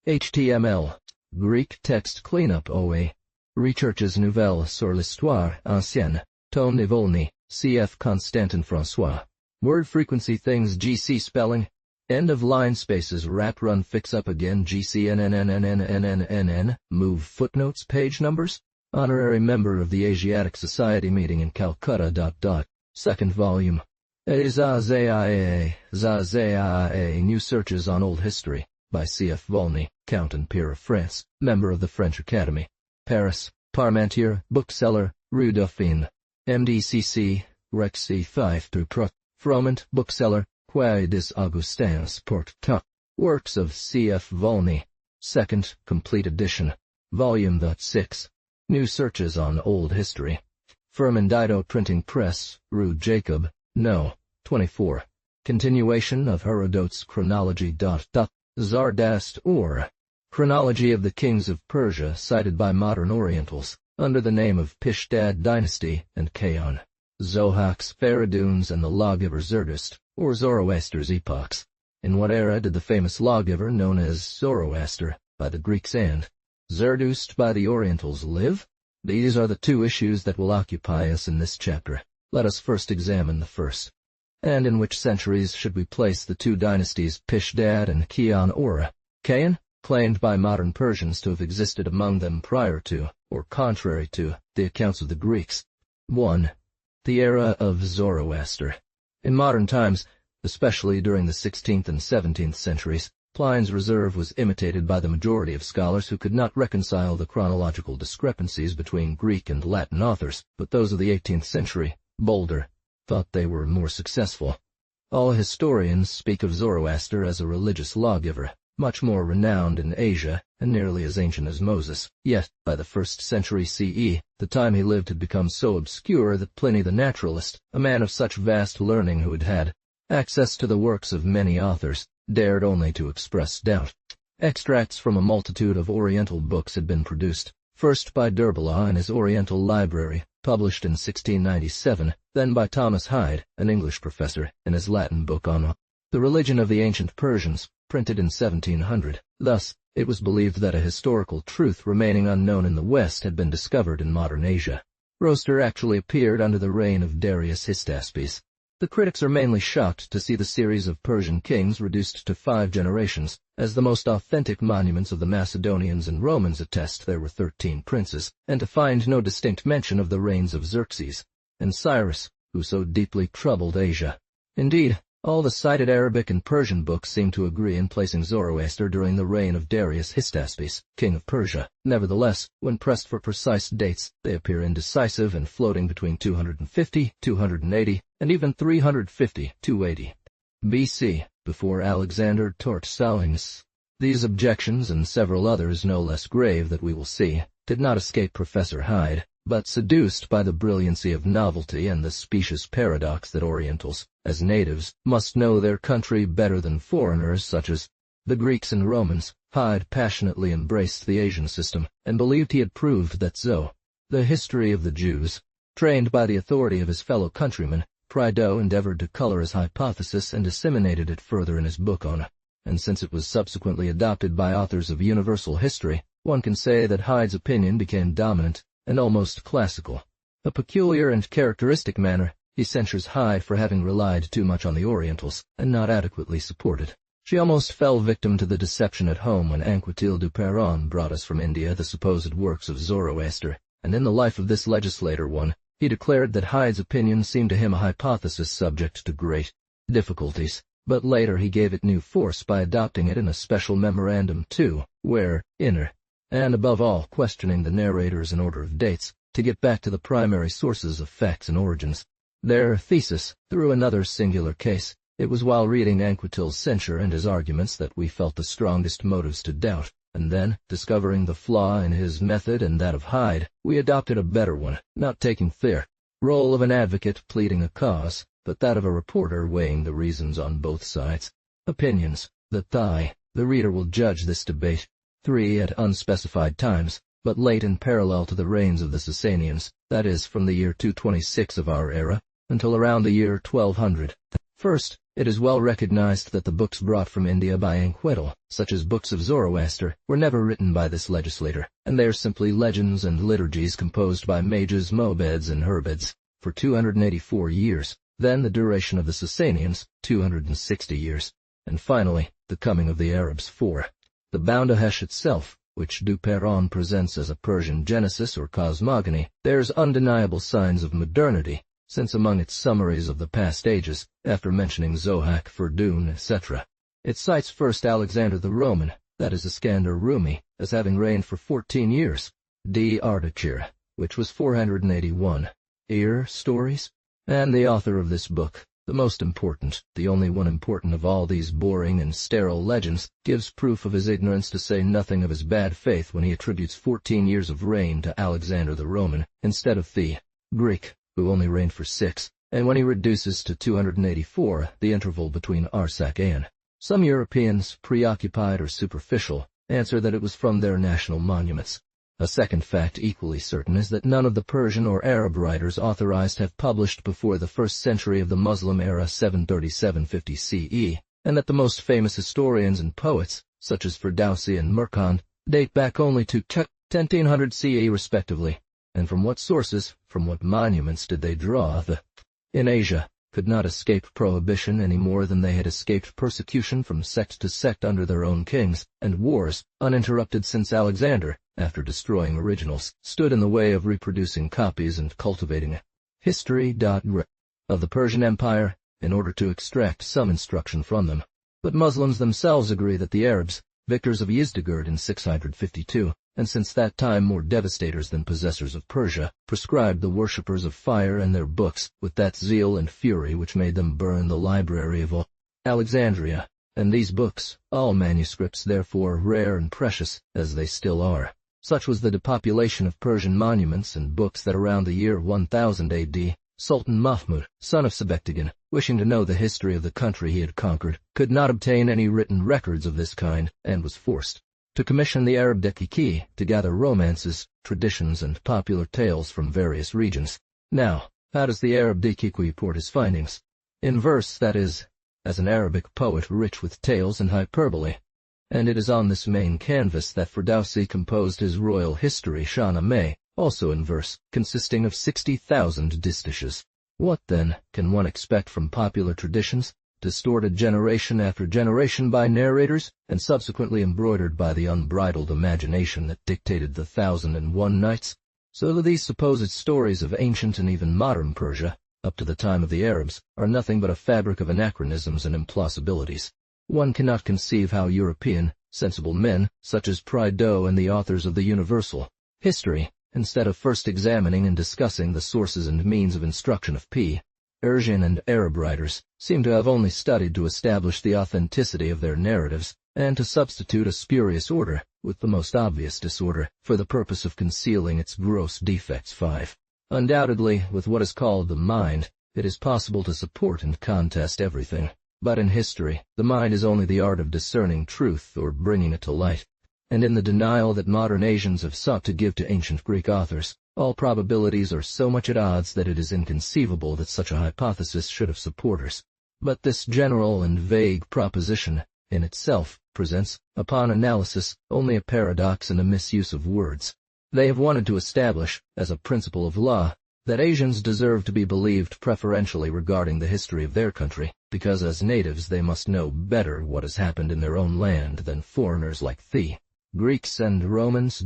HTML. Greek text cleanup OA. Recherches nouvelles sur l'histoire ancienne. Tome de Volney, cf. Constantin François. Word frequency things GC spelling. End of line spaces wrap run fix up again GCNNNNNNNNN. Move footnotes page numbers. Honorary member of the Asiatic Society meeting in Calcutta. Second volume. Zazaia New Searches on Old History, by C.F. Volney, Count and Peer of France, member of the French Academy. Paris, Parmentier, bookseller, Rue Dauphine. MDCC, Rexy 5 through Prut. Froment, bookseller, Quai des Augustins, Port. Works of C.F. Volney. Second, complete edition. Volume 6. New Searches on Old History. Firmendido Printing Press, Rue Jacob, No. 24. Continuation of Herodote's Chronology. Zardast or Chronology of the Kings of Persia cited by modern Orientals, under the name of Pishdad Dynasty and Kaon. Zohaks, Fariduns, and the Lawgiver Zerdust, or Zoroaster's epochs. In what era did the famous lawgiver known as Zoroaster by the Greeks and Zerdust by the Orientals live? These are the two issues that will occupy us in this chapter. Let us first examine the first. And in which centuries should we place the two dynasties Pishdad and Kaon or Kaon, claimed by modern Persians to have existed among them prior to, or contrary to, the accounts of the Greeks? 1. The era of Zoroaster. In modern times, especially during the 16th and 17th centuries, Pliny's reserve was imitated by the majority of scholars who could not reconcile the chronological discrepancies between Greek and Latin authors, but those of the 18th century, bolder, thought they were more successful. All historians speak of Zoroaster as a religious lawgiver, much more renowned in Asia and nearly as ancient as Moses. Yet, by the 1st century CE, the time he lived had become so obscure that Pliny the naturalist, a man of such vast learning who had had access to the works of many authors, dared only to express doubt. Extracts from a multitude of Oriental books had been produced, first by d'Herbois in his Oriental Library, published in 1697, then by Thomas Hyde, an English professor, in his Latin book on the religion of the ancient Persians, printed in 1700. Thus, it was believed that a historical truth remaining unknown in the West had been discovered in modern Asia. Roaster actually appeared under the reign of Darius Hystaspes. The critics are mainly shocked to see the series of Persian kings reduced to 5 generations, as the most authentic monuments of the Macedonians and Romans attest there were 13 princes, and to find no distinct mention of the reigns of Xerxes and Cyrus, who so deeply troubled Asia. Indeed, all the cited Arabic and Persian books seem to agree in placing Zoroaster during the reign of Darius Hystaspes, king of Persia. Nevertheless, when pressed for precise dates, they appear indecisive and floating between 250, 280, and even 350, 280 BC, before Alexander Tortosaurus. These objections, and several others no less grave that we will see, did not escape Professor Hyde, but seduced by the brilliancy of novelty and the specious paradox that Orientals, as natives, must know their country better than foreigners such as the Greeks and Romans, Hyde passionately embraced the Asian system, and believed he had proved that so. The history of the Jews, trained by the authority of his fellow countrymen, Prideaux endeavored to color his hypothesis and disseminated it further in his book on, and since it was subsequently adopted by authors of universal history, one can say that Hyde's opinion became dominant and almost classical. A peculiar and characteristic manner, he censures Hyde for having relied too much on the Orientals, and not adequately supported. She almost fell victim to the deception at home when Anquetil du Perron brought us from India the supposed works of Zoroaster, and in the life of this legislator he declared that Hyde's opinion seemed to him a hypothesis subject to great difficulties, but later he gave it new force by adopting it in a special memorandum too, where, and above all questioning the narrators in order of dates, to get back to the primary sources of facts and origins. Their thesis, through another singular case, it was while reading Anquetil's censure and his arguments that we felt the strongest motives to doubt, and then, discovering the flaw in his method and that of Hyde, we adopted a better one, not taking the role of an advocate pleading a cause, but that of a reporter weighing the reasons on both sides. Opinions, the reader will judge this debate. 3 at unspecified times, but late in parallel to the reigns of the Sasanians, that is, from the year 226 of our era, until around the year 1200. First, It is well recognized that the books brought from India by Enkidu, such as books of Zoroaster, were never written by this legislator, and they are simply legends and liturgies composed by mages, mobeds, and herbids, for 284 years, then the duration of the Sasanians, 260 years, and finally, the coming of the Arabs 4. The Boundahesh itself, which Du Perron presents as a Persian genesis or cosmogony, bears undeniable signs of modernity, since among its summaries of the past ages, after mentioning Zohak, Ferdun, etc., it cites first Alexander the Roman, that is Iskander Rumi, as having reigned for 14 years, D. Ardashir, which was 481, stories, and the author of this book, the most important, the only one important of all these boring and sterile legends, gives proof of his ignorance, to say nothing of his bad faith, when he attributes 14 years of reign to Alexander the Roman, instead of the Greek, who only reigned for 6, and when he reduces to 284 the interval between Arsak and. Some Europeans, preoccupied or superficial, answer that it was from their national monuments. A second fact equally certain is that none of the Persian or Arab writers authorized have published before the 1st century of the Muslim era 737-50 CE, and that the most famous historians and poets, such as Ferdowsi and Merkand, date back only to 1000 CE respectively. And from what sources, from what monuments did they draw the in Asia, could not escape prohibition any more than they had escaped persecution from sect to sect under their own kings, and wars, uninterrupted since Alexander, after destroying originals, stood in the way of reproducing copies and cultivating history.gr of the Persian Empire, in order to extract some instruction from them. But Muslims themselves agree that the Arabs, victors of Yezdegerd in 652, and since that time more devastators than possessors of Persia, prescribed the worshippers of fire and their books with that zeal and fury which made them burn the library of Alexandria, and these books, all manuscripts therefore rare and precious, as they still are. Such was the depopulation of Persian monuments and books that around the year 1000 AD, Sultan Mahmud, son of Sebektigin, wishing to know the history of the country he had conquered, could not obtain any written records of this kind, and was forced to commission the Arab Dekiki to gather romances, traditions, and popular tales from various regions. Now, how does the Arab Dekiki report his findings? In verse, that is, as an Arabic poet rich with tales and hyperbole. And it is on this main canvas that Ferdowsi composed his royal history Shahnameh, also in verse, consisting of 60,000 distiches. What, then, can one expect from popular traditions, distorted generation after generation by narrators, and subsequently embroidered by the unbridled imagination that dictated the 1001 Nights? So that these supposed stories of ancient and even modern Persia, up to the time of the Arabs, are nothing but a fabric of anachronisms and implausibilities. One cannot conceive how European, sensible men, such as Prideaux and the authors of the Universal History, instead of first examining and discussing the sources and means of instruction of Persian and Arab writers, seem to have only studied to establish the authenticity of their narratives, and to substitute a spurious order, with the most obvious disorder, for the purpose of concealing its gross defects. 5. Undoubtedly, with what is called the mind, it is possible to support and contest everything. But in history, the mind is only the art of discerning truth or bringing it to light. And in the denial that modern Asians have sought to give to ancient Greek authors, all probabilities are so much at odds that it is inconceivable that such a hypothesis should have supporters. But this general and vague proposition, in itself, presents, upon analysis, only a paradox and a misuse of words. They have wanted to establish, as a principle of law, that Asians deserve to be believed preferentially regarding the history of their country, because as natives they must know better what has happened in their own land than foreigners like the Greeks and Romans.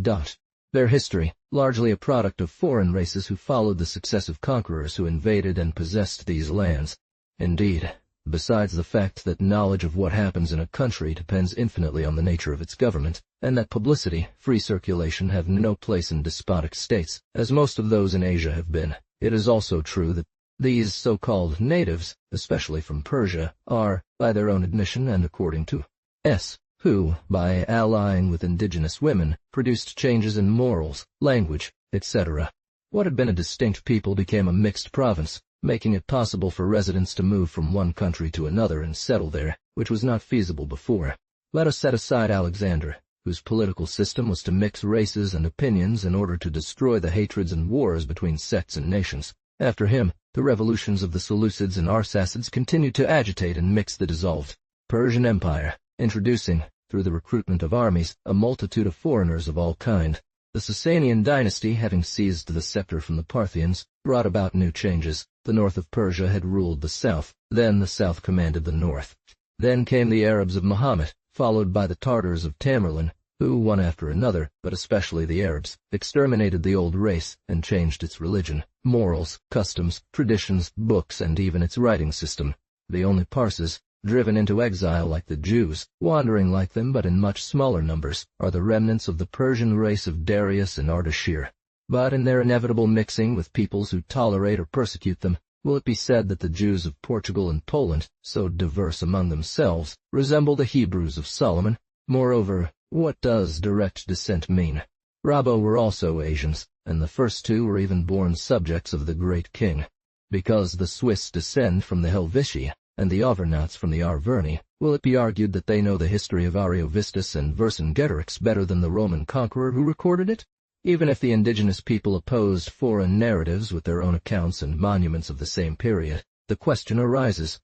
Their history, largely a product of foreign races who followed the successive conquerors who invaded and possessed these lands. Indeed, besides the fact that knowledge of what happens in a country depends infinitely on the nature of its government, and that publicity, free circulation have no place in despotic states, as most of those in Asia have been, it is also true that these so-called natives, especially from Persia, are, by their own admission and according to S., who, by allying with indigenous women, produced changes in morals, language, etc. What had been a distinct people became a mixed province, making it possible for residents to move from one country to another and settle there, which was not feasible before. Let us set aside Alexander, whose political system was to mix races and opinions in order to destroy the hatreds and wars between sects and nations. After him, the revolutions of the Seleucids and Arsacids continued to agitate and mix the dissolved Persian Empire, introducing, through the recruitment of armies, a multitude of foreigners of all kind. The Sasanian dynasty, having seized the scepter from the Parthians, brought about new changes. The north of Persia had ruled the south, then the south commanded the north. Then came the Arabs of Muhammad, followed by the Tartars of Tamerlane, who, one after another, but especially the Arabs, exterminated the old race and changed its religion, morals, customs, traditions, books, and even its writing system. The only Parsis, driven into exile like the Jews, wandering like them but in much smaller numbers, are the remnants of the Persian race of Darius and Ardashir. But in their inevitable mixing with peoples who tolerate or persecute them, will it be said that the Jews of Portugal and Poland, so diverse among themselves, resemble the Hebrews of Solomon? Moreover, what does direct descent mean? Rabo were also Asians, and the first two were even born subjects of the great king. Because the Swiss descend from the Helvetii, and the Auvergnats from the Arverni, will it be argued that they know the history of Ariovistus and Vercingetorix better than the Roman conqueror who recorded it? Even if the indigenous people opposed foreign narratives with their own accounts and monuments of the same period, the question arises.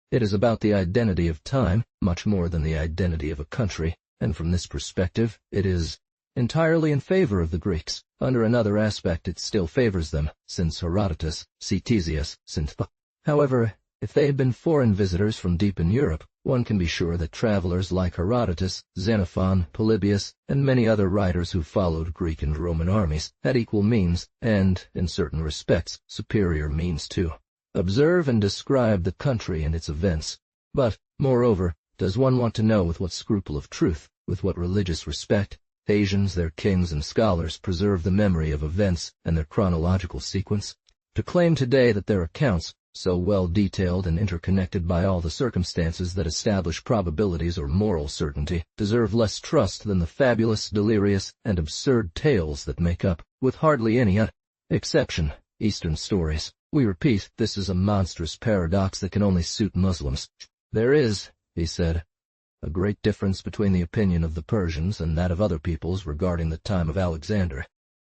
It is about the identity of time, much more than the identity of a country, and from this perspective, it is entirely in favor of the Greeks. Under another aspect it still favors them, since Herodotus, Ctesias, Xanthus. However, if they had been foreign visitors from deep in Europe, one can be sure that travelers like Herodotus, Xenophon, Polybius, and many other writers who followed Greek and Roman armies had equal means, and, in certain respects, superior means to observe and describe the country and its events. But, moreover, does one want to know with what scruple of truth, with what religious respect, Asians, their kings and scholars preserve the memory of events and their chronological sequence? To claim today that their accounts, so well detailed and interconnected by all the circumstances that establish probabilities or moral certainty, deserve less trust than the fabulous, delirious, and absurd tales that make up, with hardly any exception, Eastern stories. We repeat, this is a monstrous paradox that can only suit Muslims. There is, he said, a great difference between the opinion of the Persians and that of other peoples regarding the time of Alexander,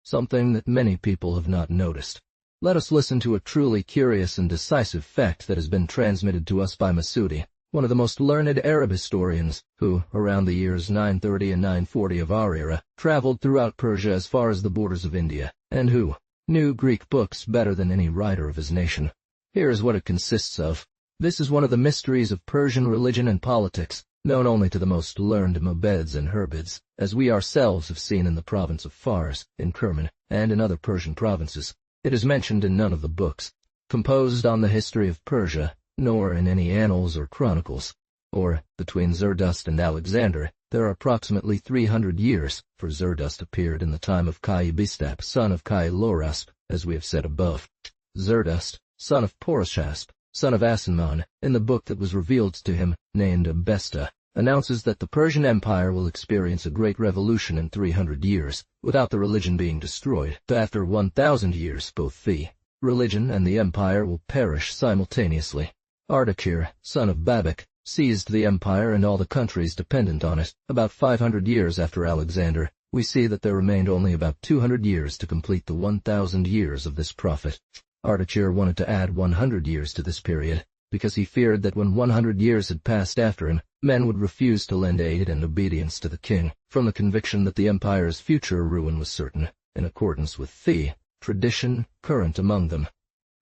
something that many people have not noticed. Let us listen to a truly curious and decisive fact that has been transmitted to us by Masudi, one of the most learned Arab historians, who, around the years 930 and 940 of our era, traveled throughout Persia as far as the borders of India, and who knew Greek books better than any writer of his nation. Here is what it consists of. This is one of the mysteries of Persian religion and politics, known only to the most learned Mobeds and Herbids, as we ourselves have seen in the province of Fars, in Kerman, and in other Persian provinces. It is mentioned in none of the books composed on the history of Persia, nor in any annals or chronicles. Or, between Zerdust and Alexander, there are approximately 300 years, for Zerdust appeared in the time of Kai-Bistap, son of Kai-Lorasp, as we have said above. Zerdust, son of Poroshasp, son of Asinman, in the book that was revealed to him, named Abesta, announces that the Persian Empire will experience a great revolution in 300 years, without the religion being destroyed. After 1,000 years, both the religion and the empire will perish simultaneously. Ardashir, son of Babak, seized the empire and all the countries dependent on it. About 500 years after Alexander, we see that there remained only about 200 years to complete the 1,000 years of this prophet. Ardashir wanted to add 100 years to this period, because he feared that when 100 years had passed after him, men would refuse to lend aid and obedience to the king, from the conviction that the empire's future ruin was certain, in accordance with the tradition current among them.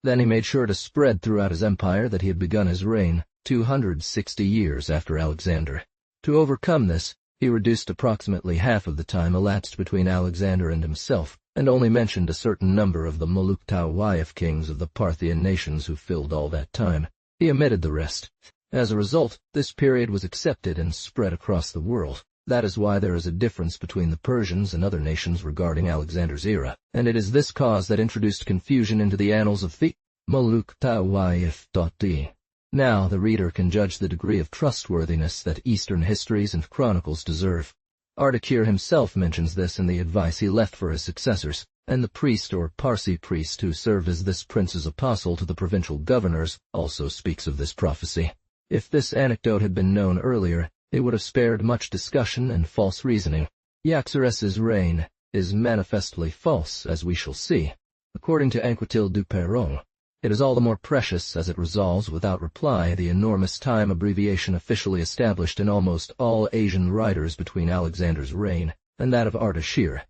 Then he made sure to spread throughout his empire that he had begun his reign 260 years after Alexander. To overcome this, he reduced approximately half of the time elapsed between Alexander and himself, and only mentioned a certain number of the Muluk Tawayef kings of the Parthian nations who filled all that time. He omitted the rest. As a result, this period was accepted and spread across the world. That is why there is a difference between the Persians and other nations regarding Alexander's era, and it is this cause that introduced confusion into the annals of the Muluk Tawayef.d. Now the reader can judge the degree of trustworthiness that Eastern histories and chronicles deserve. Ardashir himself mentions this in the advice he left for his successors, and the priest or Parsi priest who served as this prince's apostle to the provincial governors also speaks of this prophecy. If this anecdote had been known earlier, it would have spared much discussion and false reasoning. Yaxares's reign is manifestly false, as we shall see. According to Anquetil du Perron, It is all the more precious as it resolves without reply the enormous time abbreviation officially established in almost all Asian writers between Alexander's reign and that of Ardashir,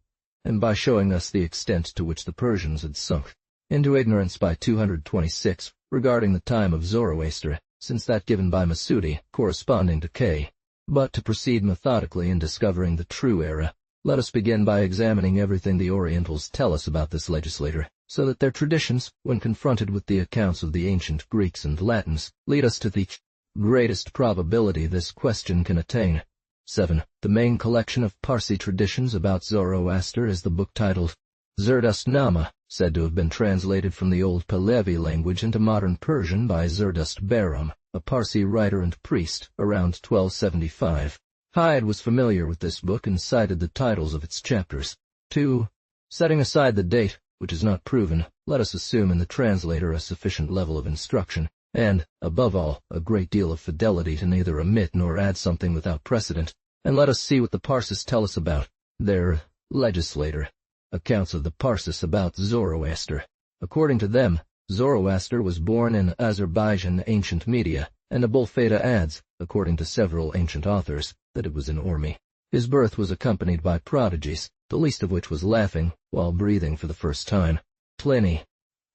and by showing us the extent to which the Persians had sunk into ignorance by 226 regarding the time of Zoroaster, since that given by Masudi corresponding to K. But to proceed methodically in discovering the true era, let us begin by examining everything the Orientals tell us about this legislator, so that their traditions, when confronted with the accounts of the ancient Greeks and Latins, lead us to the greatest probability this question can attain. 7. The main collection of Parsi traditions about Zoroaster is the book titled Zerdust-nama, said to have been translated from the Old Pahlavi language into modern Persian by Zerdust Behram, a Parsi writer and priest, around 1275. Hyde was familiar with this book and cited the titles of its chapters. 2. Setting aside the date, which is not proven, let us assume in the translator a sufficient level of instruction, and, above all, a great deal of fidelity to neither omit nor add something without precedent, and let us see what the Parsis tell us about their legislator. Accounts of the Parsis about Zoroaster. According to them, Zoroaster was born in Azerbaijan ancient Media, and Abulfeda adds, according to several ancient authors, that it was in Ormi. His birth was accompanied by prodigies, the least of which was laughing while breathing for the first time. Pliny,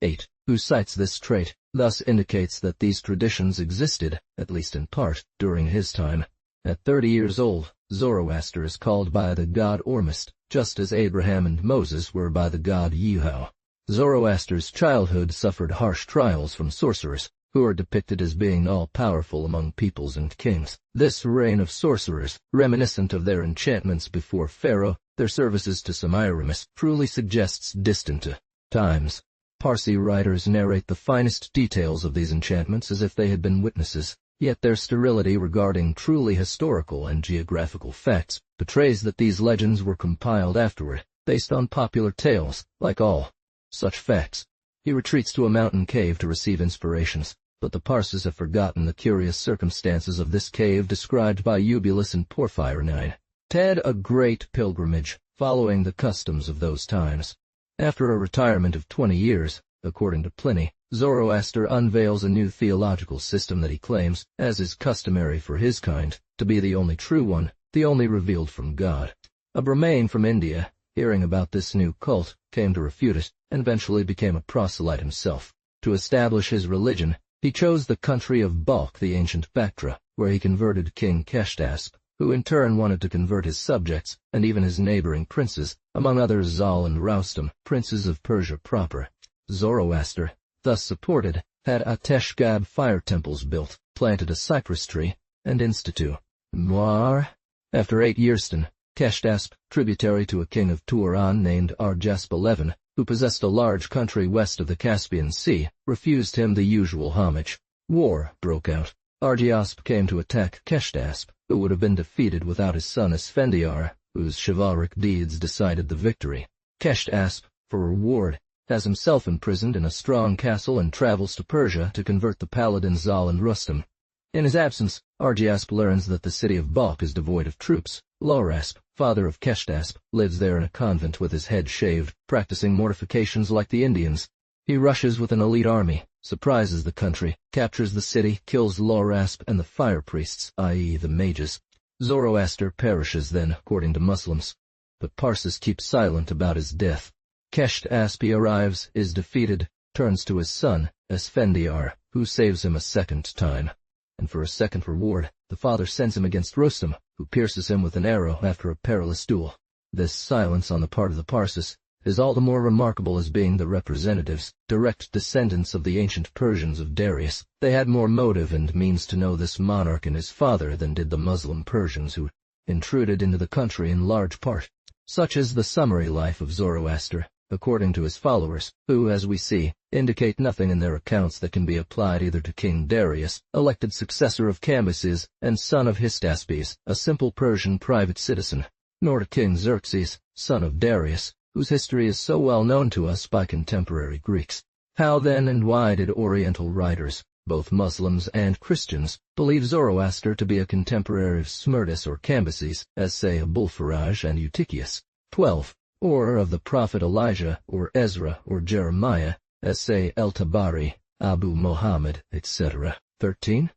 8, who cites this trait, thus indicates that these traditions existed, at least in part, during his time. At 30 years old, Zoroaster is called by the god Ormuzd, just as Abraham and Moses were by the god Yehoah. Zoroaster's childhood suffered harsh trials from sorcerers, who are depicted as being all-powerful among peoples and kings. This reign of sorcerers, reminiscent of their enchantments before Pharaoh, their services to Semiramis, truly suggests distant times. Parsi writers narrate the finest details of these enchantments as if they had been witnesses, yet their sterility regarding truly historical and geographical facts betrays that these legends were compiled afterward, based on popular tales, like all such facts. He retreats to a mountain cave to receive inspirations, but the Parsis have forgotten the curious circumstances of this cave described by Eubulus and Porphyrinine. Ted a great pilgrimage, following the customs of those times. After a retirement of 20 years, according to Pliny, Zoroaster unveils a new theological system that he claims, as is customary for his kind, to be the only true one, the only revealed from God. A Brahmane from India, hearing about this new cult, came to refute it, and eventually became a proselyte himself. To establish his religion, he chose the country of Balkh, the ancient Bactria, where he converted King Keshtasp, who in turn wanted to convert his subjects, and even his neighboring princes, among others Zal and Rustam, princes of Persia proper. Zoroaster, thus supported, had Ateshgab fire temples built, planted a cypress tree, and instituted Muar. After 8 years, Keshtasp, tributary to a king of Turan named Arjasp XI, who possessed a large country west of the Caspian Sea, refused him the usual homage. War broke out. Arjasp came to attack Keshtasp, who would have been defeated without his son Esfendiar, whose chivalric deeds decided the victory. Keshtasp, for reward, has himself imprisoned in a strong castle and travels to Persia to convert the paladins Zal and Rustam. In his absence, Arjasp learns that the city of Balkh is devoid of troops. Lorasp, father of Keshtasp, lives there in a convent with his head shaved, practicing mortifications like the Indians. He rushes with an elite army, surprises the country, captures the city, kills Lorasp and the fire priests, i.e. the mages. Zoroaster perishes then, according to Muslims. But Parsis keeps silent about his death. Keshtasp arrives, is defeated, turns to his son, Esfendiar, who saves him a second time. And for a second reward, the father sends him against Rustam, who pierces him with an arrow after a perilous duel. This silence on the part of the Parsis is all the more remarkable as being the representatives, direct descendants of the ancient Persians of Darius. They had more motive and means to know this monarch and his father than did the Muslim Persians who intruded into the country in large part. Such is the summary life of Zoroaster, according to his followers, who, as we see, indicate nothing in their accounts that can be applied either to King Darius, elected successor of Cambyses and son of Hystaspes, a simple Persian private citizen, nor to King Xerxes, son of Darius, whose history is so well known to us by contemporary Greeks. How then and why did Oriental writers, both Muslims and Christians, believe Zoroaster to be a contemporary of Smerdis or Cambyses, as say Abulfaraj and Eutychius? 12. Or of the prophet Elijah, or Ezra, or Jeremiah, as say El-Tabari, Abu Muhammad, etc. 13.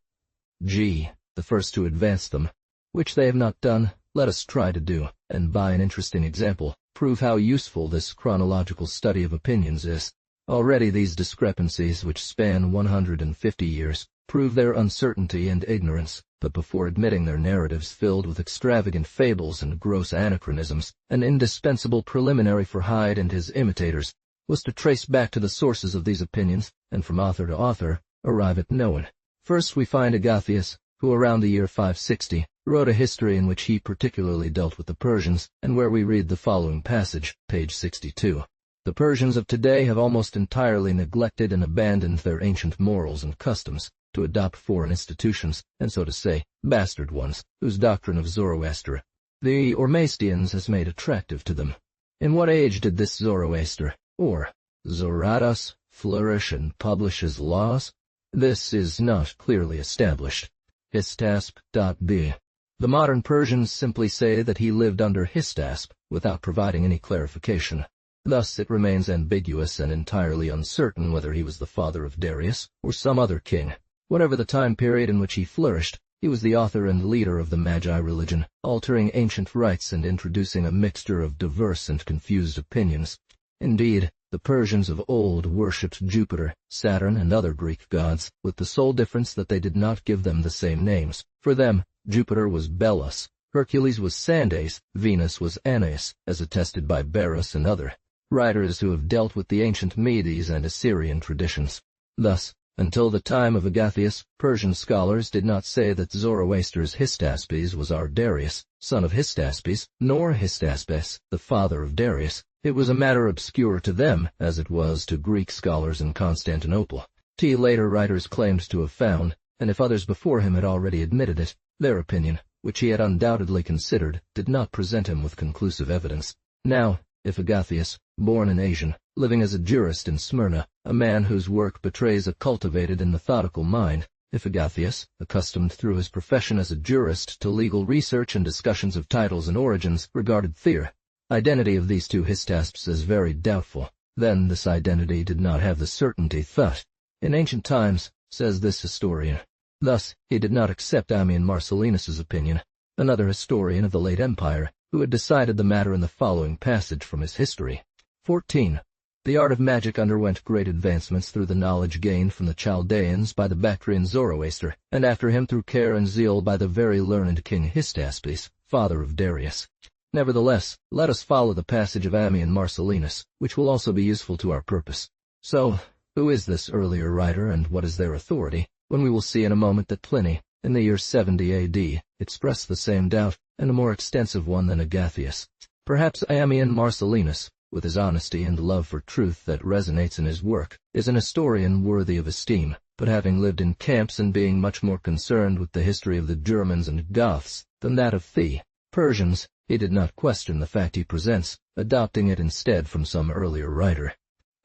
G. The first to advance them, which they have not done, let us try to do, and by an interesting example, prove how useful this chronological study of opinions is. Already these discrepancies, which span 150 years, prove their uncertainty and ignorance, but before admitting their narratives filled with extravagant fables and gross anachronisms, an indispensable preliminary for Hyde and his imitators was to trace back to the sources of these opinions, and from author to author, arrive at no one. First we find Agathias, who around the year 560, wrote a history in which he particularly dealt with the Persians, and where we read the following passage, page 62. The Persians of today have almost entirely neglected and abandoned their ancient morals and customs, to adopt foreign institutions, and so to say, bastard ones, whose doctrine of Zoroaster, the Ormaistians, has made attractive to them. In what age did this Zoroaster, or Zoroatus, flourish and publish his laws? This is not clearly established. Histasp.b. The modern Persians simply say that he lived under Histasp, without providing any clarification. Thus it remains ambiguous and entirely uncertain whether he was the father of Darius, or some other king. Whatever the time period in which he flourished, he was the author and leader of the Magi religion, altering ancient rites and introducing a mixture of diverse and confused opinions. Indeed, the Persians of old worshipped Jupiter, Saturn, and other Greek gods, with the sole difference that they did not give them the same names. For them, Jupiter was Belus, Hercules was Sandes, Venus was Anais, as attested by Barus and other writers who have dealt with the ancient Medes and Assyrian traditions. Thus, until the time of Agathias, Persian scholars did not say that Zoroaster's Hystaspes was our Darius, son of Hystaspes, nor Hystaspes, the father of Darius. It was a matter obscure to them, as it was to Greek scholars in Constantinople. Later writers claimed to have found, and if others before him had already admitted it, their opinion, which he had undoubtedly considered, did not present him with conclusive evidence. Now, if Agathias, born an Asian, living as a jurist in Smyrna, a man whose work betrays a cultivated and methodical mind, if Agathias, accustomed through his profession as a jurist to legal research and discussions of titles and origins, regarded the identity of these two Hystaspes as very doubtful, then this identity did not have the certainty thought in ancient times, says this historian. Thus, he did not accept Ammian Marcellinus's opinion, another historian of the late Empire, who had decided the matter in the following passage from his history. 14. The art of magic underwent great advancements through the knowledge gained from the Chaldeans by the Bactrian Zoroaster, and after him through care and zeal by the very learned King Hystaspes, father of Darius. Nevertheless, let us follow the passage of Ammian Marcellinus, which will also be useful to our purpose. So, who is this earlier writer, and what is their authority, when we will see in a moment that Pliny, in the year 70 A.D., expressed the same doubt, and a more extensive one than Agathias. Perhaps Ammian Marcellinus, with his honesty and love for truth that resonates in his work, is an historian worthy of esteem, but having lived in camps and being much more concerned with the history of the Germans and Goths than that of the Persians, he did not question the fact he presents, adopting it instead from some earlier writer.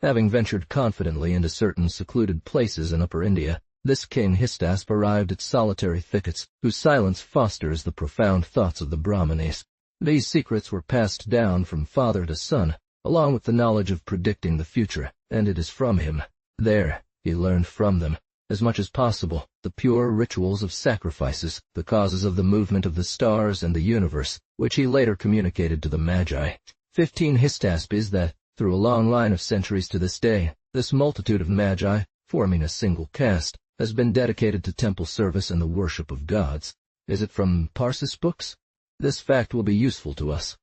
Having ventured confidently into certain secluded places in Upper India, this King Hystasp arrived at solitary thickets, whose silence fosters the profound thoughts of the Brahmanes. These secrets were passed down from father to son, along with the knowledge of predicting the future, and it is from him. There, he learned from them, as much as possible, the pure rituals of sacrifices, the causes of the movement of the stars and the universe, which he later communicated to the Magi. 15 Hystaspes that, through a long line of centuries to this day, this multitude of Magi, forming a single caste, has been dedicated to temple service and the worship of gods. Is it from Parsis books? This fact will be useful to us.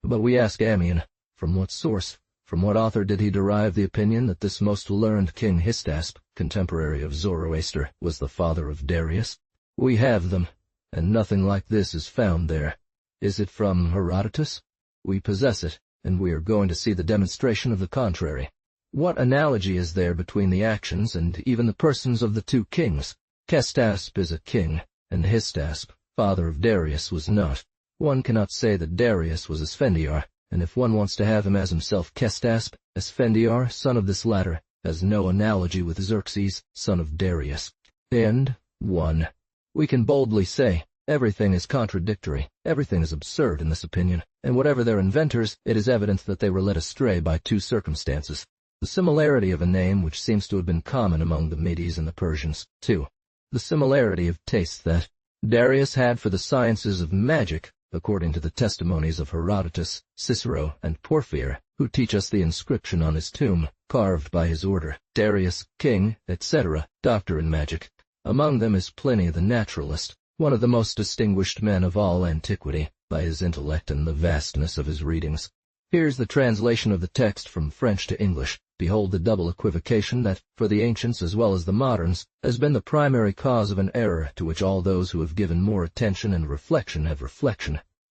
But we ask Ammian, from what source, from what author did he derive the opinion that this most learned King Hystasp, contemporary of Zoroaster, was the father of Darius? We have them, and nothing like this is found there. Is it from Herodotus? We possess it, and we are going to see the demonstration of the contrary. What analogy is there between the actions and even the persons of the two kings? Kestasp is a king, and Hystasp, father of Darius, was not. One cannot say that Darius was Esfendiar, and if one wants to have him as himself Kestasp, Esfendiar, son of this latter, has no analogy with Xerxes, son of Darius. And 1. We can boldly say, everything is contradictory, everything is absurd in this opinion, and whatever their inventors, it is evident that they were led astray by two circumstances. The similarity of a name which seems to have been common among the Medes and the Persians. 2. The similarity of taste that Darius had for the sciences of magic, according to the testimonies of Herodotus, Cicero, and Porphyr, who teach us the inscription on his tomb, carved by his order, Darius, king, etc., doctor in magic. Among them is Pliny the naturalist, one of the most distinguished men of all antiquity, by his intellect and the vastness of his readings. Here's the translation of the text from French to English. Behold the double equivocation that, for the ancients as well as the moderns, has been the primary cause of an error to which all those who have given more attention and reflection have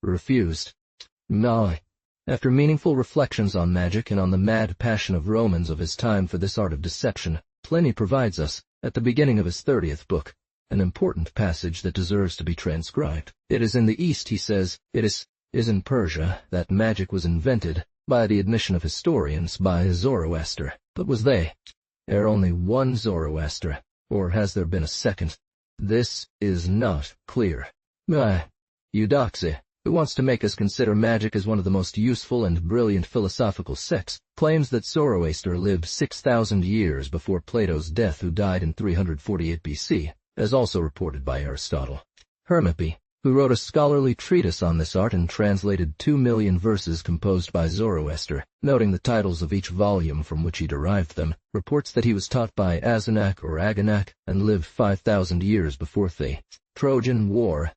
refused. No. After meaningful reflections on magic and on the mad passion of Romans of his time for this art of deception, Pliny provides us, at the beginning of his 30th book, an important passage that deserves to be transcribed. It is in the East, he says, it is in Persia that magic was invented, by the admission of historians, by Zoroaster. But was there only one Zoroaster, or has there been a second? This is not clear. Eudoxy, who wants to make us consider magic as one of the most useful and brilliant philosophical sects, claims that Zoroaster lived 6,000 years before Plato's death, who died in 348 BC, as also reported by Aristotle. Hermippe, who wrote a scholarly treatise on this art and translated 2 million verses composed by Zoroaster, noting the titles of each volume from which he derived them, reports that he was taught by Azanak or Aganak and lived 5,000 years before the Trojan War.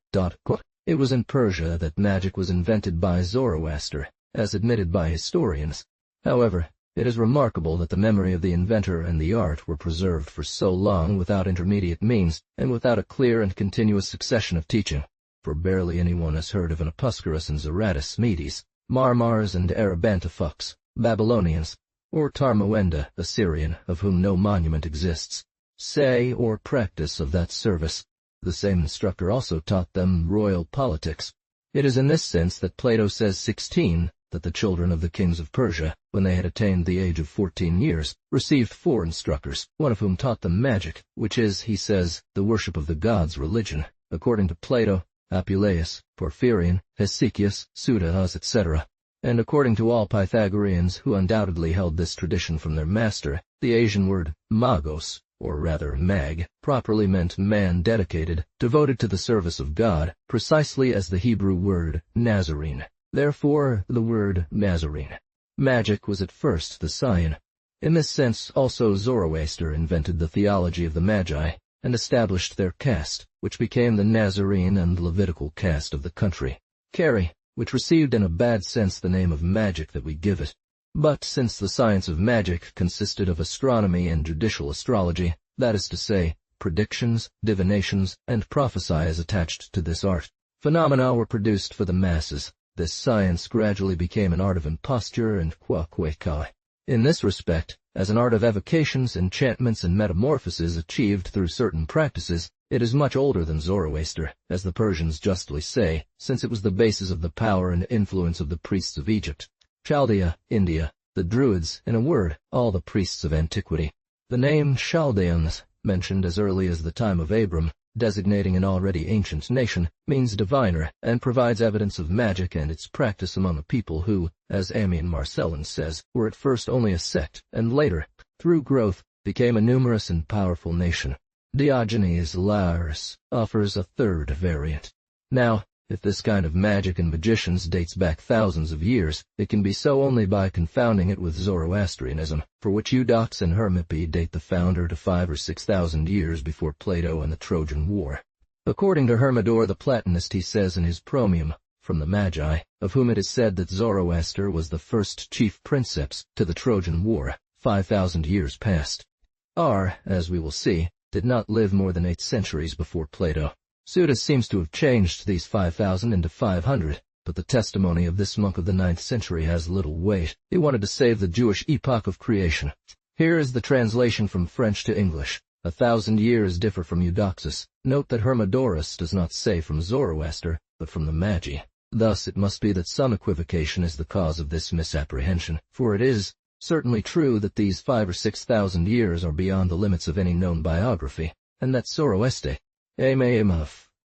It was in Persia that magic was invented by Zoroaster, as admitted by historians. However, it is remarkable that the memory of the inventor and the art were preserved for so long without intermediate means and without a clear and continuous succession of teaching. For barely anyone has heard of an Opuscurus and Zaratus Medes, Marmars and Arabantafux, Babylonians, or Tarmoenda, Assyrian, of whom no monument exists, say or practice of that service. The same instructor also taught them royal politics. It is in this sense that Plato says 16, that the children of the kings of Persia, when they had attained the age of 14 years, received 4 instructors, one of whom taught them magic, which is, he says, the worship of the gods' religion. According to Plato, Apuleius, Porphyrion, Hesychius, Pseudo-Hus, etc., and according to all Pythagoreans who undoubtedly held this tradition from their master, the Asian word magos, or rather mag, properly meant man dedicated, devoted to the service of God, precisely as the Hebrew word Nazarene. Therefore, the word Nazarene. Magic was at first the sign. In this sense, also Zoroaster invented the theology of the Magi, and established their caste, which became the Nazarene and Levitical caste of the country. Carry, which received in a bad sense the name of magic that we give it. But since the science of magic consisted of astronomy and judicial astrology, that is to say, predictions, divinations, and prophecy as attached to this art, phenomena were produced for the masses. This science gradually became an art of imposture and quaquekai. In this respect, as an art of evocations, enchantments, and metamorphoses achieved through certain practices, it is much older than Zoroaster, as the Persians justly say, since it was the basis of the power and influence of the priests of Egypt, Chaldea, India, the Druids, in a word, all the priests of antiquity. The name Chaldeans, mentioned as early as the time of Abram, designating an already ancient nation, means diviner, and provides evidence of magic and its practice among a people who, as Ammian Marcellin says, were at first only a sect, and later, through growth, became a numerous and powerful nation. Diogenes Laertius offers a third variant. Now, if this kind of magic and magicians dates back thousands of years, it can be so only by confounding it with Zoroastrianism, for which Eudox and Hermippe date the founder to 5,000 or 6,000 years before Plato and the Trojan War. According to Hermodor the Platonist, he says in his Promium, from the Magi, of whom it is said that Zoroaster was the first chief princeps to the Trojan War, 5,000 years past. R, as we will see, did not live more than 8 centuries before Plato. Suidas seems to have changed these 5,000 into 500, but the testimony of this monk of the 9th century has little weight. He wanted to save the Jewish epoch of creation. Here is the translation from French to English. 1,000 years differ from Eudoxus. Note that Hermodorus does not say from Zoroaster, but from the Magi. Thus it must be that some equivocation is the cause of this misapprehension, for it is certainly true that these 5,000 or 6,000 years are beyond the limits of any known biography, and that Zoroaster,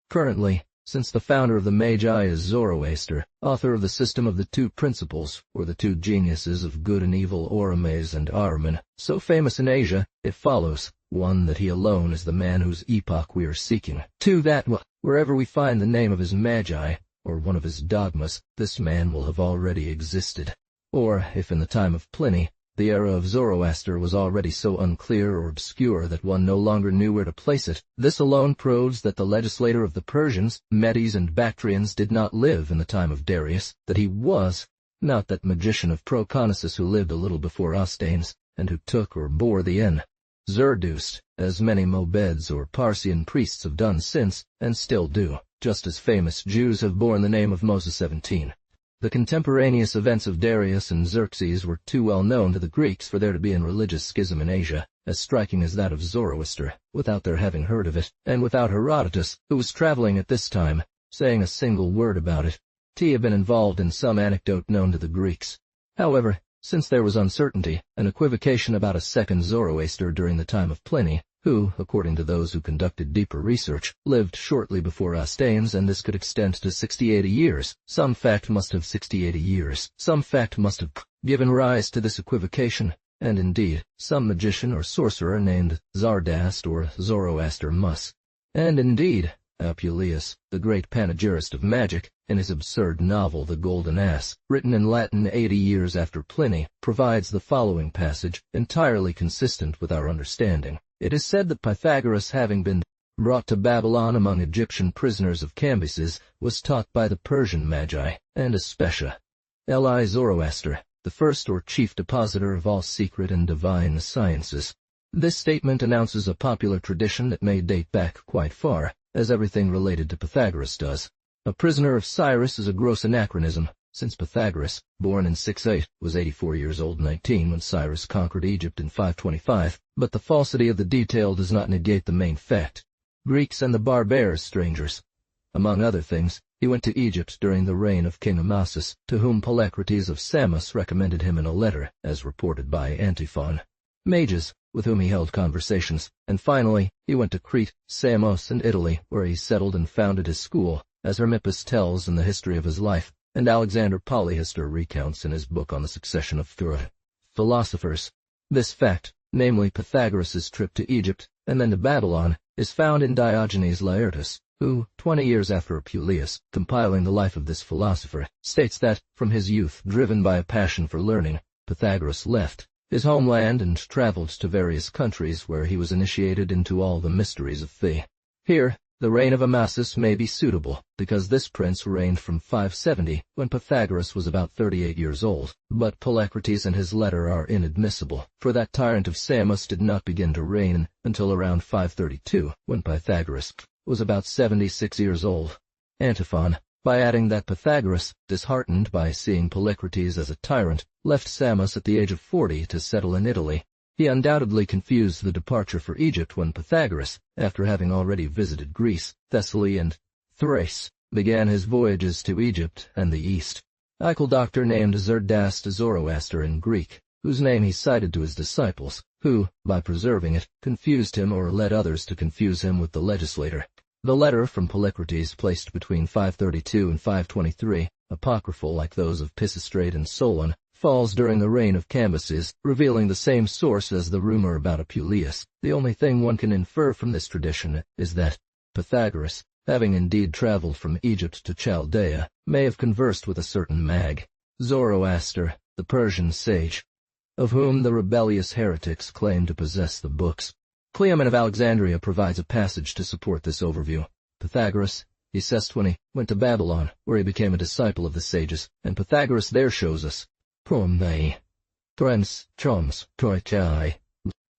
currently, since the founder of the Magi is Zoroaster, author of the system of the two principles, or the two geniuses of good and evil, Oromez and Ahriman, so famous in Asia, it follows, 1. That he alone is the man whose epoch we are seeking. 2. That, wherever we find the name of his Magi, or one of his dogmas, this man will have already existed. Or, if in the time of Pliny, the era of Zoroaster was already so unclear or obscure that one no longer knew where to place it, this alone proves that the legislator of the Persians, Medes and Bactrians did not live in the time of Darius, that he was, not that magician of Proconnesus who lived a little before Ostanes, and who took or bore the N. Zerdust, as many Mobeds or Parsian priests have done since, and still do, just as famous Jews have borne the name of Moses 17. The contemporaneous events of Darius and Xerxes were too well known to the Greeks for there to be a religious schism in Asia, as striking as that of Zoroaster, without their having heard of it, and without Herodotus, who was traveling at this time, saying a single word about it, to have been involved in some anecdote known to the Greeks. However, since there was uncertainty and equivocation about a second Zoroaster during the time of Pliny, who, according to those who conducted deeper research, lived shortly before Ostanes, and this could extend to 60-80 years. Some fact must have given rise to this equivocation, and indeed, some magician or sorcerer named Zardast or Zoroaster must. And indeed, Apuleius, the great panegyrist of magic, in his absurd novel The Golden Ass, written in Latin 80 years after Pliny, provides the following passage, entirely consistent with our understanding. It is said that Pythagoras, having been brought to Babylon among Egyptian prisoners of Cambyses, was taught by the Persian Magi, and Aspetia. Li Zoroaster, the first or chief depositor of all secret and divine sciences. This statement announces a popular tradition that may date back quite far, as everything related to Pythagoras does. A prisoner of Cyrus is a gross anachronism, since Pythagoras, born in 6-8, was 84 years old 19 when Cyrus conquered Egypt in 525, but the falsity of the detail does not negate the main fact. Greeks and the barbarians strangers. Among other things, he went to Egypt during the reign of King Amasis, to whom Polycrates of Samos recommended him in a letter, as reported by Antiphon. Mages, with whom he held conversations, and finally, he went to Crete, Samos, and Italy, where he settled and founded his school, as Hermippus tells in the history of his life, and Alexander Polyhistor recounts in his book on the succession of philosophers. This fact, namely Pythagoras' trip to Egypt and then to Babylon, is found in Diogenes Laertius, who, 20 years after Apuleius, compiling the life of this philosopher, states that, from his youth driven by a passion for learning, Pythagoras left his homeland and traveled to various countries where he was initiated into all the mysteries of Thea. Here, the reign of Amasis may be suitable, because this prince reigned from 570, when Pythagoras was about 38 years old, but Polycrates and his letter are inadmissible, for that tyrant of Samos did not begin to reign until around 532, when Pythagoras was about 76 years old. Antiphon, by adding that Pythagoras, disheartened by seeing Polycrates as a tyrant, left Samos at the age of 40 to settle in Italy. He undoubtedly confused the departure for Egypt when Pythagoras, after having already visited Greece, Thessaly, and Thrace, began his voyages to Egypt and the East. Doctor named Zerdast Zoroaster in Greek, whose name he cited to his disciples, who, by preserving it, confused him or led others to confuse him with the legislator. The letter from Polycrates, placed between 532 and 523, apocryphal like those of Pisistrate and Solon, falls during the reign of Cambyses, revealing the same source as the rumor about Apuleius. The only thing one can infer from this tradition is that Pythagoras, having indeed traveled from Egypt to Chaldea, may have conversed with a certain Mag, Zoroaster, the Persian sage, of whom the rebellious heretics claim to possess the books. Cleomen of Alexandria provides a passage to support this overview. Pythagoras, he says, 20, went to Babylon, where he became a disciple of the sages, and Pythagoras there shows us Promnei, Trens, Choms, Troichai,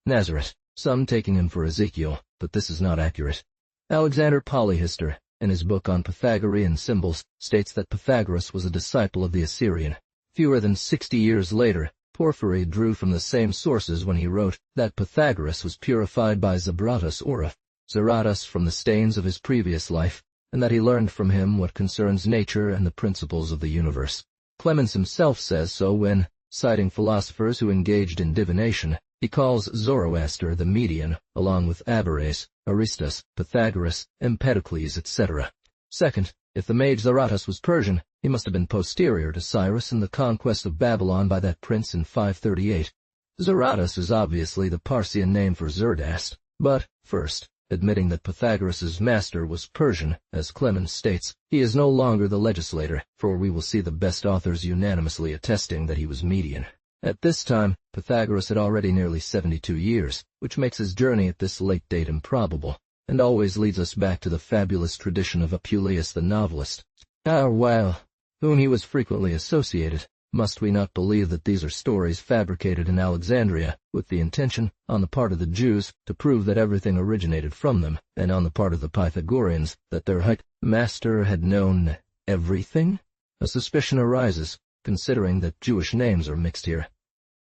Nazareth, some taking him for Ezekiel, but this is not accurate. Alexander Polyhistor, in his book on Pythagorean symbols, states that Pythagoras was a disciple of the Assyrian. Fewer than 60 years later, Porphyry drew from the same sources when he wrote that Pythagoras was purified by Zabratus Ora, Zaratus from the stains of his previous life, and that he learned from him what concerns nature and the principles of the universe. Clemens himself says so when, citing philosophers who engaged in divination, he calls Zoroaster the Median, along with Abares, Aristus, Pythagoras, Empedocles, etc. Second, if the mage Zaratas was Persian, he must have been posterior to Cyrus and the conquest of Babylon by that prince in 538. Zaratas is obviously the Parthian name for Zerdast, but, first, admitting that Pythagoras's master was Persian, as Clemens states, he is no longer the legislator, for we will see the best authors unanimously attesting that he was Median. At this time, Pythagoras had already nearly 72 years, which makes his journey at this late date improbable, and always leads us back to the fabulous tradition of Apuleius the novelist, while whom he was frequently associated. Must we not believe that these are stories fabricated in Alexandria, with the intention, on the part of the Jews, to prove that everything originated from them, and on the part of the Pythagoreans, that their master had known everything? A suspicion arises, considering that Jewish names are mixed here.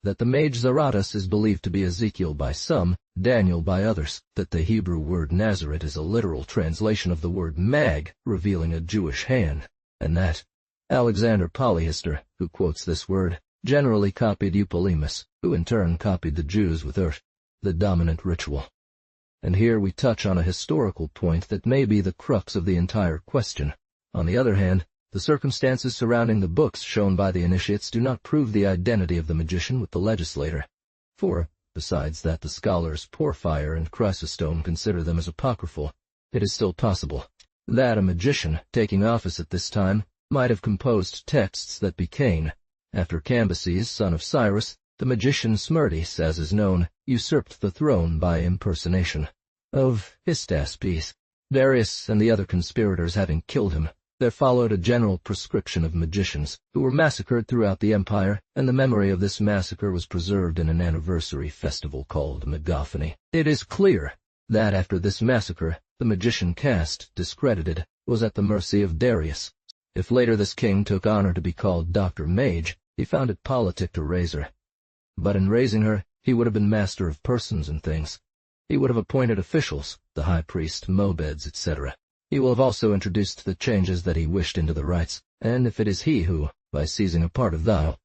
That the mage Zaratas is believed to be Ezekiel by some, Daniel by others, that the Hebrew word Nazareth is a literal translation of the word mag, revealing a Jewish hand, and that Alexander Polyhistor, who quotes this word, generally copied Eupolemus, who in turn copied the Jews with the dominant ritual. And here we touch on a historical point that may be the crux of the entire question. On the other hand, the circumstances surrounding the books shown by the initiates do not prove the identity of the magician with the legislator. For, besides that the scholars Porphyr and Chrysostom consider them as apocryphal, it is still possible that a magician, taking office at this time, might have composed texts that became, after Cambyses, son of Cyrus, the magician Smerdis, as is known, usurped the throne by impersonation of Hystaspes. Darius and the other conspirators having killed him, there followed a general proscription of magicians, who were massacred throughout the empire, and the memory of this massacre was preserved in an anniversary festival called Megaphony. It is clear that after this massacre, the magician caste, discredited, was at the mercy of Darius. If later this king took honor to be called Dr. Mage, he found it politic to raise her. But in raising her, he would have been master of persons and things. He would have appointed officials, the high priest, Mobeds, etc. He will have also introduced the changes that he wished into the rites, and if it is he who, by seizing a part of thou,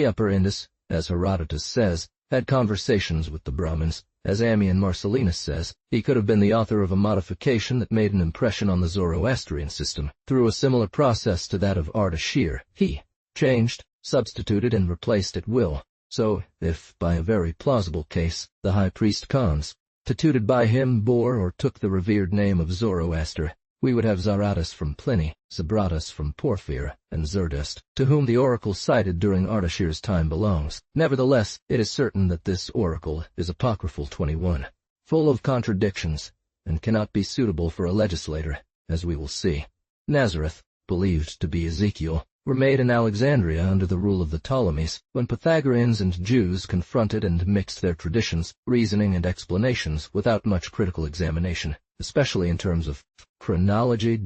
upper Indus, as Herodotus says, had conversations with the Brahmins, as Ammian Marcellinus says, he could have been the author of a modification that made an impression on the Zoroastrian system. Through a similar process to that of Ardashir, he changed, substituted, and replaced at will. So, if, by a very plausible case, the high priest constituted by him bore or took the revered name of Zoroaster, we would have Zaratas from Pliny, Zabratas from Porphyr, and Zerdust, to whom the oracle cited during Ardashir's time belongs. Nevertheless, it is certain that this oracle is apocryphal 21, full of contradictions, and cannot be suitable for a legislator, as we will see. Nazareth, believed to be Ezekiel, were made in Alexandria under the rule of the Ptolemies, when Pythagoreans and Jews confronted and mixed their traditions, reasoning, and explanations without much critical examination, especially in terms of chronology.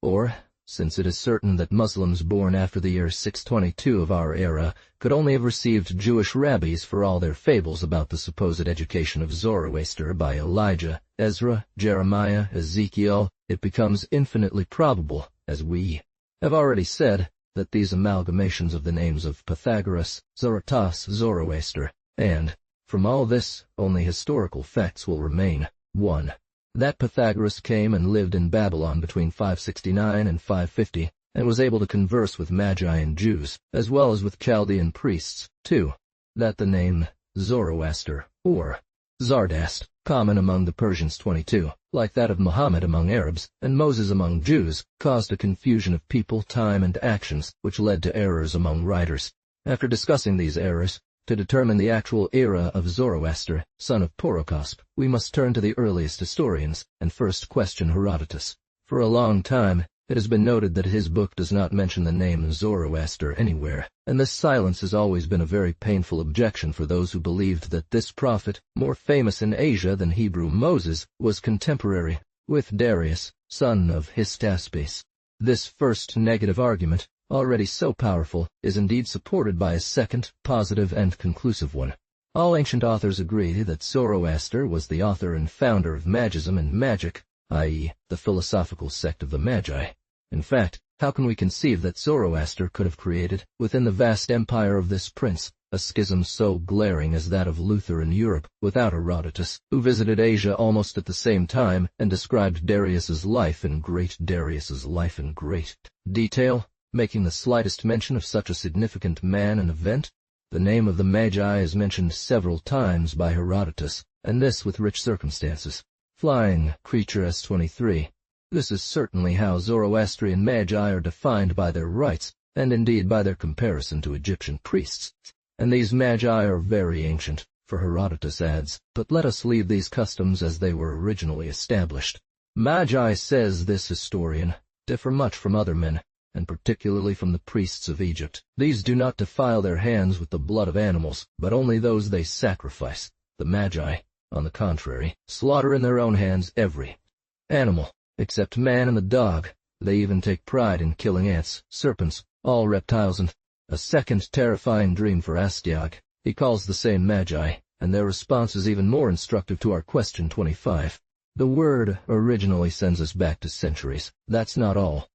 Or, since it is certain that Muslims born after the year 622 of our era could only have received Jewish rabbis for all their fables about the supposed education of Zoroaster by Elijah, Ezra, Jeremiah, Ezekiel, it becomes infinitely probable, as we have already said, that these amalgamations of the names of Pythagoras, Zaratas, Zoroaster, and, from all this, only historical facts will remain. 1. That Pythagoras came and lived in Babylon between 569 and 550, and was able to converse with Magi and Jews, as well as with Chaldean priests. 2. That the name Zoroaster, or Zardast, common among the Persians 22, like that of Muhammad among Arabs, and Moses among Jews, caused a confusion of people, time, and actions, which led to errors among writers. After discussing these errors, to determine the actual era of Zoroaster, son of Porokosp, we must turn to the earliest historians, and first question Herodotus. For a long time, it has been noted that his book does not mention the name Zoroaster anywhere, and this silence has always been a very painful objection for those who believed that this prophet, more famous in Asia than Hebrew Moses, was contemporary with Darius, son of Hystaspes. This first negative argument, already so powerful, is indeed supported by a second, positive, and conclusive one. All ancient authors agree that Zoroaster was the author and founder of magism and magic, i.e., the philosophical sect of the Magi. In fact, how can we conceive that Zoroaster could have created, within the vast empire of this prince, a schism so glaring as that of Luther in Europe, without Herodotus, who visited Asia almost at the same time and described Darius's life in great detail, making the slightest mention of such a significant man and event. The name of the Magi is mentioned several times by Herodotus, and this with rich circumstances. Flying creature S23. This is certainly how Zoroastrian Magi are defined by their rites, and indeed by their comparison to Egyptian priests. And these Magi are very ancient, for Herodotus adds, but let us leave these customs as they were originally established. Magi, says this historian, differ much from other men, and particularly from the priests of Egypt. These do not defile their hands with the blood of animals, but only those they sacrifice. The Magi, on the contrary, slaughter in their own hands every animal, except man and the dog. They even take pride in killing ants, serpents, all reptiles, and a second terrifying dream for Astyag. He calls the same Magi, and their response is even more instructive to our question 25. The word originally sends us back to centuries. That's not all.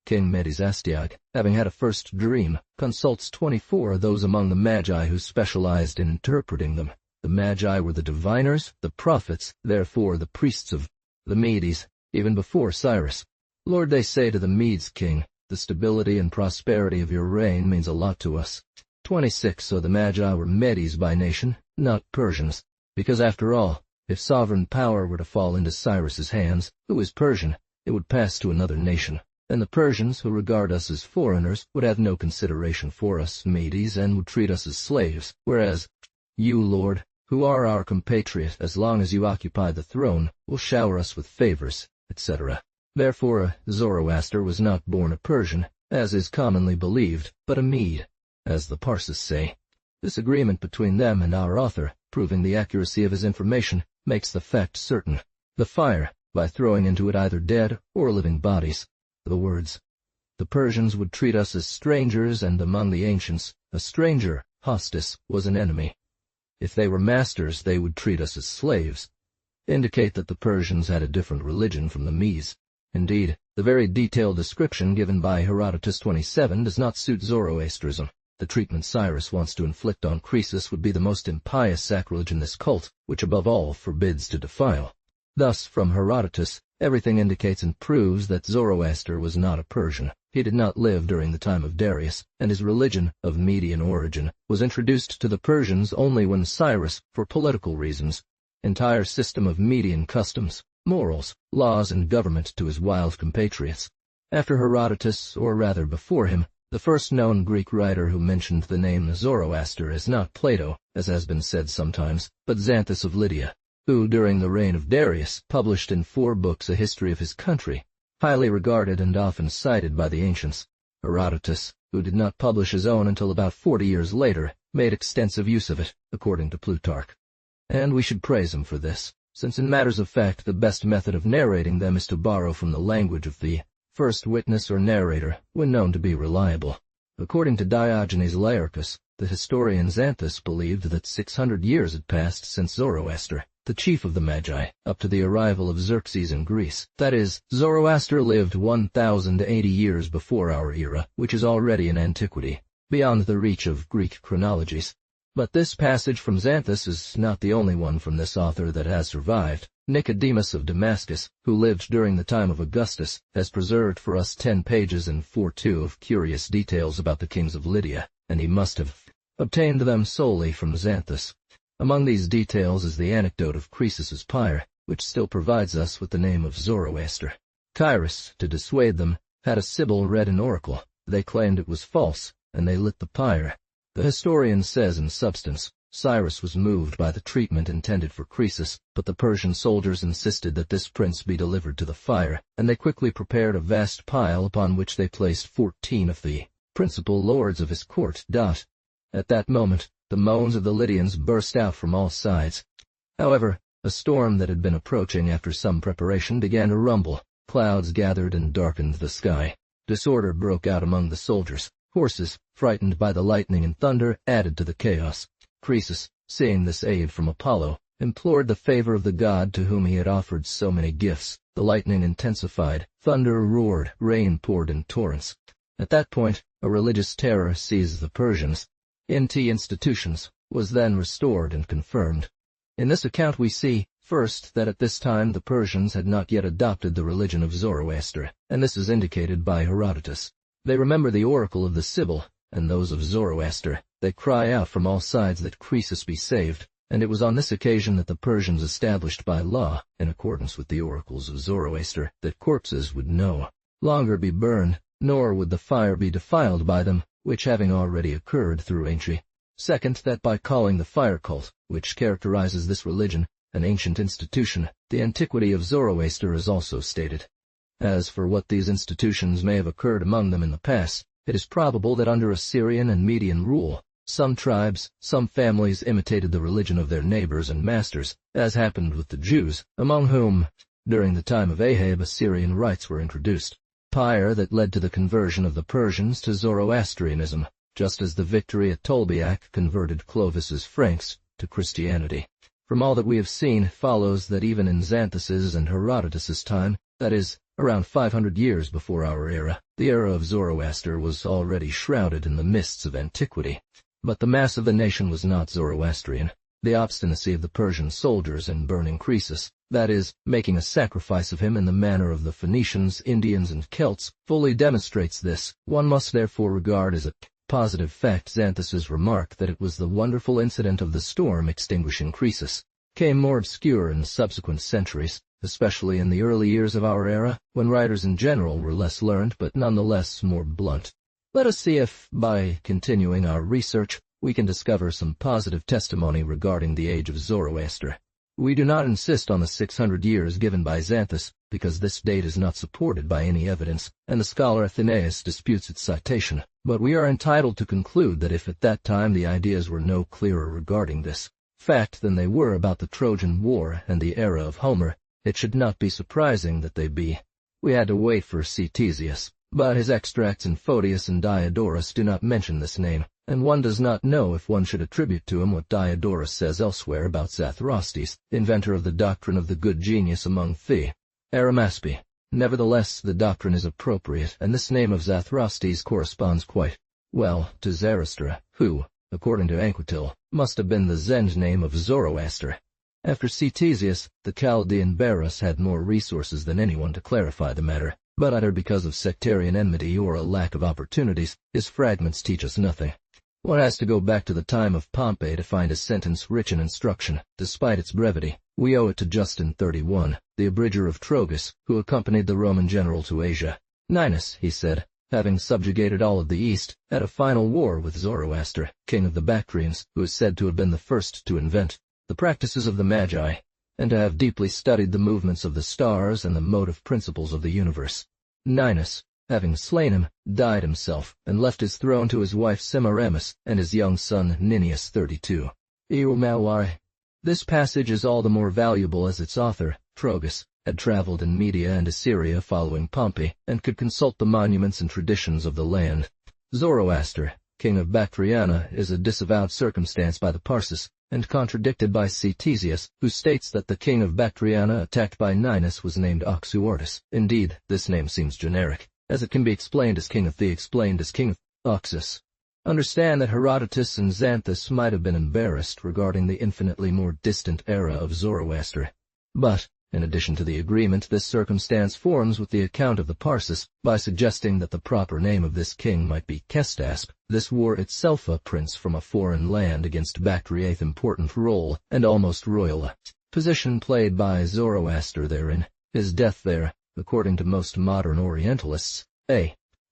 King Medes Astyag, having had a first dream, consults 24 those among the Magi who specialized in interpreting them. The Magi were the diviners, the prophets, therefore the priests of the Medes, even before Cyrus. Lord, they say to the Medes king, the stability and prosperity of your reign means a lot to us. 26. So the Magi were Medes by nation, not Persians, because after all, if sovereign power were to fall into Cyrus's hands, who is Persian, it would pass to another nation, and the Persians, who regard us as foreigners, would have no consideration for us, Medes, and would treat us as slaves, whereas you, Lord, who are our compatriot as long as you occupy the throne, will shower us with favors, etc. Therefore, Zoroaster was not born a Persian, as is commonly believed, but a Mede, as the Parsis say. This agreement between them and our author, proving the accuracy of his information, makes the fact certain. The fire, by throwing into it either dead or living bodies. The words, the Persians would treat us as strangers, and among the ancients, a stranger, hostis, was an enemy. If they were masters, they would treat us as slaves, indicate that the Persians had a different religion from the Medes. Indeed, the very detailed description given by Herodotus 27 does not suit Zoroastrism. The treatment Cyrus wants to inflict on Croesus would be the most impious sacrilege in this cult, which above all forbids to defile. Thus, from Herodotus, everything indicates and proves that Zoroaster was not a Persian. He did not live during the time of Darius, and his religion, of Median origin, was introduced to the Persians only when Cyrus, for political reasons, entire system of Median customs, morals, laws, and government to his wild compatriots. After Herodotus, or rather before him, the first known Greek writer who mentioned the name Zoroaster is not Plato, as has been said sometimes, but Xanthus of Lydia, who, during the reign of Darius, published in 4 books a history of his country, highly regarded and often cited by the ancients. Herodotus, who did not publish his own until about 40 years later, made extensive use of it, according to Plutarch. And we should praise him for this, since in matters of fact the best method of narrating them is to borrow from the language of the first witness or narrator, when known to be reliable. According to Diogenes Laerchus, the historian Xanthus believed that 600 years had passed since Zoroaster, the chief of the Magi, up to the arrival of Xerxes in Greece. That is, Zoroaster lived 1,080 years before our era, which is already an antiquity, beyond the reach of Greek chronologies. But this passage from Xanthus is not the only one from this author that has survived. Nicodemus of Damascus, who lived during the time of Augustus, has preserved for us 10 pages and 4/2 of curious details about the kings of Lydia, and he must have obtained them solely from Xanthus. Among these details is the anecdote of Croesus's pyre, which still provides us with the name of Zoroaster. Cyrus, to dissuade them, had a Sibyl read an oracle. They claimed it was false, and they lit the pyre. The historian says in substance, Cyrus was moved by the treatment intended for Croesus, but the Persian soldiers insisted that this prince be delivered to the fire, and they quickly prepared a vast pile upon which they placed 14 of the principal lords of his court. At that moment, the moans of the Lydians burst out from all sides. However, a storm that had been approaching after some preparation began to rumble. Clouds gathered and darkened the sky. Disorder broke out among the soldiers. Horses, frightened by the lightning and thunder, added to the chaos. Croesus, seeing this aid from Apollo, implored the favor of the god to whom he had offered so many gifts. The lightning intensified, thunder roared, rain poured in torrents. At that point, a religious terror seized the Persians. institutions, was then restored and confirmed. In this account we see, first, that at this time the Persians had not yet adopted the religion of Zoroaster, and this is indicated by Herodotus. They remember the oracle of the Sibyl, and those of Zoroaster. They cry out from all sides that Croesus be saved, and it was on this occasion that the Persians established by law, in accordance with the oracles of Zoroaster, that corpses would no longer be burned, nor would the fire be defiled by them, which having already occurred through ancient. Second, that by calling the fire cult, which characterizes this religion, an ancient institution, the antiquity of Zoroaster is also stated. As for what these institutions may have occurred among them in the past, it is probable that under Assyrian and Median rule, some tribes, some families imitated the religion of their neighbors and masters, as happened with the Jews, among whom, during the time of Ahab, Assyrian rites were introduced. Pyre that led to the conversion of the Persians to Zoroastrianism, just as the victory at Tolbiac converted Clovis's Franks to Christianity. From all that we have seen, it follows that even in Xanthus's and Herodotus's time, that is, around 500 years before our era, the era of Zoroaster was already shrouded in the mists of antiquity. But the mass of the nation was not Zoroastrian. The obstinacy of the Persian soldiers in burning Croesus, that is, making a sacrifice of him in the manner of the Phoenicians, Indians, and Celts, fully demonstrates this. One must therefore regard as a positive fact Xanthus's remark that it was the wonderful incident of the storm extinguishing Croesus, came more obscure in subsequent centuries, especially in the early years of our era, when writers in general were less learned but nonetheless more blunt. Let us see if, by continuing our research, we can discover some positive testimony regarding the age of Zoroaster. We do not insist on the 600 years given by Xanthus, because this date is not supported by any evidence, and the scholar Athenaeus disputes its citation, but we are entitled to conclude that if at that time the ideas were no clearer regarding this fact than they were about the Trojan War and the era of Homer, it should not be surprising that they be. We had to wait for Ctesias, but his extracts in Photius and Diodorus do not mention this name, and one does not know if one should attribute to him what Diodorus says elsewhere about Zathrastes, inventor of the doctrine of the good genius among the Arimaspi. Nevertheless, the doctrine is appropriate, and this name of Zathrastes corresponds quite well to Zarathustra, who, according to Anquetil, must have been the Zend name of Zoroaster. After Ctesias, the Chaldean Barus had more resources than anyone to clarify the matter, but either because of sectarian enmity or a lack of opportunities, his fragments teach us nothing. One has to go back to the time of Pompey to find a sentence rich in instruction. Despite its brevity, we owe it to Justin 31, the abridger of Trogus, who accompanied the Roman general to Asia. Ninus, he said, having subjugated all of the East, had a final war with Zoroaster, king of the Bactrians, who is said to have been the first to invent the practices of the Magi, and to have deeply studied the movements of the stars and the motive principles of the universe. Ninus, having slain him, died himself, and left his throne to his wife Semiramis and his young son Ninius 32. This passage is all the more valuable as its author, Trogus, had traveled in Media and Assyria following Pompey, and could consult the monuments and traditions of the land. Zoroaster, king of Bactriana, is a disavowed circumstance by the Parsis, and contradicted by Ctesias, who states that the king of Bactriana attacked by Ninus was named Oxuortus. Indeed, this name seems generic, as it can be explained as king of the explained as king of Oxus. Understand that Herodotus and Xanthus might have been embarrassed regarding the infinitely more distant era of Zoroaster. But, in addition to the agreement this circumstance forms with the account of the Parsis, by suggesting that the proper name of this king might be Kestasp, this war itself a prince from a foreign land against Bactria's important role and almost royal position played by Zoroaster therein, his death there, according to most modern Orientalists,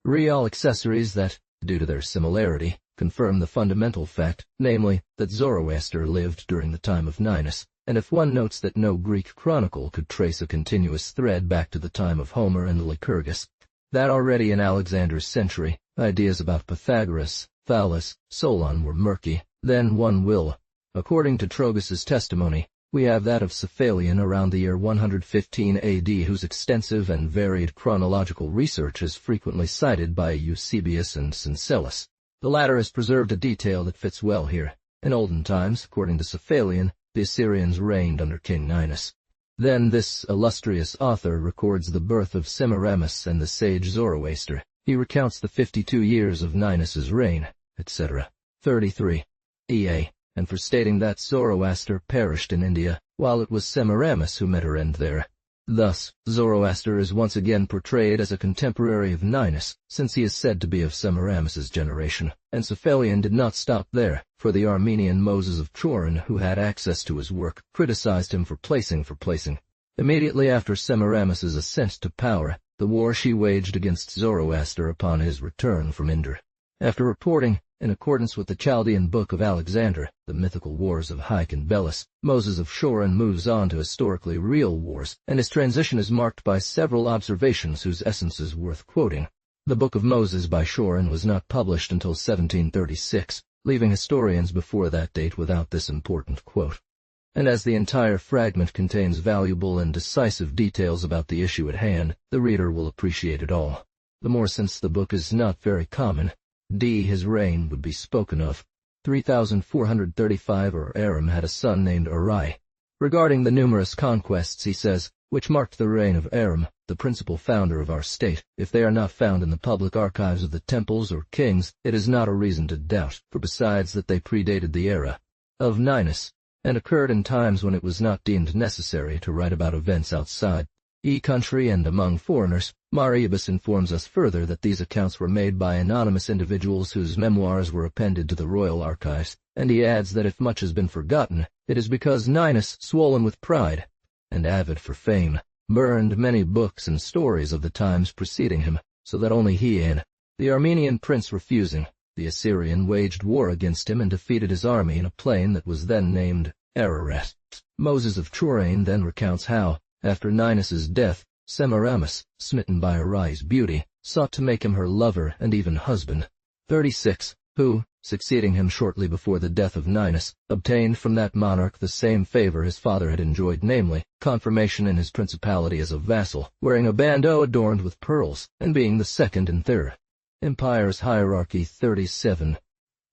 real accessories that, due to their similarity, confirm the fundamental fact, namely, that Zoroaster lived during the time of Ninus, and if one notes that no Greek chronicle could trace a continuous thread back to the time of Homer and Lycurgus, that already in Alexander's century, ideas about Pythagoras, Thales, Solon were murky, then one will. According to Trogus's testimony, we have that of Cephalion around the year 115 AD, whose extensive and varied chronological research is frequently cited by Eusebius and Syncellus. The latter has preserved a detail that fits well here. In olden times, according to Cephalion, the Assyrians reigned under King Ninus. Then this illustrious author records the birth of Semiramis and the sage Zoroaster. He recounts the 52 years of Ninus's reign, etc. 33. EA, and for stating that Zoroaster perished in India, while it was Semiramis who met her end there. Thus, Zoroaster is once again portrayed as a contemporary of Ninus, since he is said to be of Semiramis's generation, and Cephalion did not stop there, for the Armenian Moses of Chorin, who had access to his work, criticized him for placing. Immediately after Semiramis's ascent to power, the war she waged against Zoroaster upon his return from Indra. After reporting, in accordance with the Chaldean Book of Alexander, the mythical wars of Haik and Belus, Moses of Chorin moves on to historically real wars, and his transition is marked by several observations whose essence is worth quoting. The Book of Moses by Chorin was not published until 1736, leaving historians before that date without this important quote. And as the entire fragment contains valuable and decisive details about the issue at hand, the reader will appreciate it all. The more since the book is not very common. His reign would be spoken of. 3435 Aram had a son named Arai. Regarding the numerous conquests he says, which marked the reign of Aram, the principal founder of our state, if they are not found in the public archives of the temples or kings, it is not a reason to doubt, for besides that they predated the era of Ninus, and occurred in times when it was not deemed necessary to write about events outside country and among foreigners, Marius informs us further that these accounts were made by anonymous individuals whose memoirs were appended to the royal archives, and he adds that if much has been forgotten, it is because Ninus, swollen with pride, and avid for fame, burned many books and stories of the times preceding him, so that only he and the Armenian prince refusing, the Assyrian waged war against him and defeated his army in a plain that was then named Ararat. Moses of Chorin then recounts how, after Ninus's death, Semiramis, smitten by Arai's beauty, sought to make him her lover and even husband. 36. Who, succeeding him shortly before the death of Ninus, obtained from that monarch the same favor his father had enjoyed, namely, confirmation in his principality as a vassal, wearing a bandeau adorned with pearls, and being the second in their empire's hierarchy. 37.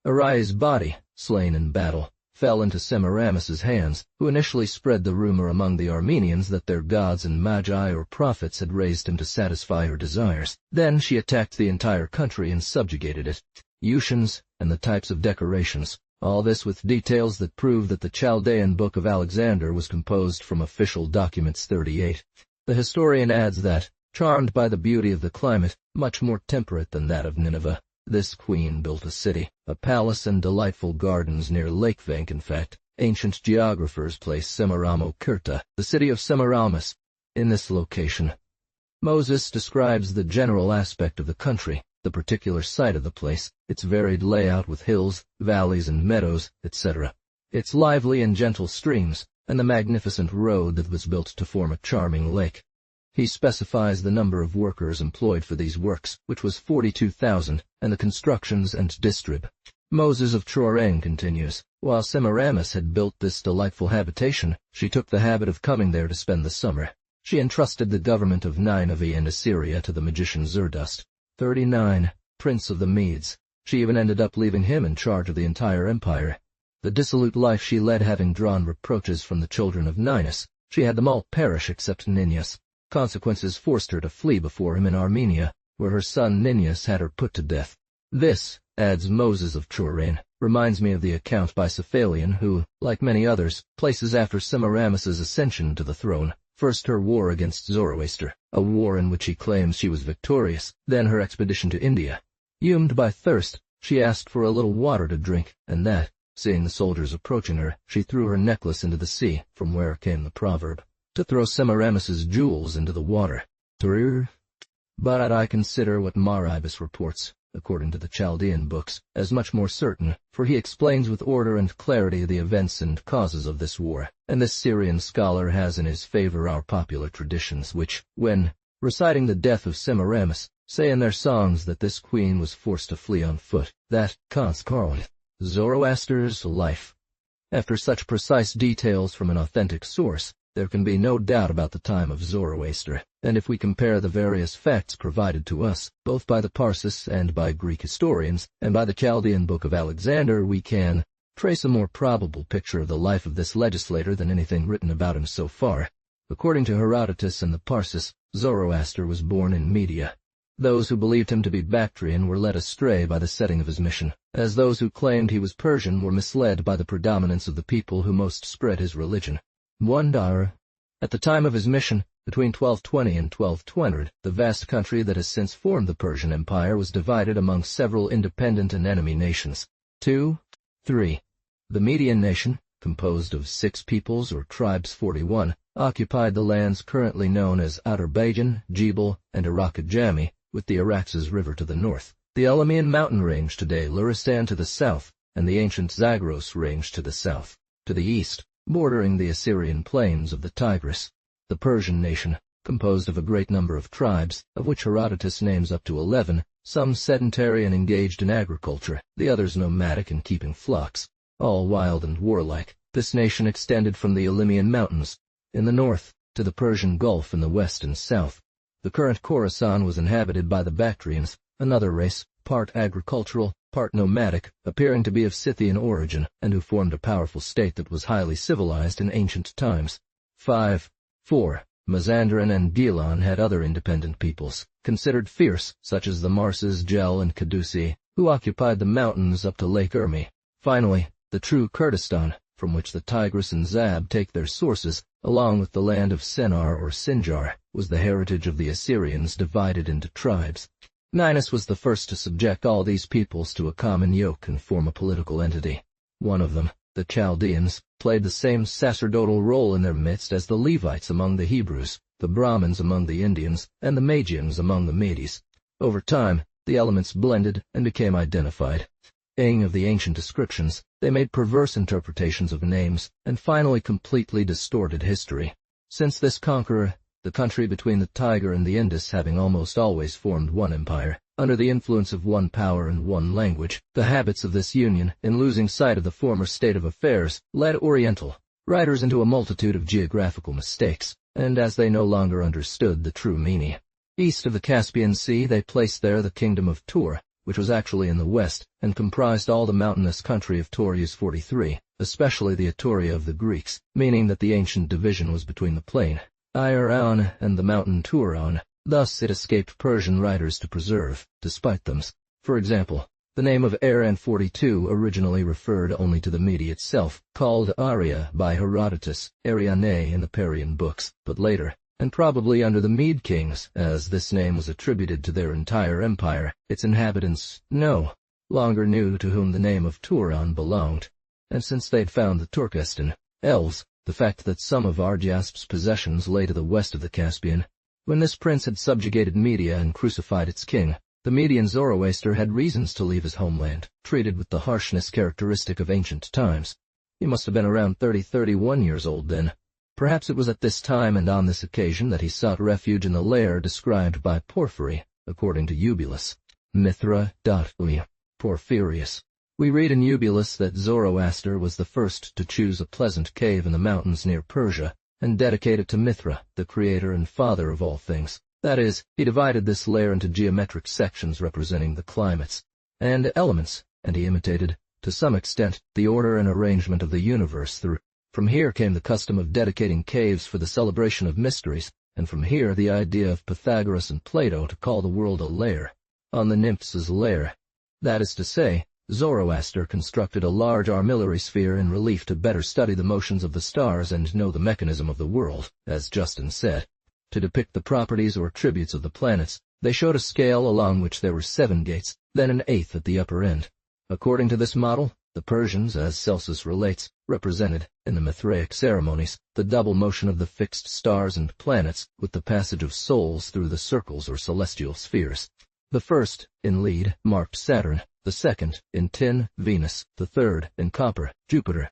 Arai's body, slain in battle, fell into Semiramis's hands, who initially spread the rumor among the Armenians that their gods and magi or prophets had raised him to satisfy her desires. Then she attacked the entire country and subjugated it. Ushans, and the types of decorations, all this with details that prove that the Chaldean Book of Alexander was composed from official documents. 38. The historian adds that, charmed by the beauty of the climate, much more temperate than that of Nineveh, this queen built a city, a palace and delightful gardens near Lake Vank. In fact, ancient geographers place Semiramo-Kirta, the city of Semiramis, in this location. Moses describes the general aspect of the country, the particular site of the place, its varied layout with hills, valleys and meadows, etc., its lively and gentle streams, and the magnificent road that was built to form a charming lake. He specifies the number of workers employed for these works, which was 42,000, and the constructions and distrib. Moses of Chorin continues, while Semiramis had built this delightful habitation, she took the habit of coming there to spend the summer. She entrusted the government of Nineveh and Assyria to the magician Zerdust. 39. Prince of the Medes. She even ended up leaving him in charge of the entire empire. The dissolute life she led having drawn reproaches from the children of Ninus, she had them all perish except Ninus. Consequences forced her to flee before him in Armenia, where her son Ninus had her put to death. This, adds Moses of Chorin, reminds me of the account by Cephalion who, like many others, places after Semiramis's ascension to the throne, first her war against Zoroaster, a war in which he claims she was victorious, then her expedition to India. Fumed by thirst, she asked for a little water to drink, and that, seeing the soldiers approaching her, she threw her necklace into the sea, from where came the proverb, to throw Semiramis's jewels into the water. But I consider what Marius reports, according to the Chaldean books, as much more certain, for he explains with order and clarity the events and causes of this war, and this Syrian scholar has in his favor our popular traditions which, when reciting the death of Semiramis, say in their songs that this queen was forced to flee on foot, that conscribed Zoroaster's life. After such precise details from an authentic source, there can be no doubt about the time of Zoroaster, and if we compare the various facts provided to us, both by the Parsis and by Greek historians, and by the Chaldean Book of Alexander, we can trace a more probable picture of the life of this legislator than anything written about him so far. According to Herodotus and the Parsis, Zoroaster was born in Media. Those who believed him to be Bactrian were led astray by the setting of his mission, as those who claimed he was Persian were misled by the predominance of the people who most spread his religion. 1 Dara. At the time of his mission, between 1220 and 1220, the vast country that has since formed the Persian Empire was divided among several independent and enemy nations. 2. 3. The Median nation, composed of 6 peoples or tribes 41, occupied the lands currently known as Azerbaijan, Jebel, and Iraq-Ajami, with the Araxes River to the north, the Elamian mountain range today Luristan to the south, and the ancient Zagros range to the south. To the east, bordering the Assyrian plains of the Tigris, the Persian nation, composed of a great number of tribes, of which Herodotus names up to 11, some sedentary and engaged in agriculture, the others nomadic and keeping flocks, all wild and warlike. This nation extended from the Elamian mountains, in the north, to the Persian Gulf in the west and south. The current Khorasan was inhabited by the Bactrians, another race, part agricultural, part nomadic, appearing to be of Scythian origin, and who formed a powerful state that was highly civilized in ancient times. 5. 4. Mazandaran and Gilan had other independent peoples, considered fierce, such as the Marses, Gel, and Cadusi, who occupied the mountains up to Lake Urmi. Finally, the true Kurdistan, from which the Tigris and Zab take their sources, along with the land of Sennar or Sinjar, was the heritage of the Assyrians divided into tribes. Ninus was the first to subject all these peoples to a common yoke and form a political entity. One of them, the Chaldeans, played the same sacerdotal role in their midst as the Levites among the Hebrews, the Brahmins among the Indians, and the Magians among the Medes. Over time, the elements blended and became identified. Of the ancient descriptions, they made perverse interpretations of names, and finally completely distorted history. Since this conqueror, the country between the Tiger and the Indus having almost always formed one empire, under the influence of one power and one language, the habits of this union, in losing sight of the former state of affairs, led Oriental writers into a multitude of geographical mistakes, and as they no longer understood the true meaning. East of the Caspian Sea they placed there the kingdom of Tur, which was actually in the west, and comprised all the mountainous country of Taurus 43, especially the Etruria of the Greeks, meaning that the ancient division was between the plain Iran and the mountain Turan. Thus it escaped Persian writers to preserve, despite them. For example, the name of Aran 42 originally referred only to the Media itself, called Aria by Herodotus, Ariane in the Parian books, but later, and probably under the Mede kings, as this name was attributed to their entire empire, its inhabitants no longer knew to whom the name of Turan belonged. And since they'd found the Turkestan elves, the fact that some of Argyasp's possessions lay to the west of the Caspian, when this prince had subjugated Media and crucified its king, the Median Zoroaster had reasons to leave his homeland, treated with the harshness characteristic of ancient times. He must have been around 30-31 years old then. Perhaps it was at this time and on this occasion that he sought refuge in the lair described by Porphyry, according to Eubulus. Mithra.ui. Porphyrius. We read in Eubulus that Zoroaster was the first to choose a pleasant cave in the mountains near Persia, and dedicate it to Mithra, the creator and father of all things. That is, he divided this lair into geometric sections representing the climates and elements, and he imitated, to some extent, the order and arrangement of the universe through. From here came the custom of dedicating caves for the celebration of mysteries, and from here the idea of Pythagoras and Plato to call the world a lair, on the nymphs' lair. That is to say, Zoroaster constructed a large armillary sphere in relief to better study the motions of the stars and know the mechanism of the world, as Justin said. To depict the properties or attributes of the planets, they showed a scale along which there were 7 gates, then an 8th at the upper end. According to this model, the Persians, as Celsus relates, represented, in the Mithraic ceremonies, the double motion of the fixed stars and planets, with the passage of souls through the circles or celestial spheres. The first, in lead, marked Saturn, the second, in tin, Venus, the third, in copper, Jupiter,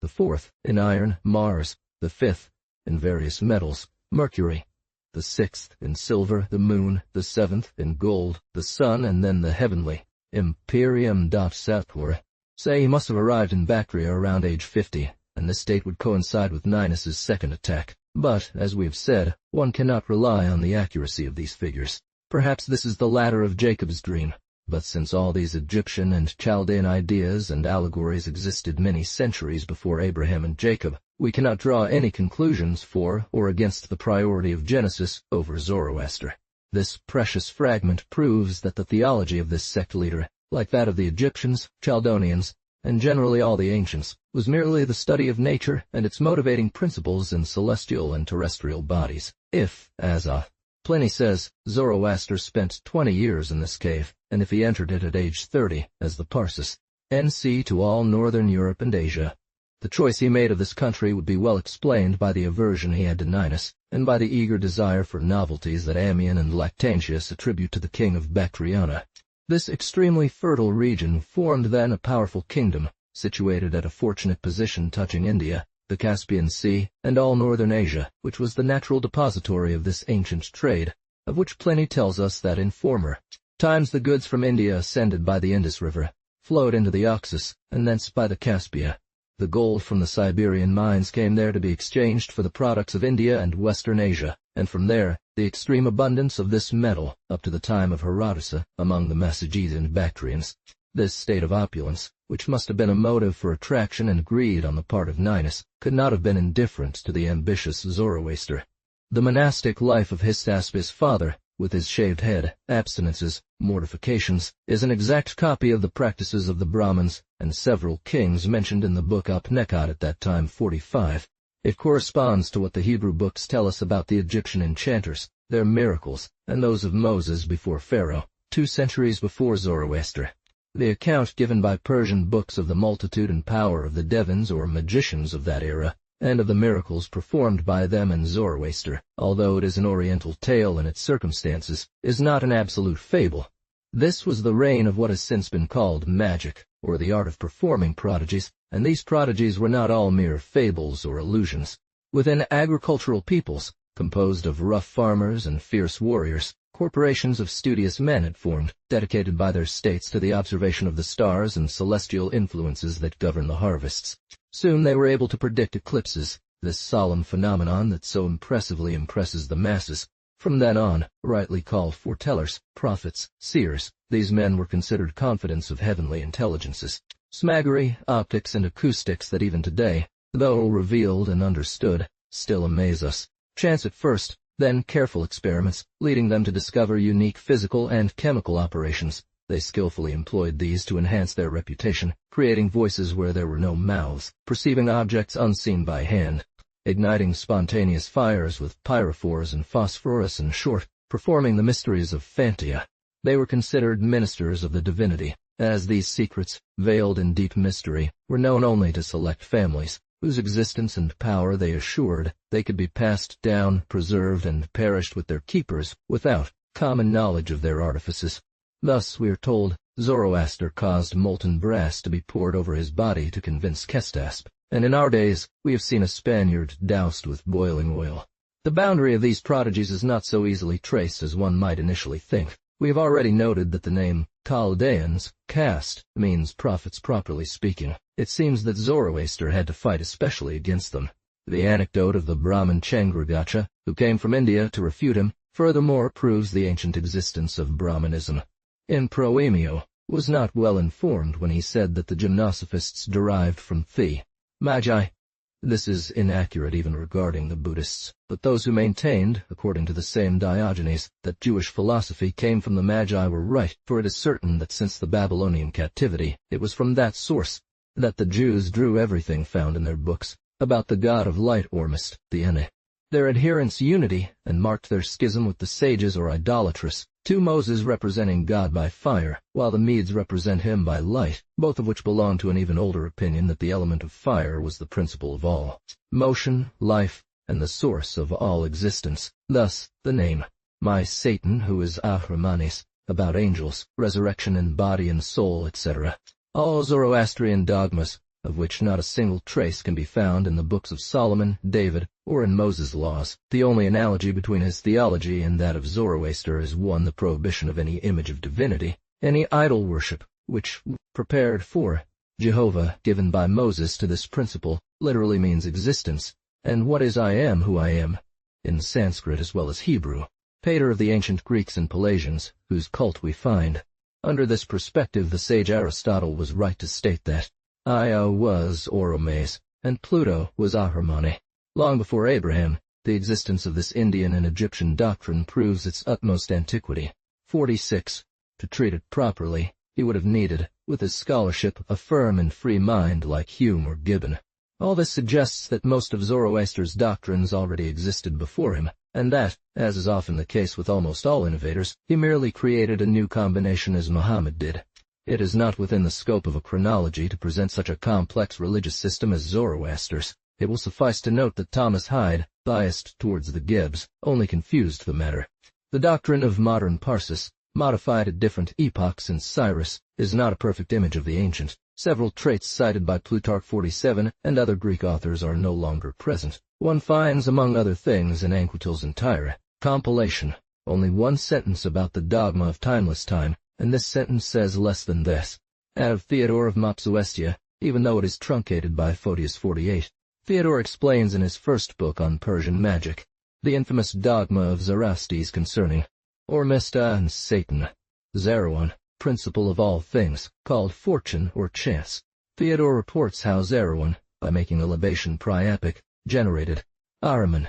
the fourth, in iron, Mars, the fifth, in various metals, Mercury, the sixth, in silver, the moon, the seventh, in gold, the sun, and then the heavenly, Imperium. Satur. Say he must have arrived in Bactria around age 50, and this date would coincide with Ninus's second attack. But, as we have said, one cannot rely on the accuracy of these figures. Perhaps this is the ladder of Jacob's dream. But since all these Egyptian and Chaldean ideas and allegories existed many centuries before Abraham and Jacob, we cannot draw any conclusions for or against the priority of Genesis over Zoroaster. This precious fragment proves that the theology of this sect leader, like that of the Egyptians, Chaldeans, and generally all the ancients, was merely the study of nature and its motivating principles in celestial and terrestrial bodies. If, as Pliny says, Zoroaster spent 20 years in this cave, and if he entered it at age 30, as the Parsis, NC to all northern Europe and Asia, the choice he made of this country would be well explained by the aversion he had to Ninus, and by the eager desire for novelties that Ammian and Lactantius attribute to the king of Bactriana. This extremely fertile region formed then a powerful kingdom, situated at a fortunate position touching India, the Caspian Sea, and all northern Asia, which was the natural depository of this ancient trade, of which Pliny tells us that in former times the goods from India ascended by the Indus River, flowed into the Oxus, and thence by the Caspia. The gold from the Siberian mines came there to be exchanged for the products of India and Western Asia, and from there, the extreme abundance of this metal, up to the time of Herodotus, among the Masagetes and Bactrians. This state of opulence, which must have been a motive for attraction and greed on the part of Ninus, could not have been indifferent to the ambitious Zoroaster. The monastic life of Hystaspes' father, with his shaved head, abstinences, mortifications, is an exact copy of the practices of the Brahmins and several kings mentioned in the book Apnekad at that time 45. It corresponds to what the Hebrew books tell us about the Egyptian enchanters, their miracles, and those of Moses before Pharaoh, 2 centuries before Zoroaster. The account given by Persian books of the multitude and power of the Devans or magicians of that era, and of the miracles performed by them and Zoroaster, although it is an oriental tale in its circumstances, is not an absolute fable. This was the reign of what has since been called magic, or the art of performing prodigies, and these prodigies were not all mere fables or illusions. Within agricultural peoples, composed of rough farmers and fierce warriors, corporations of studious men had formed, dedicated by their states to the observation of the stars and celestial influences that govern the harvests. Soon they were able to predict eclipses, this solemn phenomenon that so impressively impresses the masses. From then on, rightly called foretellers, prophets, seers, these men were considered confidants of heavenly intelligences. Smaggery, optics, and acoustics that even today, though revealed and understood, still amaze us. Chance at first, then careful experiments, leading them to discover unique physical and chemical operations. They skillfully employed these to enhance their reputation, creating voices where there were no mouths, perceiving objects unseen by hand, igniting spontaneous fires with pyrophores and phosphorus, in short, performing the mysteries of Phantia. They were considered ministers of the divinity, as these secrets, veiled in deep mystery, were known only to select families, whose existence and power they assured they could be passed down, preserved, and perished with their keepers, without common knowledge of their artifices. Thus, we are told, Zoroaster caused molten brass to be poured over his body to convince Kestasp, and in our days we have seen a Spaniard doused with boiling oil. The boundary of these prodigies is not so easily traced as one might initially think. We have already noted that the name Chaldeans, caste, means prophets properly speaking. It seems that Zoroaster had to fight especially against them. The anecdote of the Brahmin Changragacha, who came from India to refute him, furthermore proves the ancient existence of Brahmanism. In Proemio, was not well informed when he said that the gymnosophists derived from the Magi. This is inaccurate even regarding the Buddhists, but those who maintained, according to the same Diogenes, that Jewish philosophy came from the Magi were right, for it is certain that since the Babylonian captivity, it was from that source that the Jews drew everything found in their books about the god of light Ormuzd, the Ene. Their adherents unity, and marked their schism with the sages or idolatrous, 2 Moses representing God by fire, while the Medes represent him by light, both of which belong to an even older opinion that the element of fire was the principle of all motion, life, and the source of all existence. Thus, the name, my Satan, who is Ahramanes, about angels, resurrection in body and soul, etc. All Zoroastrian dogmas, of which not a single trace can be found in the books of Solomon, David, or in Moses' laws. The only analogy between his theology and that of Zoroaster is one, the prohibition of any image of divinity, any idol worship, which, prepared for Jehovah, given by Moses to this principle, literally means existence, and what is I am who I am, in Sanskrit as well as Hebrew, pater of the ancient Greeks and Pelasians, whose cult we find. Under this perspective, the sage Aristotle was right to state that Io was Oromes, and Pluto was Ahermone. Long before Abraham, the existence of this Indian and Egyptian doctrine proves its utmost antiquity. 46. To treat it properly, he would have needed, with his scholarship, a firm and free mind like Hume or Gibbon. All this suggests that most of Zoroaster's doctrines already existed before him, and that, as is often the case with almost all innovators, he merely created a new combination as Muhammad did. It is not within the scope of a chronology to present such a complex religious system as Zoroaster's. It will suffice to note that Thomas Hyde, biased towards the Gibbs, only confused the matter. The doctrine of modern Parsis, modified at different epochs in Cyrus, is not a perfect image of the ancient. Several traits cited by Plutarch 47 and other Greek authors are no longer present. One finds, among other things, in Anquetil's entire compilation, only one sentence about the dogma of timeless time, and this sentence says less than this. Out of Theodore of Mopsuestia, even though it is truncated by Photius 48. Theodore explains in his first book on Persian magic the infamous dogma of Zoroastes concerning Ormesta and Satan, Zerawan, principle of all things, called fortune or chance. Theodore reports how Zerawan, by making a libation priapic, generated Ahriman.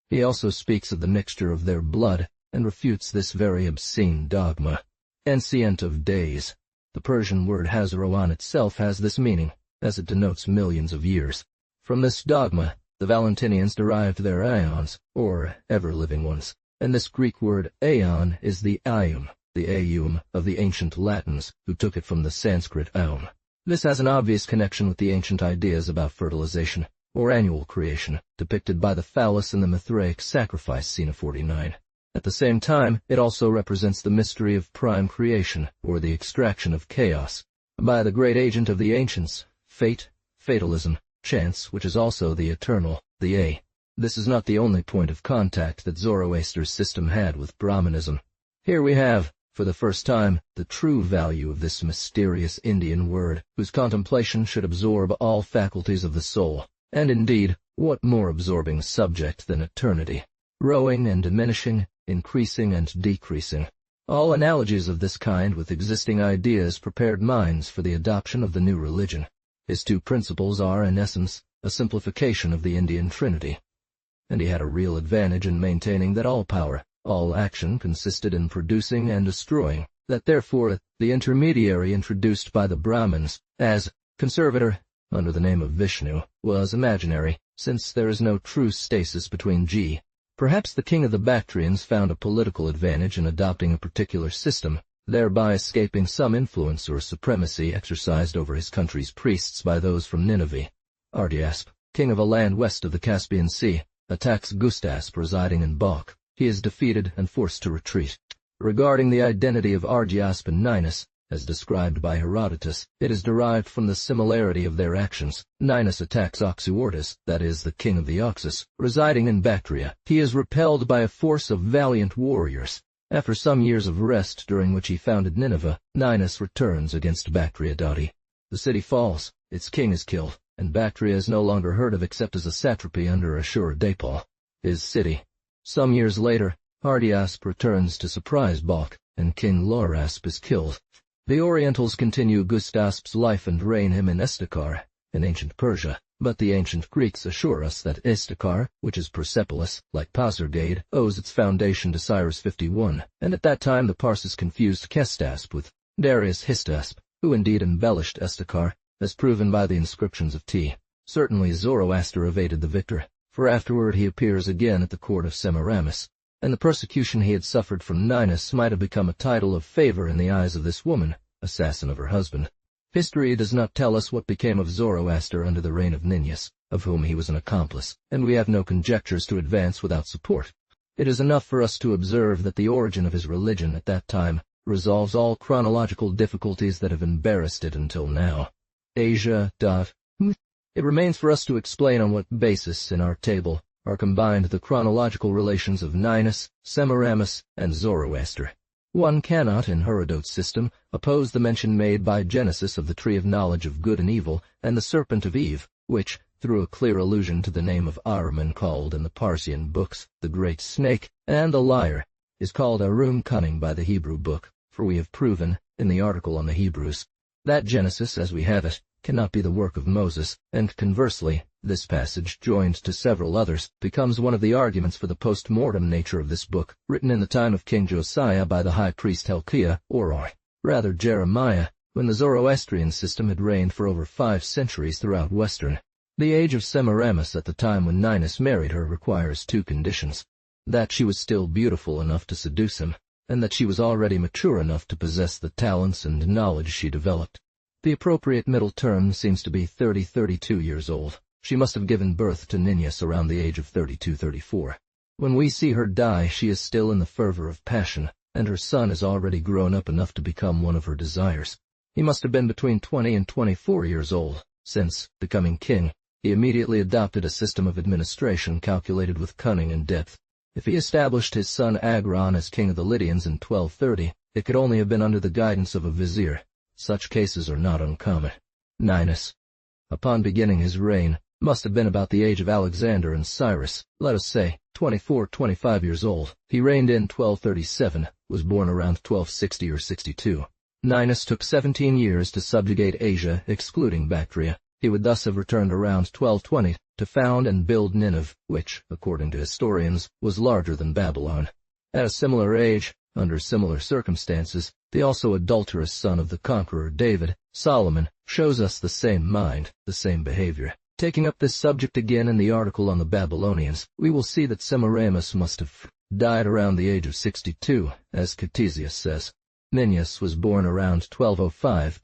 He also speaks of the mixture of their blood, and refutes this very obscene dogma. Ancient of days. The Persian word Hazarawan itself has this meaning, as it denotes millions of years. From this dogma, the Valentinians derived their aeons, or ever-living ones, and this Greek word aeon is the aium, the aeum of the ancient Latins, who took it from the Sanskrit aum. This has an obvious connection with the ancient ideas about fertilization, or annual creation, depicted by the phallus in the Mithraic sacrifice scene of 49. At the same time, it also represents the mystery of prime creation, or the extraction of chaos, by the great agent of the ancients, fate, fatalism, chance, which is also the eternal, the A. This is not the only point of contact that Zoroaster's system had with Brahmanism. Here we have, for the first time, the true value of this mysterious Indian word, whose contemplation should absorb all faculties of the soul, and indeed, what more absorbing subject than eternity? Growing and diminishing, increasing and decreasing. All analogies of this kind with existing ideas prepared minds for the adoption of the new religion. His two principles are, in essence, a simplification of the Indian Trinity. And he had a real advantage in maintaining that all power, all action consisted in producing and destroying, that therefore the intermediary introduced by the Brahmins, as conservator, under the name of Vishnu, was imaginary, since there is no true stasis between G. Perhaps the king of the Bactrians found a political advantage in adopting a particular system, thereby escaping some influence or supremacy exercised over his country's priests by those from Nineveh. Ardiasp, king of a land west of the Caspian Sea, attacks Gustasp residing in Balkh. He is defeated and forced to retreat. Regarding the identity of Ardiasp and Ninus, as described by Herodotus, it is derived from the similarity of their actions. Ninus attacks Oxyartes, that is, the king of the Oxus, residing in Bactria. He is repelled by a force of valiant warriors. After some years of rest during which he founded Nineveh, Ninus returns against Bactriadae. The city falls, its king is killed, and Bactria is no longer heard of except as a satrapy under Ashur-Dapal, his city. Some years later, Ardiasp returns to surprise Balkh, and King Lorasp is killed. The Orientals continue Gustasp's life and reign him in Istakar, in ancient Persia, but the ancient Greeks assure us that Istakar, which is Persepolis, like Pasargadae, owes its foundation to Cyrus 51, and at that time the Parsis confused Kestasp with Darius Histasp, who indeed embellished Istakar, as proven by the inscriptions of T. Certainly Zoroaster evaded the victor, for afterward he appears again at the court of Semiramis, and the persecution he had suffered from Ninus might have become a title of favor in the eyes of this woman, assassin of her husband. History does not tell us what became of Zoroaster under the reign of Ninus, of whom he was an accomplice, and we have no conjectures to advance without support. It is enough for us to observe that the origin of his religion at that time resolves all chronological difficulties that have embarrassed it until now. Asia. It remains for us to explain on what basis, in our table, are combined the chronological relations of Ninus, Semiramis, and Zoroaster. One cannot, in Herodotus' system, oppose the mention made by Genesis of the tree of knowledge of good and evil and the serpent of Eve, which, through a clear allusion to the name of Ahriman called in the Parsian books the great snake, and the liar, is called Arum cunning by the Hebrew book, for we have proven, in the article on the Hebrews, that Genesis, as we have it, cannot be the work of Moses, and conversely, This passage, joined to several others, becomes one of the arguments for the post-mortem nature of this book, written in the time of King Josiah by the high priest Hilkiah, or rather Jeremiah, when the Zoroastrian system had reigned for over 5 centuries throughout Western. The age of Semiramis at the time when Ninus married her requires 2 conditions: that she was still beautiful enough to seduce him, and that she was already mature enough to possess the talents and knowledge she developed. The appropriate middle term seems to be 32 years old. She must have given birth to Ninus around the age of 34. When we see her die, she is still in the fervor of passion, and her son is already grown up enough to become one of her desires. He must have been between 20 and 24 years old, since, becoming king, he immediately adopted a system of administration calculated with cunning and depth. If he established his son Agron as king of the Lydians in 1230, it could only have been under the guidance of a vizier. Such cases are not uncommon. Ninus, upon beginning his reign, must have been about the age of Alexander and Cyrus, let us say, 24-25 years old. He reigned in 1237, was born around 1260 or 62. Ninus took 17 years to subjugate Asia, excluding Bactria. He would thus have returned around 1220 to found and build Nineveh, which, according to historians, was larger than Babylon. At a similar age, under similar circumstances, the also adulterous son of the conqueror David, Solomon, shows us the same mind, the same behavior. Taking up this subject again in the article on the Babylonians, we will see that Semiramis must have died around the age of 62, as Ctesias says. Ninus was born around 1205.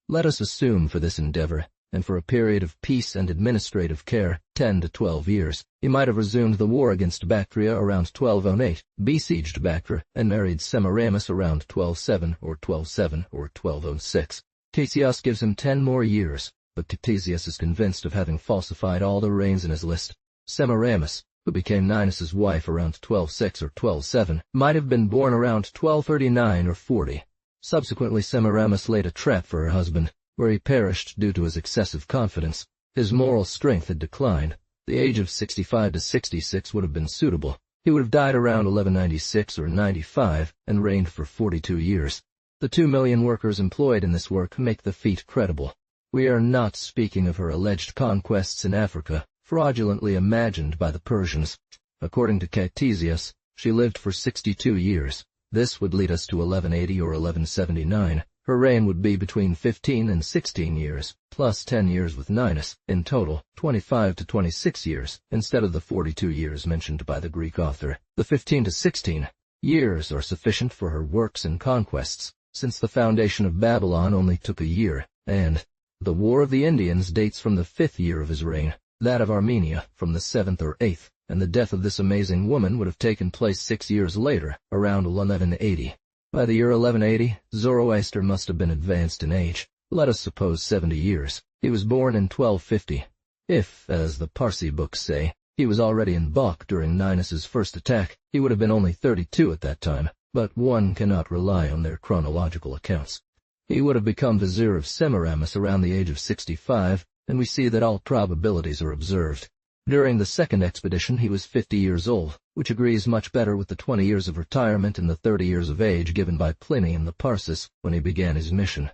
Let us assume for this endeavor, and for a period of peace and administrative care, 10 to 12 years, he might have resumed the war against Bactria around 1208, besieged Bactria, and married Semiramis around 1207 or 1206. Ctesias gives him 10 more years, but Ctesias is convinced of having falsified all the reigns in his list. Semiramis, who became Ninus's wife around 1206 or 1207, might have been born around 1239 or 40. Subsequently, Semiramis laid a trap for her husband, where he perished due to his excessive confidence. His moral strength had declined. The age of 65 to 66 would have been suitable. He would have died around 1196 or 95 and reigned for 42 years. The 2 million workers employed in this work make the feat credible. We are not speaking of her alleged conquests in Africa, fraudulently imagined by the Persians. According to Ctesias, she lived for 62 years. This would lead us to 1180 or 1179. Her reign would be between 15 and 16 years, plus 10 years with Ninus, in total, 25 to 26 years, instead of the 42 years mentioned by the Greek author. The 15 to 16 years are sufficient for her works and conquests, since the foundation of Babylon only took a year, and the War of the Indians dates from the 5th year of his reign, that of Armenia from the 7th or 8th, and the death of this amazing woman would have taken place 6 years later, around 1180. By the year 1180, Zoroaster must have been advanced in age, let us suppose 70 years. He was born in 1250. If, as the Parsi books say, he was already in Balkh during Ninus's first attack, he would have been only 32 at that time, but one cannot rely on their chronological accounts. He would have become vizier of Semiramis around the age of 65, and we see that all probabilities are observed. During the second expedition he was 50 years old, which agrees much better with the 20 years of retirement and the 30 years of age given by Pliny in the Parsis when he began his mission.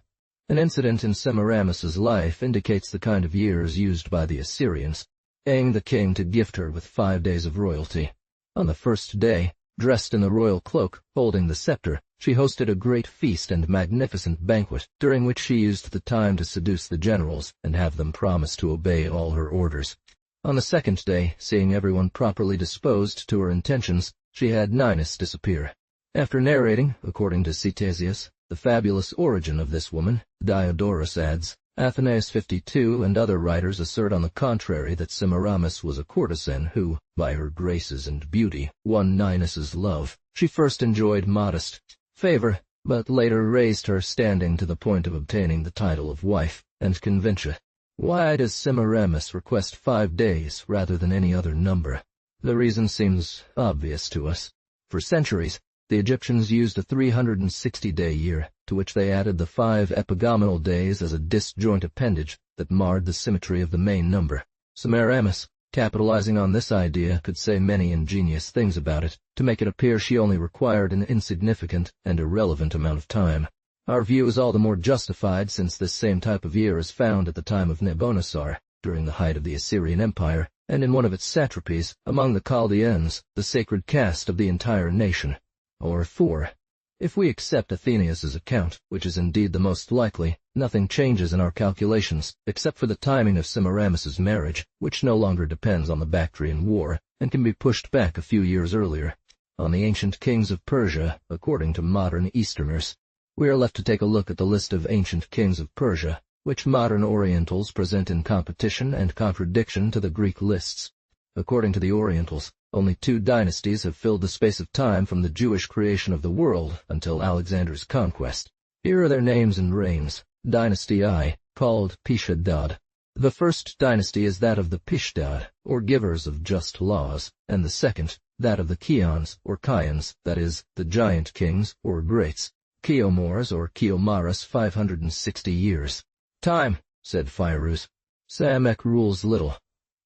An incident in Semiramis's life indicates the kind of years used by the Assyrians, paying the king to gift her with 5 days of royalty. On the first day, dressed in the royal cloak, holding the scepter, she hosted a great feast and magnificent banquet, during which she used the time to seduce the generals and have them promise to obey all her orders. On the second day, seeing everyone properly disposed to her intentions, she had Ninus disappear. After narrating, according to Ctesias, the fabulous origin of this woman, Diodorus adds, Athenæus 52 and other writers assert on the contrary that Semiramis was a courtesan who, by her graces and beauty, won Ninus's love. She first enjoyed modest favor, but later raised her standing to the point of obtaining the title of wife and conventia. Why does Semiramis request 5 days rather than any other number? The reason seems obvious to us. For centuries, the Egyptians used a 360-day year, to which they added the 5 epigomenal days as a disjoint appendage that marred the symmetry of the main number. Semiramis, capitalizing on this idea, could say many ingenious things about it, to make it appear she only required an insignificant and irrelevant amount of time. Our view is all the more justified since this same type of year is found at the time of Nabonassar. during the height of the Assyrian Empire, and in one of its satrapies, among the Chaldeans, the sacred caste of the entire nation. Or 4. If we accept Athenaeus's account, which is indeed the most likely, nothing changes in our calculations, except for the timing of Semiramis's marriage, which no longer depends on the Bactrian War, and can be pushed back a few years earlier. On the ancient kings of Persia, according to modern Easterners. We are left to take a look at the list of ancient kings of Persia, which modern Orientals present in competition and contradiction to the Greek lists. According to the Orientals, only 2 dynasties have filled the space of time from the Jewish creation of the world until Alexander's conquest. Here are their names and reigns. Dynasty I, called Pishadad. The first dynasty is that of the Pishdad, or givers of just laws, and the second, that of the Kians, or Kians, that is, the giant kings, or greats. Kiomors, or Kiomaris, 560 years. Time, said Firuz. Samek rules little.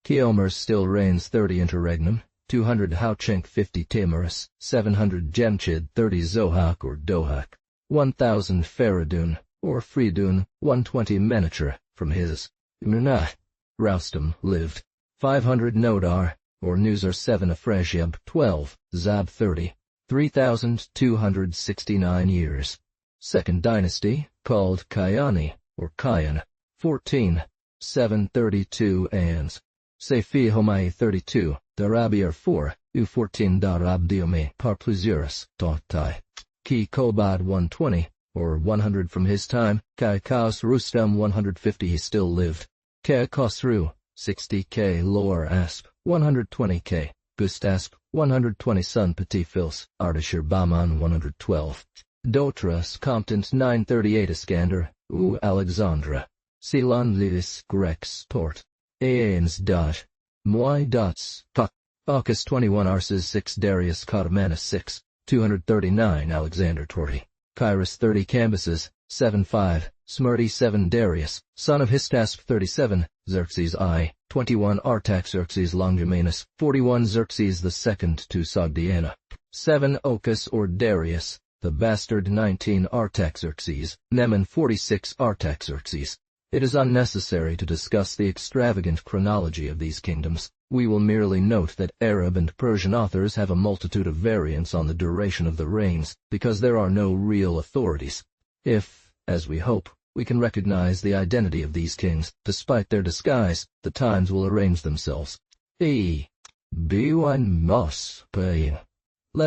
Kiomers still reigns 30 interregnum, 200 Hauchenk 50 Timoris, 700 Jemchid 30 Zohak or Dohak, 1000 Faradun, or Fridun, 120 Menachar, from his. Munah. Roustam lived. 500 Nodar, or Nuzar 7 Afrasiab 12, Zab 30, 3,269 years. Second dynasty, called Kayani, or Kayan, 14, 732 Ans. Seyfi Homai 32, Darabiar 4, U14 Darabdiome par plusieurs, Tautai. Ki Kobad 120, or 100 from his time, Kai Kaus Rustam 150 he still lived. Ke Khosru, 60 K Lor Asp, 120 K, Gustasp, 120 Son Petit Fils, Ardashir Baman 112. Dotras Comptant 938 Iskander, U Alexandra. Ceylon Lidis Grex Port. Aeans Dot. Moi Dots. Tok. August 21 Arses 6 Darius Cotamanus 6, 239 Alexander Torti. Kyrus 30 Cambyses, 7-5, Smyrti 7 Darius, son of Histasp 37, Xerxes I, 21 Artaxerxes Longimanus, 41 Xerxes II to Sogdiana, 7 Ochus or Darius, the bastard 19 Artaxerxes, Neman 46 Artaxerxes. It is unnecessary to discuss the extravagant chronology of these kingdoms. We will merely note that Arab and Persian authors have a multitude of variants on the duration of the reigns, because there are no real authorities. If, as we hope, we can recognize the identity of these kings, despite their disguise, the times will arrange themselves. Let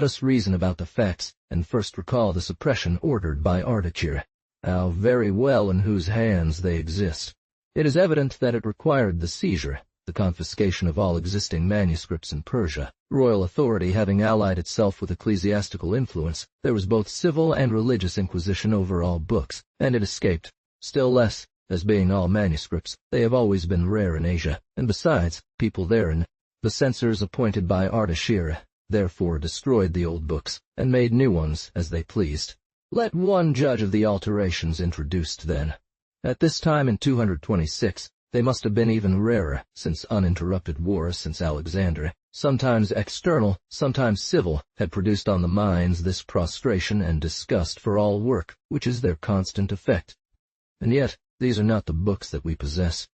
us reason about the facts, and first recall the suppression ordered by Ardashir. How very well in whose hands they exist. It is evident that it required the seizure, the confiscation of all existing manuscripts in Persia. Royal authority having allied itself with ecclesiastical influence, there was both civil and religious inquisition over all books, and it escaped. Still less, as being all manuscripts, they have always been rare in Asia, and besides, people therein, the censors appointed by Ardashir, therefore destroyed the old books, and made new ones as they pleased. Let one judge of the alterations introduced then. At this time in 226, they must have been even rarer, since uninterrupted war since Alexander, sometimes external, sometimes civil, had produced on the minds this prostration and disgust for all work, which is their constant effect. And yet, these are not the books that we possess.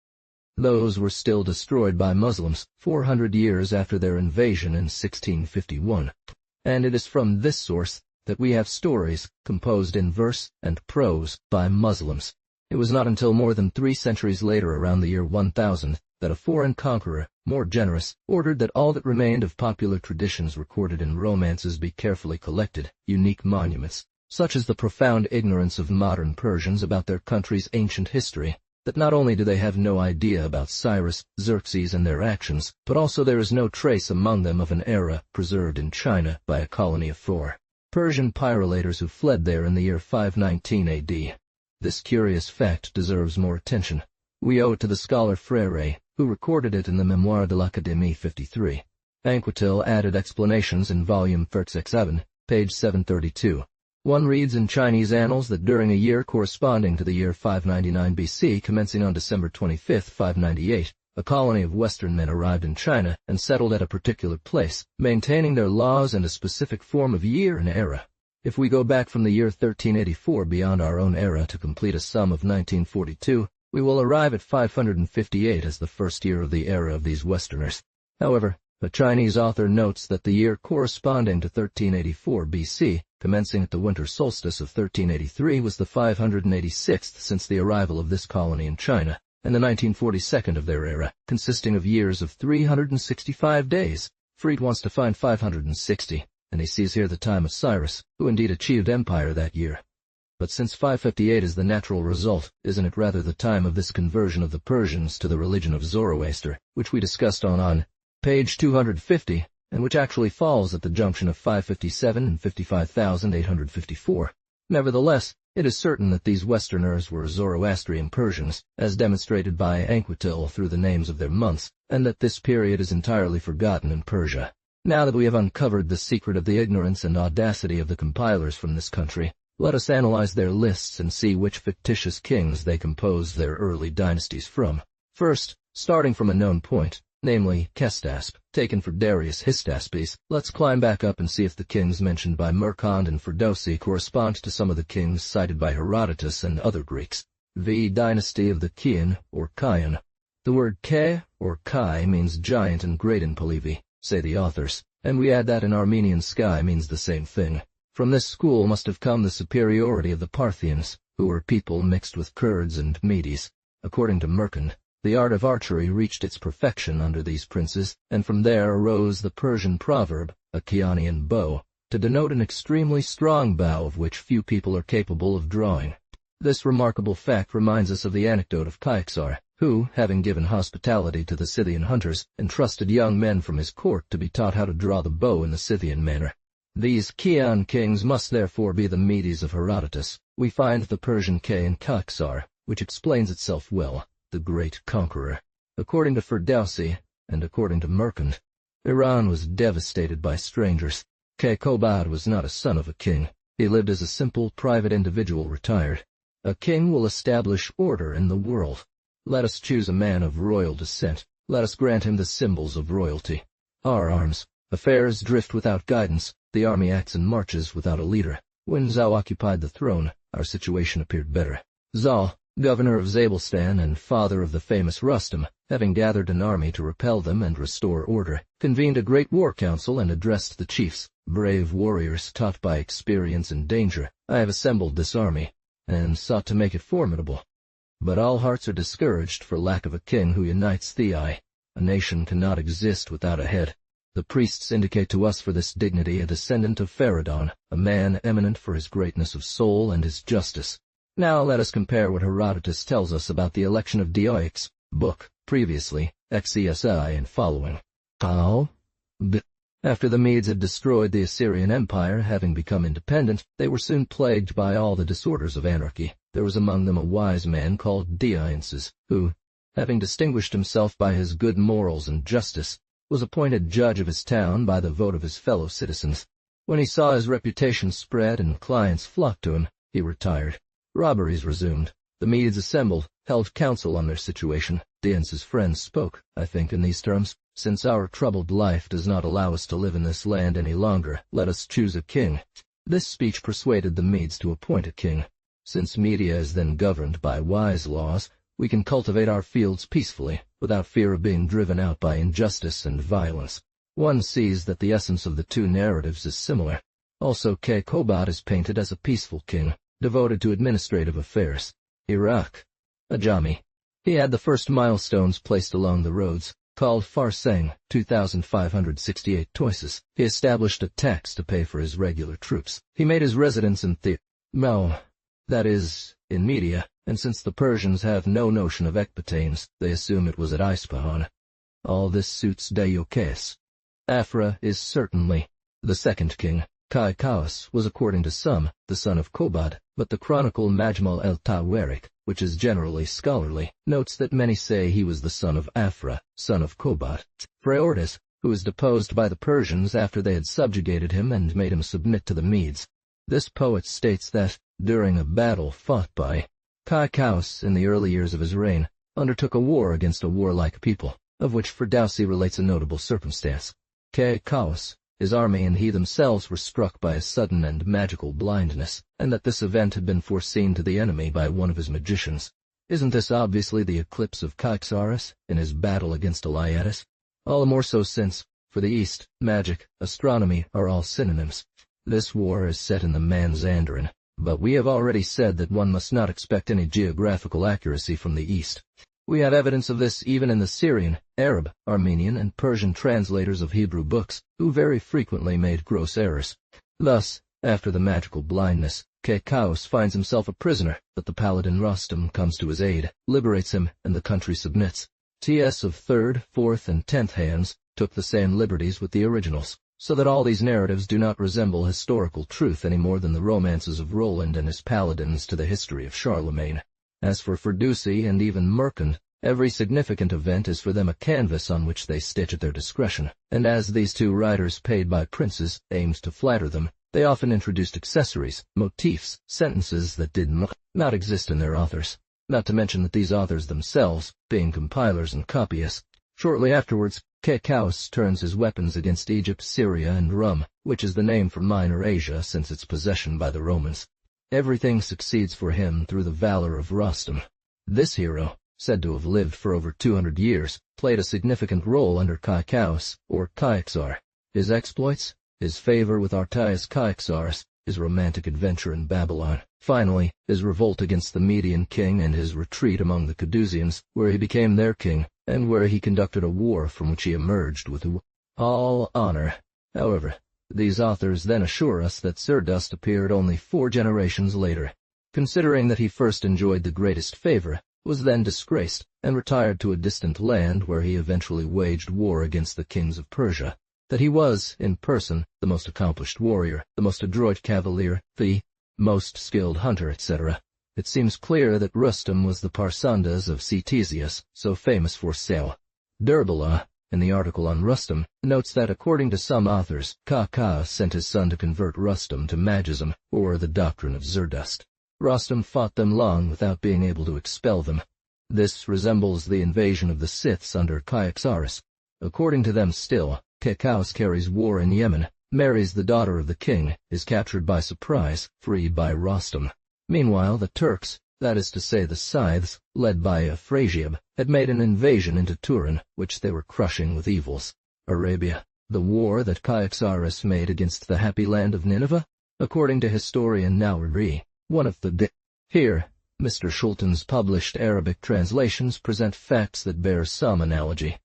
Those were still destroyed by Muslims 400 years after their invasion in 1651. And it is from this source that we have stories composed in verse and prose by Muslims. It was not until more than 3 centuries later, around the year 1000, that a foreign conqueror, more generous, ordered that all that remained of popular traditions recorded in romances be carefully collected, unique monuments, such as the profound ignorance of modern Persians about their country's ancient history, that not only do they have no idea about Cyrus, Xerxes, and their actions, but also there is no trace among them of an era preserved in China by a colony of 4 Persian pyrolators who fled there in the year 519 A.D. This curious fact deserves more attention. We owe it to the scholar Frere, who recorded it in the Memoire de l'Académie 53. Anquetil added explanations in volume 37, page 732. One reads in Chinese annals that during a year corresponding to the year 599 BC, commencing on December 25, 598, a colony of Western men arrived in China and settled at a particular place, maintaining their laws and a specific form of year and era. If we go back from the year 1384 beyond our own era to complete a sum of 1942, We will arrive at 558 as the first year of the era of these Westerners. However, a Chinese author notes that the year corresponding to 1384 BC, commencing at the winter solstice of 1383, was the 586th since the arrival of this colony in China, and the 1942nd of their era, consisting of years of 365 days. Fried wants to find 560, and he sees here the time of Cyrus, who indeed achieved empire that year. But since 558 is the natural result, isn't it rather the time of this conversion of the Persians to the religion of Zoroaster, which we discussed on page 250, and which actually falls at the junction of 557 and 55,854. Nevertheless, it is certain that these Westerners were Zoroastrian Persians, as demonstrated by Anquetil through the names of their months, and that this period is entirely forgotten in Persia. Now that we have uncovered the secret of the ignorance and audacity of the compilers from this country, let us analyze their lists and see which fictitious kings they composed their early dynasties from. First, starting from a known point, namely Kestasp, taken for Darius Hystaspes, let's climb back up and see if the kings mentioned by Mercand and Ferdowsi correspond to some of the kings cited by Herodotus and other Greeks. V. Dynasty of the Kian, or Kian. The word Ke, or Kai, means giant and great in Polivi, say the authors, and we add that in Armenian sky means the same thing. From this school must have come the superiority of the Parthians, who were people mixed with Kurds and Medes. According to Mercand, the art of archery reached its perfection under these princes, and from there arose the Persian proverb, a Chionian bow, to denote an extremely strong bow of which few people are capable of drawing. This remarkable fact reminds us of the anecdote of Caesar, who, having given hospitality to the Scythian hunters, entrusted young men from his court to be taught how to draw the bow in the Scythian manner. These Chian kings must therefore be the Medes of Herodotus. We find the Persian K in Caesar, which explains itself well. The great conqueror. According to Ferdowsi, and according to Mercand, Iran was devastated by strangers. Kekobad was not a son of a king. He lived as a simple, private individual retired. A king will establish order in the world. Let us choose a man of royal descent. Let us grant him the symbols of royalty. Our arms. Affairs drift without guidance. The army acts and marches without a leader. When Zhao occupied the throne, our situation appeared better. Zal, governor of Zabulstan and father of the famous Rustam, having gathered an army to repel them and restore order, convened a great war council and addressed the chiefs, brave warriors taught by experience and danger. I have assembled this army, and sought to make it formidable. But all hearts are discouraged for lack of a king who unites Theai. A nation cannot exist without a head. The priests indicate to us for this dignity a descendant of Pharadon, a man eminent for his greatness of soul and his justice. Now let us compare what Herodotus tells us about the election of Dioix, book, previously, XESI and following. After the Medes had destroyed the Assyrian Empire, having become independent, they were soon plagued by all the disorders of anarchy. There was among them a wise man called Dioences, who, having distinguished himself by his good morals and justice, was appointed judge of his town by the vote of his fellow citizens. When he saw his reputation spread and clients flock to him, he retired. Robberies resumed. The Medes assembled, held council on their situation. Dioences' friends spoke, I think, in these terms. Since our troubled life does not allow us to live in this land any longer, let us choose a king. This speech persuaded the Medes to appoint a king. Since Media is then governed by wise laws, we can cultivate our fields peacefully, without fear of being driven out by injustice and violence. One sees that the essence of the two narratives is similar. Also, Kekobad is painted as a peaceful king, devoted to administrative affairs. Iraq. Ajami. He had the first milestones placed along the roads, called Farsang, 2,568 toises. He established a tax to pay for his regular troops. He made his residence in that is, in Media, and since the Persians have no notion of Ecbatanes, they assume it was at Ispahan. All this suits Diocaeus. Afra is certainly the second king. Kai Kaus was, according to some, the son of Kobad, but the chronicle Majmal el-Tawarik, which is generally scholarly, notes that many say he was the son of Afra, son of Kobad. Phraortes, who was deposed by the Persians after they had subjugated him and made him submit to the Medes. This poet states that, during a battle fought by Kai Kaus in the early years of his reign, undertook a war against a warlike people, of which Ferdowsi relates a notable circumstance. Kai Kaus, his army and he themselves were struck by a sudden and magical blindness, and that this event had been foreseen to the enemy by one of his magicians. Isn't this obviously the eclipse of Kyaxares in his battle against Eliatus? All the more so since, for the East, magic, astronomy are all synonyms. This war is set in the Manzandaran, but we have already said that one must not expect any geographical accuracy from the East. We have evidence of this even in the Syrian, Arab, Armenian, and Persian translators of Hebrew books, who very frequently made gross errors. Thus, after the magical blindness, Kekaus finds himself a prisoner, but the paladin Rustum comes to his aid, liberates him, and the country submits. T.S. of 3rd, 4th, and 10th hands took the same liberties with the originals, so that all these narratives do not resemble historical truth any more than the romances of Roland and his paladins to the history of Charlemagne. As for Ferdusi and even Merkand, every significant event is for them a canvas on which they stitch at their discretion, and as these two writers paid by princes aimed to flatter them, they often introduced accessories, motifs, sentences that did not exist in their authors, not to mention that these authors themselves, being compilers and copyists. Shortly afterwards, Kekaus turns his weapons against Egypt, Syria, and Rum, which is the name for Minor Asia since its possession by the Romans. Everything succeeds for him through the valor of Rustum. This hero, said to have lived for over 200 years, played a significant role under Kekaus, or Kyaxar. His exploits, his favor with Artias Kyaxares, his romantic adventure in Babylon, finally, his revolt against the Median king and his retreat among the Cadusians, where he became their king, and where he conducted a war from which he emerged with all honor. However, these authors then assure us that Surdust appeared only 4 generations later. Considering that he first enjoyed the greatest favor, was then disgraced, and retired to a distant land where he eventually waged war against the kings of Persia, that he was, in person, the most accomplished warrior, the most adroit cavalier, the most skilled hunter, etc. It seems clear that Rustum was the Parsandas of Ctesias, so famous for sail. Durbala, in the article on Rustum, notes that according to some authors, Kaka sent his son to convert Rustum to magism, or the doctrine of Zerdust. Rustum fought them long without being able to expel them. This resembles the invasion of the Scyths under Kyaxares. According to them still, Kekaus carries war in Yemen, marries the daughter of the king, is captured by surprise, freed by Rustum. Meanwhile the Turks, that is to say the Scythes, led by Afrasiab, had made an invasion into Turin, which they were crushing with evils. Arabia, the war that Kyaxares made against the happy land of Nineveh? According to historian Nawawi, one of the Here, Mr. Schulten's published Arabic translations present facts that bear some analogy.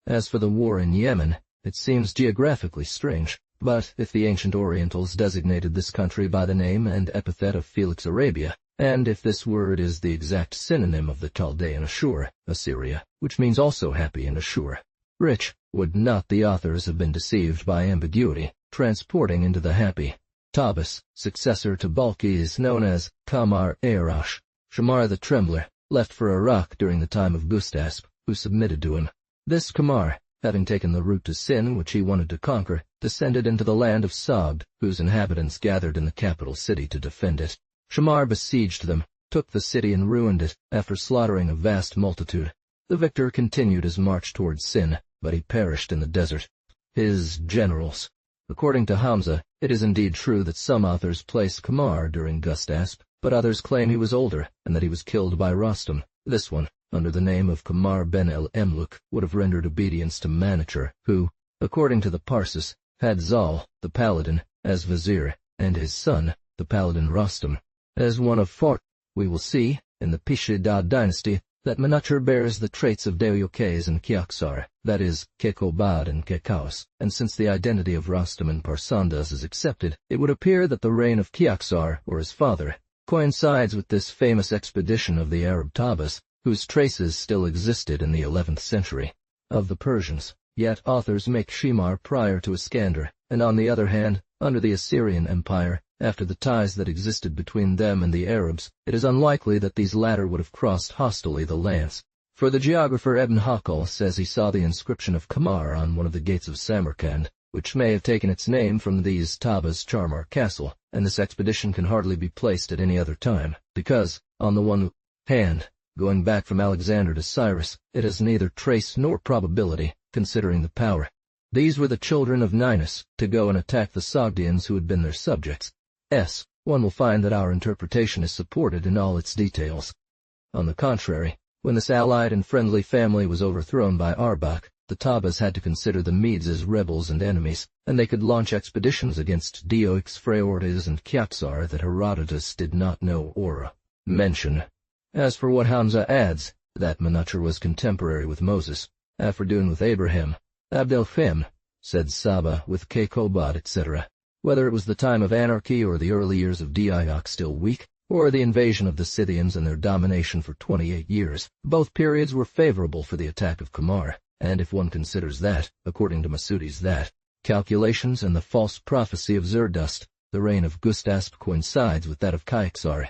As for the war in Yemen, it seems geographically strange, but if the ancient Orientals designated this country by the name and epithet of Felix Arabia, and if this word is the exact synonym of the Chaldean Ashur, Assyria, which means also happy in Ashur, rich, would not the authors have been deceived by ambiguity, transporting into the happy? Tabas, successor to Balki, is known as Kamar Earash, Shamar the Trembler, left for Iraq during the time of Gustasp, who submitted to him. This Kamar, having taken the route to Sin which he wanted to conquer, descended into the land of Sagd, whose inhabitants gathered in the capital city to defend it. Shamar besieged them, took the city and ruined it, after slaughtering a vast multitude. The victor continued his march towards Sin, but he perished in the desert. His generals. According to Hamza, it is indeed true that some authors place Kamar during Gustasp, but others claim he was older, and that he was killed by Rustum. This one, under the name of Kamar ben el-Emluk, would have rendered obedience to Manacher, who, according to the Parsis, had Zal, the paladin, as vizier, and his son, the paladin Rustum, as one of 4. We will see, in the Pishidad dynasty, that Manacher bears the traits of Deioces and Kyaxar, that is, Kekobad and Kekaus, and since the identity of Rustum and Parsandas is accepted, it would appear that the reign of Kyaxar, or his father, coincides with this famous expedition of the Arab Tabas, whose traces still existed in the 11th century. Of the Persians, yet authors make Shimar prior to Iskander, and on the other hand, under the Assyrian Empire, after the ties that existed between them and the Arabs, it is unlikely that these latter would have crossed hostilely the lands. For the geographer Ibn Hakal says he saw the inscription of Kamar on one of the gates of Samarkand, which may have taken its name from these Tabas Charmar Castle, and this expedition can hardly be placed at any other time, because, on the one hand, going back from Alexander to Cyrus, it has neither trace nor probability, considering the power. These were the children of Ninus, to go and attack the Sogdians who had been their subjects. One will find that our interpretation is supported in all its details. On the contrary, when this allied and friendly family was overthrown by Arbak, the Tabas had to consider the Medes as rebels and enemies, and they could launch expeditions against Dioix, Phraortes, and Kyaxar that Herodotus did not know or mention. As for what Hamza adds, that Menachar was contemporary with Moses, Afrodun with Abraham, Abdelfim, said Saba with Kekobad, etc. Whether it was the time of anarchy or the early years of Diox still weak, or the invasion of the Scythians and their domination for 28 years, both periods were favorable for the attack of Kamar, and if one considers that, according to Masudis, that calculations and the false prophecy of Zerdust, the reign of Gustasp coincides with that of Kyaxar.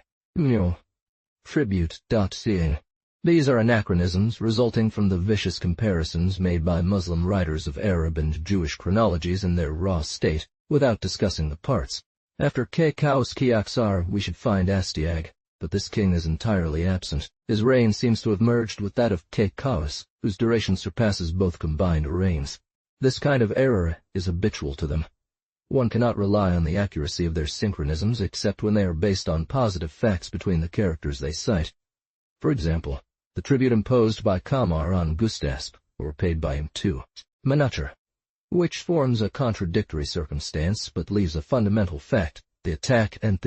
Tribute.ca. These are anachronisms resulting from the vicious comparisons made by Muslim writers of Arab and Jewish chronologies in their raw state, without discussing the parts. After Kekaus Kyaxar we should find Astiag, but this king is entirely absent. His reign seems to have merged with that of Kekaus, whose duration surpasses both combined reigns. This kind of error is habitual to them. One cannot rely on the accuracy of their synchronisms except when they are based on positive facts between the characters they cite. For example, the tribute imposed by Kamar on Gustasp, or paid by him to Menachar, which forms a contradictory circumstance but leaves a fundamental fact, the attack and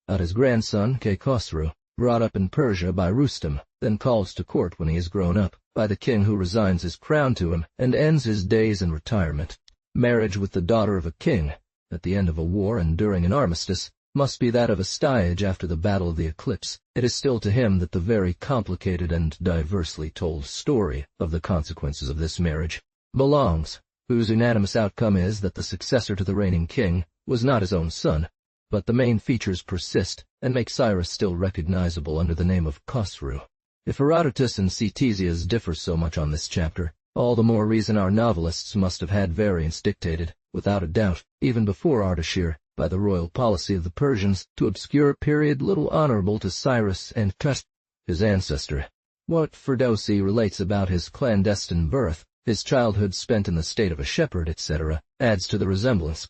at his grandson Kekosru, brought up in Persia by Rustam, then calls to court when he is grown up, by the king who resigns his crown to him and ends his days in retirement. Marriage with the daughter of a king, at the end of a war and during an armistice, must be that of Astyages after the Battle of the Eclipse. It is still to him that the very complicated and diversely told story of the consequences of this marriage belongs, whose unanimous outcome is that the successor to the reigning king was not his own son, but the main features persist and make Cyrus still recognizable under the name of Khosru. If Herodotus and Ctesias differ so much on this chapter, all the more reason our novelists must have had variants dictated, without a doubt, even before Ardashir, by the royal policy of the Persians, to obscure a period little honorable to Cyrus and Khus, his ancestor. What Ferdowsi relates about his clandestine birth, his childhood spent in the state of a shepherd, etc., adds to the resemblance.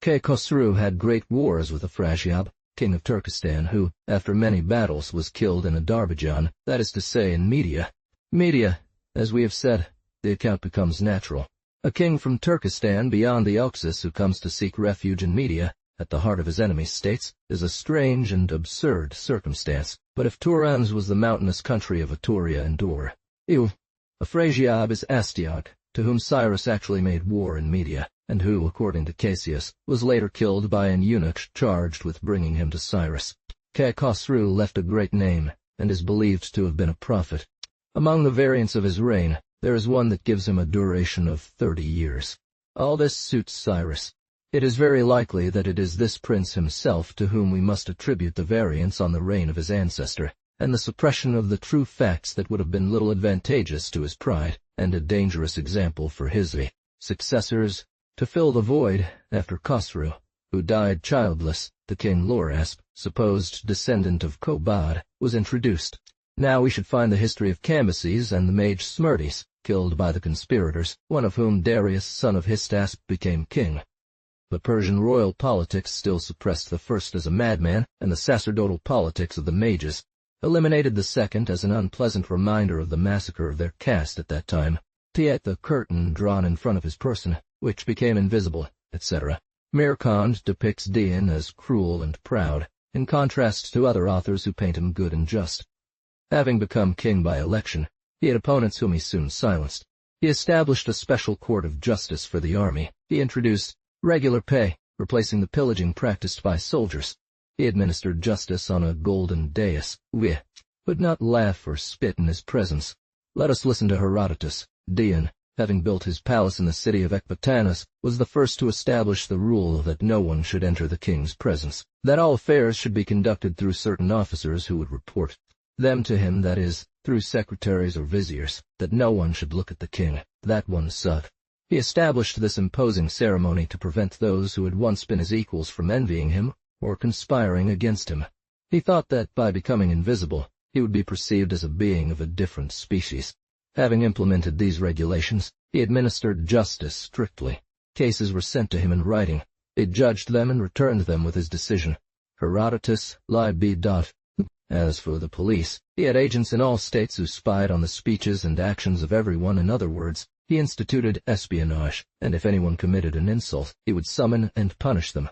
Khosru had great wars with Afrasiab, king of Turkestan, who, after many battles, was killed in Adarbajan, that is to say, in Media. Media, as we have said, the account becomes natural. A king from Turkestan beyond the Oxus who comes to seek refuge in Media, at the heart of his enemy's states, is a strange and absurd circumstance. But if Turan's was the mountainous country of Aturia and Dor, Afrasiab is Astiag, to whom Cyrus actually made war in Media, and who, according to Cassius, was later killed by an eunuch charged with bringing him to Cyrus. Khosru left a great name, and is believed to have been a prophet. Among the variants of his reign, there is one that gives him a duration of 30 years. All this suits Cyrus. It is very likely that it is this prince himself to whom we must attribute the variance on the reign of his ancestor, and the suppression of the true facts that would have been little advantageous to his pride, and a dangerous example for his successors. To fill the void, after Khosru, who died childless, the king Lorasp, supposed descendant of Kobad, was introduced. Now we should find the history of Cambyses and the mage Smerdis, killed by the conspirators, one of whom, Darius, son of Histasp, became king. But Persian royal politics still suppressed the first as a madman, and the sacerdotal politics of the mages eliminated the second as an unpleasant reminder of the massacre of their caste at that time. Tiet the curtain drawn in front of his person, which became invisible, etc. Mirkand depicts Dian as cruel and proud, in contrast to other authors who paint him good and just. Having become king by election, he had opponents whom he soon silenced. He established a special court of justice for the army. He introduced regular pay, replacing the pillaging practiced by soldiers. He administered justice on a golden dais, but not laugh or spit in his presence. Let us listen to Herodotus. Dian, having built his palace in the city of Ecbatanas, was the first to establish the rule that no one should enter the king's presence, that all affairs should be conducted through certain officers who would report them to him, that is, through secretaries or viziers, that no one should look at the king, that one suck. He established this imposing ceremony to prevent those who had once been his equals from envying him or conspiring against him. He thought that by becoming invisible, he would be perceived as a being of a different species. Having implemented these regulations, he administered justice strictly. Cases were sent to him in writing. He judged them and returned them with his decision. Herodotus, Lib. As for the police, he had agents in all states who spied on the speeches and actions of everyone. In other words, he instituted espionage, and if anyone committed an insult, he would summon and punish them.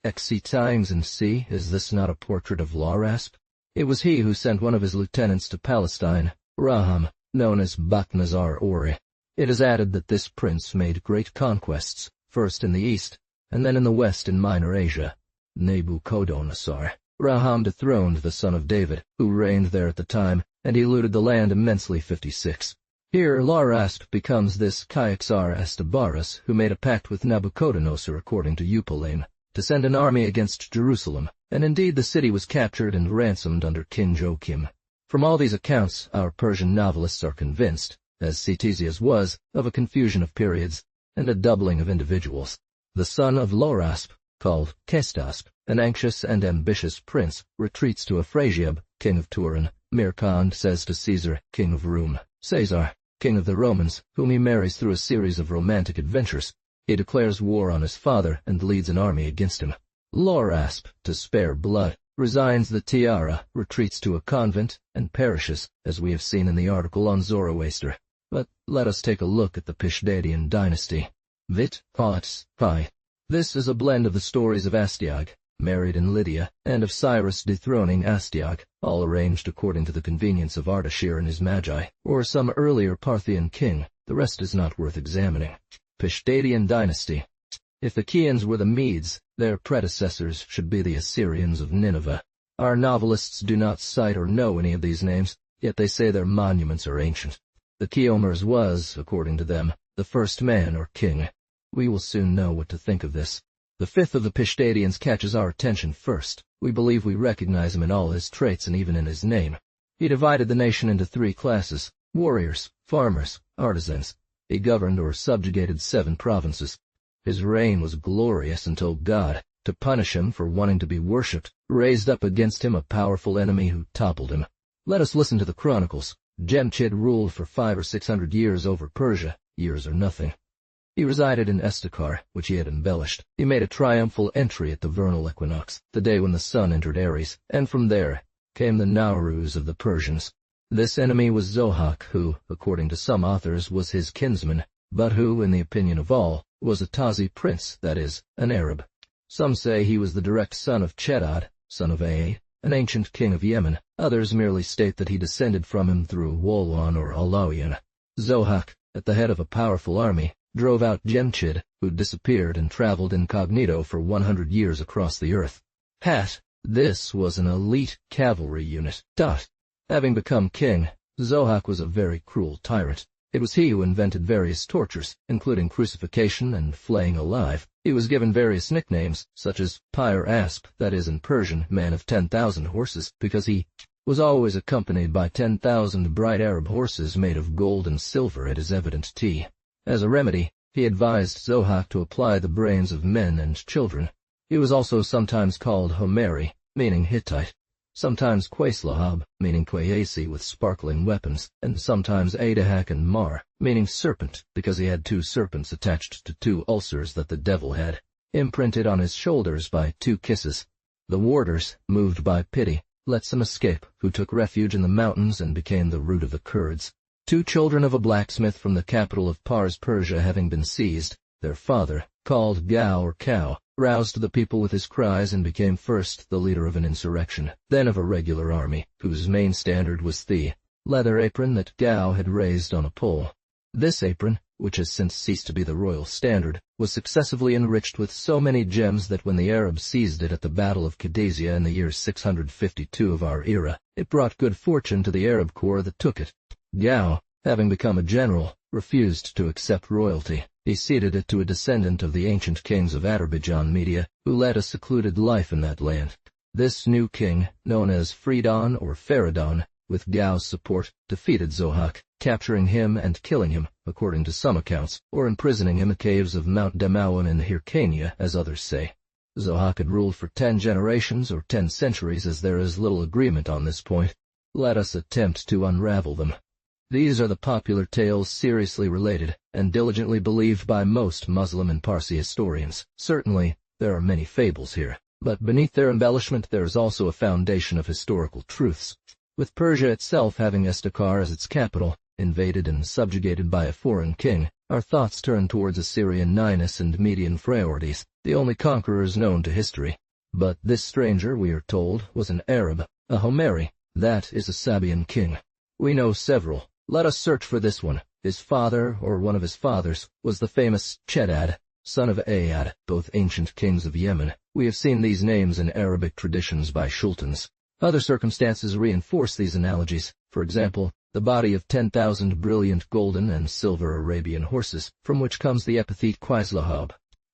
XC times and C, is this not a portrait of Laurasp? It was he who sent one of his lieutenants to Palestine, Raham, known as Baknazar Ori. It is added that this prince made great conquests, first in the east, and then in the west in Minor Asia. Nebuchadnezzar. Raham dethroned the son of David, who reigned there at the time, and he looted the land immensely. 56. Here Laurasp becomes this Kyaxar Estebaris, who made a pact with Nabucodonosor according to Upalame, to send an army against Jerusalem, and indeed the city was captured and ransomed under King Joachim. From all these accounts, our Persian novelists are convinced, as Ctesias was, of a confusion of periods, and a doubling of individuals. The son of Laurasp, called Kestasp, an anxious and ambitious prince, retreats to Afrasiab, king of Turin. Mirkand says to Caesar, king of Rome, Caesar, king of the Romans, whom he marries through a series of romantic adventures. He declares war on his father and leads an army against him. Laurasp, to spare blood, resigns the tiara, retreats to a convent, and perishes, as we have seen in the article on Zoroaster. But let us take a look at the Pishdadian dynasty. Vit, Pots, Pi. This is a blend of the stories of Astyag, married in Lydia, and of Cyrus dethroning Astyag, all arranged according to the convenience of Ardashir and his magi, or some earlier Parthian king. The rest is not worth examining. Pishdadian dynasty. If the Chians were the Medes, their predecessors should be the Assyrians of Nineveh. Our novelists do not cite or know any of these names, yet they say their monuments are ancient. The Chiomers was, according to them, the first man or king. We will soon know what to think of this. The fifth of the Pishdadians catches our attention first. We believe we recognize him in all his traits and even in his name. He divided the nation into three classes: warriors, farmers, artisans. He governed or subjugated 7 provinces. His reign was glorious until God, to punish him for wanting to be worshipped, raised up against him a powerful enemy who toppled him. Let us listen to the chronicles. Jemchid ruled for 500 or 600 years over Persia. Years are nothing. He resided in Estakar, which he had embellished. He made a triumphal entry at the vernal equinox, the day when the sun entered Aries, and from there came the Nauruz of the Persians. This enemy was Zohak, who, according to some authors, was his kinsman, but who, in the opinion of all, was a Tazi prince, that is, an Arab. Some say he was the direct son of Chedad, son of Aa, an ancient king of Yemen. Others merely state that he descended from him through Walwan or Alawian. Zohak, at the head of a powerful army, drove out Jemchid, who disappeared and traveled incognito for 100 years across the earth. This was an elite cavalry unit. Having become king, Zohak was a very cruel tyrant. It was he who invented various tortures, including crucifixion and flaying alive. He was given various nicknames, such as Pyre Asp, that is in Persian, man of 10,000 horses, because he was always accompanied by 10,000 bright Arab horses made of gold and silver at his evident tea. As a remedy, he advised Zohak to apply the brains of men and children. He was also sometimes called Homeri, meaning Hittite, sometimes Queslahab, meaning Quayasi with sparkling weapons, and sometimes Adahak and Mar, meaning serpent, because he had 2 serpents attached to 2 ulcers that the devil had, imprinted on his shoulders by 2 kisses. The warders, moved by pity, let some escape, who took refuge in the mountains and became the root of the Kurds. 2 children of a blacksmith from the capital of Pars Persia having been seized, their father, called Gao or Cow, roused the people with his cries and became first the leader of an insurrection, then of a regular army, whose main standard was the leather apron that Gao had raised on a pole. This apron, which has since ceased to be the royal standard, was successively enriched with so many gems that when the Arabs seized it at the Battle of Qadisiyah in the year 652 of our era, it brought good fortune to the Arab corps that took it. Gao, having become a general, refused to accept royalty. He ceded it to a descendant of the ancient kings of Azerbaijan Media, who led a secluded life in that land. This new king, known as Fridon or Faridon, with Gao's support, defeated Zohak, capturing him and killing him, according to some accounts, or imprisoning him in the caves of Mount Damawan in Hyrcania, as others say. Zohak had ruled for 10 generations or 10 centuries, as there is little agreement on this point. Let us attempt to unravel them. These are the popular tales seriously related and diligently believed by most Muslim and Parsi historians. Certainly, there are many fables here. But beneath their embellishment there is also a foundation of historical truths. With Persia itself having Istakhr as its capital, invaded and subjugated by a foreign king, our thoughts turn towards Assyrian Ninus and Median Phraortes, the only conquerors known to history. But this stranger, we are told, was an Arab, a Homeri, that is a Sabaean king. We know several. Let us search for this one. His father, or one of his fathers, was the famous Chedad, son of Ayad, both ancient kings of Yemen. We have seen these names in Arabic traditions by sultans. Other circumstances reinforce these analogies. For example, the body of 10,000 brilliant golden and silver Arabian horses, from which comes the epithet Qislahab.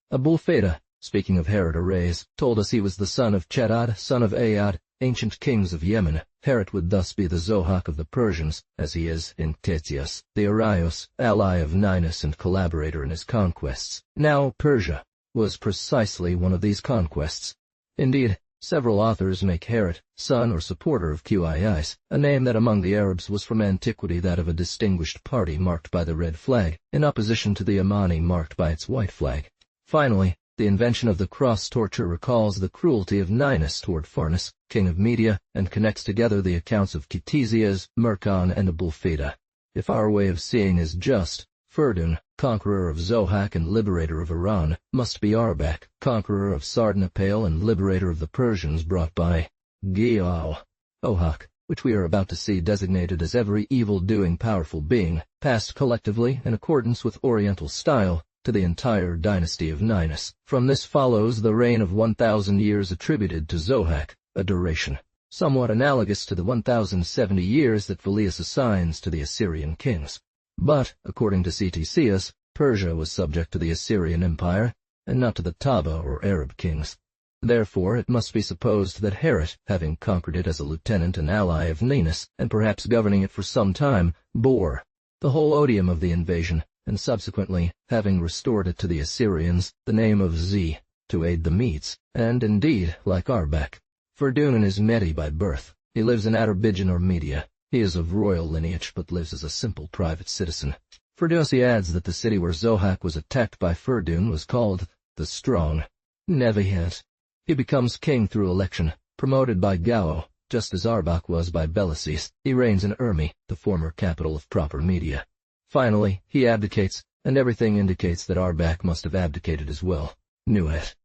Abul Feda, speaking of Herod Arrays, told us he was the son of Chedad, son of Ayad, ancient kings of Yemen. Herod would thus be the Zohak of the Persians, as he is in Ctesias, the Araios, ally of Ninus and collaborator in his conquests. Now Persia was precisely one of these conquests. Indeed, several authors make Herod, son or supporter of Qis, a name that among the Arabs was from antiquity that of a distinguished party marked by the red flag, in opposition to the Amani marked by its white flag. Finally, the invention of the cross torture recalls the cruelty of Ninus toward Farnus, king of Media, and connects together the accounts of Ctesias, Murkan, and Abul Feda. If our way of seeing is just, Ferdun, conqueror of Zohak and liberator of Iran, must be Arbak, conqueror of Sardanapale and liberator of the Persians brought by Giao. Ohak, which we are about to see designated as every evil-doing powerful being, passed collectively, in accordance with Oriental style, to the entire dynasty of Ninus. From this follows the reign of 1,000 years attributed to Zohak, a duration somewhat analogous to the 1,070 years that Velius assigns to the Assyrian kings. But, according to Ctesias, Persia was subject to the Assyrian Empire, and not to the Taba or Arab kings. Therefore, it must be supposed that Herod, having conquered it as a lieutenant and ally of Ninus, and perhaps governing it for some time, bore the whole odium of the invasion, and subsequently, having restored it to the Assyrians, the name of Z, to aid the Medes, and indeed, like Arbak, Ferdun is Medi by birth. He lives in Azerbaijan or Media. He is of royal lineage, but lives as a simple private citizen. Ferdowsi adds that the city where Zohak was attacked by Ferdun was called the Strong. Nevihet. He becomes king through election, promoted by Gao, just as Arbak was by Belices. He reigns in Urmi, the former capital of proper Media. Finally, he abdicates, and everything indicates that Arbak must have abdicated as well. Nuet.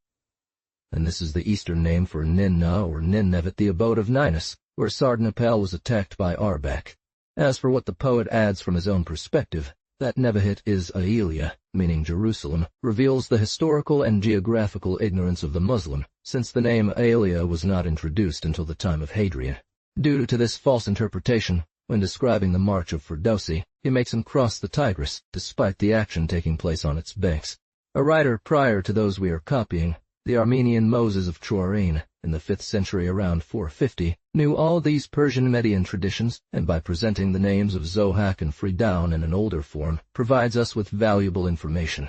And this is the Eastern name for Ninna or Nineveh, the abode of Ninus, where Sardanapale was attacked by Arbak. As for what the poet adds from his own perspective, that Nevihet is Aelia, meaning Jerusalem, reveals the historical and geographical ignorance of the Muslim, since the name Aelia was not introduced until the time of Hadrian. Due to this false interpretation, when describing the march of Ferdowsi, he makes him cross the Tigris, despite the action taking place on its banks. A writer prior to those we are copying, the Armenian Moses of Chorain, in the 5th century around 450, knew all these Persian Median traditions, and by presenting the names of Zohak and Fridoun in an older form, provides us with valuable information.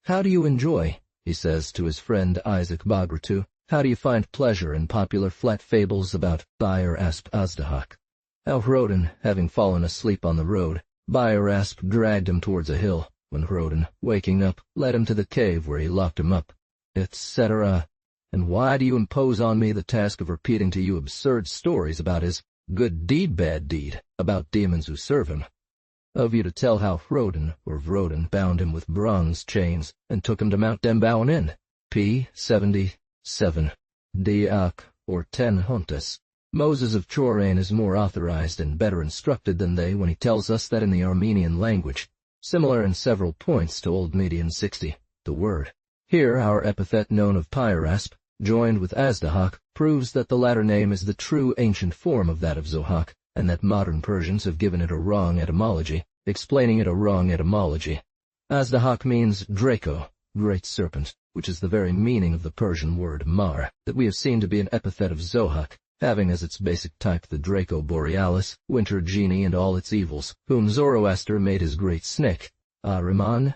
How do you enjoy, he says to his friend Isaac Bagratu, how do you find pleasure in popular flat fables about Bayar-Asp Azdahak? How Hrodin, having fallen asleep on the road, Bayar-Asp dragged him towards a hill, when Hrodin, waking up, led him to the cave where he locked him up, etc. And why do you impose on me the task of repeating to you absurd stories about his good deed, bad deed, about demons who serve him? Of you to tell how Hrodin or Vrodin bound him with bronze chains and took him to Mount Dembaunin, p. 77, Diak, or 10 Hontas. Moses of Chorain is more authorized and better instructed than they when he tells us that in the Armenian language, similar in several points to Old Median 60, the word. Here our epithet known of Pyarasp, joined with Azdahak, proves that the latter name is the true ancient form of that of Zohak, and that modern Persians have given it a wrong etymology, explaining it a wrong etymology. Azdahak means Draco, great serpent, which is the very meaning of the Persian word mar, that we have seen to be an epithet of Zohak, having as its basic type the Draco Borealis, winter genie and all its evils, whom Zoroaster made his great snake, Ahriman.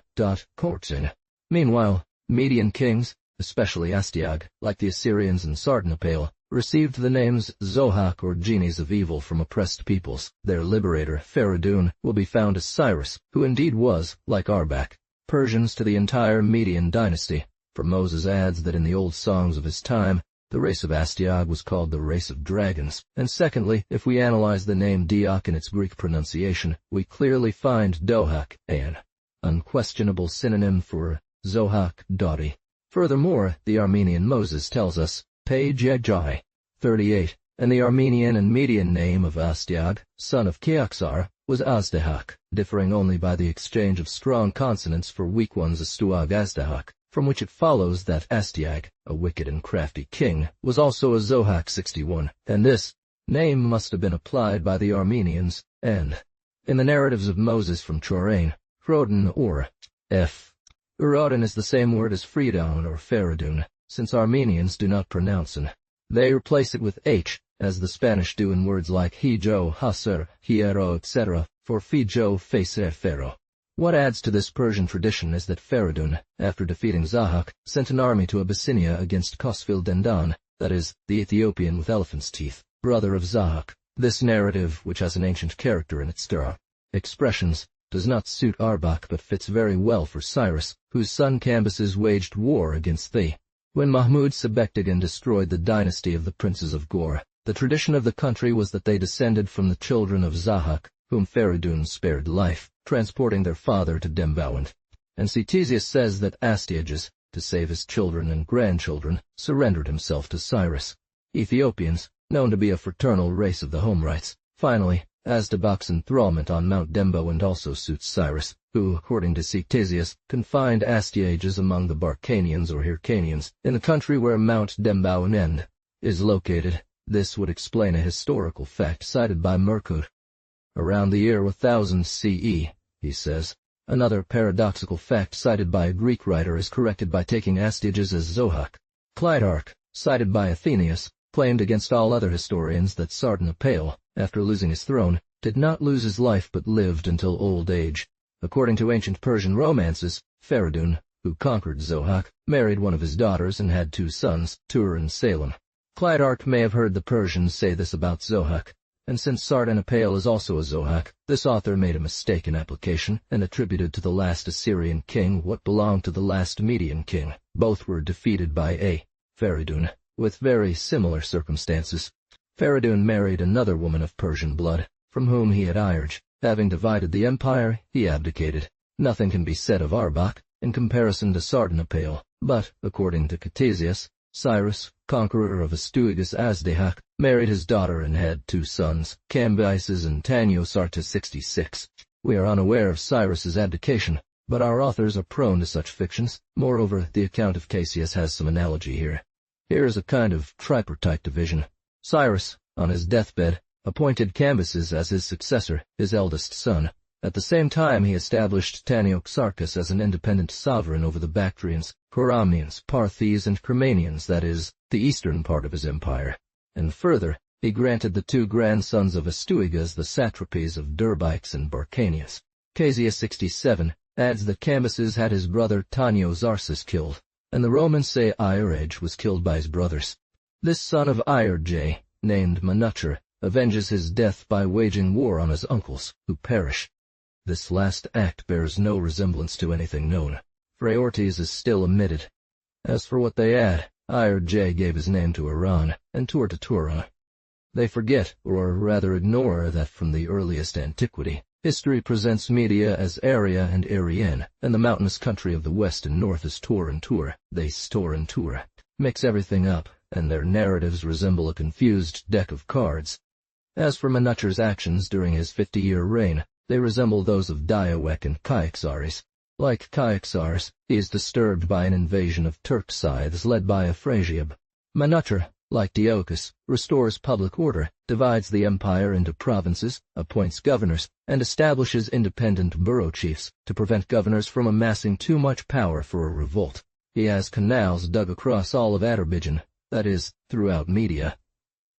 Kortzin. Meanwhile, Median kings, especially Astiag, like the Assyrians and Sardanapale, received the names Zohak or genies of evil from oppressed peoples. Their liberator, Feridun, will be found as Cyrus, who indeed was, like Arbak, Persians to the entire Median dynasty, for Moses adds that in the old songs of his time, the race of Astyag was called the race of dragons, and secondly, if we analyze the name Diak in its Greek pronunciation, we clearly find Dohak, an unquestionable synonym for Zohak Dodi. Furthermore, the Armenian Moses tells us, page Ejai 38, and the Armenian and Median name of Astyag, son of Kiaksar, was Azdahak, differing only by the exchange of strong consonants for weak ones Astuag Azdahak, from which it follows that Astyag, a wicked and crafty king, was also a Zohak 61, and this name must have been applied by the Armenians, and in the narratives of Moses from Chorain, Frodon or F. Urodin is the same word as Fridon or Faradun, since Armenians do not pronounce an. They replace it with H, as the Spanish do in words like hijo, haser, hiero, etc., for fijo, feser, fero. What adds to this Persian tradition is that Faradun, after defeating Zahak, sent an army to Abyssinia against Kosfil Dendan, that is, the Ethiopian with elephant's teeth, brother of Zahak. This narrative, which has an ancient character in its expressions, does not suit Arbak but fits very well for Cyrus, whose son Cambyses waged war against thee. When Mahmud Sebektigan destroyed the dynasty of the princes of Gor, the tradition of the country was that they descended from the children of Zahak, whom Faradun spared life, transporting their father to Dembowand. And Ctesias says that Astyages, to save his children and grandchildren, surrendered himself to Cyrus. Ethiopians, known to be a fraternal race of the Homerites. Finally, Asdabak's enthrallment on Mount Dembowand also suits Cyrus, who, according to Ctesias, confined Astyages among the Barcanians or Hyrcanians, in the country where Mount Dembowand is located. This would explain a historical fact cited by Merkut. Around the year 1000 CE, he says, another paradoxical fact cited by a Greek writer is corrected by taking Astyages as Zohak. Clitarch, cited by Athenaeus, claimed against all other historians that Sardanapale, after losing his throne, did not lose his life but lived until old age. According to ancient Persian romances, Faradun, who conquered Zohak, married one of his daughters and had 2 sons, Tur and Salem. Clitarch may have heard the Persians say this about Zohak, and since Sardanapale is also a Zohak, this author made a mistake in application and attributed to the last Assyrian king what belonged to the last Median king. Both were defeated by a Faradun, with very similar circumstances. Faradun married another woman of Persian blood, from whom he had Irge. Having divided the empire, he abdicated. Nothing can be said of Arbak in comparison to Sardanapale, but, according to Ctesias, Cyrus, conqueror of Astuigus Azdahak, married his daughter and had 2 sons, Cambyses and Taniosarta 66. We are unaware of Cyrus's abdication, but our authors are prone to such fictions. Moreover, the account of Cassius has some analogy here. Here is a kind of tripartite division. Cyrus, on his deathbed, appointed Cambyses as his successor, his eldest son. At the same time he established Tanioxarchus as an independent sovereign over the Bactrians, Coramians, Parthes, and Kermanians, that is, the eastern part of his empire. And further, he granted the 2 grandsons of Astuigas the satrapies of Derbikes and Barcanias. Cassius 67 adds that Cambyses had his brother Tanio-Zarsus killed, and the Romans say Irge was killed by his brothers. This son of Irge, named Manucher, avenges his death by waging war on his uncles, who perish. This last act bears no resemblance to anything known. Phraortes is still omitted. As for what they add, Irge gave his name to Iran, and Tur to Turan. They forget, or rather ignore, that from the earliest antiquity, history presents Media as Aria and Ariane, and the mountainous country of the west and north as Tur and Tur. They store and Tur, mix everything up, and their narratives resemble a confused deck of cards. As for Manucher's actions during his 50-year reign, they resemble those of Diawek and Kyaxares. Like Kyaxares, he is disturbed by an invasion of Turk scythes led by Afrasiab. Manucher, like Deiochus, restores public order, divides the empire into provinces, appoints governors, and establishes independent borough chiefs to prevent governors from amassing too much power for a revolt. He has canals dug across all of Azerbaijan, that is, throughout Media.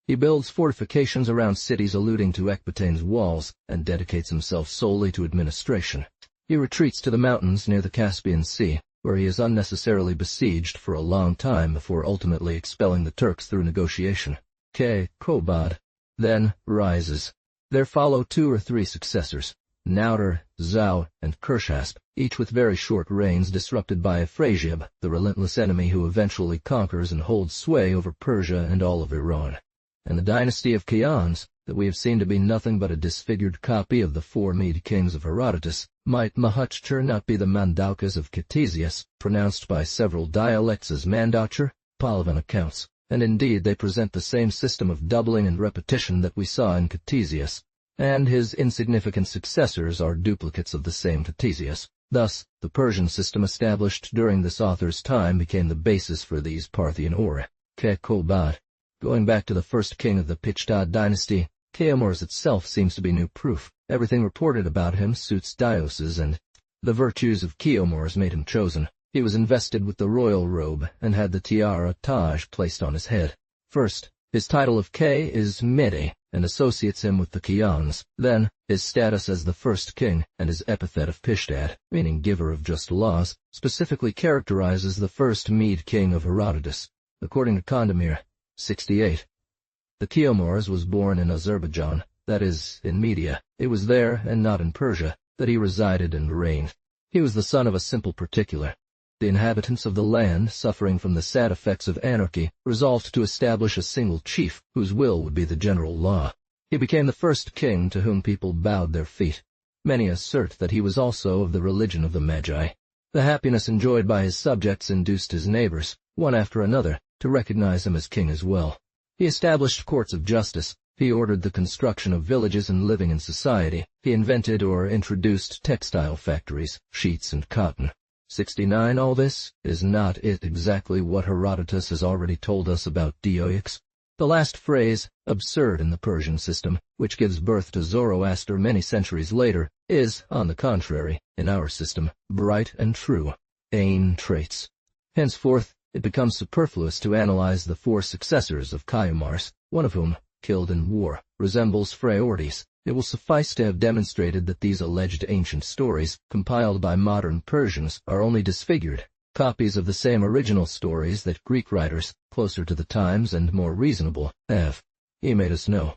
He builds fortifications around cities alluding to Ecbatane's walls, and dedicates himself solely to administration. He retreats to the mountains near the Caspian Sea, where he is unnecessarily besieged for a long time before ultimately expelling the Turks through negotiation. Kobad then rises. There follow 2 or 3 successors. Nauter, Zhao, and Kershasp, each with very short reigns disrupted by Afrasiab, the relentless enemy who eventually conquers and holds sway over Persia and all of Iran. And the dynasty of Khians, that we have seen to be nothing but a disfigured copy of the four Mede kings of Herodotus, might Mahuchcher not be the Mandaukas of Ctesias, pronounced by several dialects as Mandacher, Palavan accounts, and indeed they present the same system of doubling and repetition that we saw in Ctesias, and his insignificant successors are duplicates of the same Ctesias. Thus, the Persian system established during this author's time became the basis for these Parthian or Kekobat. Going back to the first king of the Pichdad dynasty, Cheomors itself seems to be new proof. Everything reported about him suits Dioses, and the virtues of Cheomors made him chosen. He was invested with the royal robe and had the tiara Taj placed on his head. First, his title of K is Mede, and associates him with the Khians. Then, his status as the first king and his epithet of Pishdad, meaning giver of just laws, specifically characterizes the first Mede king of Herodotus. According to Kandemir, 68. The Cheomors was born in Azerbaijan, that is, in Media. It was there, and not in Persia, that he resided and reigned. He was the son of a simple particular. The inhabitants of the land, suffering from the sad effects of anarchy, resolved to establish a single chief, whose will would be the general law. He became the first king to whom people bowed their feet. Many assert that he was also of the religion of the Magi. The happiness enjoyed by his subjects induced his neighbors, one after another, to recognize him as king as well. He established courts of justice. He ordered the construction of villages and living in society. He invented or introduced textile factories, sheets and cotton. 69. All this is not it exactly what Herodotus has already told us about Dioics. The last phrase, absurd in the Persian system, which gives birth to Zoroaster many centuries later, is, on the contrary, in our system, bright and true. Ain traits. Henceforth, it becomes superfluous to analyze the four successors of Cheomars, one of whom, killed in war, resembles Phraortes. It will suffice to have demonstrated that these alleged ancient stories, compiled by modern Persians, are only disfigured, copies of the same original stories that Greek writers, closer to the times and more reasonable, have. He made us know.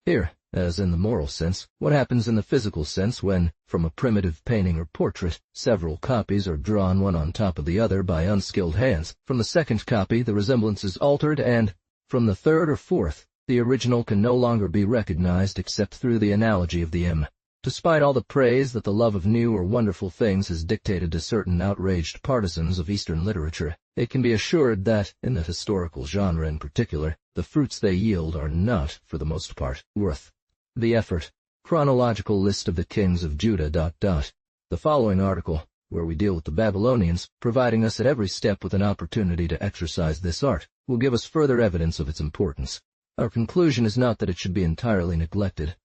Here, as in the moral sense, what happens in the physical sense when, from a primitive painting or portrait, several copies are drawn one on top of the other by unskilled hands. From the second copy, the resemblance is altered, and, from the third or fourth, the original can no longer be recognized except through the analogy of the M. Despite all the praise that the love of new or wonderful things has dictated to certain outraged partisans of Eastern literature, it can be assured that, in the historical genre in particular, the fruits they yield are not, for the most part, worth the effort. Chronological list of the kings of Judah. The following article, where we deal with the Babylonians, providing us at every step with an opportunity to exercise this art, will give us further evidence of its importance. Our conclusion is not that it should be entirely neglected.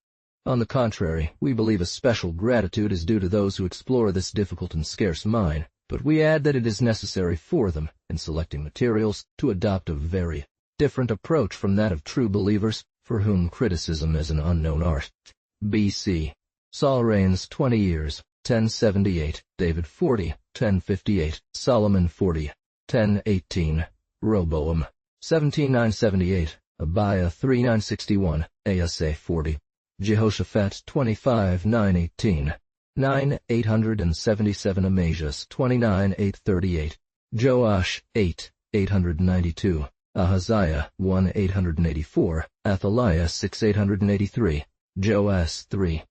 On the contrary, we believe a special gratitude is due to those who explore this difficult and scarce mine, but we add that it is necessary for them, in selecting materials, to adopt a very different approach from that of true believers, for whom criticism is an unknown art. B.C. Saul reigns 20 years, 1078, David 40, 1058, Solomon 40, 1018, Rehoboam, 17978, Abiah 3961, Asa 40, Jehoshaphat 25 918, 9,877 Amaziah 29 838, Joash 8 892, Ahaziah 1 884, Athaliah 6 883, Joas 3.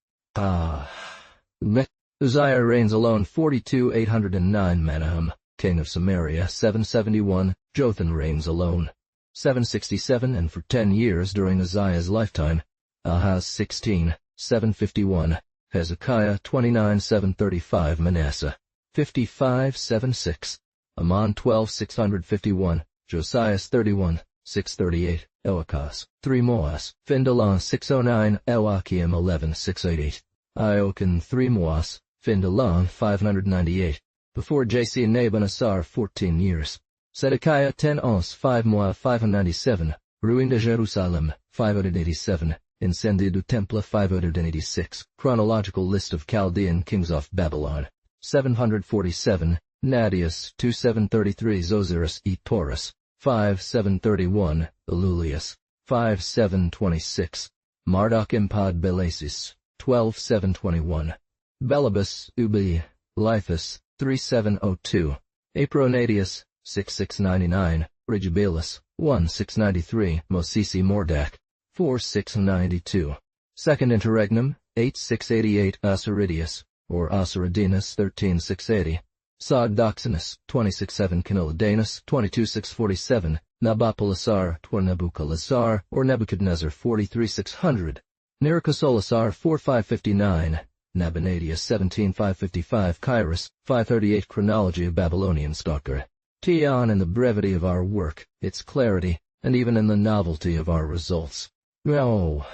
Uzziah reigns alone 42 809 Menahem, king of Samaria 771, Jotham reigns alone 767 and for 10 years during Uzziah's lifetime, Ahaz 16, 751, Hezekiah 29 735 Manasseh 55 76, Amon 12 651, Josias 31, 638, Elachaz 3 Moas, Findalan 609, Ewakim 11 688, Iokan 3 Moas, Findalan 598, before J.C. Nabonassar 14 years. Zedekiah 10 Ons 5 Moab 597, Ruin de Jerusalem 587, Incendi du Temple 586, Chronological list of Chaldean kings of Babylon, 747, Nadius 2733 Zosiris e Taurus, 5731, Elulius, 5726, Marduk Impad Belasis, 12721, Belibus ubi, Lithus, 3702, Apronadius, 6699, Rigibilus, 1693, Mosisi Mordac, 4692. Second Interregnum, 8688, Osiridius, or Osiridinus, 13680. Sogdoxinus, 267 Caniladanus, 22647, Nabopolassar, Nebuchadnezzar, or Nebuchadnezzar, 43600. Nericosolasar, 4559, Nabonadius, 17555, Kyrus, 538. Chronology of Babylonian Stalker. Tion in the brevity of our work, its clarity, and even in the novelty of our results. Oh.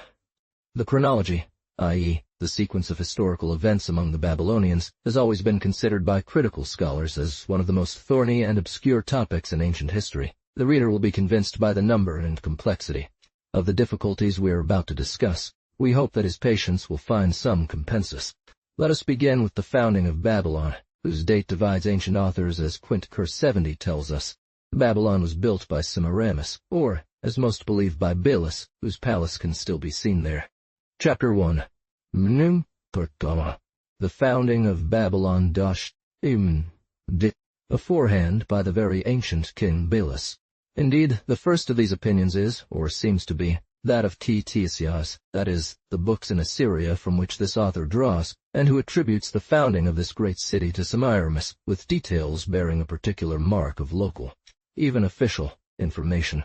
The chronology, i.e., the sequence of historical events among the Babylonians, has always been considered by critical scholars as one of the most thorny and obscure topics in ancient history. The reader will be convinced by the number and complexity of the difficulties we are about to discuss. We hope that his patience will find some compensation. Let us begin with the founding of Babylon, whose date divides ancient authors as Quint Cur 70 tells us. Babylon was built by Semiramis, or, as most believe, by Belus, whose palace can still be seen there. Chapter 1. The founding of Babylon aforehand by the very ancient King Belus. Indeed, the first of these opinions is, or seems to be, that of Ctesias, that is, the books in Assyria from which this author draws, and who attributes the founding of this great city to Semiramis, with details bearing a particular mark of local, even official, information.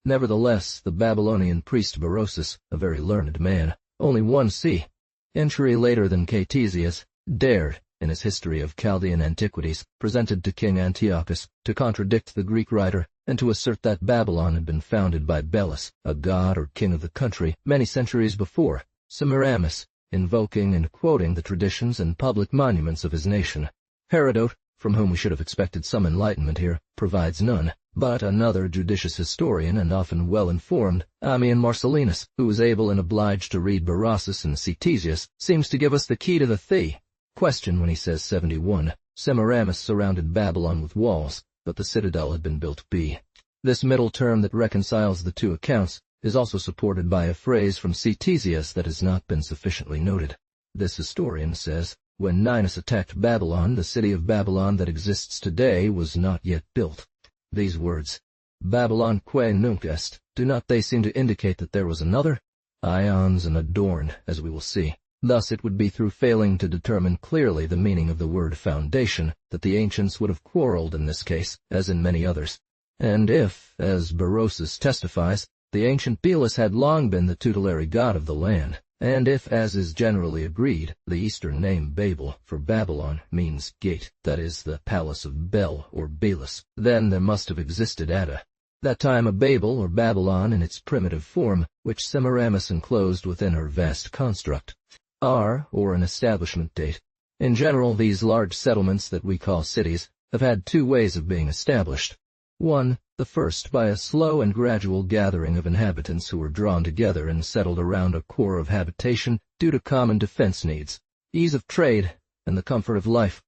Nevertheless, the Babylonian priest Berosus, a very learned man, only 1 century later than Ctesias, dared, in his History of Chaldean Antiquities, presented to King Antiochus, to contradict the Greek writer, and to assert that Babylon had been founded by Belus, a god or king of the country, many centuries before Semiramis, invoking and quoting the traditions and public monuments of his nation. Herodote, from whom we should have expected some enlightenment here, provides none, but another judicious historian and often well-informed, Ammian Marcellinus, who was able and obliged to read Berosus and Ctesias, seems to give us the key to the question when he says 71. Semiramis surrounded Babylon with walls, but the citadel had been built b. This middle term that reconciles the two accounts is also supported by a phrase from Ctesias that has not been sufficiently noted. This historian says, when Ninus attacked Babylon, the city of Babylon that exists today was not yet built. These words, Babylon que nunc est, do not they seem to indicate that there was another? Ions and adorned, as we will see. Thus it would be through failing to determine clearly the meaning of the word foundation that the ancients would have quarreled in this case, as in many others. And if, as Berosus testifies, the ancient Belus had long been the tutelary god of the land, and if, as is generally agreed, the Eastern name Babel for Babylon means gate, that is, the palace of Bel or Belus, then there must have existed at that time a Babel or Babylon in its primitive form, which Semiramis enclosed within her vast construct. Or an establishment date. In general, these large settlements that we call cities have had 2 ways of being established. 1, the first by a slow and gradual gathering of inhabitants who were drawn together and settled around a core of habitation due to common defense needs, ease of trade, and the comfort of life.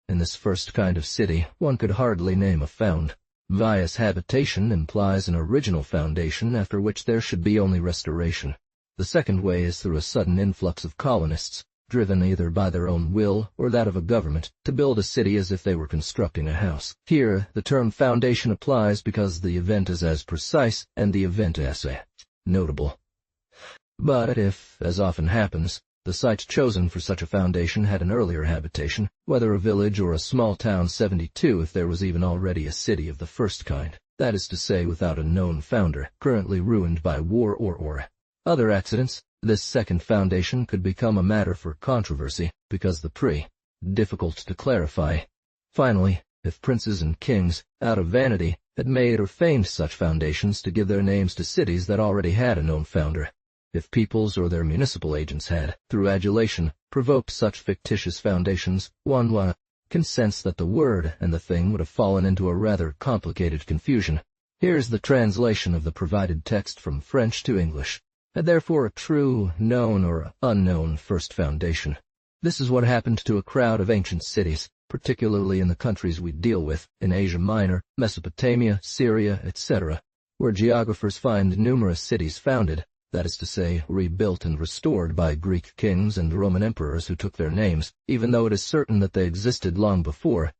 In this first kind of city, one could hardly name a found. Vious habitation implies an original foundation after which there should be only restoration. The second way is through a sudden influx of colonists, driven either by their own will or that of a government, to build a city as if they were constructing a house. Here, the term foundation applies because the event is as precise and the event as notable. But if, as often happens, the site chosen for such a foundation had an earlier habitation, whether a village or a small town 72 if there was even already a city of the first kind, that is to say without a known founder, currently ruined by war or other accidents, this second foundation could become a matter for controversy, because difficult to clarify. Finally, if princes and kings, out of vanity, had made or feigned such foundations to give their names to cities that already had a known founder, if peoples or their municipal agents had, through adulation, provoked such fictitious foundations, one can sense that the word and the thing would have fallen into a rather complicated confusion. Here's the translation of the provided text from French to English. Had therefore a true, known or unknown first foundation. This is what happened to a crowd of ancient cities, particularly in the countries we deal with, in Asia Minor, Mesopotamia, Syria, etc., where geographers find numerous cities founded, that is to say, rebuilt and restored by Greek kings and Roman emperors who took their names, even though it is certain that they existed long before.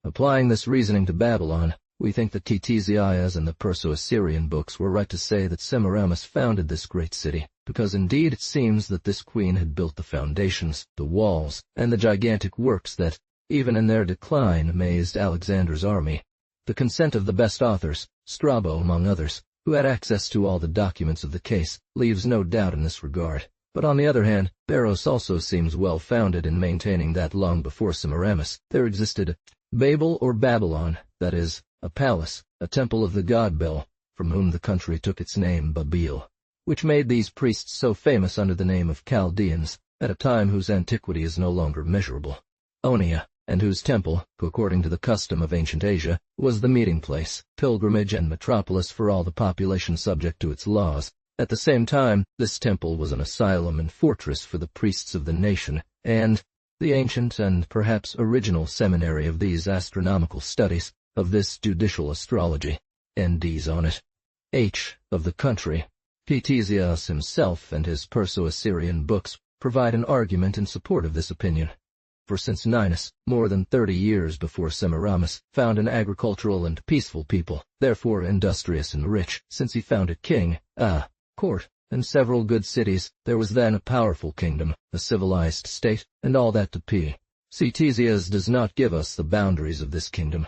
Applying this reasoning to Babylon, we think that Ctesias and the Perso-Assyrian books were right to say that Semiramis founded this great city, because indeed it seems that this queen had built the foundations, the walls, and the gigantic works that, even in their decline, amazed Alexander's army. The consent of the best authors, Strabo among others, who had access to all the documents of the case, leaves no doubt in this regard. But on the other hand, Barros also seems well-founded in maintaining that long before Semiramis there existed Babel or Babylon, that is, a palace, a temple of the god Bel, from whom the country took its name Babil, which made these priests so famous under the name of Chaldeans, at a time whose antiquity is no longer measurable. Onia, and whose temple, according to the custom of ancient Asia, was the meeting place, pilgrimage, and metropolis for all the population subject to its laws. At the same time, this temple was an asylum and fortress for the priests of the nation, and the ancient and perhaps original seminary of these astronomical studies, of this judicial astrology, NDs on it. H. of the country. Ctesias himself and his Perso-Assyrian books provide an argument in support of this opinion. For since Ninus, more than 30 years before Semiramis, found an agricultural and peaceful people, therefore industrious and rich, since he found a king, a court, and several good cities, there was then a powerful kingdom, a civilized state, and all that to P. Ctesias does not give us the boundaries of this kingdom.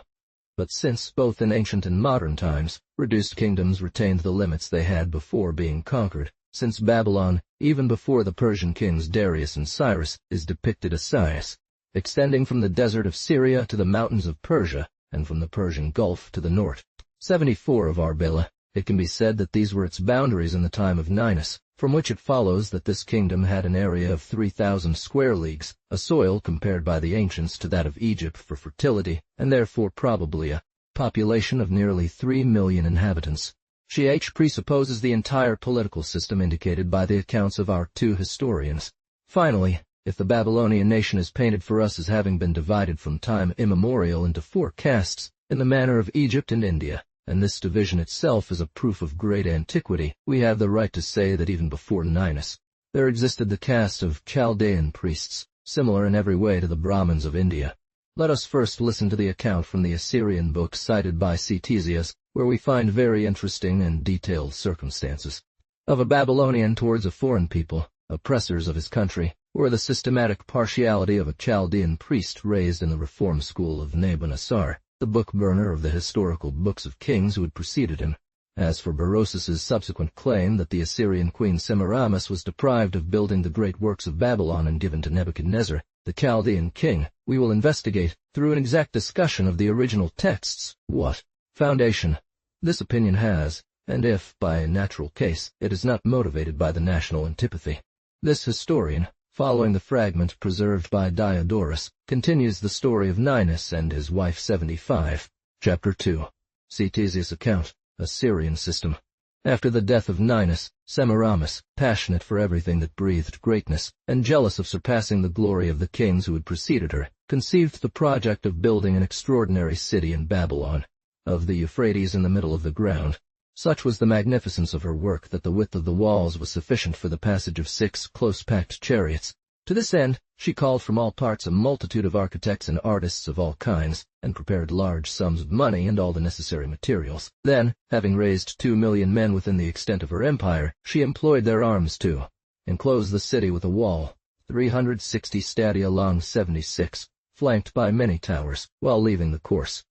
But since, both in ancient and modern times, reduced kingdoms retained the limits they had before being conquered, since Babylon, even before the Persian kings Darius and Cyrus, is depicted as Sais, extending from the desert of Syria to the mountains of Persia, and from the Persian Gulf to the north. 74 of Arbela. It can be said that these were its boundaries in the time of Ninus, from which it follows that this kingdom had an area of 3,000 square leagues, a soil compared by the ancients to that of Egypt for fertility, and therefore probably a population of nearly 3 million inhabitants. She presupposes the entire political system indicated by the accounts of our two historians. Finally, if the Babylonian nation is painted for us as having been divided from time immemorial into 4 castes, in the manner of Egypt and India, and this division itself is a proof of great antiquity, we have the right to say that even before Ninus, there existed the caste of Chaldean priests, similar in every way to the Brahmins of India. Let us first listen to the account from the Assyrian book cited by Ctesias, where we find very interesting and detailed circumstances of a Babylonian towards a foreign people, oppressors of his country, or the systematic partiality of a Chaldean priest raised in the reform school of Nabonassar, the book-burner of the historical books of kings who had preceded him. As for Berosus's subsequent claim that the Assyrian queen Semiramis was deprived of building the great works of Babylon and given to Nebuchadnezzar, the Chaldean king, we will investigate, through an exact discussion of the original texts, what foundation this opinion has, and if, by a natural case, it is not motivated by the national antipathy. This historian, following the fragment preserved by Diodorus, continues the story of Ninus and his wife 75. Chapter 2. Ctesias' account, Assyrian system. After the death of Ninus, Semiramis, passionate for everything that breathed greatness, and jealous of surpassing the glory of the kings who had preceded her, conceived the project of building an extraordinary city in Babylon, of the Euphrates in the middle of the ground. Such was the magnificence of her work that the width of the walls was sufficient for the passage of 6 close-packed chariots. To this end, she called from all parts a multitude of architects and artists of all kinds, and prepared large sums of money and all the necessary materials. Then, having raised 2 million men within the extent of her empire, she employed their arms to enclose the city with a wall, 360 stadia long 76, flanked by many towers, while leaving the course.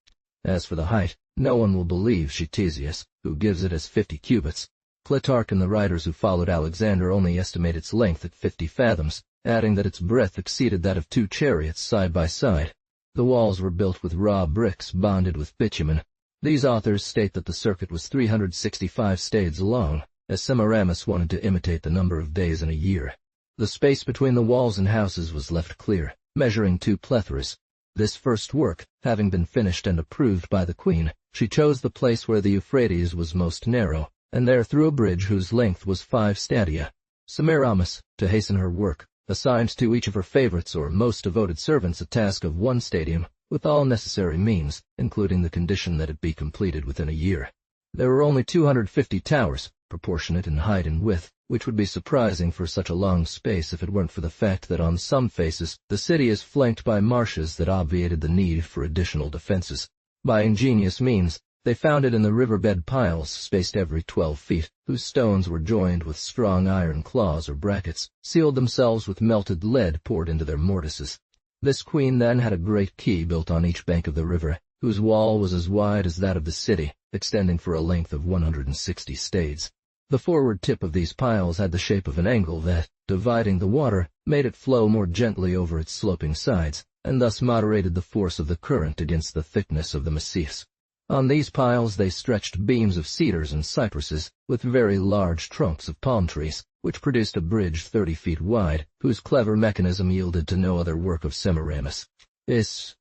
As for the height, no one will believe Ctesias, who gives it as 50 cubits. Plutarch and the writers who followed Alexander only estimate its length at 50 fathoms, adding that its breadth exceeded that of 2 chariots side by side. The walls were built with raw bricks bonded with bitumen. These authors state that the circuit was 365 stades long, as Semiramis wanted to imitate the number of days in a year. The space between the walls and houses was left clear, measuring 2 plethoras. This first work, having been finished and approved by the queen, she chose the place where the Euphrates was most narrow, and there threw a bridge whose length was 5 stadia. Semiramis, to hasten her work, assigned to each of her favorites or most devoted servants a task of 1 stadium, with all necessary means, including the condition that it be completed within a year. There were only 250 towers, proportionate in height and width, which would be surprising for such a long space if it weren't for the fact that on some faces the city is flanked by marshes that obviated the need for additional defenses. By ingenious means, they found it in the riverbed piles spaced every 12 feet, whose stones were joined with strong iron claws or brackets, sealed themselves with melted lead poured into their mortises. This queen then had a great quay built on each bank of the river, whose wall was as wide as that of the city, extending for a length of 160 stades. The forward tip of these piles had the shape of an angle that, dividing the water, made it flow more gently over its sloping sides, and thus moderated the force of the current against the thickness of the massifs. On these piles they stretched beams of cedars and cypresses, with very large trunks of palm trees, which produced a bridge 30 feet wide, whose clever mechanism yielded to no other work of Semiramis.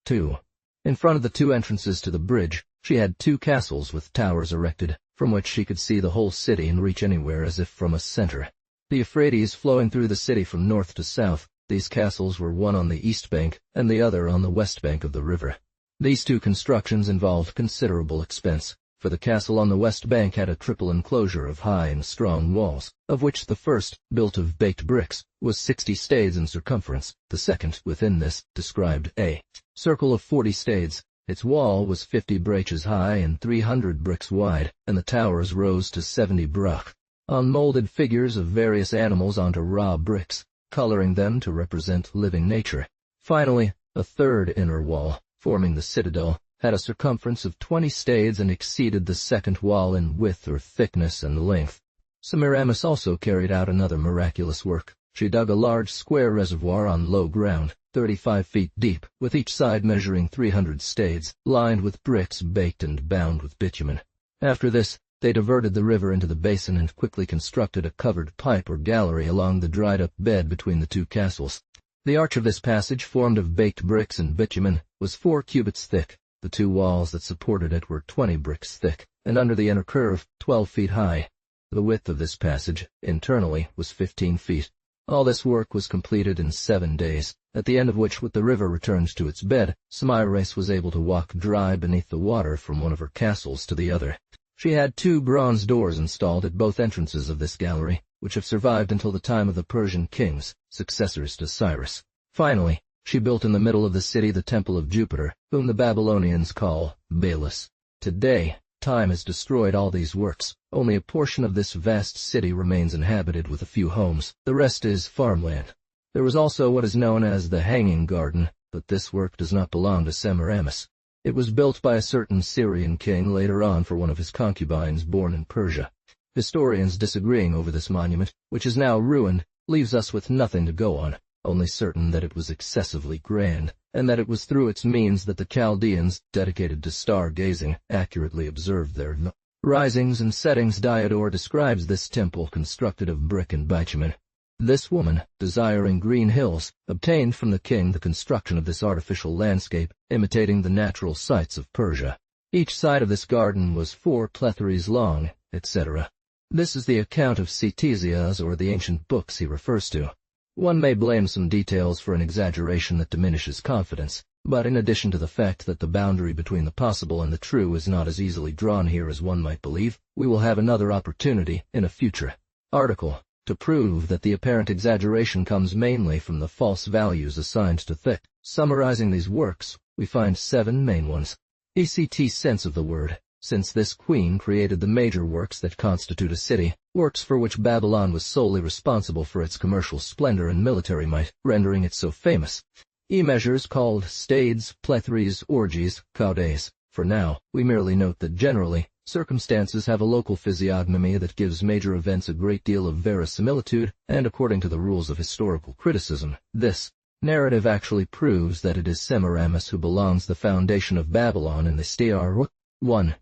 Too. In front of the two entrances to the bridge, she had two castles with towers erected, from which she could see the whole city and reach anywhere as if from a center. The Euphrates flowing through the city from north to south, these castles were one on the east bank and the other on the west bank of the river. These two constructions involved considerable expense, for the castle on the west bank had a triple enclosure of high and strong walls, of which the first, built of baked bricks, was 60 stades in circumference, the second, within this, described a circle of 40 stades. Its wall was 50 braches high and 300 bricks wide, and the towers rose to 70 brach, on molded figures of various animals onto raw bricks, coloring them to represent living nature. Finally, a third inner wall, forming the citadel, had a circumference of 20 stades and exceeded the second wall in width or thickness and length. Semiramis also carried out another miraculous work. She dug a large square reservoir on low ground, 35 feet deep, with each side measuring 300 stades, lined with bricks baked and bound with bitumen. After this, they diverted the river into the basin and quickly constructed a covered pipe or gallery along the dried-up bed between the two castles. The arch of this passage, formed of baked bricks and bitumen, was 4 cubits thick. The two walls that supported it were 20 bricks thick, and under the inner curve, 12 feet high. The width of this passage, internally, was 15 feet. All this work was completed in 7 days, at the end of which, with the river returned to its bed, Semiramis was able to walk dry beneath the water from one of her castles to the other. She had 2 bronze doors installed at both entrances of this gallery, which have survived until the time of the Persian kings, successors to Cyrus. Finally, she built in the middle of the city the temple of Jupiter, whom the Babylonians call Belus. Today, time has destroyed all these works. Only a portion of this vast city remains inhabited with a few homes. The rest is farmland. There was also what is known as the Hanging Garden, but this work does not belong to Semiramis. It was built by a certain Syrian king later on for one of his concubines born in Persia. Historians disagreeing over this monument, which is now ruined, leaves us with nothing to go on, only certain that it was excessively grand, and that it was through its means that the Chaldeans, dedicated to star-gazing, accurately observed their risings and settings. Diodor describes this temple constructed of brick and bitumen. This woman, desiring green hills, obtained from the king the construction of this artificial landscape, imitating the natural sights of Persia. Each side of this garden was 4 plethries long, etc. This is the account of Ctesias or the ancient books he refers to. One may blame some details for an exaggeration that diminishes confidence, but in addition to the fact that the boundary between the possible and the true is not as easily drawn here as one might believe, we will have another opportunity in a future article to prove that the apparent exaggeration comes mainly from the false values assigned to thick. Summarizing these works, we find 7 main ones. ECT sense of the word, since this queen created the major works that constitute a city, works for which Babylon was solely responsible for its commercial splendor and military might, rendering it so famous. E-measures called stades, plethries, orgies, caudes. For now, we merely note that generally, circumstances have a local physiognomy that gives major events a great deal of verisimilitude, and according to the rules of historical criticism, this narrative actually proves that it is Semiramis who belongs the foundation of Babylon in the Str. 1.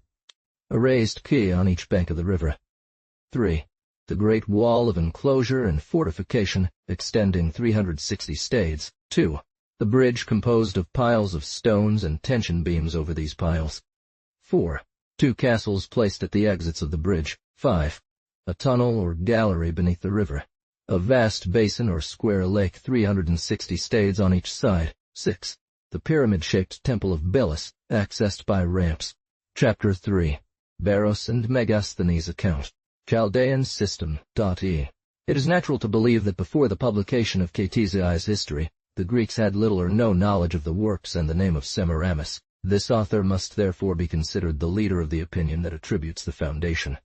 A raised quay on each bank of the river. 3. The great wall of enclosure and fortification, extending 360 stades. 2. The bridge composed of piles of stones and tension beams over these piles. 4. 2 castles placed at the exits of the bridge. 5. A tunnel or gallery beneath the river. A vast basin or square lake 360 stades on each side. 6. The pyramid-shaped temple of Belus, accessed by ramps. Chapter 3. Beros and Megasthenes account. Chaldean system. It is natural to believe that before the publication of Ktesi's history, the Greeks had little or no knowledge of the works and the name of Semiramis. This author must therefore be considered the leader of the opinion that attributes the foundation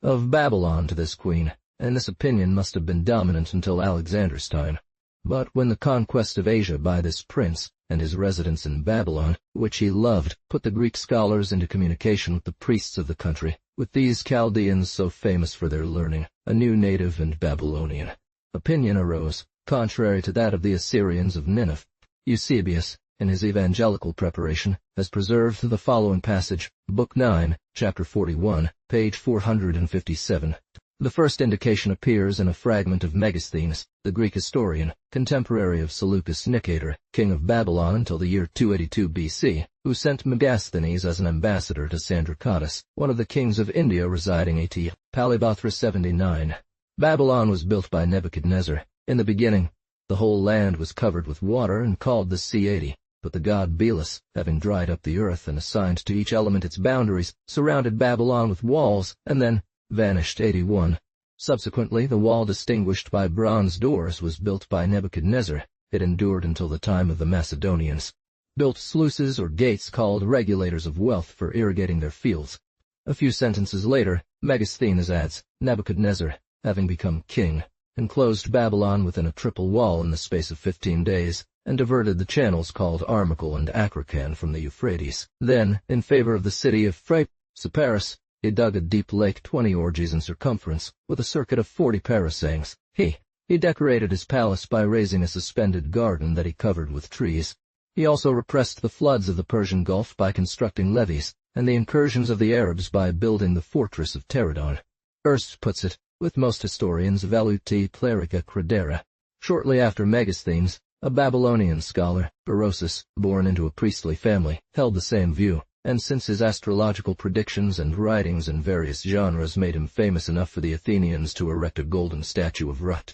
of Babylon to this queen, and this opinion must have been dominant until Alexander's time. But when the conquest of Asia by this prince, and his residence in Babylon, which he loved, put the Greek scholars into communication with the priests of the country, with these Chaldeans so famous for their learning, a new native and Babylonian opinion arose, contrary to that of the Assyrians of Nineveh. Eusebius, in his evangelical preparation, has preserved the following passage, Book 9, Chapter 41, page 457. The first indication appears in a fragment of Megasthenes, the Greek historian, contemporary of Seleucus Nicator, king of Babylon until the year 282 BC, who sent Megasthenes as an ambassador to Sandracatus, one of the kings of India residing at Palibhatra 79. Babylon was built by Nebuchadnezzar. In the beginning, the whole land was covered with water and called the Sea 80, but the god Belus, having dried up the earth and assigned to each element its boundaries, surrounded Babylon with walls, and then vanished 81. Subsequently, the wall distinguished by bronze doors was built by Nebuchadnezzar. It endured until the time of the Macedonians. Built sluices or gates called regulators of wealth for irrigating their fields. A few sentences later, Megasthenes adds, Nebuchadnezzar, having become king, enclosed Babylon within a triple wall in the space of 15 days, and diverted the channels called Armachel and Acracan from the Euphrates. Then, in favor of the city of Sepphoris, he dug a deep lake 20 orgies in circumference, with a circuit of 40 parasangs. He decorated his palace by raising a suspended garden that he covered with trees. He also repressed the floods of the Persian Gulf by constructing levees, and the incursions of the Arabs by building the fortress of Teredon. Ernst puts it, with most historians, Veluti Clerica Credera. Shortly after Megasthenes, a Babylonian scholar, Berosus, born into a priestly family, held the same view, and since his astrological predictions and writings in various genres made him famous enough for the Athenians to erect a golden statue of Rut,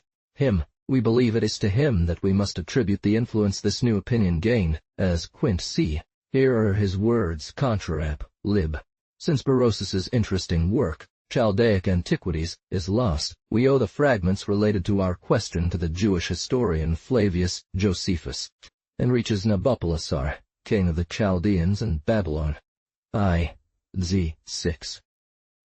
we believe it is to him that we must attribute the influence this new opinion gained, as Quint c. Here are his words, Contrarap, lib. Since Berosus's interesting work, Chaldaic Antiquities, is lost, we owe the fragments related to our question to the Jewish historian Flavius Josephus, and reaches Nabopolassar, king of the Chaldeans and Babylon. I.Z. 6.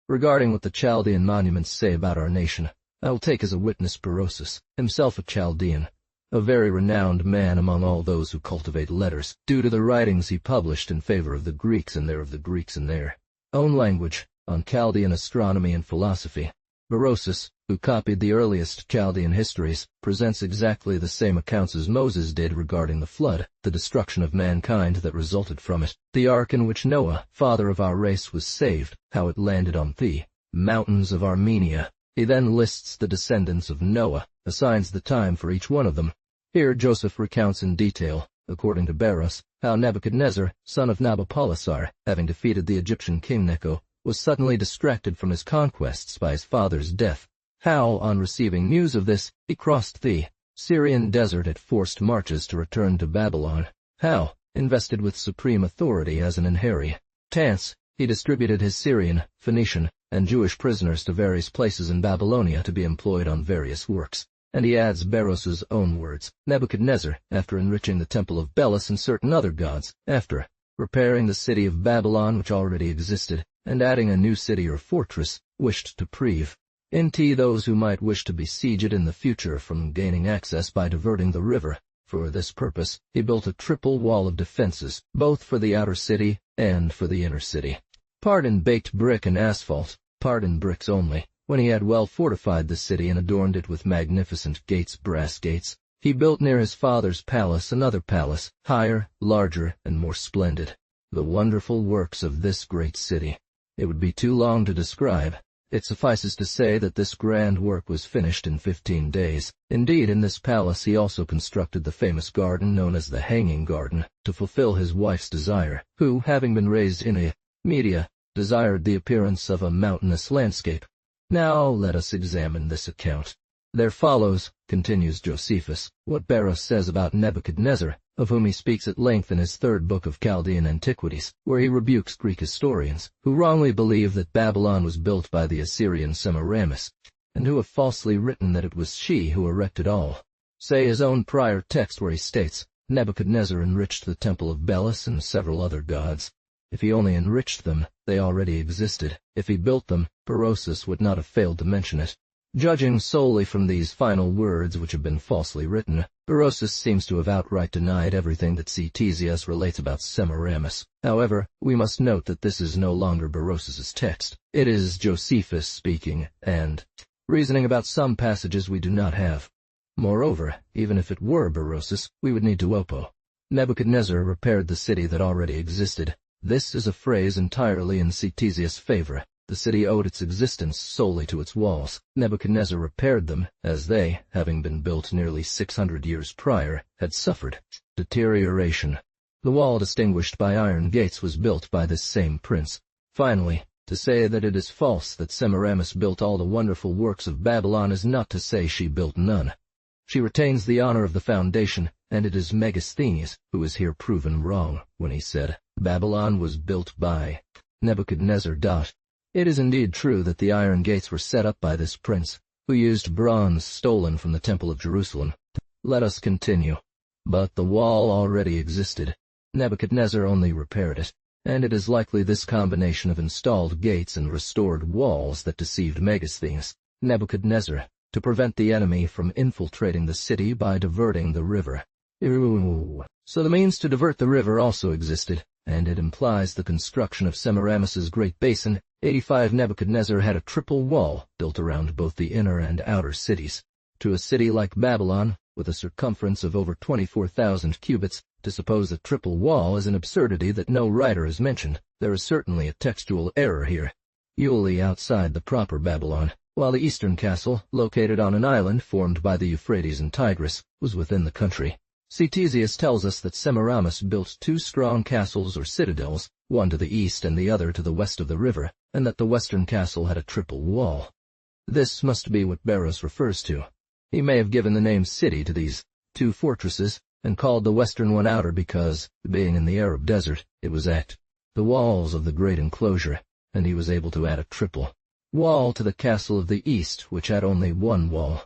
Regarding what the Chaldean monuments say about our nation, I will take as a witness Berosus, himself a Chaldean, a very renowned man among all those who cultivate letters, due to the writings he published in favor of the Greeks and of the Greeks in their own language, on Chaldean astronomy and philosophy. Berosus, who copied the earliest Chaldean histories, presents exactly the same accounts as Moses did regarding the flood, the destruction of mankind that resulted from it, the ark in which Noah, father of our race, was saved, how it landed on the mountains of Armenia. He then lists the descendants of Noah, assigns the time for each one of them. Here Joseph recounts in detail, according to Beros, how Nebuchadnezzar, son of Nabopolassar, having defeated the Egyptian king Necho, was suddenly distracted from his conquests by his father's death. How, on receiving news of this, he crossed the Syrian desert at forced marches to return to Babylon. How, invested with supreme authority as an inheritance, he distributed his Syrian, Phoenician, and Jewish prisoners to various places in Babylonia to be employed on various works. And he adds Beros's own words, Nebuchadnezzar, after enriching the temple of Belus and certain other gods, after repairing the city of Babylon which already existed, and adding a new city or fortress, wished to prive those who might wish to besiege it in the future from gaining access by diverting the river. For this purpose, he built a triple wall of defenses, both for the outer city and for the inner city. Part in baked brick and asphalt, part in bricks only. When he had well fortified the city and adorned it with magnificent gates, brass gates, he built near his father's palace another palace, higher, larger, and more splendid. The wonderful works of this great city. It would be too long to describe. It suffices to say that this grand work was finished in 15 days. Indeed, in this palace he also constructed the famous garden known as the Hanging Garden, to fulfill his wife's desire, who, having been raised in Media, desired the appearance of a mountainous landscape. Now let us examine this account. There follows, continues Josephus, what Barros says about Nebuchadnezzar, of whom he speaks at length in his third book of Chaldean Antiquities, where he rebukes Greek historians, who wrongly believe that Babylon was built by the Assyrian Semiramis, and who have falsely written that it was she who erected all. Say his own prior text where he states, Nebuchadnezzar enriched the temple of Belus and several other gods. If he only enriched them, they already existed. If he built them, Berosus would not have failed to mention it. Judging solely from these final words which have been falsely written, Berosus seems to have outright denied everything that Ctesias relates about Semiramis. However, we must note that this is no longer Berosus's text. It is Josephus speaking, and reasoning about some passages we do not have. Moreover, even if it were Berosus, we would need to oppo. Nebuchadnezzar repaired the city that already existed. This is a phrase entirely in Ctesias' favor. The city owed its existence solely to its walls. Nebuchadnezzar repaired them, as they, having been built nearly 600 years prior, had suffered deterioration. The wall distinguished by iron gates was built by this same prince. Finally, to say that it is false that Semiramis built all the wonderful works of Babylon is not to say she built none. She retains the honor of the foundation, and it is Megasthenes who is here proven wrong when he said, Babylon was built by Nebuchadnezzar. It is indeed true that the iron gates were set up by this prince, who used bronze stolen from the Temple of Jerusalem. Let us continue. But the wall already existed. Nebuchadnezzar only repaired it, and it is likely this combination of installed gates and restored walls that deceived Megasthenes. Nebuchadnezzar, to prevent the enemy from infiltrating the city by diverting the river. So the means to divert the river also existed, and it implies the construction of Semiramis's Great Basin. 85 Nebuchadnezzar had a triple wall built around both the inner and outer cities. To a city like Babylon, with a circumference of over 24,000 cubits, to suppose a triple wall is an absurdity that no writer has mentioned. There is certainly a textual error here. Uli outside the proper Babylon, while the eastern castle, located on an island formed by the Euphrates and Tigris, was within the country. Ctesias tells us that Semiramis built 2 strong castles or citadels, one to the east and the other to the west of the river, and that the western castle had a triple wall. This must be what Barros refers to. He may have given the name city to these 2 fortresses, and called the western one outer because, being in the Arab desert, it was at the walls of the great enclosure, and he was able to add a triple wall to the castle of the east, which had only 1 wall.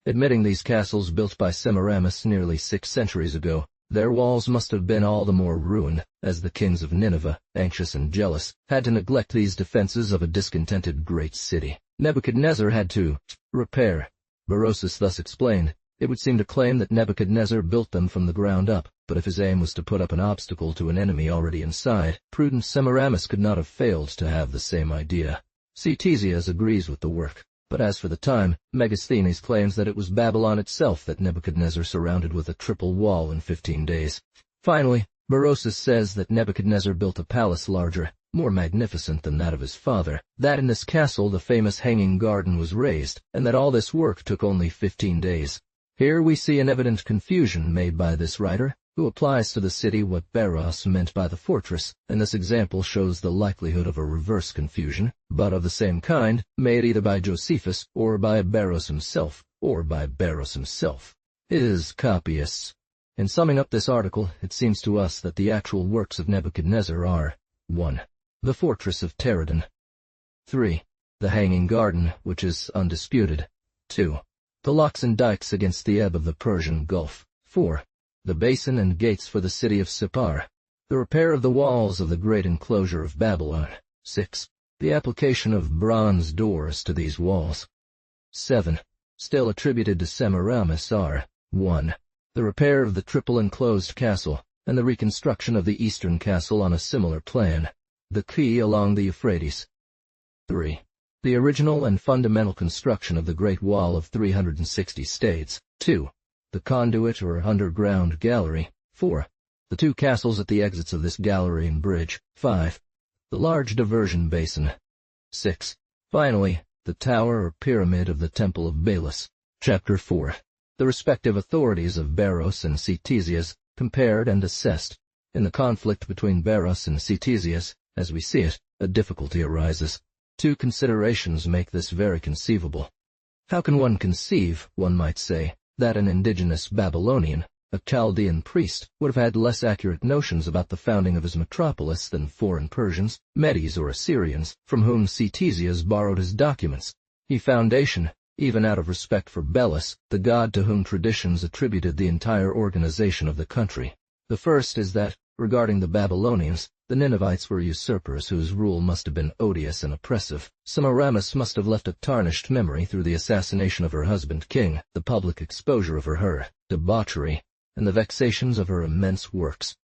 Admitting these castles built by Semiramis nearly 6 centuries ago, their walls must have been all the more ruined, as the kings of Nineveh, anxious and jealous, had to neglect these defenses of a discontented great city. Nebuchadnezzar had to repair. Berosus thus explained, it would seem to claim that Nebuchadnezzar built them from the ground up, but if his aim was to put up an obstacle to an enemy already inside, prudent Semiramis could not have failed to have the same idea. Ctesias agrees with the work. But as for the time, Megasthenes claims that it was Babylon itself that Nebuchadnezzar surrounded with a triple wall in 15 days. Finally, Berosus says that Nebuchadnezzar built a palace larger, more magnificent than that of his father, that in this castle the famous hanging garden was raised, and that all this work took only 15 days. Here we see an evident confusion made by this writer, who applies to the city what Barros meant by the fortress, and this example shows the likelihood of a reverse confusion, but of the same kind, made either by Josephus or by Barros himself, his copyists. In summing up this article, it seems to us that the actual works of Nebuchadnezzar are 1. The fortress of Teredon. 3. The hanging garden, which is undisputed. 2. The locks and dikes against the ebb of the Persian Gulf. 4. The basin and gates for the city of Sippar. The repair of the walls of the great enclosure of Babylon. 6. The application of bronze doors to these walls. 7. Still attributed to Semiramis are 1. The repair of the triple enclosed castle, and the reconstruction of the eastern castle on a similar plan. The quay along the Euphrates. 3. The original and fundamental construction of the Great Wall of 360 stades. 2. The conduit or underground gallery. 4. The 2 castles at the exits of this gallery and bridge. 5. The large diversion basin. 6. Finally, the tower or pyramid of the Temple of Belus. Chapter 4. The respective authorities of Barros and Ctesias, compared and assessed. In the conflict between Barros and Ctesias, as we see it, a difficulty arises. 2 considerations make this very conceivable. How can one conceive, one might say, that an indigenous Babylonian, a Chaldean priest, would have had less accurate notions about the founding of his metropolis than foreign Persians, Medes, or Assyrians, from whom Ctesias borrowed his documents. He foundation, even out of respect for Belus, the god to whom traditions attributed the entire organization of the country. The first is that, regarding the Babylonians, the Ninevites were usurpers whose rule must have been odious and oppressive. Semiramis must have left a tarnished memory through the assassination of her husband king, the public exposure of her debauchery, and the vexations of her immense works.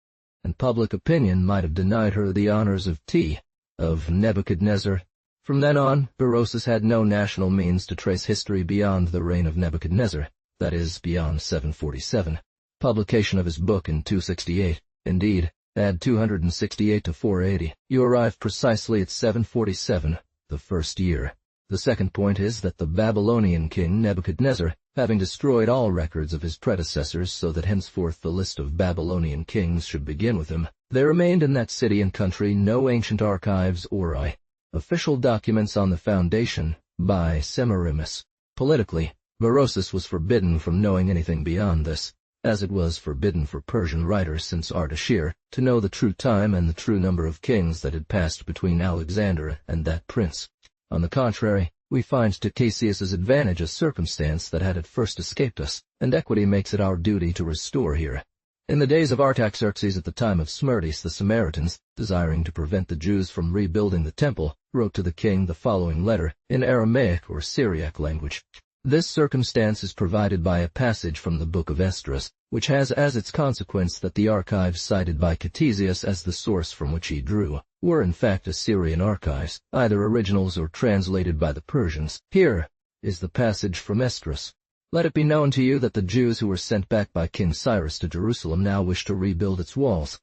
And public opinion might have denied her the honors of Nebuchadnezzar. From then on, Berosus had no national means to trace history beyond the reign of Nebuchadnezzar, that is, beyond 747. Publication of his book in 268. Indeed, add 268 to 480, you arrive precisely at 747, the first year. The second point is that the Babylonian king Nebuchadnezzar, having destroyed all records of his predecessors so that henceforth the list of Babylonian kings should begin with him, there remained in that city and country no ancient archives or official documents on the foundation by Semiramis. Politically, Berosus was forbidden from knowing anything beyond this, as it was forbidden for Persian writers since Ardashir to know the true time and the true number of kings that had passed between Alexander and that prince. On the contrary, we find to Cassius's advantage a circumstance that had at first escaped us, and equity makes it our duty to restore here. In the days of Artaxerxes at the time of Smerdis, the Samaritans, desiring to prevent the Jews from rebuilding the temple, wrote to the king the following letter, in Aramaic or Syriac language. This circumstance is provided by a passage from the Book of Esdras, which has as its consequence that the archives cited by Ctesias as the source from which he drew were in fact Assyrian archives, either originals or translated by the Persians. Here is the passage from Esdras. Let it be known to you that the Jews who were sent back by King Cyrus to Jerusalem now wish to rebuild its walls.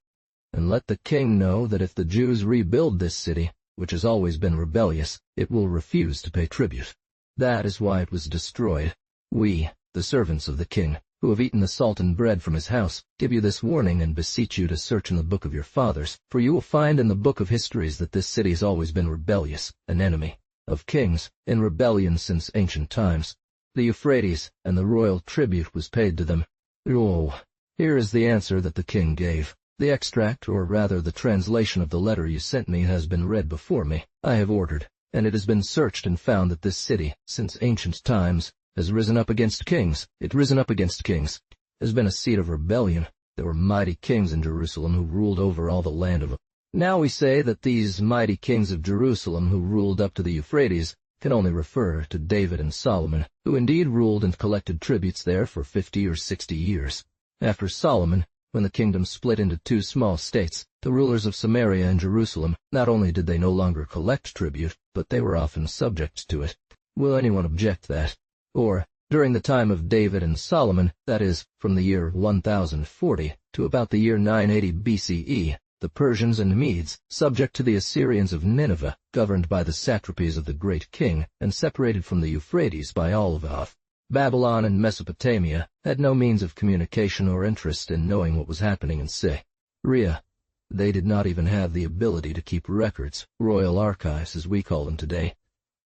And let the king know that if the Jews rebuild this city, which has always been rebellious, it will refuse to pay tribute. That is why it was destroyed. We, the servants of the king, who have eaten the salt and bread from his house, give you this warning and beseech you to search in the book of your fathers, for you will find in the book of histories that this city has always been rebellious, an enemy of kings, in rebellion since ancient times. The Euphrates and the royal tribute was paid to them. Oh, here is the answer that the king gave. The extract, or rather the translation of the letter you sent me, has been read before me. I have ordered, and it has been searched and found that this city, since ancient times, has risen up against kings. It risen up against kings. Has been a seat of rebellion. There were mighty kings in Jerusalem who ruled over all the land of it. Now we say that these mighty kings of Jerusalem who ruled up to the Euphrates can only refer to David and Solomon, who indeed ruled and collected tributes there for 50 or 60 years. After Solomon, when the kingdom split into two small states, the rulers of Samaria and Jerusalem, not only did they no longer collect tribute, but they were often subject to it. Will anyone object that? Or, during the time of David and Solomon, that is, from the year 1040 to about the year 980 BCE, the Persians and Medes, subject to the Assyrians of Nineveh, governed by the satrapies of the great king, and separated from the Euphrates by Olive. Babylon and Mesopotamia had no means of communication or interest in knowing what was happening in Syria. They did not even have the ability to keep records, royal archives as we call them today.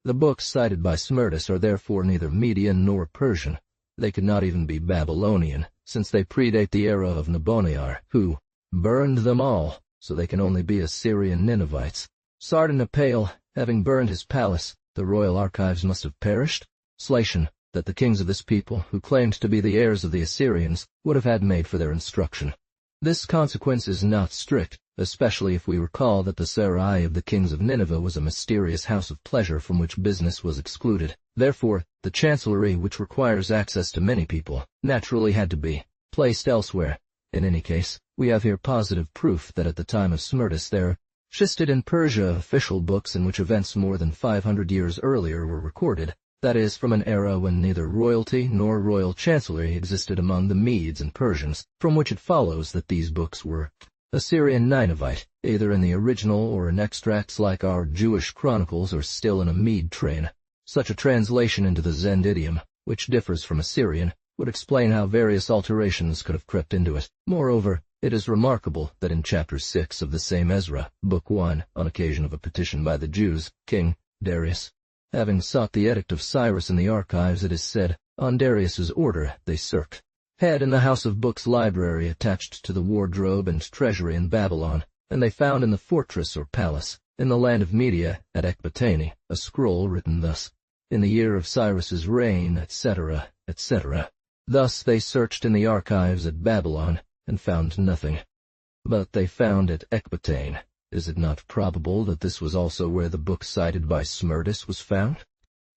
The books cited by Smerdis are therefore neither Median nor Persian. They could not even be Babylonian, since they predate the era of Naboniar, who burned them all, so they can only be Assyrian Ninevites. Sardanapale, having burned his palace, the royal archives must have perished. Slation, that the kings of this people, who claimed to be the heirs of the Assyrians, would have had made for their instruction. This consequence is not strict, especially if we recall that the Sarai of the kings of Nineveh was a mysterious house of pleasure from which business was excluded. Therefore, the chancellery, which requires access to many people, naturally had to be placed elsewhere. In any case, we have here positive proof that at the time of Smerdis there existed in Persia official books in which events more than 500 years earlier were recorded, that is, from an era when neither royalty nor royal chancellery existed among the Medes and Persians, from which it follows that these books were Assyrian Ninevite, either in the original or in extracts like our Jewish chronicles or still in a Mede train. Such a translation into the Zend idiom, which differs from Assyrian, would explain how various alterations could have crept into it. Moreover, it is remarkable that in Chapter 6 of the same Ezra, Book 1, on occasion of a petition by the Jews, King Darius Having sought the edict of Cyrus in the archives, it is said, on Darius's order, they had in the House of Books library attached to the wardrobe and treasury in Babylon, and they found in the fortress or palace, in the land of Media, at Ecbatane, a scroll written thus, in the year of Cyrus's reign, etc., etc. Thus they searched in the archives at Babylon, and found nothing. But they found at Ecbatane. Is it not probable that this was also where the book cited by Smerdis was found?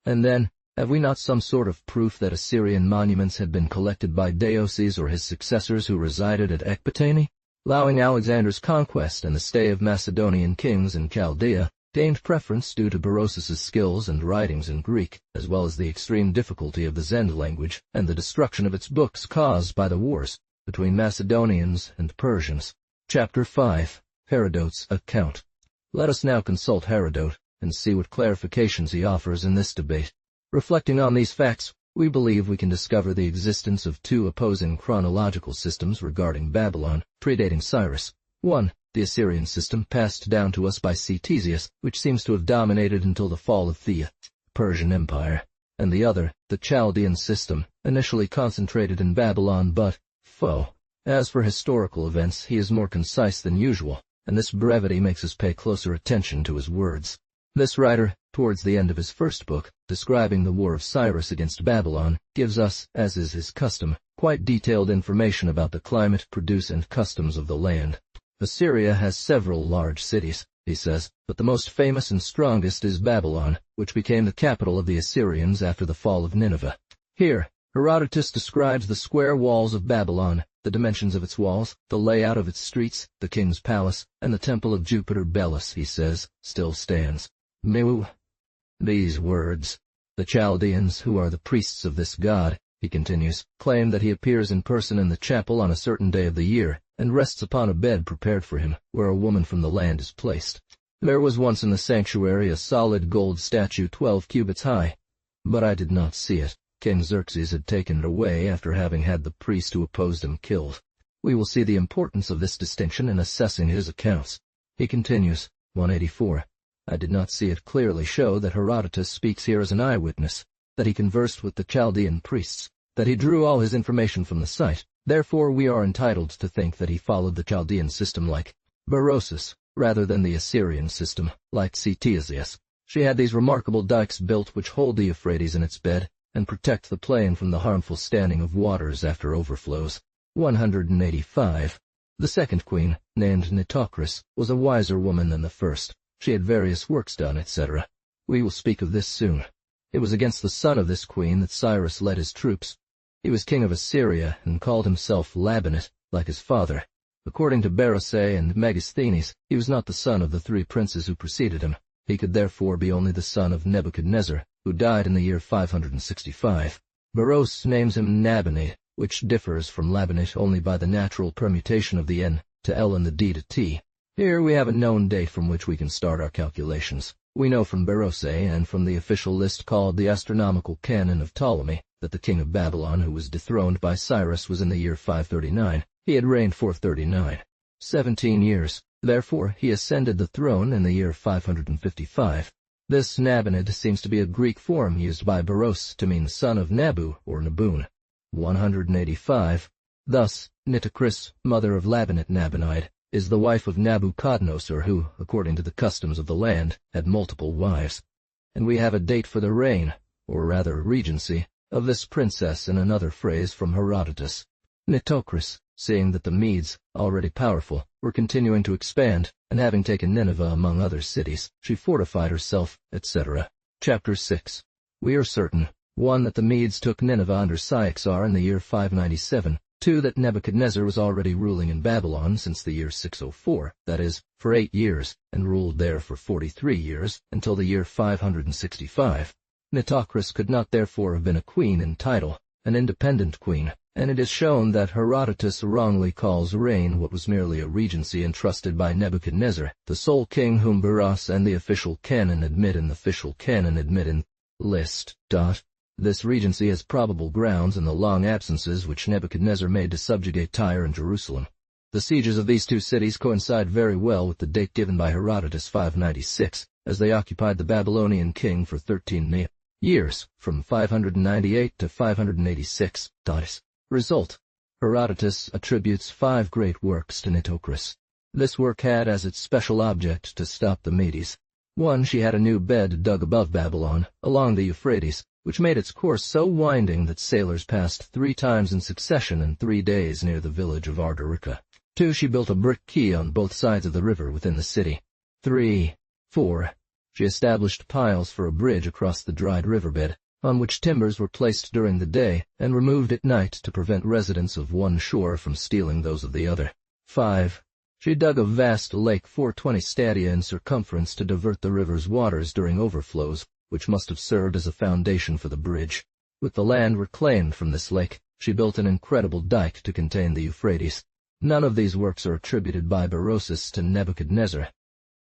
And then, have we not some sort of proof that Assyrian monuments had been collected by Deioces or his successors who resided at Ecbatane? Allowing Alexander's conquest and the stay of Macedonian kings in Chaldea, gained preference due to Berosus's skills and writings in Greek, as well as the extreme difficulty of the Zend language and the destruction of its books caused by the wars between Macedonians and Persians. Chapter 5. Herodote's account. Let us now consult Herodote and see what clarifications he offers in this debate. Reflecting on these facts, we believe we can discover the existence of two opposing chronological systems regarding Babylon, predating Cyrus. 1. The Assyrian system passed down to us by Ctesias, which seems to have dominated until the fall of the Persian Empire, and the other, the Chaldean system, initially concentrated in Babylon but, as for historical events, he is more concise than usual, and this brevity makes us pay closer attention to his words. This writer, towards the end of his first book, describing the war of Cyrus against Babylon, gives us, as is his custom, quite detailed information about the climate, produce, and customs of the land. Assyria has several large cities, he says, but the most famous and strongest is Babylon, which became the capital of the Assyrians after the fall of Nineveh. Here, Herodotus describes the square walls of Babylon, the dimensions of its walls, the layout of its streets, the king's palace, and the temple of Jupiter Belus, he says, still stands. These words, the Chaldeans, who are the priests of this god, he continues, claim that he appears in person in the chapel on a certain day of the year, and rests upon a bed prepared for him, where a woman from the land is placed. There was once in the sanctuary a solid gold statue 12 cubits high, but I did not see it. King Xerxes had taken it away after having had the priest who opposed him killed. We will see the importance of this distinction in assessing his accounts. He continues, 184. I did not see it clearly show that Herodotus speaks here as an eyewitness, that he conversed with the Chaldean priests, that he drew all his information from the site. Therefore we are entitled to think that he followed the Chaldean system like Berosus, rather than the Assyrian system, like Ctesias. She had these remarkable dikes built which hold the Euphrates in its bed, and protect the plain from the harmful standing of waters after overflows. 185. The second queen, named Nitocris, was a wiser woman than the first. She had various works done, etc. We will speak of this soon. It was against the son of this queen that Cyrus led his troops. He was king of Assyria, and called himself Labanit, like his father. According to Berosus and Megasthenes, he was not the son of the 3 princes who preceded him. He could therefore be only the son of Nebuchadnezzar, who died in the year 565. Berosus names him Nabanit, which differs from Labanit only by the natural permutation of the N to L and the D to T. Here we have a known date from which we can start our calculations. We know from Berosus and from the official list called the Astronomical Canon of Ptolemy that the king of Babylon who was dethroned by Cyrus was in the year 539. He had reigned for 17 years. Therefore he ascended the throne in the year 555. This Nabanid seems to be a Greek form used by Berosus to mean son of Nabu or Nabun. 185. Thus, Nitocris, mother of Labanit Nabonide, is the wife of Nabuchodonosor who, according to the customs of the land, had multiple wives. And we have a date for the reign, or rather regency, of this princess in another phrase from Herodotus. Nitocris, seeing that the Medes, already powerful, were continuing to expand, and having taken Nineveh among other cities, she fortified herself, etc. Chapter 6. We are certain, 1. That the Medes took Nineveh under Cyaxares in the year 597, 2. That Nebuchadnezzar was already ruling in Babylon since the year 604, that is, for 8 years, and ruled there for 43 years, until the year 565. Nitocris could not therefore have been a queen in title, an independent queen, and it is shown that Herodotus wrongly calls reign what was merely a regency entrusted by Nebuchadnezzar, the sole king whom Berosus and the official canon admit in list. This regency has probable grounds in the long absences which Nebuchadnezzar made to subjugate Tyre and Jerusalem. The sieges of these 2 cities coincide very well with the date given by Herodotus 596, as they occupied the Babylonian king for 13 years, from 598 to 586. Result: Herodotus attributes 5 great works to Nitocris. This work had as its special object to stop the Medes. 1. She had a new bed dug above Babylon, along the Euphrates, which made its course so winding that sailors passed 3 times in succession in 3 days near the village of Ardarica. 2. She built a brick quay on both sides of the river within the city. 3. 4. She established piles for a bridge across the dried riverbed, on which timbers were placed during the day and removed at night to prevent residents of one shore from stealing those of the other. 5. She dug a vast lake 420 stadia in circumference to divert the river's waters during overflows, which must have served as a foundation for the bridge. With the land reclaimed from this lake, she built an incredible dike to contain the Euphrates. None of these works are attributed by Berosus to Nebuchadnezzar.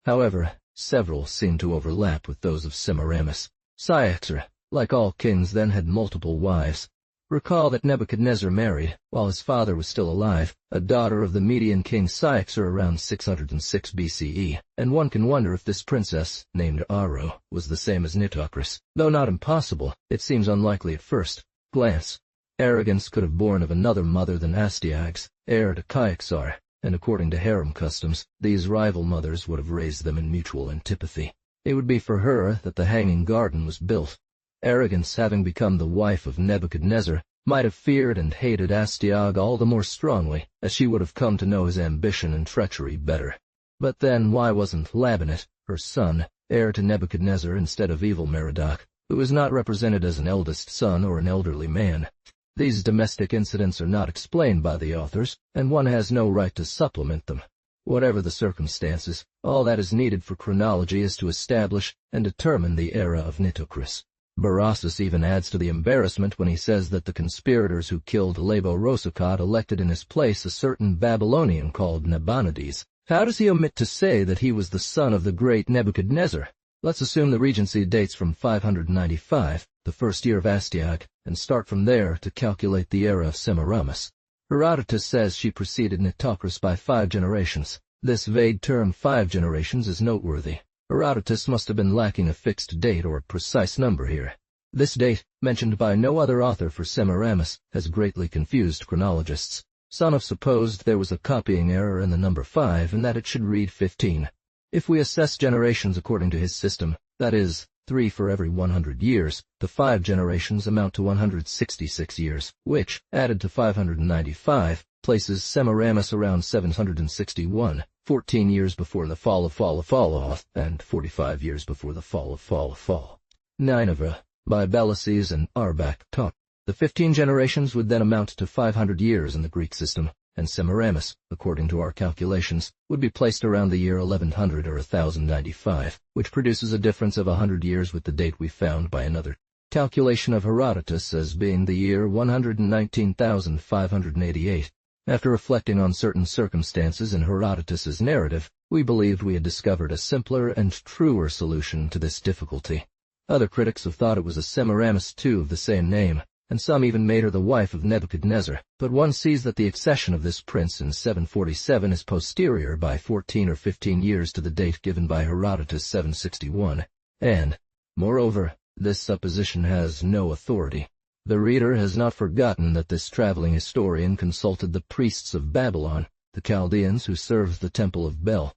However, several seem to overlap with those of Semiramis. Cyaxares, like all kings, then had multiple wives. Recall that Nebuchadnezzar married, while his father was still alive, a daughter of the Median king Cyaxares around 606 BCE, and one can wonder if this princess, named Aro, was the same as Nitocris. Though not impossible, it seems unlikely at first glance. Arrogance could have born of another mother than Astyages, heir to Cyaxares, and according to harem customs, these rival mothers would have raised them in mutual antipathy. It would be for her that the Hanging Garden was built. Arrogance, having become the wife of Nebuchadnezzar, might have feared and hated Astyages all the more strongly, as she would have come to know his ambition and treachery better. But then why wasn't Labanet, her son, heir to Nebuchadnezzar instead of evil Merodach, who is not represented as an eldest son or an elderly man? These domestic incidents are not explained by the authors, and one has no right to supplement them. Whatever the circumstances, all that is needed for chronology is to establish and determine the era of Nitocris. Berosus even adds to the embarrassment when he says that the conspirators who killed Lebo-Rosicot elected in his place a certain Babylonian called Nabonidus. How does he omit to say that he was the son of the great Nebuchadnezzar? Let's assume the regency dates from 595, the first year of Astyages, and start from there to calculate the era of Semiramis. Herodotus says she preceded Nitocris by 5 generations. This vague term 5 generations is noteworthy. Herodotus must have been lacking a fixed date or a precise number here. This date, mentioned by no other author for Semiramis, has greatly confused chronologists. Some have supposed there was a copying error in the number 5 and that it should read 15. If we assess generations according to his system, that is, 3 for every 100 years, the 5 generations amount to 166 years, which, added to 595, places Semiramis around 761, 14 years before the fall of Phalaphalaoth, and 45 years before the fall of Phalaphal. Nineveh, by Belases and Arbak taught. The 15 generations would then amount to 500 years in the Greek system, and Semiramis, according to our calculations, would be placed around the year 1100 or 1095, which produces a difference of 100 years with the date we found by another calculation of Herodotus as being the year 119,588. After reflecting on certain circumstances in Herodotus's narrative, we believed we had discovered a simpler and truer solution to this difficulty. Other critics have thought it was a Semiramis too of the same name, and some even made her the wife of Nebuchadnezzar, but one sees that the accession of this prince in 747 is posterior by 14 or 15 years to the date given by Herodotus 761, and, moreover, this supposition has no authority. The reader has not forgotten that this traveling historian consulted the priests of Babylon, the Chaldeans who served the temple of Bel.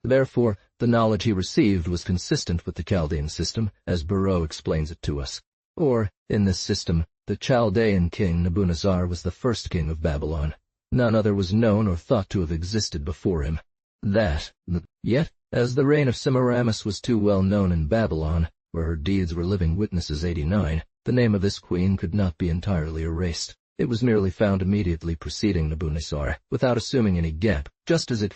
Therefore, the knowledge he received was consistent with the Chaldean system, as Barrow explains it to us. Or, in this system, the Chaldean king Nebuchadnezzar was the first king of Babylon. None other was known or thought to have existed before him. Yet, as the reign of Semiramis was too well known in Babylon, where her deeds were living witnesses 89, the name of this queen could not be entirely erased. It was merely found immediately preceding Nebuchadnezzar, without assuming any gap, just as it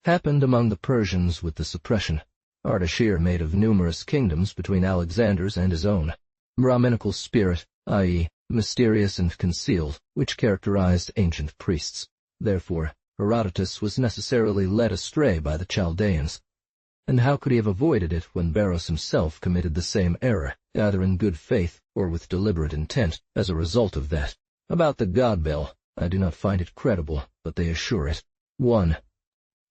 happened among the Persians with the suppression. Ardashir made of numerous kingdoms between Alexander's and his own. Brahminical spirit, i.e., mysterious and concealed, which characterized ancient priests. Therefore, Herodotus was necessarily led astray by the Chaldeans. And how could he have avoided it when Beros himself committed the same error, either in good faith or with deliberate intent, as a result of that? About the god Bel, I do not find it credible, but they assure it. 1.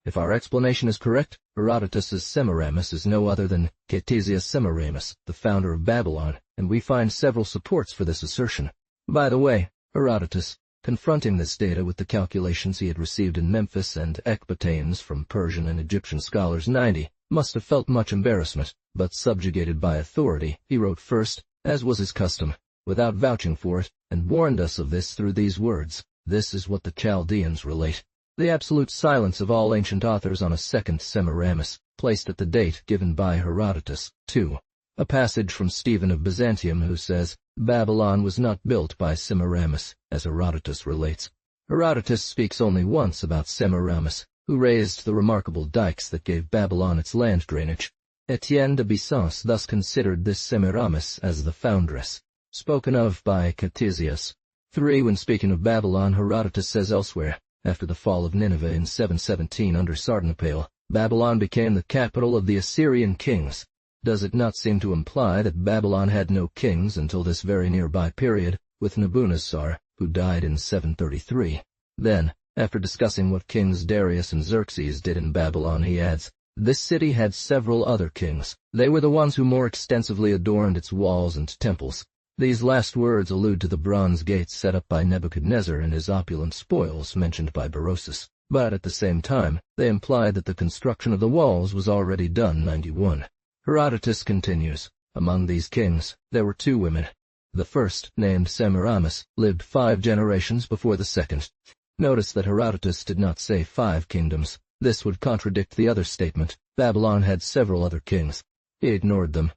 If our explanation is correct, Herodotus's Semiramis is no other than Ctesias Semiramis, the founder of Babylon, and we find several supports for this assertion. By the way, Herodotus, confronting this data with the calculations he had received in Memphis and Ecbatanes from Persian and Egyptian scholars 90, must have felt much embarrassment, but subjugated by authority, he wrote first, as was his custom, without vouching for it, and warned us of this through these words. This is what the Chaldeans relate. The absolute silence of all ancient authors on a second Semiramis, placed at the date given by Herodotus. 2. A passage from Stephen of Byzantium who says, Babylon was not built by Semiramis, as Herodotus relates. Herodotus speaks only once about Semiramis, who raised the remarkable dikes that gave Babylon its land drainage. Etienne de Bissens thus considered this Semiramis as the foundress, spoken of by Ctesias. 3. When speaking of Babylon, Herodotus says elsewhere, after the fall of Nineveh in 717 under Sardanapale, Babylon became the capital of the Assyrian kings. Does it not seem to imply that Babylon had no kings until this very nearby period, with Nebuchadnezzar, who died in 733? Then, after discussing what kings Darius and Xerxes did in Babylon, he adds, this city had several other kings. They were the ones who more extensively adorned its walls and temples. These last words allude to the bronze gates set up by Nebuchadnezzar and his opulent spoils mentioned by Berosus, but at the same time, they imply that the construction of the walls was already done 91. Herodotus continues, among these kings, there were 2 women. The first, named Semiramis, lived 5 generations before the second. Notice that Herodotus did not say 5 kingdoms. This would contradict the other statement. Babylon had several other kings. He ignored them.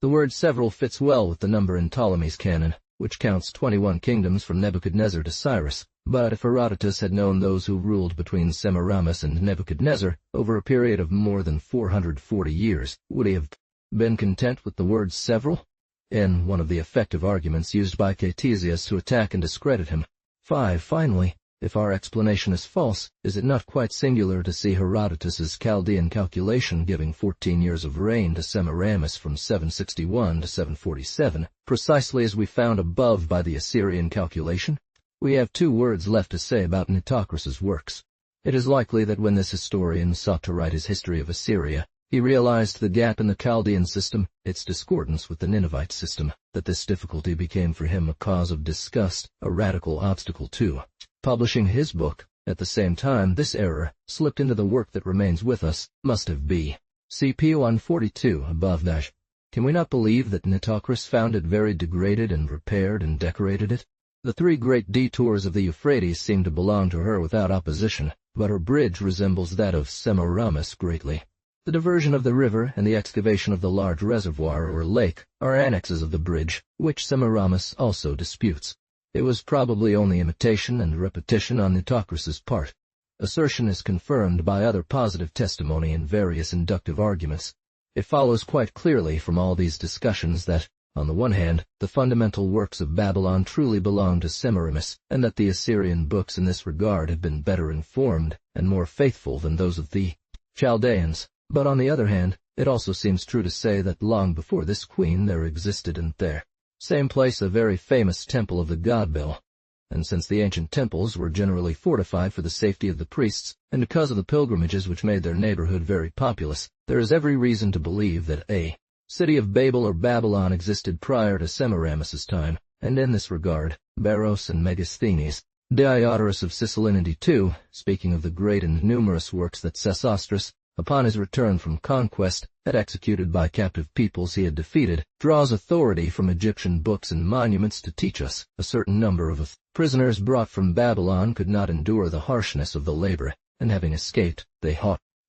The word several fits well with the number in Ptolemy's canon, which counts 21 kingdoms from Nebuchadnezzar to Cyrus. But if Herodotus had known those who ruled between Semiramis and Nebuchadnezzar over a period of more than 440 years, would he have been content with the word several? In one of the effective arguments used by Ctesias to attack and discredit him. 5. Finally, if our explanation is false, is it not quite singular to see Herodotus's Chaldean calculation giving 14 years of reign to Semiramis from 761 to 747, precisely as we found above by the Assyrian calculation? We have 2 words left to say about Nitocris's works. It is likely that when this historian sought to write his history of Assyria, he realized the gap in the Chaldean system, its discordance with the Ninevite system, that this difficulty became for him a cause of disgust, a radical obstacle to publishing his book. At the same time, this error, slipped into the work that remains with us, must have been. CP 142 above dash. Can we not believe that Nitocris found it very degraded and repaired and decorated it? The 3 great detours of the Euphrates seem to belong to her without opposition, but her bridge resembles that of Semiramis greatly. The diversion of the river and the excavation of the large reservoir or lake are annexes of the bridge, which Semiramis also disputes. It was probably only imitation and repetition on Nitocris's part. Assertion is confirmed by other positive testimony and various inductive arguments. It follows quite clearly from all these discussions that, on the one hand, the fundamental works of Babylon truly belong to Semiramis, and that the Assyrian books in this regard have been better informed and more faithful than those of the Chaldeans. But on the other hand, it also seems true to say that long before this queen there existed in their same place a very famous temple of the god Bel. And since the ancient temples were generally fortified for the safety of the priests, and because of the pilgrimages which made their neighborhood very populous, there is every reason to believe that a city of Babel or Babylon existed prior to Semiramis's time, and in this regard, Beros and Megasthenes, Diodorus of Sicilianity too, speaking of the great and numerous works that Sesostris, upon his return from conquest, had executed by captive peoples he had defeated, draws authority from Egyptian books and monuments to teach us a certain number of prisoners brought from Babylon could not endure the harshness of the labor, and having escaped, they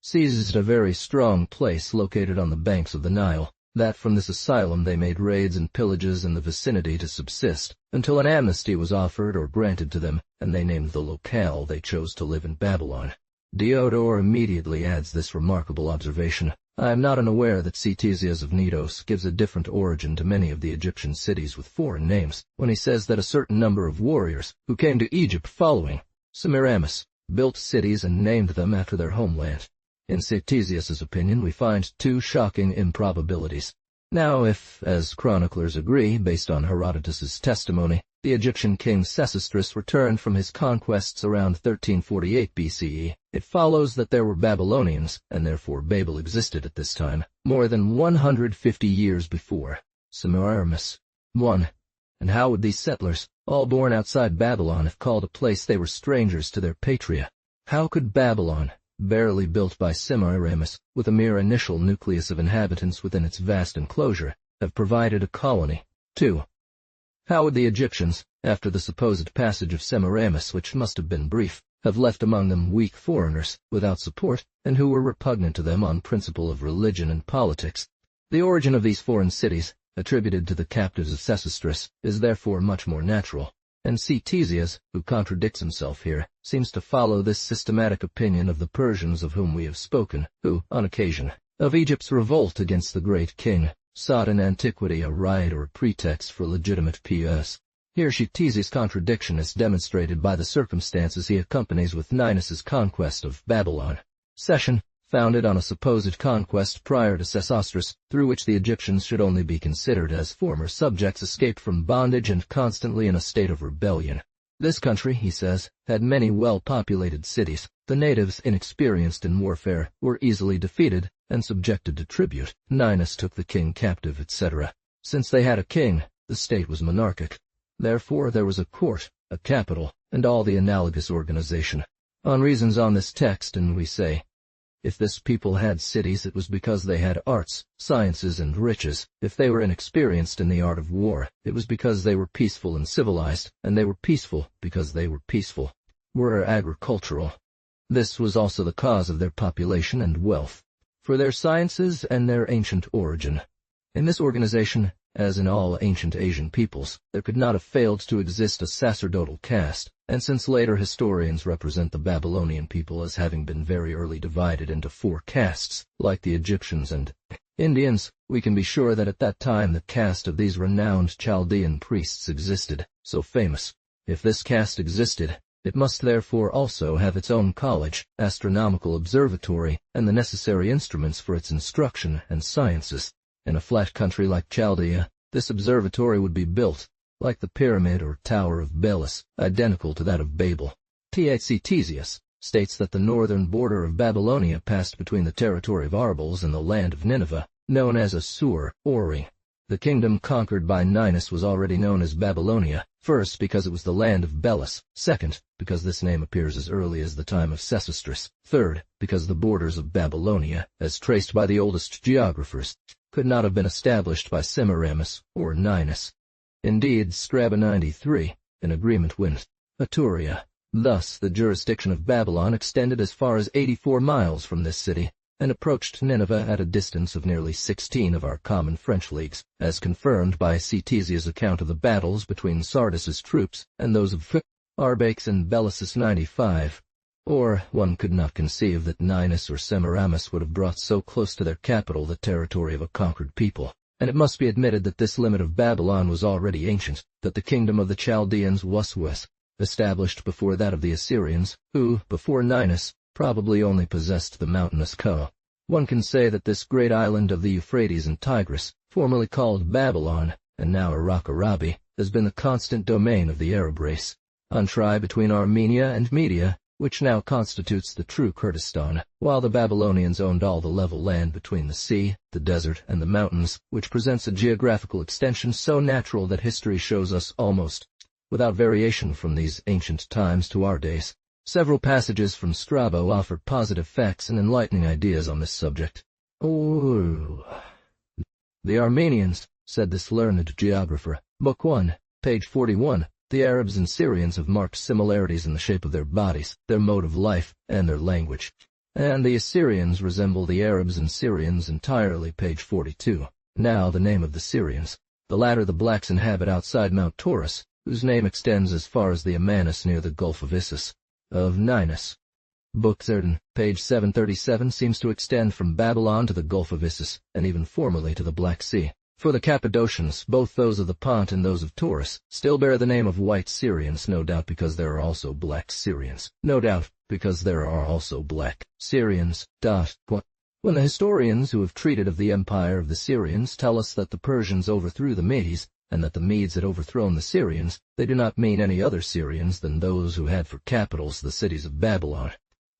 seized a very strong place located on the banks of the Nile, that from this asylum they made raids and pillages in the vicinity to subsist, until an amnesty was offered or granted to them, and they named the locale they chose to live in Babylon. Diodor immediately adds this remarkable observation. I am not unaware that Ctesias of Knidos gives a different origin to many of the Egyptian cities with foreign names, when he says that a certain number of warriors, who came to Egypt following Semiramis, built cities and named them after their homeland. In Ctesias's opinion we find 2 shocking improbabilities. Now if, as chroniclers agree, based on Herodotus's testimony, the Egyptian king Sesostris returned from his conquests around 1348 BCE, it follows that there were Babylonians, and therefore Babel existed at this time, more than 150 years before. Semiramis. 1. And how would these settlers, all born outside Babylon, have called a place they were strangers to their patria? How could Babylon, barely built by Semiramis, with a mere initial nucleus of inhabitants within its vast enclosure, have provided a colony? 2. How would the Egyptians, after the supposed passage of Semiramis, which must have been brief, have left among them weak foreigners, without support, and who were repugnant to them on principle of religion and politics? The origin of these foreign cities, attributed to the captives of Sesostris, is therefore much more natural, and Ctesias, who contradicts himself here, seems to follow this systematic opinion of the Persians of whom we have spoken, who, on occasion of Egypt's revolt against the great king, sought in antiquity a right or a pretext for legitimate PS. Here Ctesias' contradiction is demonstrated by the circumstances he accompanies with Ninus's conquest of Babylon. Session, founded on a supposed conquest prior to Sesostris, through which the Egyptians should only be considered as former subjects escaped from bondage and constantly in a state of rebellion. This country, he says, had many well-populated cities. The natives, inexperienced in warfare, were easily defeated and subjected to tribute. Ninus took the king captive, etc. Since they had a king, the state was monarchic. Therefore there was a court, a capital, and all the analogous organization. On reasons on this text, and we say, if this people had cities, it was because they had arts, sciences, and riches. If they were inexperienced in the art of war, it was because they were peaceful and civilized, and they were peaceful because they were peaceful. Were agricultural. This was also the cause of their population and wealth, for their sciences and their ancient origin. In this organization, as in all ancient Asian peoples, there could not have failed to exist a sacerdotal caste, and since later historians represent the Babylonian people as having been very early divided into 4 castes, like the Egyptians and Indians, we can be sure that at that time the caste of these renowned Chaldean priests existed, so famous. If this caste existed, it must therefore also have its own college, astronomical observatory, and the necessary instruments for its instruction and sciences. In a flat country like Chaldea, this observatory would be built, like the pyramid or tower of Belus, identical to that of Babel. Ctesias states that the northern border of Babylonia passed between the territory of Arbles and the land of Nineveh, known as Assur, Ori. The kingdom conquered by Ninus was already known as Babylonia, first because it was the land of Belus, second because this name appears as early as the time of Sesostris, third because the borders of Babylonia, as traced by the oldest geographers, could not have been established by Semiramis or Ninus. Indeed, Strabo 93, in agreement with Aturia. Thus, the jurisdiction of Babylon extended as far as 84 miles from this city, and approached Nineveh at a distance of nearly 16 of our common French leagues, as confirmed by Ctesias' account of the battles between Sardis's troops and those of Arbaces and Belus 95. Or, one could not conceive that Ninus or Semiramis would have brought so close to their capital the territory of a conquered people. And it must be admitted that this limit of Babylon was already ancient, that the kingdom of the Chaldeans was established before that of the Assyrians, who, before Ninus, probably only possessed the mountainous Ko. One can say that this great island of the Euphrates and Tigris, formerly called Babylon, and now Iraq Arabi, has been the constant domain of the Arab race. On tribe between Armenia and Media, which now constitutes the true Kurdistan, while the Babylonians owned all the level land between the sea, the desert, and the mountains, which presents a geographical extension so natural that history shows us almost without variation from these ancient times to our days. Several passages from Strabo offer positive facts and enlightening ideas on this subject. "Oh, the Armenians," said this learned geographer, Book 1, page 41, "the Arabs and Syrians have marked similarities in the shape of their bodies, their mode of life, and their language. And the Assyrians resemble the Arabs and Syrians entirely," page 42. Now the name of the Syrians. The latter the blacks inhabit outside Mount Taurus, whose name extends as far as the Amanus near the Gulf of Issus. Of Ninus. Book 13, page 737 seems to extend from Babylon to the Gulf of Issus, and even formerly to the Black Sea. For the Cappadocians, both those of the Pont and those of Taurus, still bear the name of White Syrians, no doubt because there are also Black Syrians. No doubt because there are also Black Syrians. When the historians who have treated of the empire of the Syrians tell us that the Persians overthrew the Medes, and that the Medes had overthrown the Syrians, they do not mean any other Syrians than those who had for capitals the cities of Babylon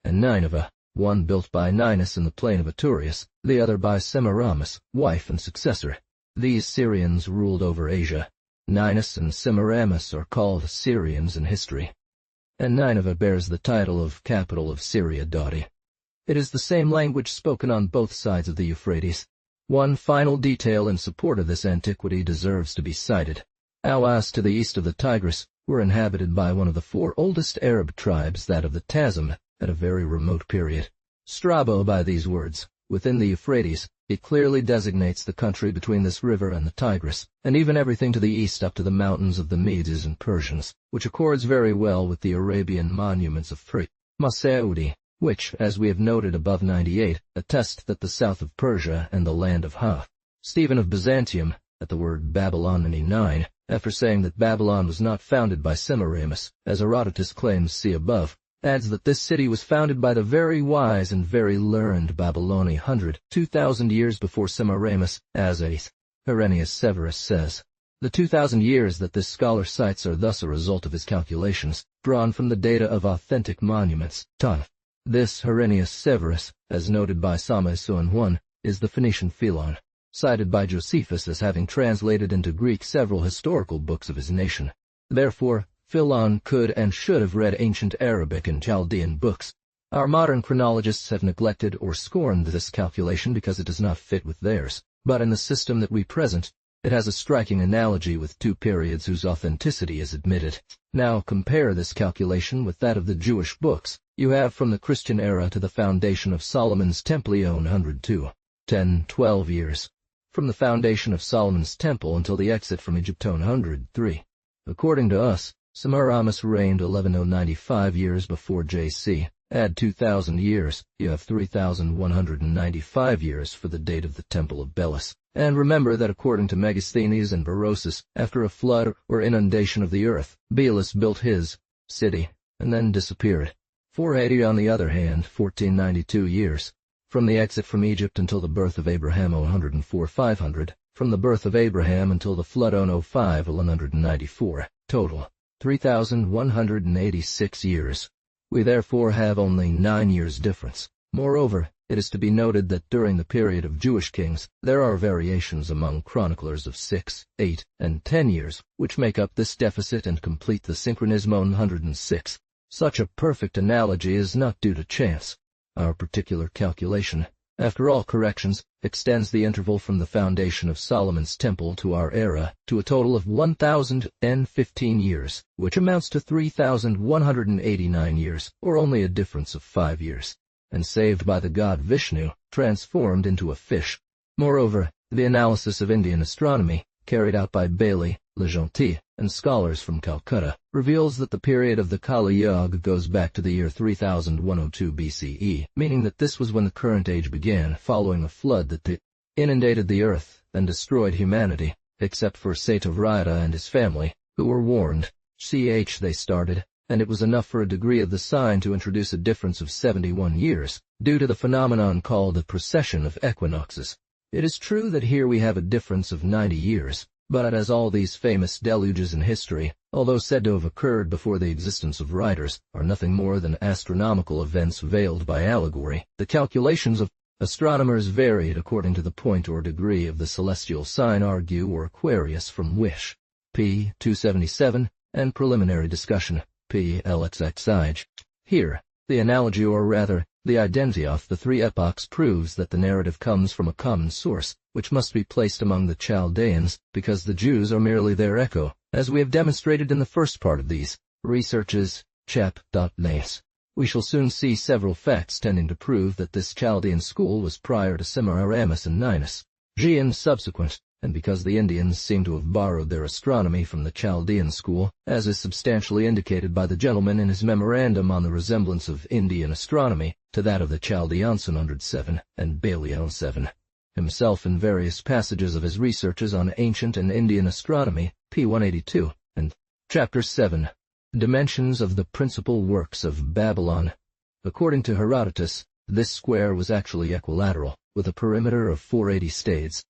and Nineveh, one built by Ninus in the plain of Aturius, the other by Semiramis, wife and successor. These Syrians ruled over Asia. Ninus and Semiramis are called Syrians in history, and Nineveh bears the title of capital of Syria. It is the same language spoken on both sides of the Euphrates. One final detail in support of this antiquity deserves to be cited. Awas to the east of the Tigris were inhabited by one of the four oldest Arab tribes, that of the Tazim, at a very remote period. Strabo, by these words, within the Euphrates, it clearly designates the country between this river and the Tigris, and even everything to the east up to the mountains of the Medes and Persians, which accords very well with the Arabian monuments of Masaudi, which, as we have noted above 98, attest that the south of Persia and the land of Stephen of Byzantium, at the word Babylon 9, after saying that Babylon was not founded by Semiramis, as Herodotus claims see above, adds that this city was founded by the very wise and very learned Babyloni 2,000 years before Semiramis, as Herennius Severus says. The 2,000 years that this scholar cites are thus a result of his calculations, drawn from the data of authentic monuments. This Herennius Severus, as noted by Samaesuan 1, is the Phoenician Philon, cited by Josephus as having translated into Greek several historical books of his nation. Therefore, Philon could and should have read ancient Arabic and Chaldean books. Our modern chronologists have neglected or scorned this calculation because it does not fit with theirs, but in the system that we present, it has a striking analogy with two periods whose authenticity is admitted. Now compare this calculation with that of the Jewish books. You have from the Christian era to the foundation of Solomon's Templion 12 years. From the foundation of Solomon's Temple until the exit from Egypt 103. According to us, Semiramis reigned 1195 years before J.C. Add 2,000 years, you have 3,195 years for the date of the Temple of Belus. And remember that according to Megasthenes and Berosus, after a flood or inundation of the earth, Belus built his city and then disappeared. 480 on the other hand, 1492 years. From the exit from Egypt until the birth of Abraham 104 500, from the birth of Abraham until the flood 05 194, total 3,186 years. We therefore have only 9 years difference. Moreover, it is to be noted that during the period of Jewish kings, there are variations among chroniclers of 6, 8, and 10 years, which make up this deficit and complete the synchronismon 106. Such a perfect analogy is not due to chance. Our particular calculation, after all corrections, extends the interval from the foundation of Solomon's Temple to our era to a total of 1,015 years, which amounts to 3,189 years, or only a difference of 5 years, and saved by the god Vishnu, transformed into a fish. Moreover, the analysis of Indian astronomy, carried out by Bailey, Legentil, and scholars from Calcutta, reveals that the period of the Kali Yuga goes back to the year 3102 BCE, meaning that this was when the current age began, following a flood that inundated the earth and destroyed humanity, except for Satyvrata and his family, who were warned. They started, and it was enough for a degree of the sign to introduce a difference of 71 years, due to the phenomenon called the precession of equinoxes. It is true that here we have a difference of 90 years, but as all these famous deluges in history, although said to have occurred before the existence of writers, are nothing more than astronomical events veiled by allegory, the calculations of astronomers varied according to the point or degree of the celestial sign Argue or Aquarius from Wish, p. 277, and preliminary discussion, p. LXXIJ. Here, the analogy, or rather, the identity of the three epochs proves that the narrative comes from a common source, which must be placed among the Chaldeans, because the Jews are merely their echo, as we have demonstrated in the first part of these researches, chap.nas. We shall soon see several facts tending to prove that this Chaldean school was prior to Semiramis and Ninus, Gian subsequent, and because the Indians seem to have borrowed their astronomy from the Chaldean school, as is substantially indicated by the gentleman in his memorandum on the resemblance of Indian astronomy to that of the Chaldeans 107 and Balian 7. Himself in various passages of his researches on ancient and Indian astronomy, p. 182, and Chapter 7, Dimensions of the Principal Works of Babylon. According to Herodotus, this square was actually equilateral, with a perimeter of 480 stades.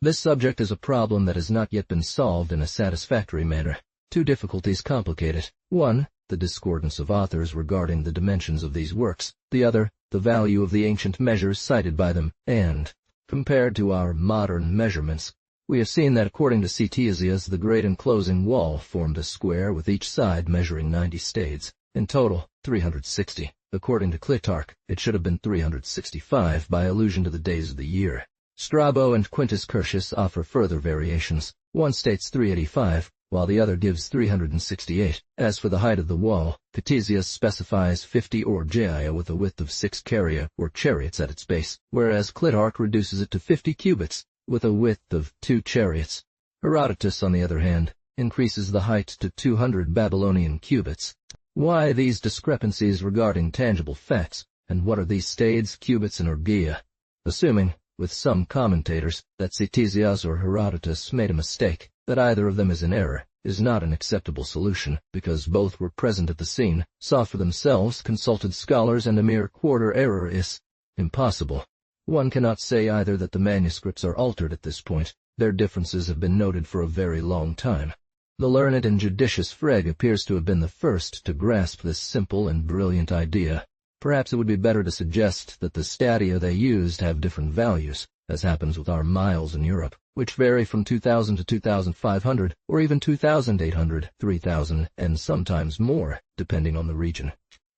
This subject is a problem that has not yet been solved in a satisfactory manner. Two difficulties complicate it. One, the discordance of authors regarding the dimensions of these works. The other, the value of the ancient measures cited by them, and, compared to our modern measurements, we have seen that according to Ctesias the great enclosing wall formed a square with each side measuring 90 stades. In total, 360. According to Clitarch, it should have been 365 by allusion to the days of the year. Strabo and Quintus Curtius offer further variations. One states 385, while the other gives 368. As for the height of the wall, Ctesias specifies 50 orgeia with a width of 6 caria, or chariots at its base, whereas Clitarch reduces it to 50 cubits, with a width of 2 chariots. Herodotus, on the other hand, increases the height to 200 Babylonian cubits. Why these discrepancies regarding tangible facts, and what are these stades, cubits, and orgeia? Assuming, with some commentators, that Ctesias or Herodotus made a mistake, that either of them is in error, is not an acceptable solution, because both were present at the scene, saw for themselves, consulted scholars, and a mere quarter error is impossible. One cannot say either that the manuscripts are altered at this point. Their differences have been noted for a very long time. The learned and judicious Frege appears to have been the first to grasp this simple and brilliant idea. Perhaps it would be better to suggest that the stadia they used have different values, as happens with our miles in Europe, which vary from 2,000 to 2,500, or even 2,800, 3,000, and sometimes more, depending on the region.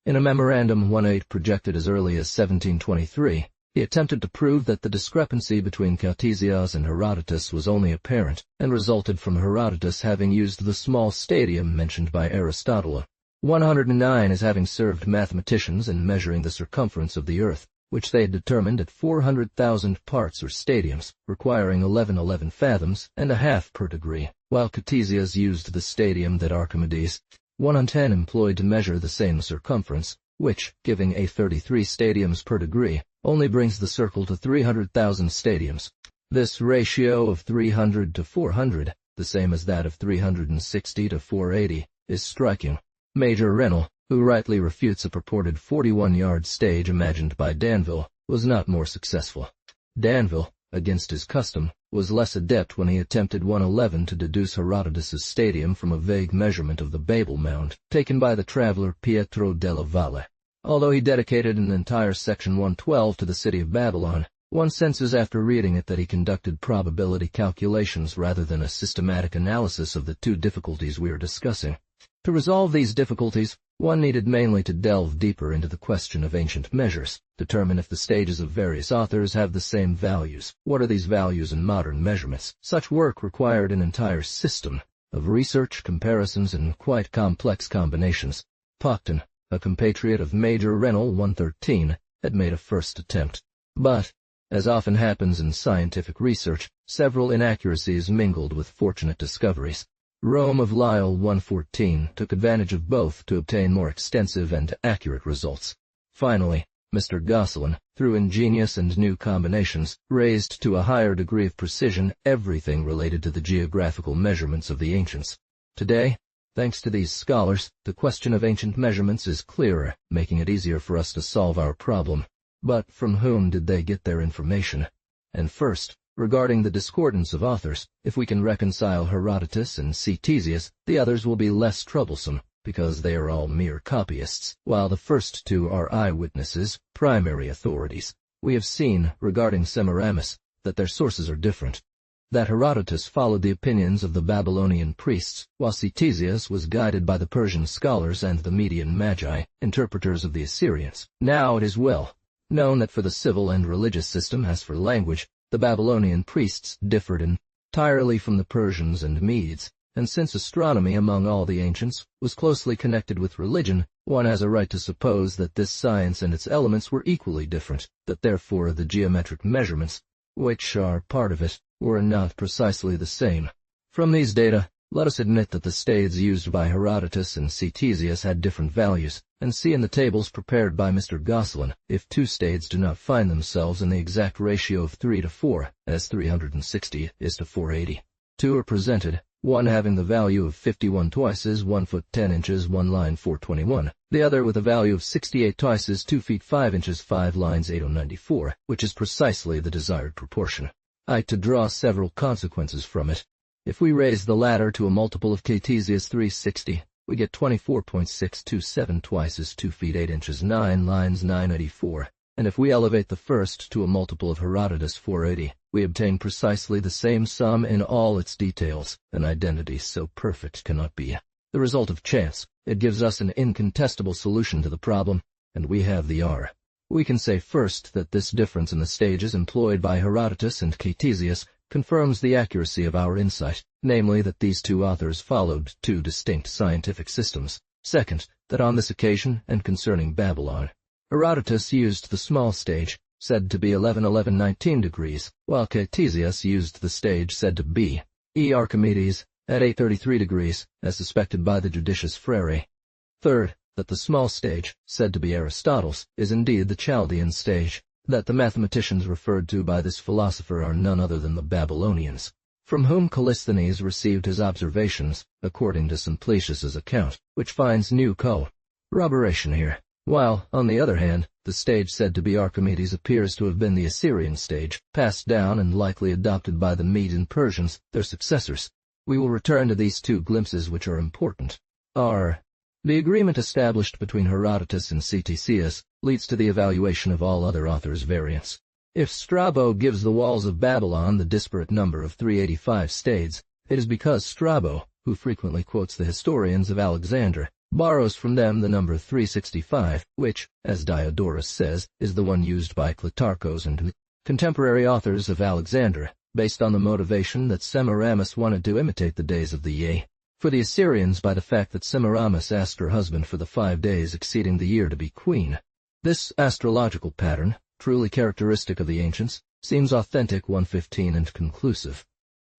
In a memorandum 1/8 projected as early as 1723, he attempted to prove that the discrepancy between Ctesias and Herodotus was only apparent, and resulted from Herodotus having used the small stadium mentioned by Aristotle. 109 as having served mathematicians in measuring the circumference of the earth, which they had determined at 400,000 parts or stadiums, requiring 11 fathoms and a half per degree, while Ctesias used the stadium that Archimedes, 110 employed to measure the same circumference, which, giving a 33 stadiums per degree, only brings the circle to 300,000 stadiums. This ratio of 300 to 400, the same as that of 360 to 480, is striking. Major Rennell, who rightly refutes a purported 41-yard stage imagined by Danville, was not more successful. Danville, against his custom, was less adept when he attempted 111 to deduce Herodotus's stadium from a vague measurement of the Babel mound, taken by the traveler Pietro della Valle. Although he dedicated an entire section 112 to the city of Babylon, one senses after reading it that he conducted probability calculations rather than a systematic analysis of the two difficulties we are discussing. To resolve these difficulties, one needed mainly to delve deeper into the question of ancient measures, determine if the stages of various authors have the same values. What are these values in modern measurements? Such work required an entire system of research, comparisons, and quite complex combinations. Paughton, a compatriot of Major Rennell 113, had made a first attempt. But, as often happens in scientific research, several inaccuracies mingled with fortunate discoveries. Rome of Lyle 114 took advantage of both to obtain more extensive and accurate results. Finally, Mr. Gosselin, through ingenious and new combinations, raised to a higher degree of precision everything related to the geographical measurements of the ancients. Today, thanks to these scholars, the question of ancient measurements is clearer, making it easier for us to solve our problem. But from whom did they get their information? And first, regarding the discordance of authors, if we can reconcile Herodotus and Ctesias, the others will be less troublesome, because they are all mere copyists, while the first two are eyewitnesses, primary authorities. We have seen, regarding Semiramis, that their sources are different. That Herodotus followed the opinions of the Babylonian priests, while Ctesias was guided by the Persian scholars and the Median magi, interpreters of the Assyrians. Now it is well known that for the civil and religious system, as for language, the Babylonian priests differed entirely from the Persians and Medes, and since astronomy among all the ancients was closely connected with religion, one has a right to suppose that this science and its elements were equally different, that therefore the geometric measurements, which are part of it, were not precisely the same. From these data, let us admit that the stades used by Herodotus and Ctesias had different values, and see in the tables prepared by Mr. Gosselin if two stades do not find themselves in the exact ratio of 3 to 4, as 360 is to 480. Two are presented, one having the value of 51 toises 1 foot 10 inches 1 line 421, the other with a value of 68 toises 2 feet 5 inches 5 lines 8094, which is precisely the desired proportion. to draw several consequences from it. If we raise the latter to a multiple of Ctesias 360, we get 24.627 twice as 2 feet 8 inches 9 lines 984. And if we elevate the first to a multiple of Herodotus 480, we obtain precisely the same sum in all its details. An identity so perfect cannot be the result of chance. It gives us an incontestable solution to the problem, and we have the R. We can say first that this difference in the stages employed by Herodotus and Ctesias confirms the accuracy of our insight, namely that these two authors followed two distinct scientific systems. Second, that on this occasion and concerning Babylon, Herodotus used the small stage, said to be 11-11-19 degrees, while Ctesias used the stage said to be Archimedes at 833 degrees, as suspected by the judicious Frere. Third, that the small stage, said to be Aristotle's, is indeed the Chaldean stage, that the mathematicians referred to by this philosopher are none other than the Babylonians, from whom Callisthenes received his observations, according to Simplicius's account, which finds new corroboration here. While, on the other hand, the stage said to be Archimedes appears to have been the Assyrian stage, passed down and likely adopted by the Medes and Persians, their successors. We will return to these two glimpses which are important. R. The agreement established between Herodotus and Ctesias leads to the evaluation of all other authors' variants. If Strabo gives the walls of Babylon the disparate number of 385 stades, it is because Strabo, who frequently quotes the historians of Alexander, borrows from them the number 365, which, as Diodorus says, is the one used by Clitarchus and contemporary authors of Alexander, based on the motivation that Semiramis wanted to imitate the days of the year. For the Assyrians by the fact that Semiramis asked her husband for the 5 days exceeding the year to be queen. This astrological pattern, truly characteristic of the ancients, seems authentic 115 and conclusive.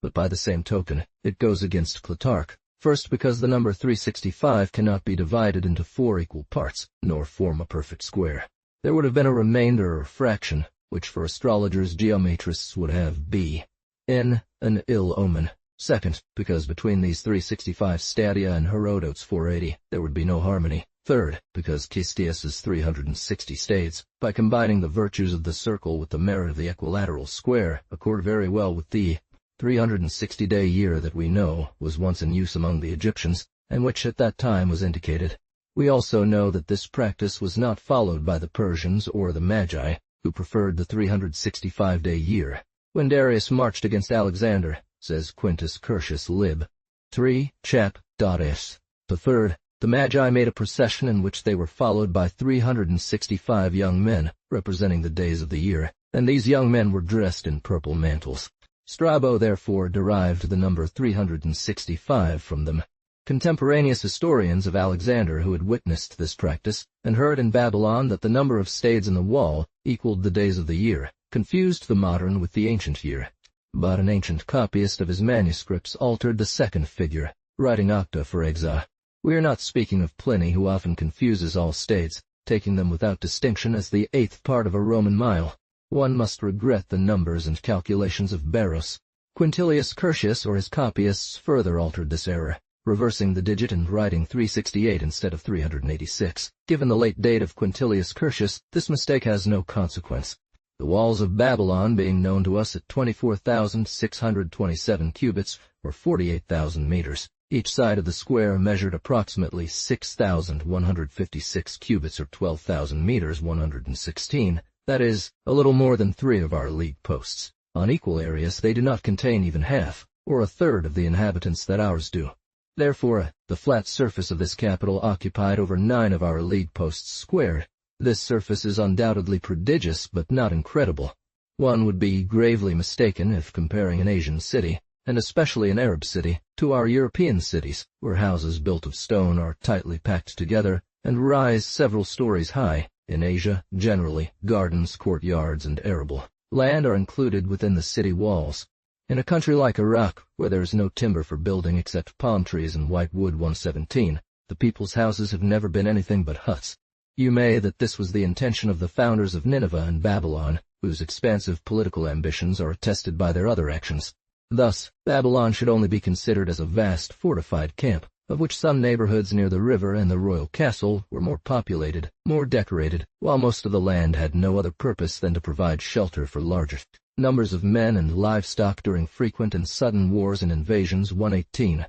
But by the same token, it goes against Clitarch. First, because the number 365 cannot be divided into 4 equal parts, nor form a perfect square. There would have been a remainder or fraction, which for astrologers geometrists would have been an ill omen. Second, because between these 365 stadia and Herodotus 480, there would be no harmony. Third, because Ctesias's 360 stades, by combining the virtues of the circle with the merit of the equilateral square, accord very well with the 360-day year that we know was once in use among the Egyptians, and which at that time was indicated. We also know that this practice was not followed by the Persians or the Magi, who preferred the 365-day year. When Darius marched against Alexander, says Quintus Curtius lib. 3, chap.s. The third, the Magi made a procession in which they were followed by 365 young men, representing the days of the year, and these young men were dressed in purple mantles. Strabo therefore derived the number 365 from them. Contemporaneous historians of Alexander who had witnessed this practice, and heard in Babylon that the number of stades in the wall equaled the days of the year, confused the modern with the ancient year. But an ancient copyist of his manuscripts altered the second figure, writing octa for exa. We are not speaking of Pliny, who often confuses all stades, taking them without distinction as the 8th part of a Roman mile. One must regret the numbers and calculations of Barros. Quintilius Curtius or his copyists further altered this error, reversing the digit and writing 368 instead of 386. Given the late date of Quintilius Curtius, this mistake has no consequence. The walls of Babylon being known to us at 24,627 cubits, or 48,000 meters. Each side of the square measured approximately 6,156 cubits or 12,000 meters 116, that is, a little more than 3 of our league posts. On equal areas they do not contain even half, or a third of the inhabitants that ours do. Therefore, the flat surface of this capital occupied over 9 of our league posts squared. This surface is undoubtedly prodigious but not incredible. One would be gravely mistaken if comparing an Asian city, and especially an Arab city, to our European cities, where houses built of stone are tightly packed together and rise several stories high. In Asia, generally, gardens, courtyards, and arable land are included within the city walls. In a country like Iraq, where there is no timber for building except palm trees and white wood 117, the people's houses have never been anything but huts. You may that this was the intention of the founders of Nineveh and Babylon, whose expansive political ambitions are attested by their other actions. Thus, Babylon should only be considered as a vast fortified camp, of which some neighborhoods near the river and the royal castle were more populated, more decorated, while most of the land had no other purpose than to provide shelter for larger Numbers of men and livestock during frequent and sudden wars and invasions 118.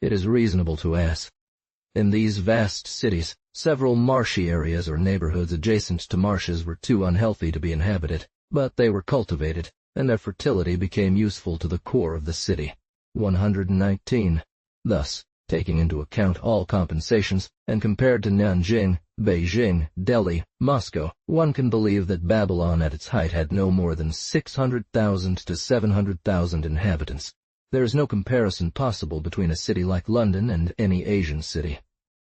It is reasonable to ask. In these vast cities, several marshy areas or neighborhoods adjacent to marshes were too unhealthy to be inhabited, but they were cultivated, and their fertility became useful to the core of the city. 119. Thus, taking into account all compensations, and compared to Nanjing, Beijing, Delhi, Moscow, one can believe that Babylon at its height had no more than 600,000 to 700,000 inhabitants. There is no comparison possible between a city like London and any Asian city.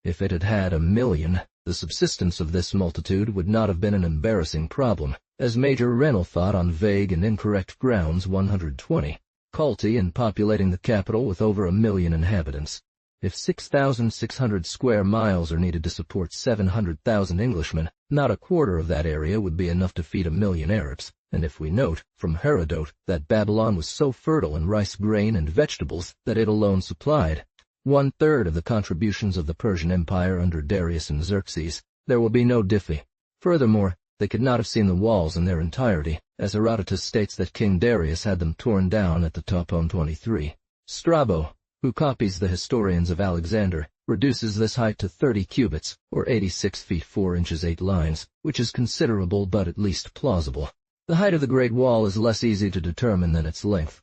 If it had had 1,000,000, the subsistence of this multitude would not have been an embarrassing problem, as Major Rennell thought on vague and incorrect grounds 120. Culty in populating the capital with over 1,000,000 inhabitants. If 6,600 square miles are needed to support 700,000 Englishmen, not a quarter of that area would be enough to feed 1,000,000 Arabs, and if we note, from Herodote, that Babylon was so fertile in rice grain and vegetables that it alone supplied 1/3 of the contributions of the Persian Empire under Darius and Xerxes, there will be no diffy. Furthermore, they could not have seen the walls in their entirety, as Herodotus states that King Darius had them torn down at the top on 23. Strabo, who copies the historians of Alexander, reduces this height to 30 cubits, or 86 feet 4 inches 8 lines, which is considerable but at least plausible. The height of the Great Wall is less easy to determine than its length.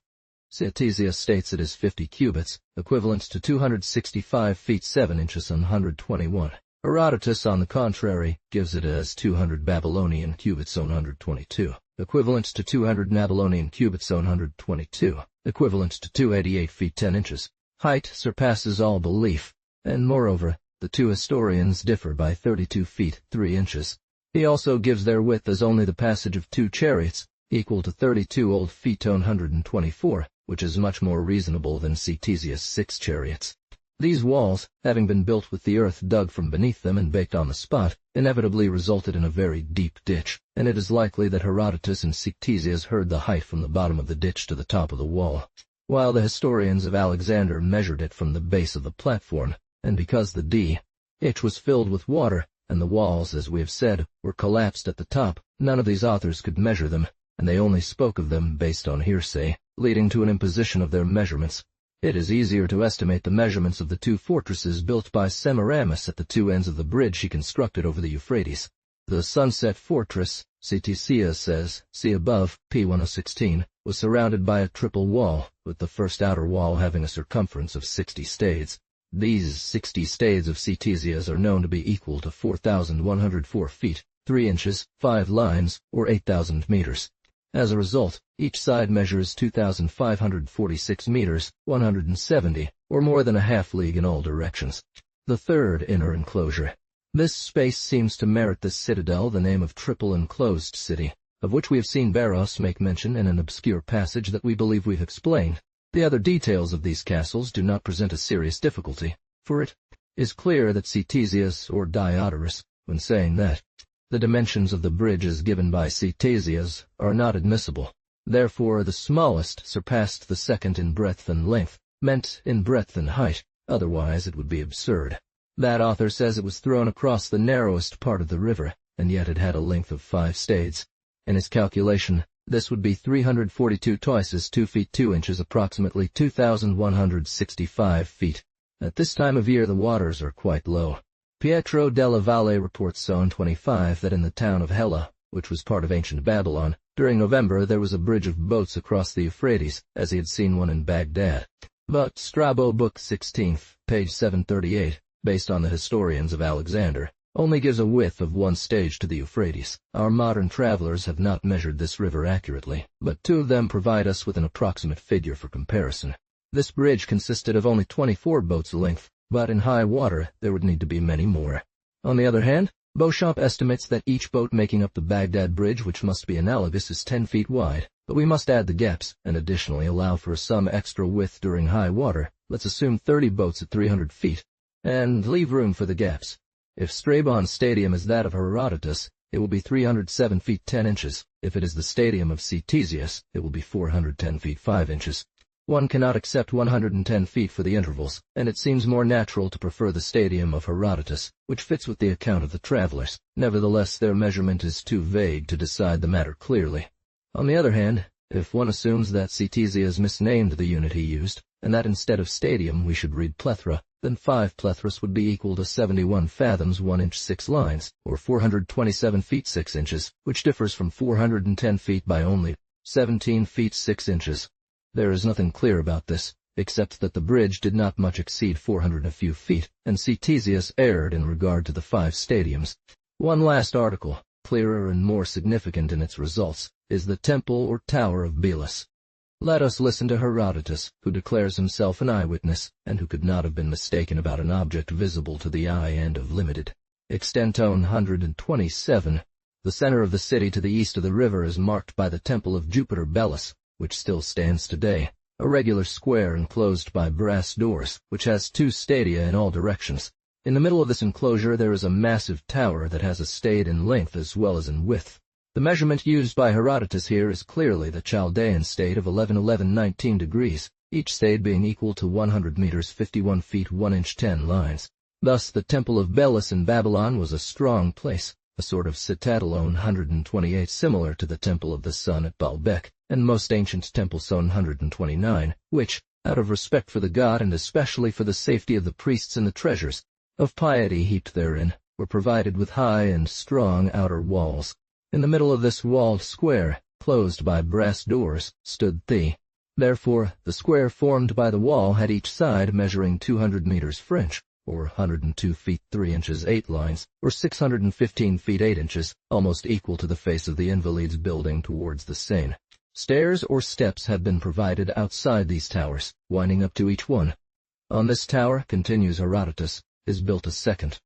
Ctesias states it is 50 cubits, equivalent to 265 feet 7 inches on 121. Herodotus, on the contrary, gives it as 200 Babylonian cubits on 122, equivalent to 200 Babylonian cubits on 122, equivalent to 288 feet 10 inches. Height surpasses all belief, and moreover, the two historians differ by 32 feet 3 inches. He also gives their width as only the passage of 2 chariots, equal to 32 old feet on 124, which is much more reasonable than Ctesias' 6 chariots. These walls, having been built with the earth dug from beneath them and baked on the spot, inevitably resulted in a very deep ditch, and it is likely that Herodotus and Ctesias heard the height from the bottom of the ditch to the top of the wall, while the historians of Alexander measured it from the base of the platform, and because the ditch was filled with water, and the walls, as we have said, were collapsed at the top, none of these authors could measure them, and they only spoke of them based on hearsay, leading to an imposition of their measurements. It is easier to estimate the measurements of the 2 fortresses built by Semiramis at the 2 ends of the bridge he constructed over the Euphrates. The Sunset Fortress, Ctesias says, see above, p. 1016, was surrounded by a triple wall, with the first outer wall having a circumference of 60 stades. These 60 stades of Ctesias are known to be equal to 4,104 feet, 3 inches, 5 lines, or 8,000 meters. As a result, each side measures 2,546 meters, 170, or more than a half league in all directions. The third inner enclosure. This space seems to merit this citadel the name of Triple Enclosed City, of which we have seen Barros make mention in an obscure passage that we believe we've explained. The other details of these castles do not present a serious difficulty, for it is clear that Ctesias or Diodorus, when saying that the dimensions of the bridge as given by Ctesias are not admissible, therefore the smallest surpassed the second in breadth and length, meant in breadth and height, otherwise it would be absurd. That author says it was thrown across the narrowest part of the river, and yet it had a length of 5 stades. In his calculation, this would be 342 toises 2 feet 2 inches, approximately 2,165 feet. At this time of year the waters are quite low. Pietro della Valle reports Zone 25 that in the town of Hella, which was part of ancient Babylon, during November there was a bridge of boats across the Euphrates, as he had seen one in Baghdad. But Strabo Book 16, page 738, based on the historians of Alexander, only gives a width of 1 stage to the Euphrates. Our modern travelers have not measured this river accurately, but 2 of them provide us with an approximate figure for comparison. This bridge consisted of only 24 boats' length, but in high water there would need to be many more. On the other hand, Beauchamp estimates that each boat making up the Baghdad Bridge, which must be analogous, is 10 feet wide, but we must add the gaps, and additionally allow for some extra width during high water. Let's assume 30 boats at 300 feet, and leave room for the gaps. If Strabon's stadium is that of Herodotus, it will be 307 feet 10 inches. If it is the stadium of Ctesias, it will be 410 feet 5 inches. One cannot accept 110 feet for the intervals, and it seems more natural to prefer the stadium of Herodotus, which fits with the account of the travelers. Nevertheless, their measurement is too vague to decide the matter clearly. On the other hand, If one assumes that Ctesias misnamed the unit he used, and that instead of stadium we should read plethora, then 5 plethras would be equal to 71 fathoms 1 inch 6 lines, or 427 feet 6 inches, which differs from 410 feet by only 17 feet 6 inches. There is nothing clear about this, except that the bridge did not much exceed 400 and a few feet, and Ctesias erred in regard to the 5 stadiums. One last article, clearer and more significant in its results, is the Temple or Tower of Belus. Let us listen to Herodotus, who declares himself an eyewitness, and who could not have been mistaken about an object visible to the eye and of limited extent. 127. The center of the city to the east of the river is marked by the Temple of Jupiter Belus, which still stands today, a regular square enclosed by brass doors, which has 2 stadia in all directions. In the middle of this enclosure there is a massive tower that has a stade in length as well as in width. The measurement used by Herodotus here is clearly the Chaldean stade of 11:19 degrees, each stade being equal to 100 meters 51 feet 1 inch 10 lines. Thus the Temple of Belus in Babylon was a strong place, a sort of citadel. 128, similar to the Temple of the Sun at Baalbek, and most ancient temples. 129, which, out of respect for the god and especially for the safety of the priests and the treasures of piety heaped therein, were provided with high and strong outer walls. In the middle of this walled square, closed by brass doors, stood the. Therefore, the square formed by the wall had each side measuring 200 meters French, or 102 feet 3 inches 8 lines, or 615 feet 8 inches, almost equal to the face of the Invalides building towards the Seine. Stairs or steps had been provided outside these towers, winding up to each one. On this tower, continues Herodotus, is built a second.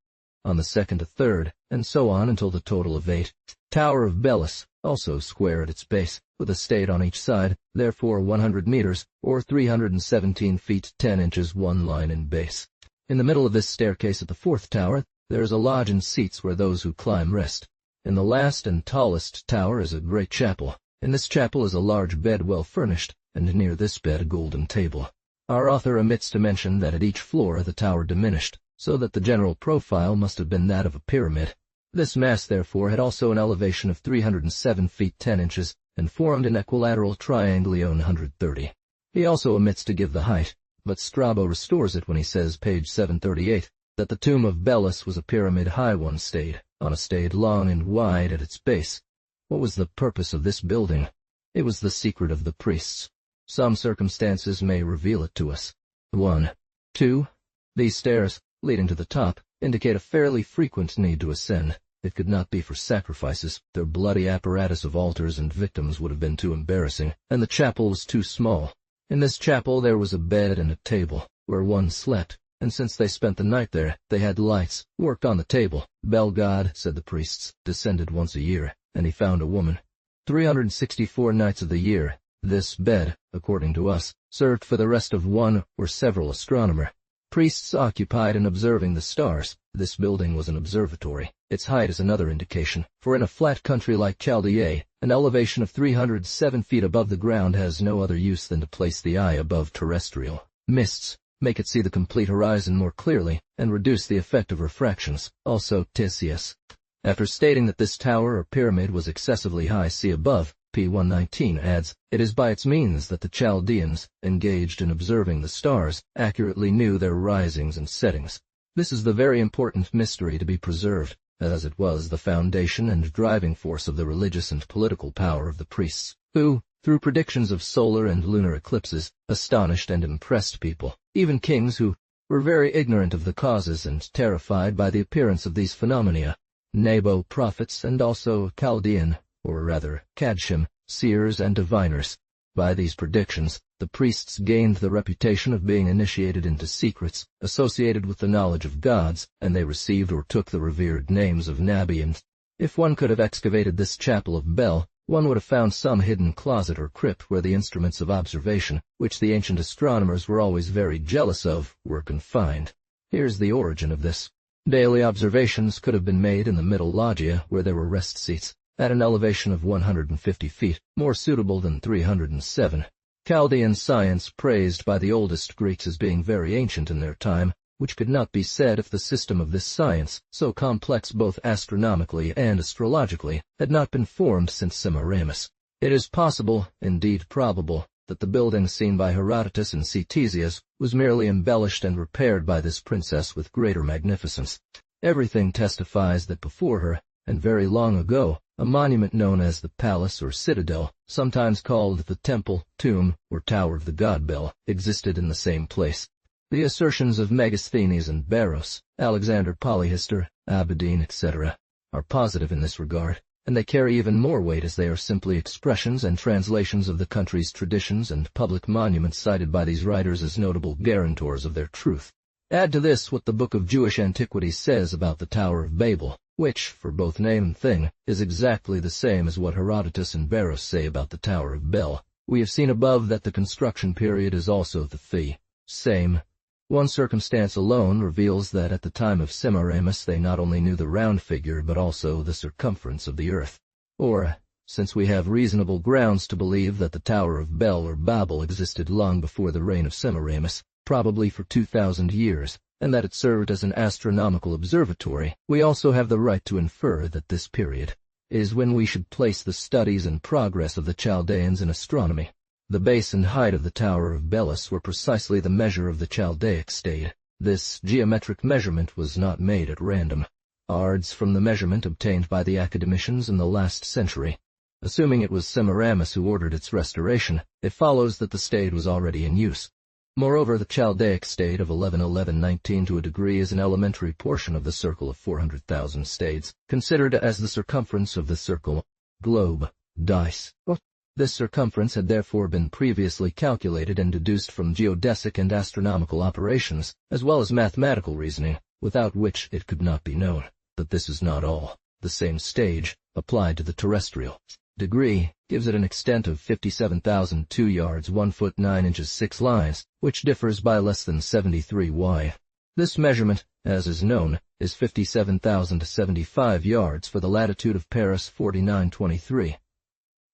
On the second a third, and so on until the total of 8. Tower of Belus, also square at its base, with a stade on each side, therefore 100 meters, or 317 feet 10 inches 1 line in base. In the middle of this staircase at the 4th tower, there is a lodge and seats where those who climb rest. In the last and tallest tower is a great chapel. In this chapel is a large bed well furnished, and near this bed a golden table. Our author omits to mention that at each floor the tower diminished, so that the general profile must have been that of a pyramid. This mass, therefore, had also an elevation of 307 feet 10 inches, and formed an equilateral triangle. 130. He also omits to give the height, but Strabo restores it when he says, page 738, that the tomb of Belus was a pyramid high 1 stade, on a stade long and wide at its base. What was the purpose of this building? It was the secret of the priests. Some circumstances may reveal it to us. 1. 2. These stairs, leading to the top, indicate a fairly frequent need to ascend. It could not be for sacrifices. Their bloody apparatus of altars and victims would have been too embarrassing, and the chapel was too small. In this chapel there was a bed and a table, where one slept, and since they spent the night there, they had lights, worked on the table. Bel-God, said the priests, descended once a year, and he found a woman. 364 nights of the year, this bed, according to us, served for the rest of one or several astronomer. Priests occupied in observing the stars. This building was an observatory. Its height is another indication, for in a flat country like Chaldea, an elevation of 307 feet above the ground has no other use than to place the eye above terrestrial mists, make it see the complete horizon more clearly, and reduce the effect of refractions. Also Tisias. After stating that this tower or pyramid was excessively high, see above, p. 119 adds, it is by its means that the Chaldeans, engaged in observing the stars, accurately knew their risings and settings. This is the very important mystery to be preserved, as it was the foundation and driving force of the religious and political power of the priests, who, through predictions of solar and lunar eclipses, astonished and impressed people, even kings who were very ignorant of the causes and terrified by the appearance of these phenomena. Nebo prophets and also Chaldean, or rather Cadshim, seers and diviners. By these predictions, the priests gained the reputation of being initiated into secrets, associated with the knowledge of gods, and they received or took the revered names of Nabi. And if one could have excavated this chapel of Bel, one would have found some hidden closet or crypt where the instruments of observation, which the ancient astronomers were always very jealous of, were confined. Here's the origin of this. Daily observations could have been made in the middle loggia, where there were rest seats, at an elevation of 150 feet, more suitable than 307. Chaldean science, praised by the oldest Greeks as being very ancient in their time, which could not be said if the system of this science, so complex both astronomically and astrologically, had not been formed since Semiramis. It is possible, indeed probable, that the building seen by Herodotus and Ctesias was merely embellished and repaired by this princess with greater magnificence. Everything testifies that before her, and very long ago, a monument known as the palace or citadel, sometimes called the temple, tomb, or tower of the god Bel, existed in the same place. The assertions of Megasthenes and Barros, Alexander Polyhistor, Aberdeen, etc., are positive in this regard, and they carry even more weight as they are simply expressions and translations of the country's traditions and public monuments cited by these writers as notable guarantors of their truth. Add to this what the Book of Jewish Antiquities says about the Tower of Babel, which, for both name and thing, is exactly the same as what Herodotus and Barros say about the Tower of Bel. We have seen above that the construction period is also the same. One circumstance alone reveals that at the time of Semiramis they not only knew the round figure but also the circumference of the earth. Or, since we have reasonable grounds to believe that the Tower of Bel or Babel existed long before the reign of Semiramis, probably for 2,000 years, and that it served as an astronomical observatory, we also have the right to infer that this period is when we should place the studies and progress of the Chaldeans in astronomy. The base and height of the Tower of Belus were precisely the measure of the Chaldaic state. This geometric measurement was not made at random. Ards from the measurement obtained by the academicians in the last century. Assuming it was Semiramis who ordered its restoration, it follows that the state was already in use. Moreover, the Chaldaic state of 1111-19 to a degree is an elementary portion of the circle of 400,000 stades, considered as the circumference of the circle, globe, dice. This circumference had therefore been previously calculated and deduced from geodesic and astronomical operations, as well as mathematical reasoning, without which it could not be known. But this is not all. The same stage, applied to the terrestrial degree, gives it an extent of 57,002 yards 1 foot 9 inches 6 lines, which differs by less than 73 y. This measurement, as is known, is 57,075 yards for the latitude of Paris 4923.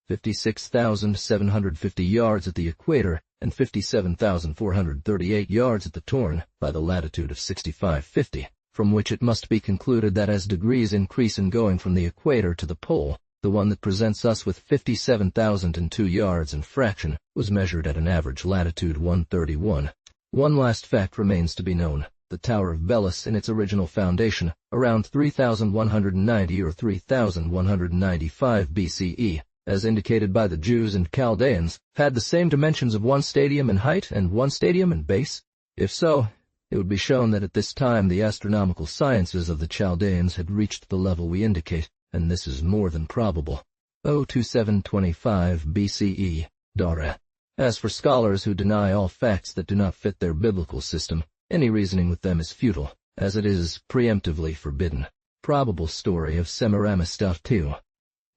56,750 yards at the equator, and 57,438 yards at the Torn, by the latitude of 6550, from which it must be concluded that as degrees increase in going from the equator to the pole, the one that presents us with 57,002 yards and fraction was measured at an average latitude 131. One last fact remains to be known. The Tower of Belus in its original foundation, around 3190 or 3195 BCE, as indicated by the Jews and Chaldeans, had the same dimensions of one stadium in height and one stadium in base? If so, it would be shown that at this time the astronomical sciences of the Chaldeans had reached the level we indicate, and this is more than probable. 02725 BCE, Dara. As for scholars who deny all facts that do not fit their biblical system, any reasoning with them is futile, as it is preemptively forbidden. Probable story of Semiramis. 2.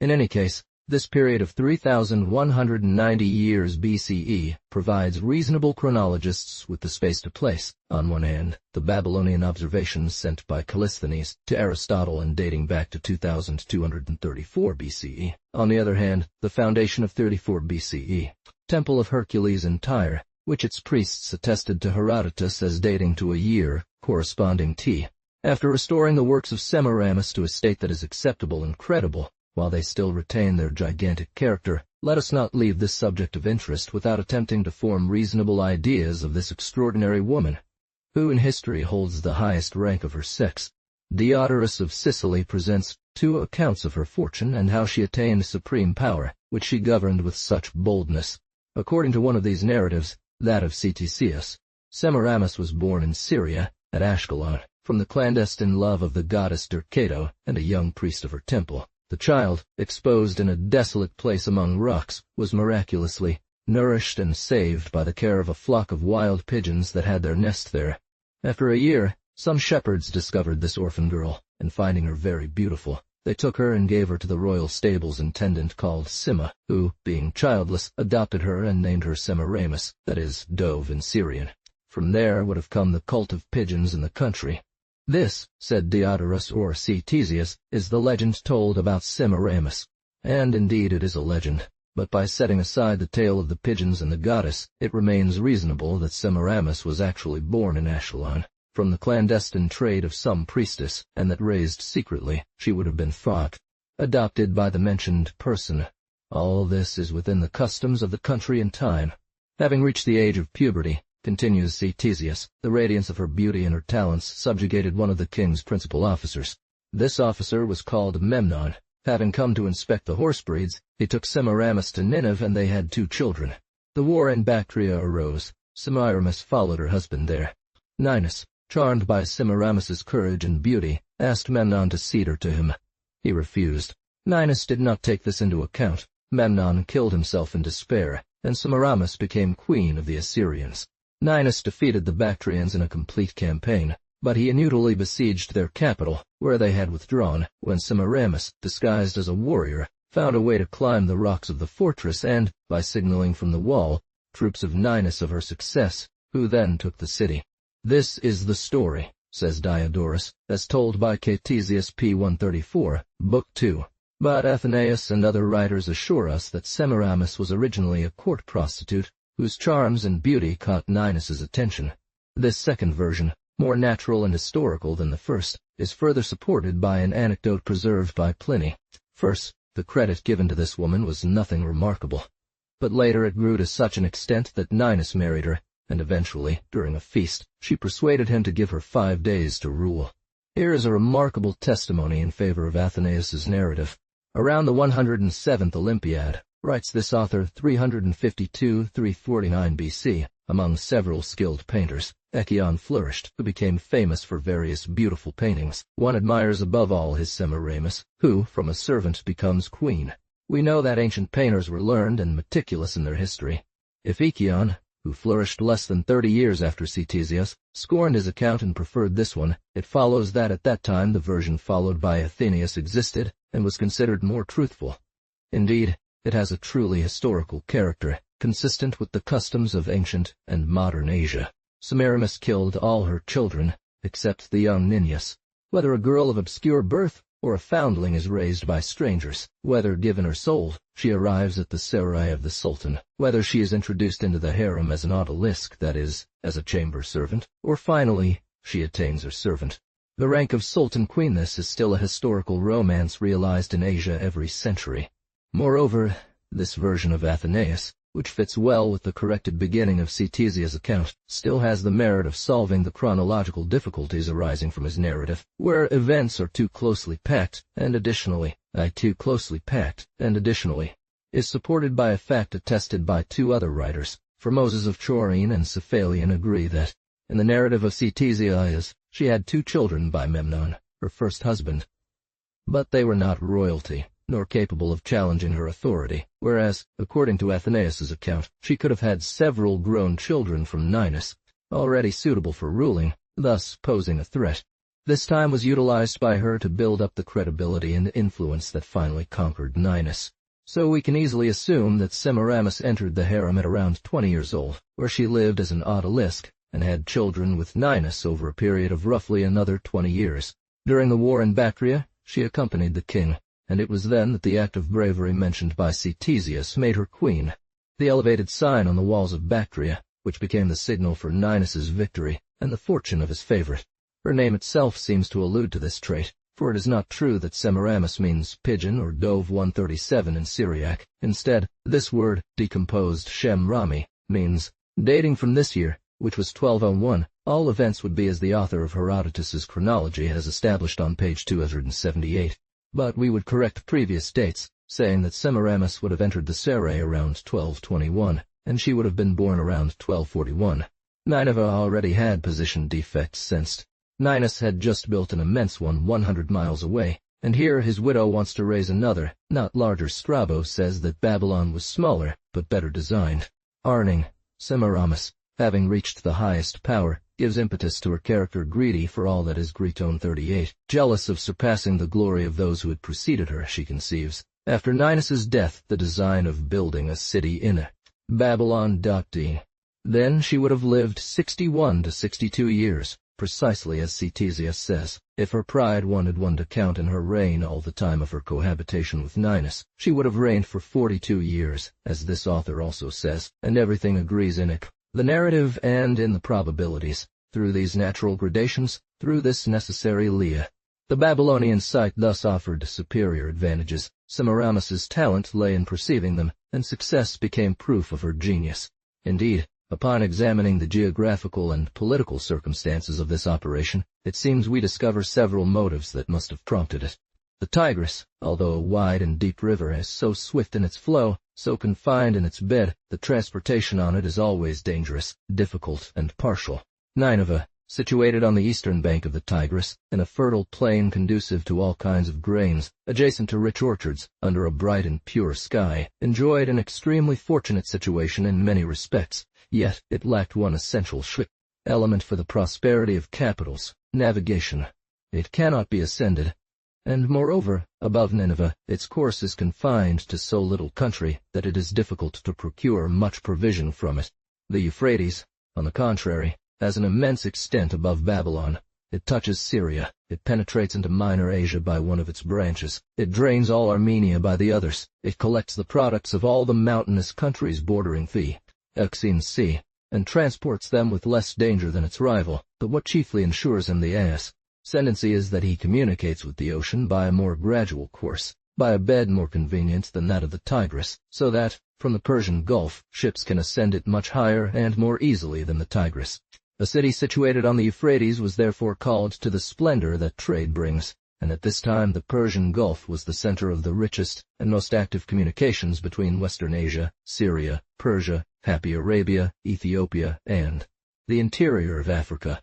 In any case, this period of 3,190 years BCE provides reasonable chronologists with the space to place, on one hand, the Babylonian observations sent by Callisthenes to Aristotle and dating back to 2234 BCE, on the other hand, the foundation of 34 BCE, Temple of Hercules in Tyre, which its priests attested to Herodotus as dating to a year corresponding t. After restoring the works of Semiramis to a state that is acceptable and credible, while they still retain their gigantic character, let us not leave this subject of interest without attempting to form reasonable ideas of this extraordinary woman, who in history holds the highest rank of her sex. Diodorus of Sicily presents 2 accounts of her fortune and how she attained supreme power, which she governed with such boldness. According to one of these narratives, that of Ctesias, Semiramis was born in Syria, at Ashkelon, from the clandestine love of the goddess Dercato and a young priest of her temple. The child, exposed in a desolate place among rocks, was miraculously nourished and saved by the care of a flock of wild pigeons that had their nest there. After a year, some shepherds discovered this orphan girl, and finding her very beautiful, they took her and gave her to the royal stable's intendant called Sima, who, being childless, adopted her and named her Semiramis, that is, dove in Syrian. From there would have come the cult of pigeons in the country. This, said Diodorus or Ctesias, is the legend told about Semiramis. And indeed it is a legend, but by setting aside the tale of the pigeons and the goddess, it remains reasonable that Semiramis was actually born in Ashkelon, from the clandestine trade of some priestess, and that raised secretly, she would have been thought, adopted by the mentioned person. All this is within the customs of the country and time. Having reached the age of puberty, continues Ctesias, the radiance of her beauty and her talents subjugated one of the king's principal officers. This officer was called Memnon. Having come to inspect the horse breeds, he took Semiramis to Nineveh, and they had 2 children. The war in Bactria arose. Semiramis followed her husband there. Ninus, charmed by Semiramis's courage and beauty, asked Memnon to cede her to him. He refused. Ninus did not take this into account. Memnon killed himself in despair, and Semiramis became queen of the Assyrians. Ninus defeated the Bactrians in a complete campaign, but he inutilely besieged their capital, where they had withdrawn, when Semiramis, disguised as a warrior, found a way to climb the rocks of the fortress and, by signaling from the wall, troops of Ninus of her success, who then took the city. This is the story, says Diodorus, as told by Ctesias p. 134, Book 2. But Athenaeus and other writers assure us that Semiramis was originally a court prostitute, whose charms and beauty caught Ninus's attention. This second version, more natural and historical than the first, is further supported by an anecdote preserved by Pliny. First, the credit given to this woman was nothing remarkable. But later it grew to such an extent that Ninus married her, and eventually, during a feast, she persuaded him to give her 5 days to rule. Here is a remarkable testimony in favor of Athenaeus's narrative. Around the 107th Olympiad, writes this author 352-349 BC, among several skilled painters, Echion flourished, who became famous for various beautiful paintings. One admires above all his Semiramis, who, from a servant, becomes queen. We know that ancient painters were learned and meticulous in their history. If Echion, who flourished less than 30 years after Ctesias, scorned his account and preferred this one, it follows that at that time the version followed by Athenaeus existed and was considered more truthful. Indeed, it has a truly historical character, consistent with the customs of ancient and modern Asia. Semiramis killed all her children, except the young Ninus. Whether a girl of obscure birth or a foundling is raised by strangers, whether given or sold, she arrives at the serai of the sultan, whether she is introduced into the harem as an odalisque, that is, as a chamber servant, or finally, she attains her servant. The rank of sultan queenness is still a historical romance realized in Asia every century. Moreover, this version of Athenaeus, which fits well with the corrected beginning of Ctesias' account, still has the merit of solving the chronological difficulties arising from his narrative, where events are too closely packed, and additionally, is supported by a fact attested by 2 other writers, for Moses of Chorene and Cephalion agree that, in the narrative of Ctesias, she had 2 children by Memnon, her first husband. But they were not royalty, nor capable of challenging her authority, whereas, according to Athenaeus' account, she could have had several grown children from Ninus, already suitable for ruling, thus posing a threat. This time was utilized by her to build up the credibility and influence that finally conquered Ninus. So we can easily assume that Semiramis entered the harem at around 20 years old, where she lived as an odalisque, and had children with Ninus over a period of roughly another 20 years. During the war in Bactria, she accompanied the king, and it was then that the act of bravery mentioned by Ctesias made her queen. The elevated sign on the walls of Bactria, which became the signal for Ninus's victory and the fortune of his favorite. Her name itself seems to allude to this trait, for it is not true that Semiramis means pigeon or dove 137 in Syriac. Instead, this word, decomposed Shem Rami, means, dating from this year, which was 1201, all events would be as the author of Herodotus's chronology has established on page 278. But we would correct previous dates, saying that Semiramis would have entered the Serai around 1221, and she would have been born around 1241. Nineveh already had position defects sensed. Ninus had just built an immense one 100 miles away, and here his widow wants to raise another, not larger. Strabo says that Babylon was smaller, but better designed. Arning, Semiramis, having reached the highest power, gives impetus to her character greedy for all that is Gritone 38, jealous of surpassing the glory of those who had preceded her, she conceives, after Ninus's death, the design of building a city in Babylon.d. Then she would have lived 61 to 62 years, precisely as Ctesias says. If her pride wanted one to count in her reign all the time of her cohabitation with Ninus, she would have reigned for 42 years, as this author also says, and everything agrees in it. The narrative and in the probabilities, through these natural gradations, through this necessary Leah. The Babylonian site thus offered superior advantages. Semiramis's talent lay in perceiving them, and success became proof of her genius. Indeed, upon examining the geographical and political circumstances of this operation, it seems we discover several motives that must have prompted it. The Tigris, although a wide and deep river, is so swift in its flow, so confined in its bed, that transportation on it is always dangerous, difficult, and partial. Nineveh, situated on the eastern bank of the Tigris, in a fertile plain conducive to all kinds of grains, adjacent to rich orchards, under a bright and pure sky, enjoyed an extremely fortunate situation in many respects, yet it lacked one essential element for the prosperity of capitals: navigation. It cannot be ascended, and moreover, above Nineveh, its course is confined to so little country that it is difficult to procure much provision from it. The Euphrates, on the contrary, has an immense extent above Babylon. It touches Syria, it penetrates into Minor Asia by one of its branches, it drains all Armenia by the others, it collects the products of all the mountainous countries bordering the Euxine Sea, and transports them with less danger than its rival. But what chiefly ensures him the ascendancy is that he communicates with the ocean by a more gradual course, by a bed more convenient than that of the Tigris, so that, from the Persian Gulf, ships can ascend it much higher and more easily than the Tigris. A city situated on the Euphrates was therefore called to the splendor that trade brings, and at this time the Persian Gulf was the center of the richest and most active communications between Western Asia, Syria, Persia, Happy Arabia, Ethiopia, and the interior of Africa.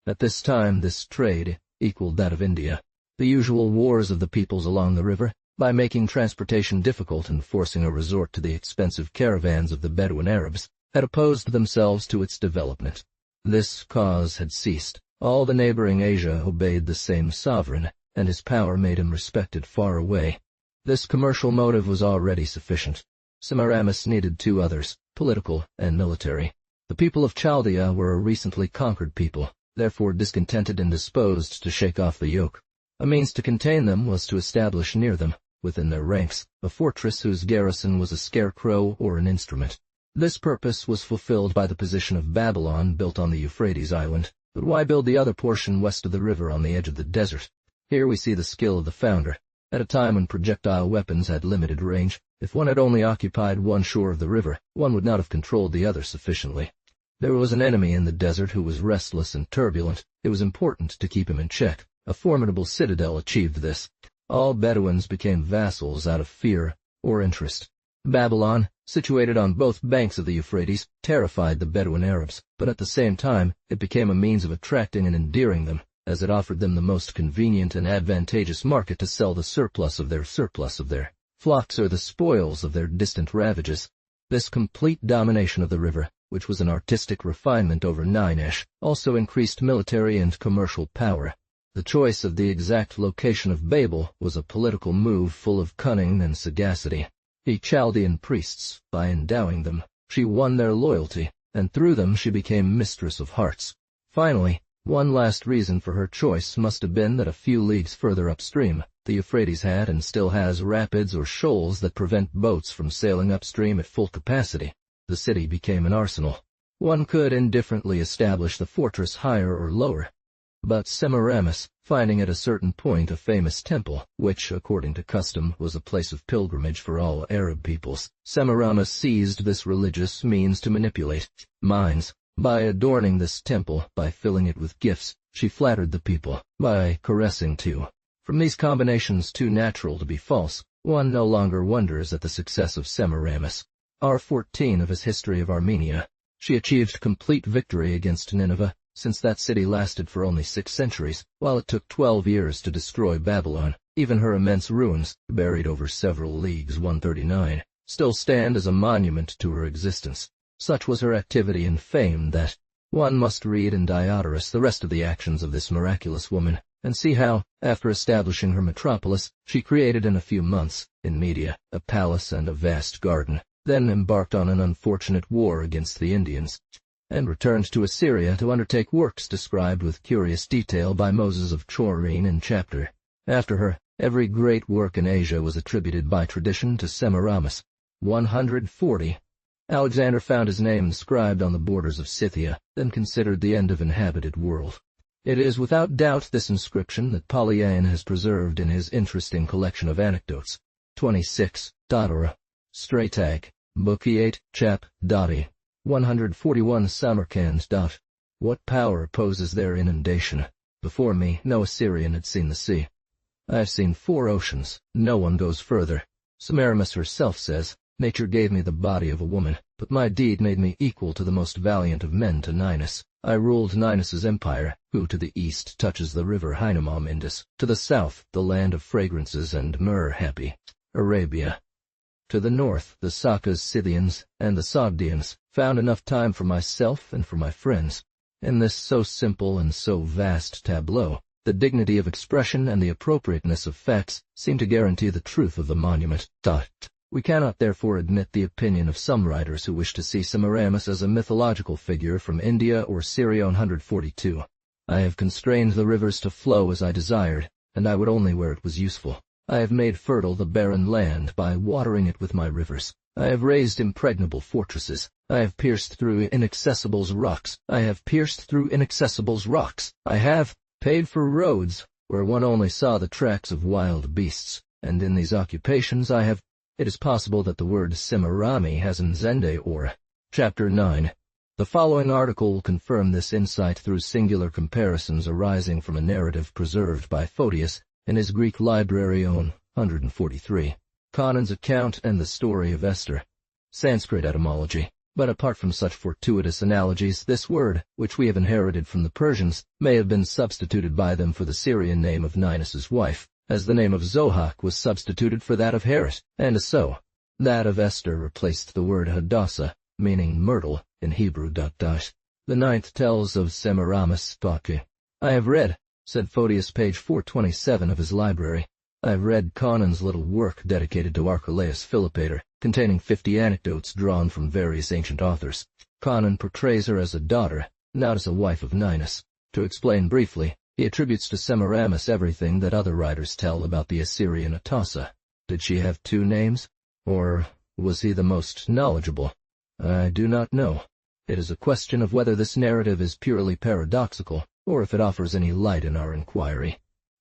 At this time this trade equaled that of India. The usual wars of the peoples along the river, by making transportation difficult and forcing a resort to the expensive caravans of the Bedouin Arabs, had opposed themselves to its development. This cause had ceased. All the neighboring Asia obeyed the same sovereign, and his power made him respected far away. This commercial motive was already sufficient. Semiramis needed two others, political and military. The people of Chaldea were a recently conquered people, therefore discontented and disposed to shake off the yoke. A means to contain them was to establish near them, within their ranks, a fortress whose garrison was a scarecrow or an instrument. This purpose was fulfilled by the position of Babylon built on the Euphrates island. But why build the other portion west of the river on the edge of the desert? Here we see the skill of the founder. At a time when projectile weapons had limited range, if one had only occupied one shore of the river, one would not have controlled the other sufficiently. There was an enemy in the desert who was restless and turbulent. It was important to keep him in check. A formidable citadel achieved this. All Bedouins became vassals out of fear or interest. Babylon, situated on both banks of the Euphrates, terrified the Bedouin Arabs, but at the same time it became a means of attracting and endearing them, as it offered them the most convenient and advantageous market to sell the surplus of their flocks or the spoils of their distant ravages. This complete domination of the river, which was an artistic refinement over Ninesh, also increased military and commercial power. The choice of the exact location of Babel was a political move full of cunning and sagacity. The Chaldean priests, by endowing them, she won their loyalty, and through them she became mistress of hearts. Finally, one last reason for her choice must have been that a few leagues further upstream, the Euphrates had and still has rapids or shoals that prevent boats from sailing upstream at full capacity. The city became an arsenal. One could indifferently establish the fortress higher or lower. But Semiramis, finding at a certain point a famous temple, which, according to custom, was a place of pilgrimage for all Arab peoples, Semiramis seized this religious means to manipulate minds. By adorning this temple, by filling it with gifts, she flattered the people, by caressing too. From these combinations too natural to be false, one no longer wonders at the success of Semiramis. R14 of his History of Armenia. She achieved complete victory against Nineveh, since that city lasted for only 6 centuries, while it took 12 years to destroy Babylon. Even her immense ruins, buried over several leagues 139, still stand as a monument to her existence. Such was her activity and fame that one must read in Diodorus the rest of the actions of this miraculous woman, and see how, after establishing her metropolis, she created in a few months, in Media, a palace and a vast garden, then embarked on an unfortunate war against the Indians, and returned to Assyria to undertake works described with curious detail by Moses of Chorene in chapter. After her, every great work in Asia was attributed by tradition to Semiramis. 140. Alexander found his name inscribed on the borders of Scythia, then considered the end of inhabited world. It is without doubt this inscription that Polyane has preserved in his interesting collection of anecdotes. 26. Ora. Straytag. Book 8, Chap. E. 141 Samarkand. What power opposes their inundation? Before me, no Assyrian had seen the sea. I have seen 4 oceans. No one goes further. Semiramis herself says, Nature gave me the body of a woman, but my deed made me equal to the most valiant of men to Ninus. I ruled Ninus's empire, who to the east touches the river Hynomam Indus, to the south the land of fragrances and myrrh happy, Arabia. To the north the Sakas Scythians and the Sogdians found enough time for myself and for my friends. In this so simple and so vast tableau, the dignity of expression and the appropriateness of facts seem to guarantee the truth of the monument. We cannot therefore admit the opinion of some writers who wish to see Semiramis as a mythological figure from India or Syria 142. I have constrained the rivers to flow as I desired, and I would only where it was useful. I have made fertile the barren land by watering it with my rivers. I have raised impregnable fortresses. I have pierced through inaccessible rocks. I have paid for roads where one only saw the tracks of wild beasts, and in these occupations I have... It is possible that the word Semirami has an Zende or. Chapter 9. The following article will confirm this insight through singular comparisons arising from a narrative preserved by Photius in his Greek library on 143. Conan's account and the story of Esther. Sanskrit etymology. But apart from such fortuitous analogies, this word, which we have inherited from the Persians, may have been substituted by them for the Syrian name of Ninus's wife, as the name of Zohak was substituted for that of Herit, and so, that of Esther replaced the word Hadassah, meaning myrtle, in Hebrew. The 9th tells of Semiramis. I have read, said Photius, page 427 of his library, I have read Conan's little work dedicated to Archelaus Philopator, containing 50 anecdotes drawn from various ancient authors. Conan portrays her as a daughter, not as a wife of Ninus. To explain briefly, he attributes to Semiramis everything that other writers tell about the Assyrian Atossa. Did she have 2 names? Or was he the most knowledgeable? I do not know. It is a question of whether this narrative is purely paradoxical, or if it offers any light in our inquiry.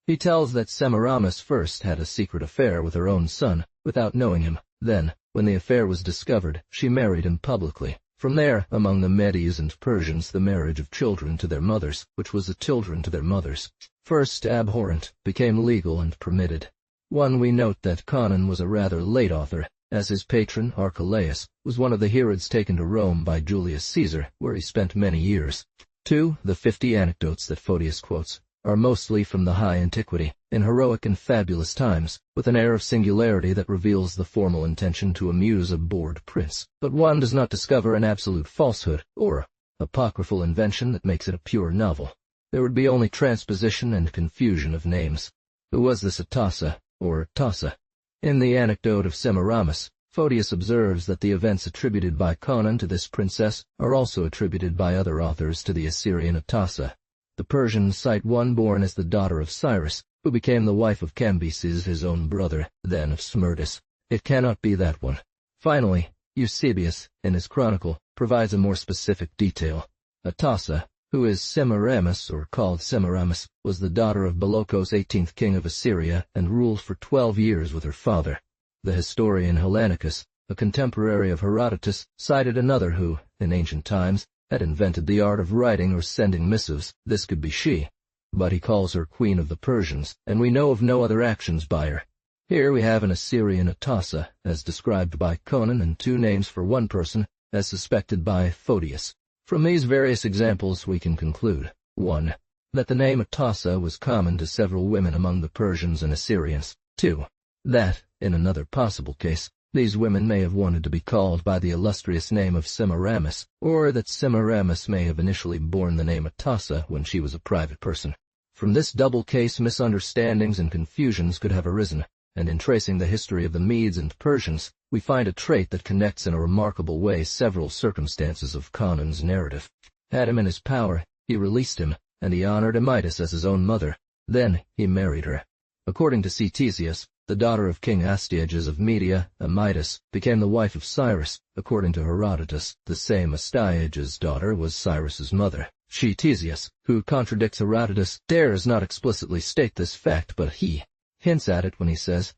He tells that Semiramis first had a secret affair with her own son, without knowing him. Then, when the affair was discovered, she married him publicly. From there, among the Medes and Persians, the marriage of children to their mothers, which was the children to their mothers, first abhorrent, became legal and permitted. We note that Conan was a rather late author, as his patron, Archelaus, was one of the Herods taken to Rome by Julius Caesar, where he spent many years. 2. The 50 anecdotes that Photius quotes are mostly from the high antiquity, in heroic and fabulous times, with an air of singularity that reveals the formal intention to amuse a bored prince. But one does not discover an absolute falsehood, or apocryphal invention that makes it a pure novel. There would be only transposition and confusion of names. Who was this Atossa, or Tossa? In the anecdote of Semiramis, Photius observes that the events attributed by Conan to this princess are also attributed by other authors to the Assyrian Atossa. The Persians cite one born as the daughter of Cyrus, who became the wife of Cambyses, his own brother, then of Smerdis. It cannot be that one. Finally, Eusebius, in his chronicle, provides a more specific detail. Atossa, who is Semiramis or called Semiramis, was the daughter of Belokos, 18th king of Assyria, and ruled for 12 years with her father. The historian Hellanicus, a contemporary of Herodotus, cited another who, in ancient times, had invented the art of writing or sending missives. This could be she. But he calls her queen of the Persians, and we know of no other actions by her. Here we have an Assyrian Atossa, as described by Conan, and 2 names for one person, as suspected by Photius. From these various examples we can conclude, 1. That the name Atossa was common to several women among the Persians and Assyrians. 2. That, in another possible case, these women may have wanted to be called by the illustrious name of Semiramis, or that Semiramis may have initially borne the name Atossa when she was a private person. From this double case misunderstandings and confusions could have arisen, and in tracing the history of the Medes and Persians, we find a trait that connects in a remarkable way several circumstances of Conan's narrative. Had him in his power, he released him, and he honored Amytis as his own mother. Then he married her. According to Ctesias, the daughter of King Astyages of Media, Amytis, became the wife of Cyrus. According to Herodotus, the same Astyages' daughter was Cyrus's mother. Ctesias, who contradicts Herodotus, dares not explicitly state this fact, but he hints at it when he says,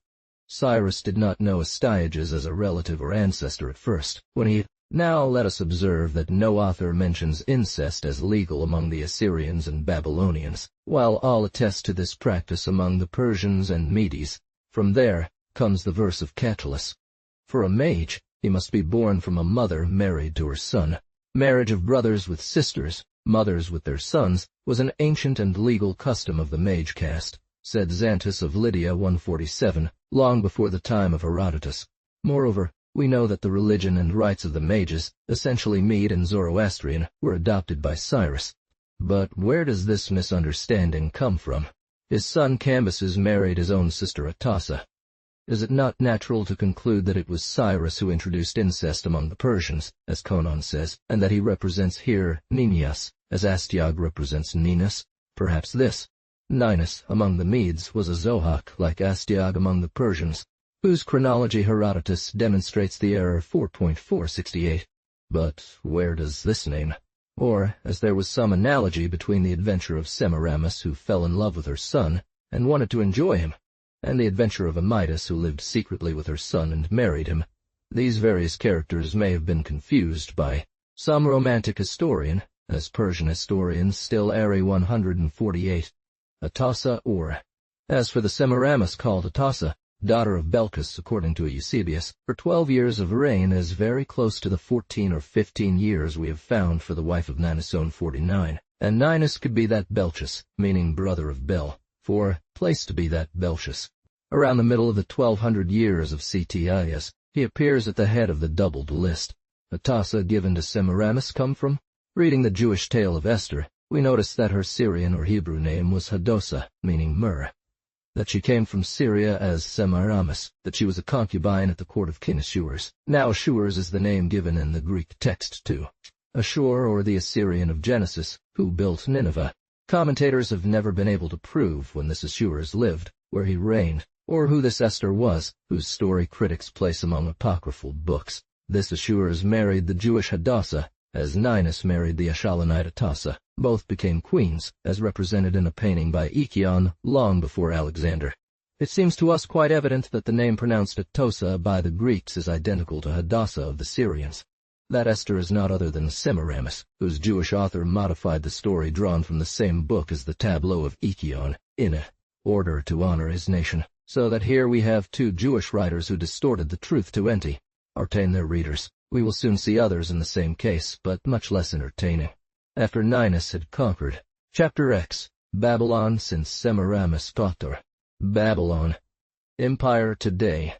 Cyrus did not know Astyages as a relative or ancestor at first, when he... Now let us observe that no author mentions incest as legal among the Assyrians and Babylonians, while all attest to this practice among the Persians and Medes. From there comes the verse of Catullus. For a mage, he must be born from a mother married to her son. Marriage of brothers with sisters, mothers with their sons, was an ancient and legal custom of the mage caste, said Xantus of Lydia 147, long before the time of Herodotus. Moreover, we know that the religion and rites of the mages, essentially Mede and Zoroastrian, were adopted by Cyrus. But where does this misunderstanding come from? His son Cambyses married his own sister Atossa. Is it not natural to conclude that it was Cyrus who introduced incest among the Persians, as Conon says, and that he represents here Ninias, as Astyag represents Ninus? Perhaps this. Ninus among the Medes was a Zohak like Astyag among the Persians, whose chronology Herodotus demonstrates the error 4.468. But where does this name? Or, as there was some analogy between the adventure of Semiramis, who fell in love with her son and wanted to enjoy him, and the adventure of Amytas, who lived secretly with her son and married him, these various characters may have been confused by some romantic historian, as Persian historians still Ari 148, Atossa or. As for the Semiramis called Atossa, daughter of Belchus according to Eusebius, her 12 years of reign is very close to the 14 or 15 years we have found for the wife of Nanisone 49, and Ninus could be that Belchus, meaning brother of Bel, for place to be that Belchus. Around the middle of the 1200 years of Ctesias, he appears at the head of the doubled list. Atossa given to Semiramis come from? Reading the Jewish tale of Esther, we notice that her Syrian or Hebrew name was Hadosa, meaning myrrh, that she came from Syria as Semiramis, that she was a concubine at the court of King Ashur. Now Ashur is the name given in the Greek text to Ashur, or the Assyrian of Genesis, who built Nineveh. Commentators have never been able to prove when this Ashur lived, where he reigned, or who this Esther was, whose story critics place among apocryphal books. This Ashur married the Jewish Hadassah, as Ninus married the Ashalanite Atossa. Both became queens, as represented in a painting by Ikion long before Alexander. It seems to us quite evident that the name pronounced Atossa by the Greeks is identical to Hadassah of the Syrians. That Esther is not other than Semiramis, whose Jewish author modified the story drawn from the same book as the tableau of Ikion, in order to honor his nation, so that here we have two Jewish writers who distorted the truth to entertain their readers. We will soon see others in the same case, but much less entertaining. After Ninus had conquered. Chapter X. Babylon since Semiramis Kotor. Babylon. Empire today.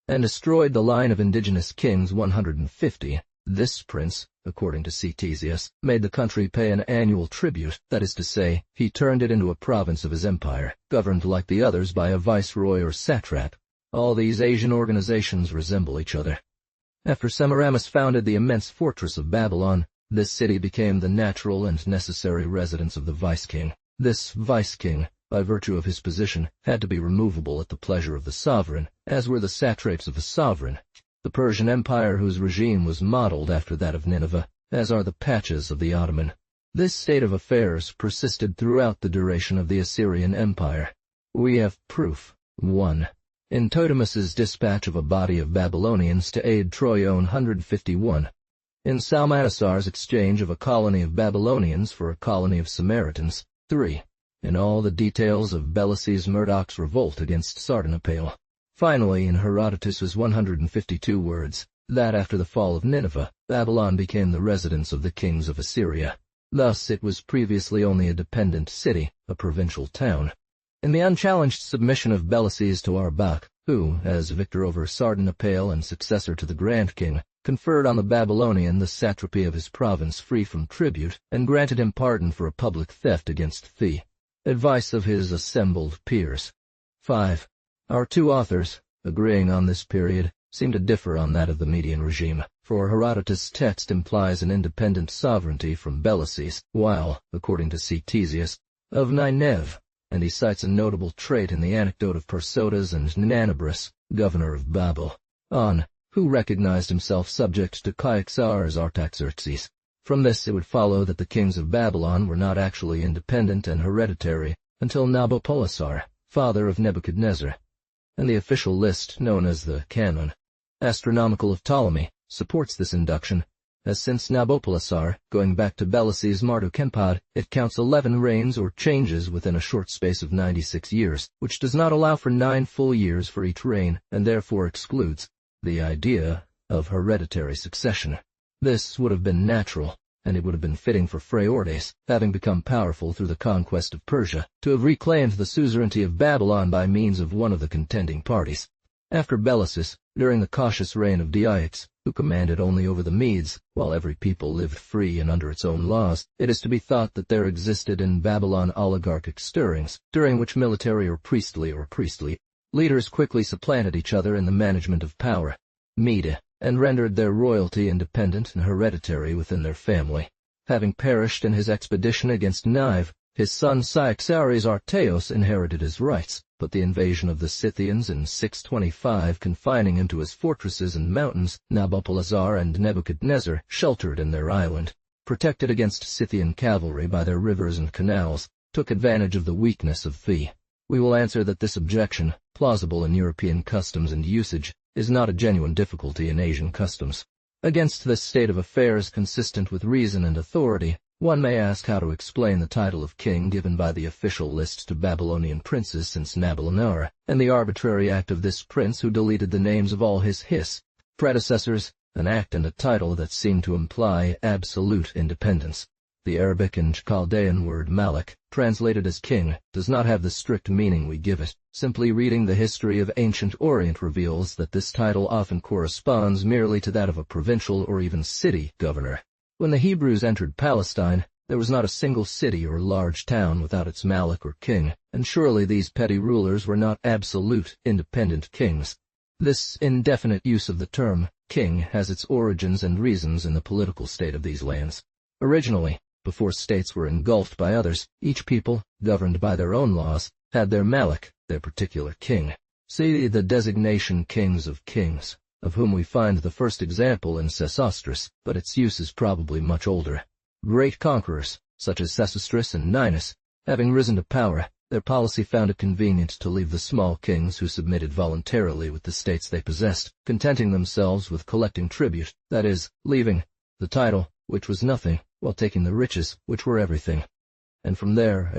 And destroyed the line of indigenous kings 150. This prince, according to Ctesias, made the country pay an annual tribute, that is to say, he turned it into a province of his empire, governed like the others by a viceroy or satrap. All these Asian organizations resemble each other. After Semiramis founded the immense fortress of Babylon, this city became the natural and necessary residence of the vice-king. This vice-king, by virtue of his position, had to be removable at the pleasure of the sovereign, as were the satraps of the sovereign. The Persian Empire, whose regime was modeled after that of Nineveh, as are the Pachas of the Ottoman. This state of affairs persisted throughout the duration of the Assyrian Empire. We have proof. 1. In Totemus's dispatch of a body of Babylonians to aid Troyon 151. In Salmanasar's exchange of a colony of Babylonians for a colony of Samaritans. 3. In all the details of Belesys Murdoch's revolt against Sardanapale. Finally, in Herodotus's 152 words, that after the fall of Nineveh, Babylon became the residence of the kings of Assyria. Thus it was previously only a dependent city, a provincial town. In the unchallenged submission of Belesys to Arbak, who, as victor over Sardanapale and successor to the Grand King, conferred on the Babylonian the satrapy of his province free from tribute, and granted him pardon for a public theft against the advice of his assembled peers. 5. Our two authors, agreeing on this period, seem to differ on that of the Median regime, for Herodotus' text implies an independent sovereignty from Belesys, while, according to Ctesias, of Nineveh, and he cites a notable trait in the anecdote of Persodas and Nanabris, governor of Babel, who recognized himself subject to Cyaxares Artaxerxes. From this it would follow that the kings of Babylon were not actually independent and hereditary until Nabopolassar, father of Nebuchadnezzar, and the official list known as the Canon Astronomical of Ptolemy supports this induction, as since Nabopolassar, going back to Belis's Mardukempad, it counts 11 reigns or changes within a short space of 96 years, which does not allow for 9 full years for each reign, and therefore excludes the idea of hereditary succession. This would have been natural, and it would have been fitting for Phraortes, having become powerful through the conquest of Persia, to have reclaimed the suzerainty of Babylon by means of one of the contending parties. After Belus, during the cautious reign of Dyax, who commanded only over the Medes, while every people lived free and under its own laws, it is to be thought that there existed in Babylon oligarchic stirrings, during which military or priestly leaders quickly supplanted each other in the management of power, and rendered their royalty independent and hereditary within their family. Having perished in his expedition against Nive, his son Cyaxares Arteos inherited his rights, but the invasion of the Scythians in 625 confining him to his fortresses and mountains, Nabopolassar and Nebuchadnezzar, sheltered in their island, protected against Scythian cavalry by their rivers and canals, took advantage of the weakness of Thee. We will answer that this objection, plausible in European customs and usage, is not a genuine difficulty in Asian customs. Against this state of affairs consistent with reason and authority, one may ask how to explain the title of king given by the official list to Babylonian princes since Nabonidus, and the arbitrary act of this prince who deleted the names of all his predecessors, an act and a title that seem to imply absolute independence. The Arabic and Chaldean word Malik, translated as king, does not have the strict meaning we give it. Simply reading the history of ancient Orient reveals that this title often corresponds merely to that of a provincial or even city governor. When the Hebrews entered Palestine, there was not a single city or large town without its Malik or king, and surely these petty rulers were not absolute, independent kings. This indefinite use of the term king has its origins and reasons in the political state of these lands. Originally, before states were engulfed by others, each people, governed by their own laws, had their Malik, their particular king. See the designation kings, of whom we find the first example in Sesostris, but its use is probably much older. Great conquerors, such as Sesostris and Ninus, having risen to power, their policy found it convenient to leave the small kings who submitted voluntarily with the states they possessed, contenting themselves with collecting tribute, that is, leaving the title, which was nothing, while taking the riches, which were everything. And from there,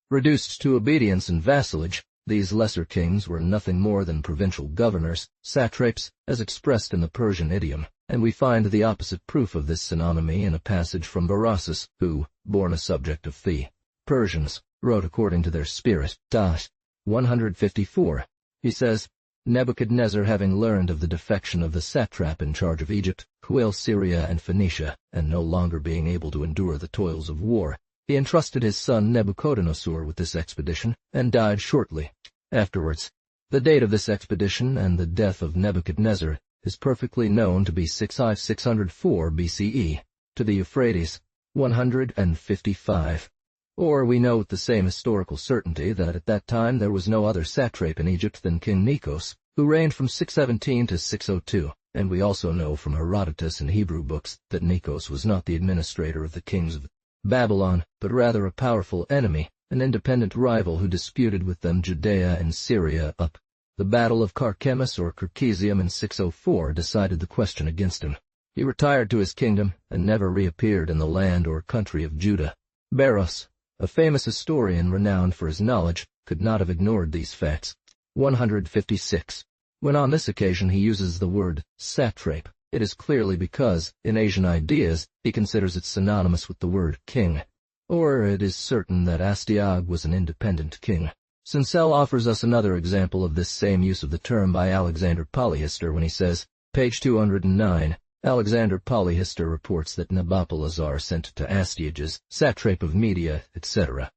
reduced to obedience and vassalage, these lesser kings were nothing more than provincial governors, satraps, as expressed in the Persian idiom, and we find the opposite proof of this synonymy in a passage from Berosus, who, born a subject of the Persians, wrote according to their spirit. 154. He says, Nebuchadnezzar having learned of the defection of the satrap in charge of Egypt, Huil, Syria, and Phoenicia, and no longer being able to endure the toils of war, he entrusted his son Nebuchadnezzar with this expedition, and died shortly afterwards. The date of this expedition and the death of Nebuchadnezzar is perfectly known to be 604 BCE, to the Euphrates, 155. Or we know with the same historical certainty that at that time there was no other satrap in Egypt than King Nikos, who reigned from 617 to 602, and we also know from Herodotus and Hebrew books that Nikos was not the administrator of the kings of Babylon, but rather a powerful enemy, an independent rival who disputed with them Judea and Syria up. The Battle of Carchemish or Circesium in 604 decided the question against him. He retired to his kingdom and never reappeared in the land or country of Judah. Beros, a famous historian renowned for his knowledge, could not have ignored these facts. 156. When on this occasion he uses the word satrap, it is clearly because, in Asian ideas, he considers it synonymous with the word king. Or it is certain that Astyages was an independent king. Sincel offers us another example of this same use of the term by Alexander Polyhistor when he says, page 209, Alexander Polyhistor reports that Nabopolassar sent to Astyages, satrap of Media, etc.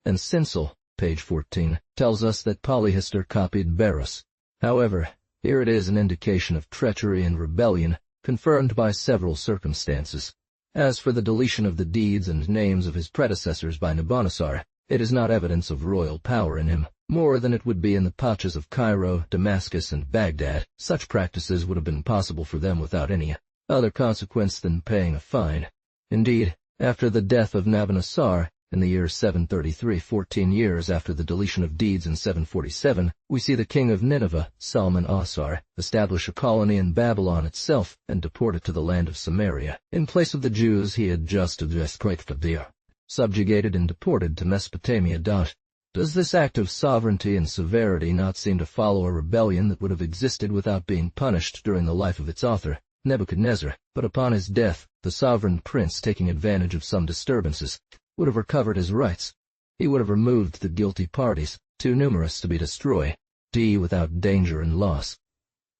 And Sincel, page 14, tells us that Polyhistor copied Beros. However, here it is an indication of treachery and rebellion, confirmed by several circumstances. As for the deletion of the deeds and names of his predecessors by Nabonassar, it is not evidence of royal power in him, more than it would be in the pachas of Cairo, Damascus, and Baghdad. Such practices would have been possible for them without any other consequence than paying a fine. Indeed, after the death of Nabonassar, in the year 733, 14 years after the deletion of deeds in 747, we see the king of Nineveh, Salman-Assar, establish a colony in Babylon itself and deport it to the land of Samaria, in place of the Jews he had just subjugated and deported to Mesopotamia. Does this act of sovereignty and severity not seem to follow a rebellion that would have existed without being punished during the life of its author, Nebuchadnezzar, but upon his death, the sovereign prince, taking advantage of some disturbances, would have recovered his rights? He would have removed the guilty parties, too numerous to be destroyed, without danger and loss.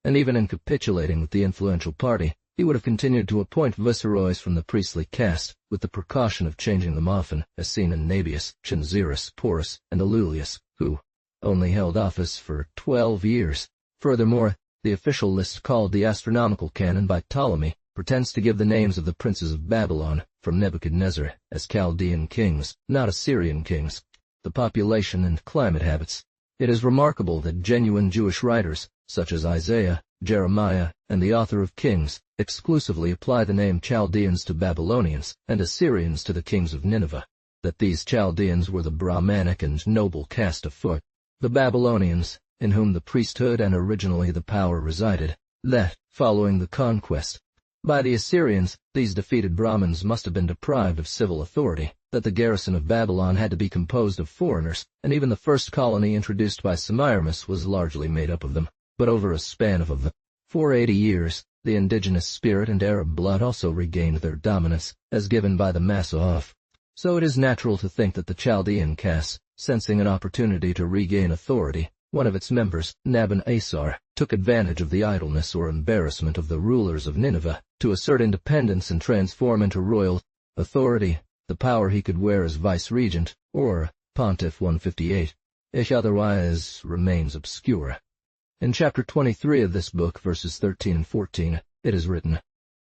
And even in capitulating with the influential party, he would have continued to appoint viceroys from the priestly caste, with the precaution of changing them often, as seen in Nabius, Chinzirus, Porus, and Alulius, who only held office for 12 years. Furthermore, the official list called the Astronomical Canon by Ptolemy pretends to give the names of the princes of Babylon, from Nebuchadnezzar, as Chaldean kings, not Assyrian kings, the population and climate habits. It is remarkable that genuine Jewish writers, such as Isaiah, Jeremiah, and the author of Kings, exclusively apply the name Chaldeans to Babylonians and Assyrians to the kings of Nineveh, that these Chaldeans were the Brahmanic and noble caste of Phut, the Babylonians, in whom the priesthood and originally the power resided, that, following the conquest by the Assyrians, these defeated Brahmins must have been deprived of civil authority, that the garrison of Babylon had to be composed of foreigners, and even the first colony introduced by Semiramis was largely made up of them. But over a span of 480 years, the indigenous spirit and Arab blood also regained their dominance, as given by the Massouf. So it is natural to think that the Chaldean caste, sensing an opportunity to regain authority, one of its members, Nabon-Assar, took advantage of the idleness or embarrassment of the rulers of Nineveh to assert independence and transform into royal authority the power he could wear as vice-regent, or pontiff 158, if otherwise remains obscure. In chapter 23 of this book, verses 13 and 14, it is written,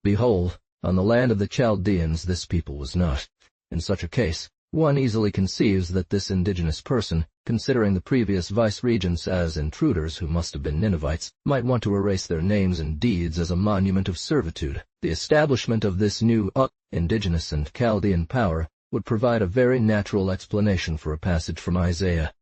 "Behold, on the land of the Chaldeans this people was not." In such a case, one easily conceives that this indigenous person, considering the previous vice-regents as intruders who must have been Ninevites, might want to erase their names and deeds as a monument of servitude. The establishment of this new indigenous and Chaldean power would provide a very natural explanation for a passage from Isaiah.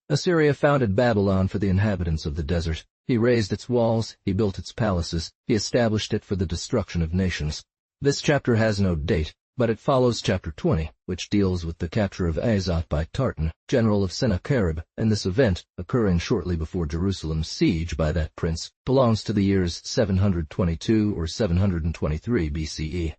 Assyria founded Babylon for the inhabitants of the desert. He raised its walls, he built its palaces, he established it for the destruction of nations. This chapter has no date, but it follows chapter 20, which deals with the capture of Azot by Tartan, general of Sennacherib, and this event, occurring shortly before Jerusalem's siege by that prince, belongs to the years 722 or 723 BCE.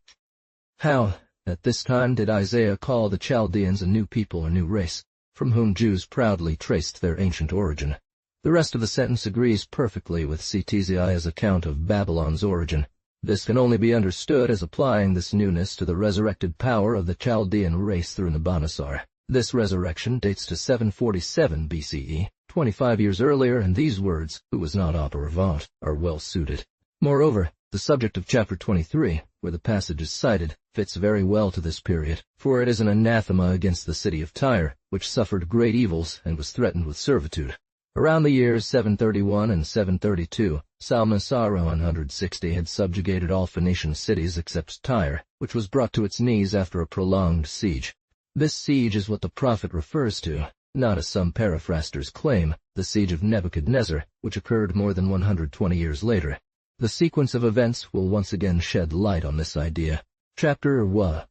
How, at this time, did Isaiah call the Chaldeans a new people or new race, from whom Jews proudly traced their ancient origin? The rest of the sentence agrees perfectly with Ctesias's account of Babylon's origin. This can only be understood as applying this newness to the resurrected power of the Chaldean race through Nabonassar. This resurrection dates to 747 BCE, 25 years earlier, and these words, "who was not auparavant," are well suited. Moreover, the subject of chapter 23, where the passage is cited, fits very well to this period, for it is an anathema against the city of Tyre, which suffered great evils and was threatened with servitude. Around the years 731 and 732, Salmanassar 160 had subjugated all Phoenician cities except Tyre, which was brought to its knees after a prolonged siege. This siege is what the prophet refers to, not as some paraphrasters claim, the siege of Nebuchadnezzar, which occurred more than 120 years later. The sequence of events will once again shed light on this idea. Chapter 1.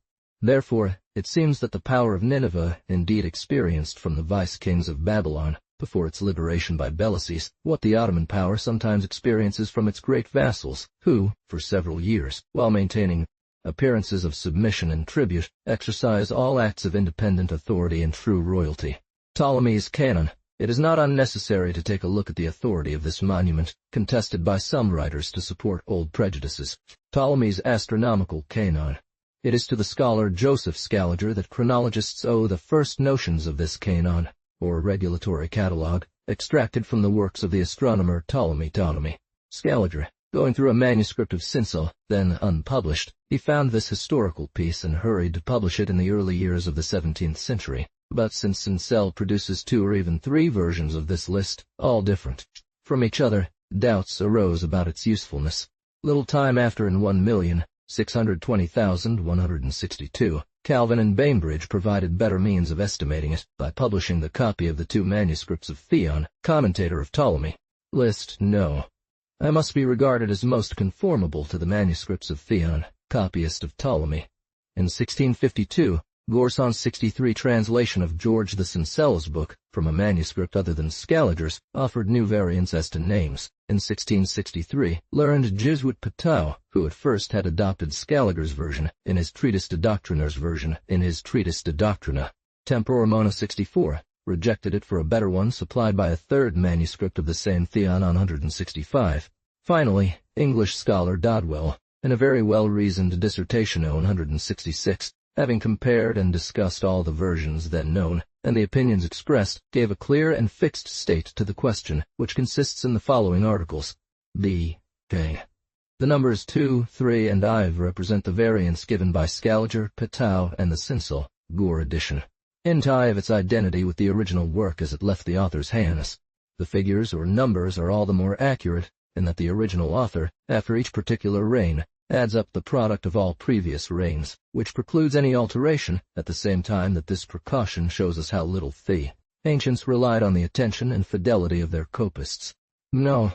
Therefore, it seems that the power of Nineveh indeed experienced from the vice-kings of Babylon, before its liberation by Belesys, what the Ottoman power sometimes experiences from its great vassals, who, for several years, while maintaining appearances of submission and tribute, exercise all acts of independent authority and true royalty. Ptolemy's Canon. It is not unnecessary to take a look at the authority of this monument, contested by some writers to support old prejudices. Ptolemy's Astronomical Canon. It is to the scholar Joseph Scaliger that chronologists owe the first notions of this canon, or regulatory catalogue, extracted from the works of the astronomer Ptolemy. Scaliger, going through a manuscript of Cincel, then unpublished, he found this historical piece and hurried to publish it in the early years of the 17th century. But since Cincel produces 2 or even 3 versions of this list, all different from each other, doubts arose about its usefulness. Little time after, in 1 million, 620,162. Calvin and Bainbridge provided better means of estimating it by publishing the copy of the two manuscripts of Theon, commentator of Ptolemy. List No. I must be regarded as most conformable to the manuscripts of Theon, copyist of Ptolemy. In 1652, Gorson's 63 translation of George the Cincel's book, from a manuscript other than Scaliger's, offered new variants as to names. In 1663, learned Jesuit Petau, who at first had adopted Scaliger's version, in his Treatise de Doctriner's version, in his Treatise de Doctrina. Temporomona 64, rejected it for a better one supplied by a third manuscript of the same Theon on 165. Finally, English scholar Dodwell, in a very well-reasoned dissertation on 166, having compared and discussed all the versions then known, and the opinions expressed, gave a clear and fixed state to the question, which consists in the following articles. B. K. The numbers 2, 3, and I represent the variants given by Scaliger, Petau, and the Cinzel, Gore edition, in tie of its identity with the original work as it left the author's hands. The figures or numbers are all the more accurate, in that the original author, after each particular reign, adds up the product of all previous reigns, which precludes any alteration, at the same time that this precaution shows us how little the ancients relied on the attention and fidelity of their copists. No,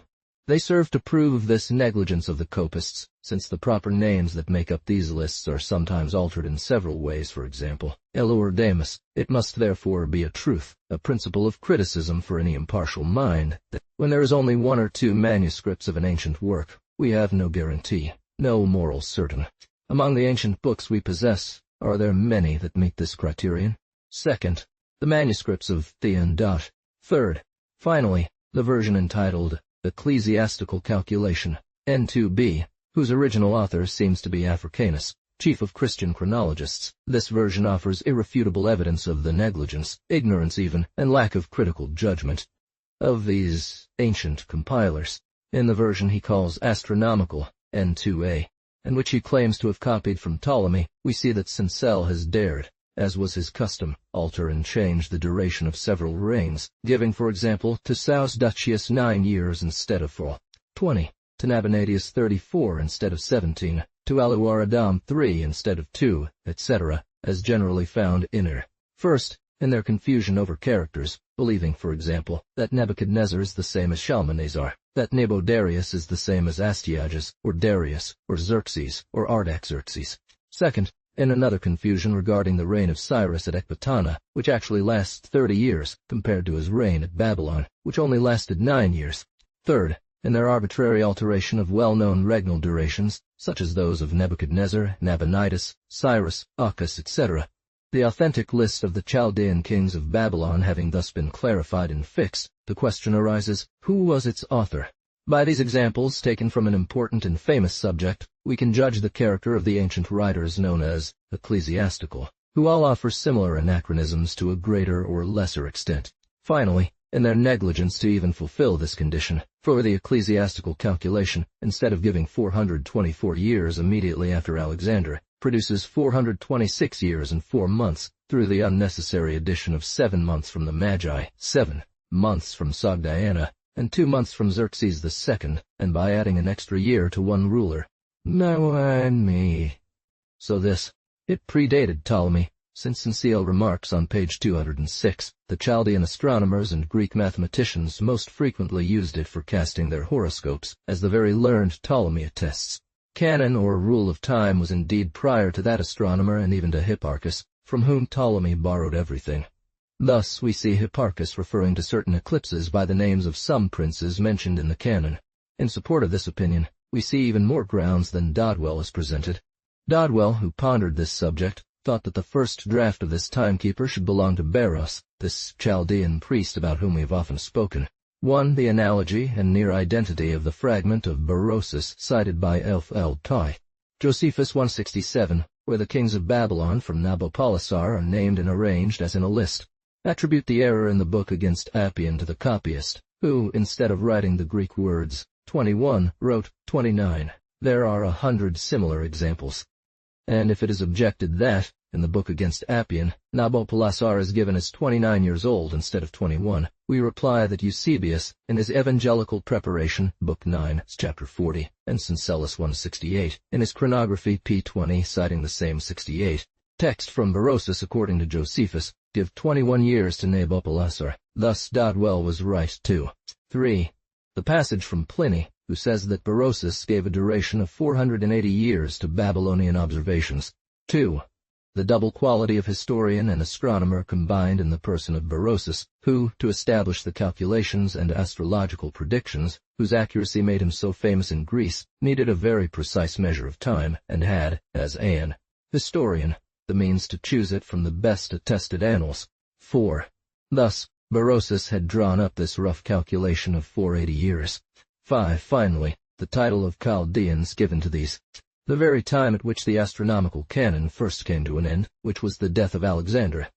they serve to prove this negligence of the copists, since the proper names that make up these lists are sometimes altered in several ways. For example, Elor Damus. It must therefore be a truth, a principle of criticism for any impartial mind, that when there is only one or two manuscripts of an ancient work, we have no guarantee, no moral certain. Among the ancient books we possess, are there many that meet this criterion? Second, the manuscripts of Theon. Third, finally, the version entitled Ecclesiastical Calculation, N2b, whose original author seems to be Africanus, chief of Christian chronologists. This version offers irrefutable evidence of the negligence, ignorance even, and lack of critical judgment of these ancient compilers. In the version he calls astronomical, N2a, and which he claims to have copied from Ptolemy, we see that Cinzel has dared, as was his custom, alter and change the duration of several reigns, giving, for example, to Saus Ducius 9 years instead of 20, to Nabonadius 34 instead of 17, to Aluaradam 3 instead of 2, etc., as generally found inner. First, in their confusion over characters, believing, for example, that Nebuchadnezzar is the same as Shalmaneser, that Nabodarius is the same as Astyages, or Darius, or Xerxes, or Artaxerxes. Second, in another confusion regarding the reign of Cyrus at Ecbatana, which actually lasts 30 years, compared to his reign at Babylon, which only lasted 9 years. Third, in their arbitrary alteration of well-known regnal durations, such as those of Nebuchadnezzar, Nabonidus, Cyrus, Ochus, etc. The authentic list of the Chaldean kings of Babylon having thus been clarified and fixed, the question arises, who was its author? By these examples, taken from an important and famous subject, we can judge the character of the ancient writers known as ecclesiastical, who all offer similar anachronisms to a greater or lesser extent. Finally, in their negligence to even fulfill this condition, for the ecclesiastical calculation, instead of giving 424 years immediately after Alexander, produces 426 years and 4 months, through the unnecessary addition of 7 months from the Magi, 7 months from Sogdiana, and 2 months from Xerxes II, and by adding an extra year to one ruler. Now and me. So this, it predated Ptolemy, since Cinzel remarks on page 206, the Chaldean astronomers and Greek mathematicians most frequently used it for casting their horoscopes, as the very learned Ptolemy attests. Canon or rule of time was indeed prior to that astronomer and even to Hipparchus, from whom Ptolemy borrowed everything. Thus we see Hipparchus referring to certain eclipses by the names of some princes mentioned in the canon. In support of this opinion, we see even more grounds than Dodwell has presented. Dodwell, who pondered this subject, thought that the first draft of this timekeeper should belong to Beros, this Chaldean priest about whom we have often spoken. 1. The analogy and near identity of the fragment of Berosus cited by Elf el-Tai, Josephus 167, where the kings of Babylon from Nabopolassar are named and arranged as in a list. Attribute the error in the book against Appian to the copyist, who, instead of writing the Greek words 21, wrote 29. There are 100 similar examples. And if it is objected that, In the book against Appian, Nabopolassar is given as 29 years old instead of 21. We reply that Eusebius, in his Evangelical Preparation, Book 9, Chapter 40, and Syncellus 168, in his Chronography p20, citing the same 68, text from Berosus according to Josephus, give 21 years to Nabopolassar. Thus Dodwell was right too. 3. The passage from Pliny, who says that Berosus gave a duration of 480 years to Babylonian observations. 2. The double quality of historian and astronomer combined in the person of Berosus, who, to establish the calculations and astrological predictions, whose accuracy made him so famous in Greece, needed a very precise measure of time, and had, as an historian, the means to choose it from the best attested annals. 4. Thus, Berosus had drawn up this rough calculation of 480 years. 5. Finally, the title of Chaldeans given to these. The very time at which the astronomical canon first came to an end, which was the death of Alexander.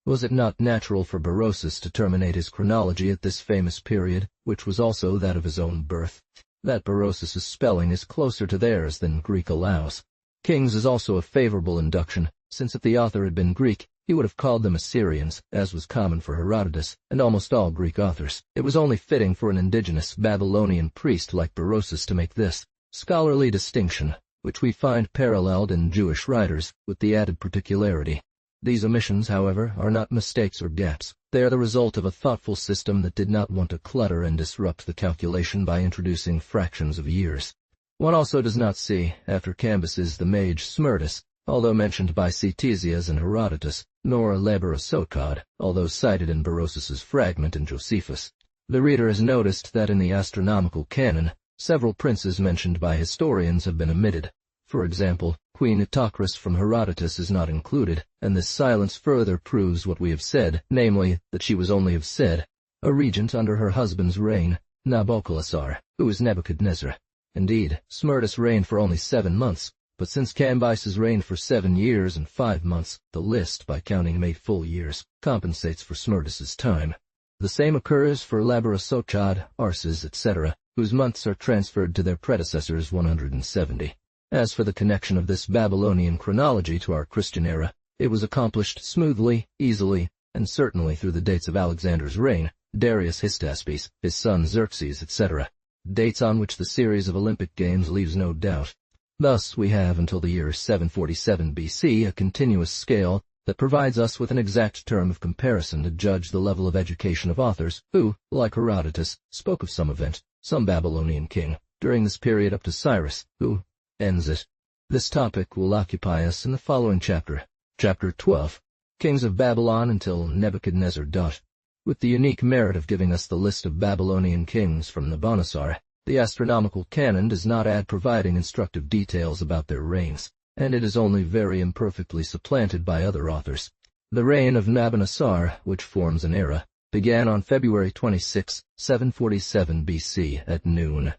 Was it not natural for Berosus to terminate his chronology at this famous period, which was also that of his own birth? That Berosus's spelling is closer to theirs than Greek allows. Kings is also a favorable induction, since if the author had been Greek, he would have called them Assyrians, as was common for Herodotus and almost all Greek authors. It was only fitting for an indigenous Babylonian priest like Berosus to make this scholarly distinction, which we find paralleled in Jewish writers, with the added particularity. These omissions, however, are not mistakes or gaps. They are the result of a thoughtful system that did not want to clutter and disrupt the calculation by introducing fractions of years. One also does not see, after Cambyses, the mage Smerdis, although mentioned by Ctesias and Herodotus, nor Labarasotcod, although cited in Berosus's fragment in Josephus. The reader has noticed that in the astronomical canon, several princes mentioned by historians have been omitted. For example, Queen Nitocris from Herodotus is not included, and this silence further proves what we have said, namely, that she was only of Sed, a regent under her husband's reign, Nabopolassar, who is Nebuchadnezzar. Indeed, Smerdis reigned for only 7 months, but since Cambyses reigned for 7 years and 5 months, the list, by counting 8 full years, compensates for Smerdis's time. The same occurs for Labarasotcod, Arses, etc., whose months are transferred to their predecessors 170. As for the connection of this Babylonian chronology to our Christian era, it was accomplished smoothly, easily, and certainly through the dates of Alexander's reign, Darius Hystaspes, his son Xerxes, etc., dates on which the series of Olympic Games leaves no doubt. Thus we have until the year 747 BC a continuous scale that provides us with an exact term of comparison to judge the level of education of authors who, like Herodotus, spoke of some event, some Babylonian king, during this period up to Cyrus, who ends it. This topic will occupy us in the following chapter. Chapter 12. Kings of Babylon until Nebuchadnezzar. With the unique merit of giving us the list of Babylonian kings from Nabonassar, the astronomical canon does not add providing instructive details about their reigns, and it is only very imperfectly supplanted by other authors. The reign of Nabonassar, which forms an era, began on February 26, 747 BC at noon.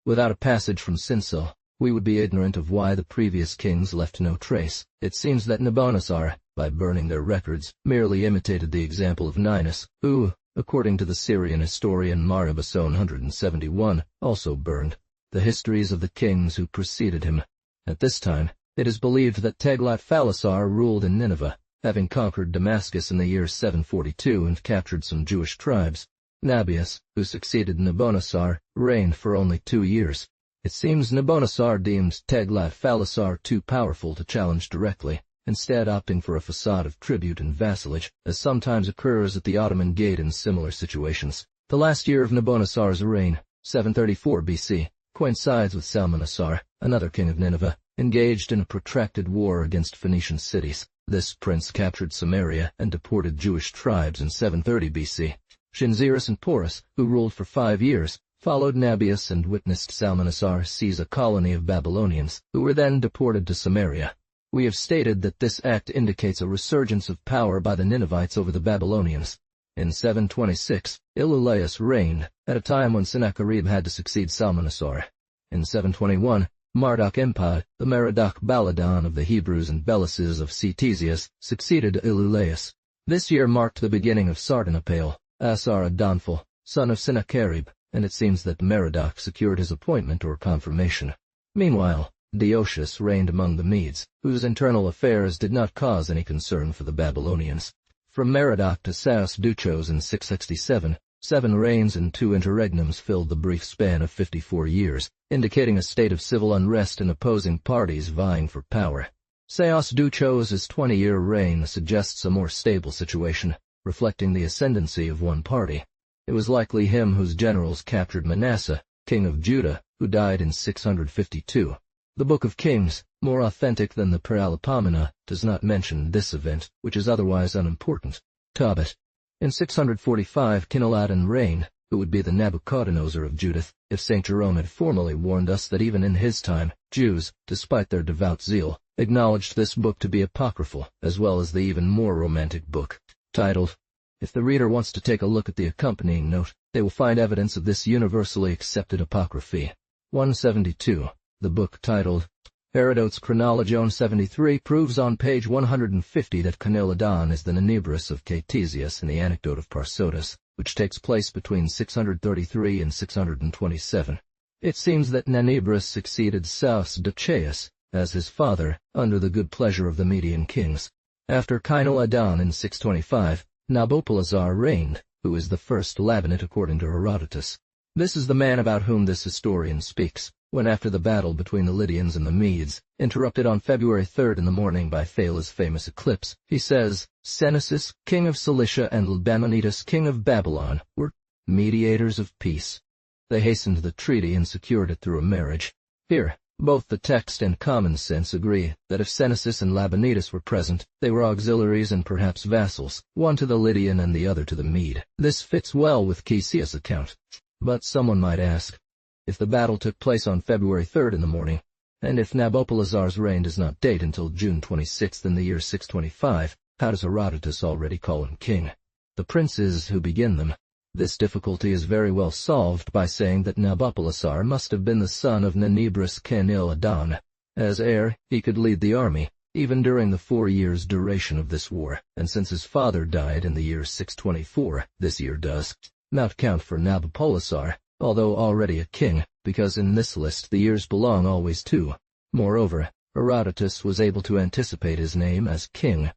Without a passage from Cincel, we would be ignorant of why the previous kings left no trace. It seems that Nabonassar, by burning their records, merely imitated the example of Ninus, who, according to the Syrian historian Marabasson 171, also burned the histories of the kings who preceded him. At this time, it is believed that Teglat-Phalasar ruled in Nineveh, having conquered Damascus in the year 742 and captured some Jewish tribes. Nabius, who succeeded Nabonassar, reigned for only 2 years. It seems Nabonassar deemed Teglat-Phalasar too powerful to challenge directly, instead opting for a facade of tribute and vassalage, as sometimes occurs at the Ottoman Gate in similar situations. The last year of Nabonassar's reign, 734 BC, coincides with Salmanassar, another king of Nineveh, engaged in a protracted war against Phoenician cities. This prince captured Samaria and deported Jewish tribes in 730 BC. Shinziris and Porus, who ruled for 5 years, followed Nabius and witnessed Salmanassar seize a colony of Babylonians, who were then deported to Samaria. We have stated that this act indicates a resurgence of power by the Ninevites over the Babylonians. In 726, Ilulaeus reigned, at a time when Sennacherib had to succeed Salmanassar. In 721, Marduk-Empad, the Merodach-Baladan of the Hebrews and Belisses of Ctesias, succeeded Ilulaeus. This year marked the beginning of Sardanapale, Assar-Adonphal, son of Sennacherib, and it seems that Merodach secured his appointment or confirmation. Meanwhile, Deiotius reigned among the Medes, whose internal affairs did not cause any concern for the Babylonians. From Merodach to Saos Duchos in 667, 7 reigns and 2 interregnums filled the brief span of 54 years, indicating a state of civil unrest and opposing parties vying for power. Saos Duchos' 20-year reign suggests a more stable situation, reflecting the ascendancy of one party. It was likely him whose generals captured Manasseh, king of Judah, who died in 652. The Book of Kings, more authentic than the Paralipomena, does not mention this event, which is otherwise unimportant. Tobit. In 645 Kinaladin reigned, who would be the Nabuchodonosor of Judith, if St. Jerome had formerly warned us that even in his time, Jews, despite their devout zeal, acknowledged this book to be apocryphal, as well as the even more romantic book, titled. If the reader wants to take a look at the accompanying note, they will find evidence of this universally accepted apocryphy. 172. The book titled Herodote's Chronologion 73 proves on page 150 that Kaniladon is the Nenebris of Ctesias in the anecdote of Parsotus, which takes place between 633 and 627. It seems that Nenebris succeeded Saos Duchaeus as his father, under the good pleasure of the Median kings. After Kaniladon in 625, Nabopolassar reigned, who is the first Labanite according to Herodotus. This is the man about whom this historian speaks, when after the battle between the Lydians and the Medes, interrupted on February 3rd in the morning by Thales' famous eclipse, he says, Senesis, king of Cilicia, and Labamonitus, king of Babylon, were mediators of peace. They hastened the treaty and secured it through a marriage. Here, both the text and common sense agree that if Senesis and Labanitus were present, they were auxiliaries and perhaps vassals, one to the Lydian and the other to the Mede. This fits well with Ctesias' account. But someone might ask, if the battle took place on February 3rd in the morning, and if Nabopolassar's reign does not date until June 26th in the year 625, how does Herodotus already call him king? The princes who begin them. This difficulty is very well solved by saying that Nabopolassar must have been the son of Nenebris Kaniladon. As heir, he could lead the army, even during the 4 years' duration of this war, and since his father died in the year 624, this year does not count for Nabopolassar, although already a king, because in this list the years belong always to. Moreover, Herodotus was able to anticipate his name as king.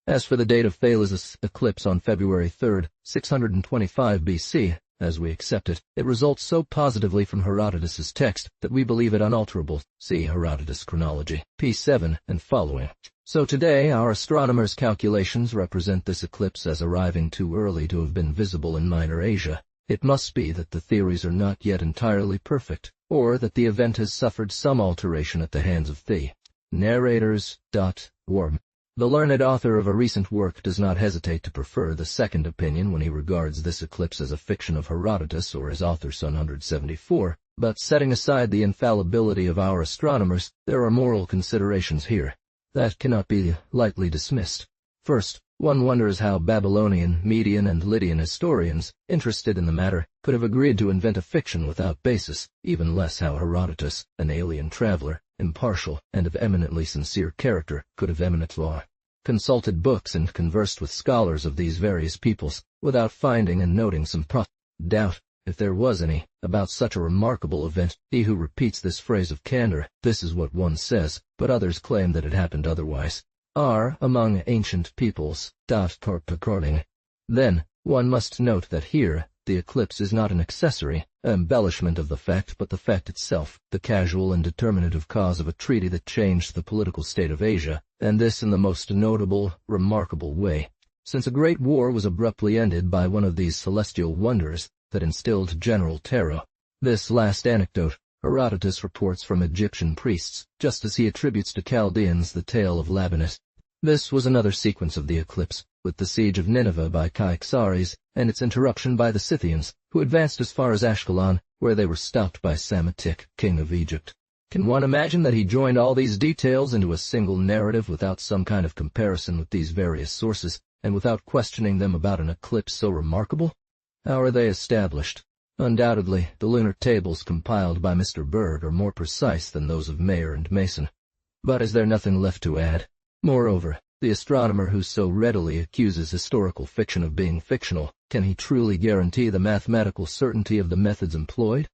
As for the date of Thales' eclipse on February 3rd, 625 BC, as we accept it, it results so positively from Herodotus' text that we believe it unalterable. See Herodotus Chronology, p. 7 and following. So today our astronomers' calculations represent this eclipse as arriving too early to have been visible in Minor Asia. It must be that the theories are not yet entirely perfect, or that the event has suffered some alteration at the hands of the narrators. Worm. The learned author of a recent work does not hesitate to prefer the second opinion when he regards this eclipse as a fiction of Herodotus or his author Sun 174, but setting aside the infallibility of our astronomers, there are moral considerations here that cannot be lightly dismissed. First, one wonders how Babylonian, Median, and Lydian historians, interested in the matter, could have agreed to invent a fiction without basis, even less how Herodotus, an alien traveler, impartial, and of eminently sincere character, could have eminent law, consulted books and conversed with scholars of these various peoples, without finding and noting some doubt, if there was any, about such a remarkable event. He who repeats this phrase of candor, this is what one says, but others claim that it happened otherwise, are among ancient peoples. According. Then, one must note that here, the eclipse is not an accessory, embellishment of the fact, but the fact itself, the casual and determinative cause of a treaty that changed the political state of Asia, and this in the most notable, remarkable way, since a great war was abruptly ended by one of these celestial wonders that instilled general terror. This last anecdote, Herodotus reports from Egyptian priests, just as he attributes to Chaldeans the tale of Labanus. This was another sequence of the eclipse, with the siege of Nineveh by Cyaxares, and its interruption by the Scythians, who advanced as far as Ashkelon, where they were stopped by Psammetichus, king of Egypt. Can one imagine that he joined all these details into a single narrative without some kind of comparison with these various sources, and without questioning them about an eclipse so remarkable? How are they established? Undoubtedly, the lunar tables compiled by Mr. Berg are more precise than those of Mayer and Mason. But is there nothing left to add? Moreover, the astronomer who so readily accuses historical fiction of being fictional, can he truly guarantee the mathematical certainty of the methods employed?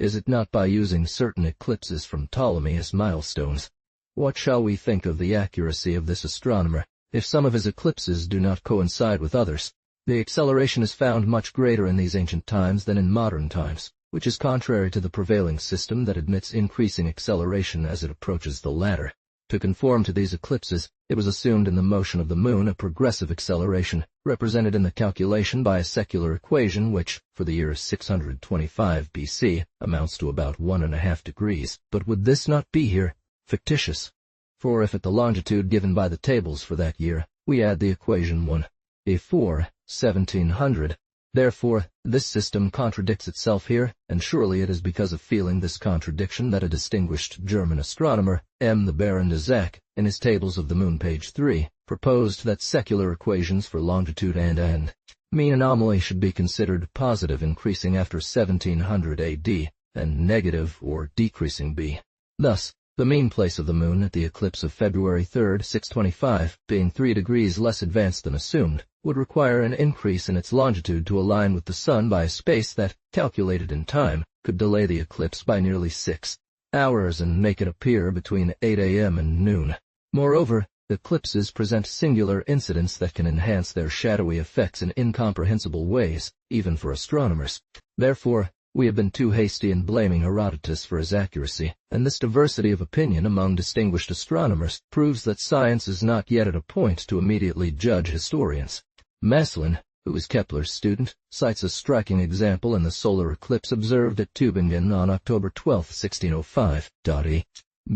is it not by using certain eclipses from Ptolemy as milestones? What shall we think of the accuracy of this astronomer, if some of his eclipses do not coincide with others? The acceleration is found much greater in these ancient times than in modern times, which is contrary to the prevailing system that admits increasing acceleration as it approaches the latter. To conform to these eclipses, it was assumed in the motion of the moon a progressive acceleration, represented in the calculation by a secular equation which, for the year 625 BC, amounts to about 1.5 degrees. But would this not be here fictitious? For if at the longitude given by the tables for that year, we add the equation 1a4, 1700, therefore, this system contradicts itself here, and surely it is because of feeling this contradiction that a distinguished German astronomer, M. the Baron de Zach, in his Tables of the Moon page 3, proposed that secular equations for longitude and mean anomaly should be considered positive increasing after 1700 AD, and negative or decreasing b. Thus, the mean place of the moon at the eclipse of February 3, 625, being 3 degrees less advanced than assumed, would require an increase in its longitude to align with the sun by a space that, calculated in time, could delay the eclipse by nearly 6 hours and make it appear between 8 a.m. and noon. Moreover, eclipses present singular incidents that can enhance their shadowy effects in incomprehensible ways, even for astronomers. Therefore, we have been too hasty in blaming Herodotus for his accuracy, and this diversity of opinion among distinguished astronomers proves that science is not yet at a point to immediately judge historians. Maslin, who is Kepler's student, cites a striking example in the solar eclipse observed at Tübingen on October 12, 1605.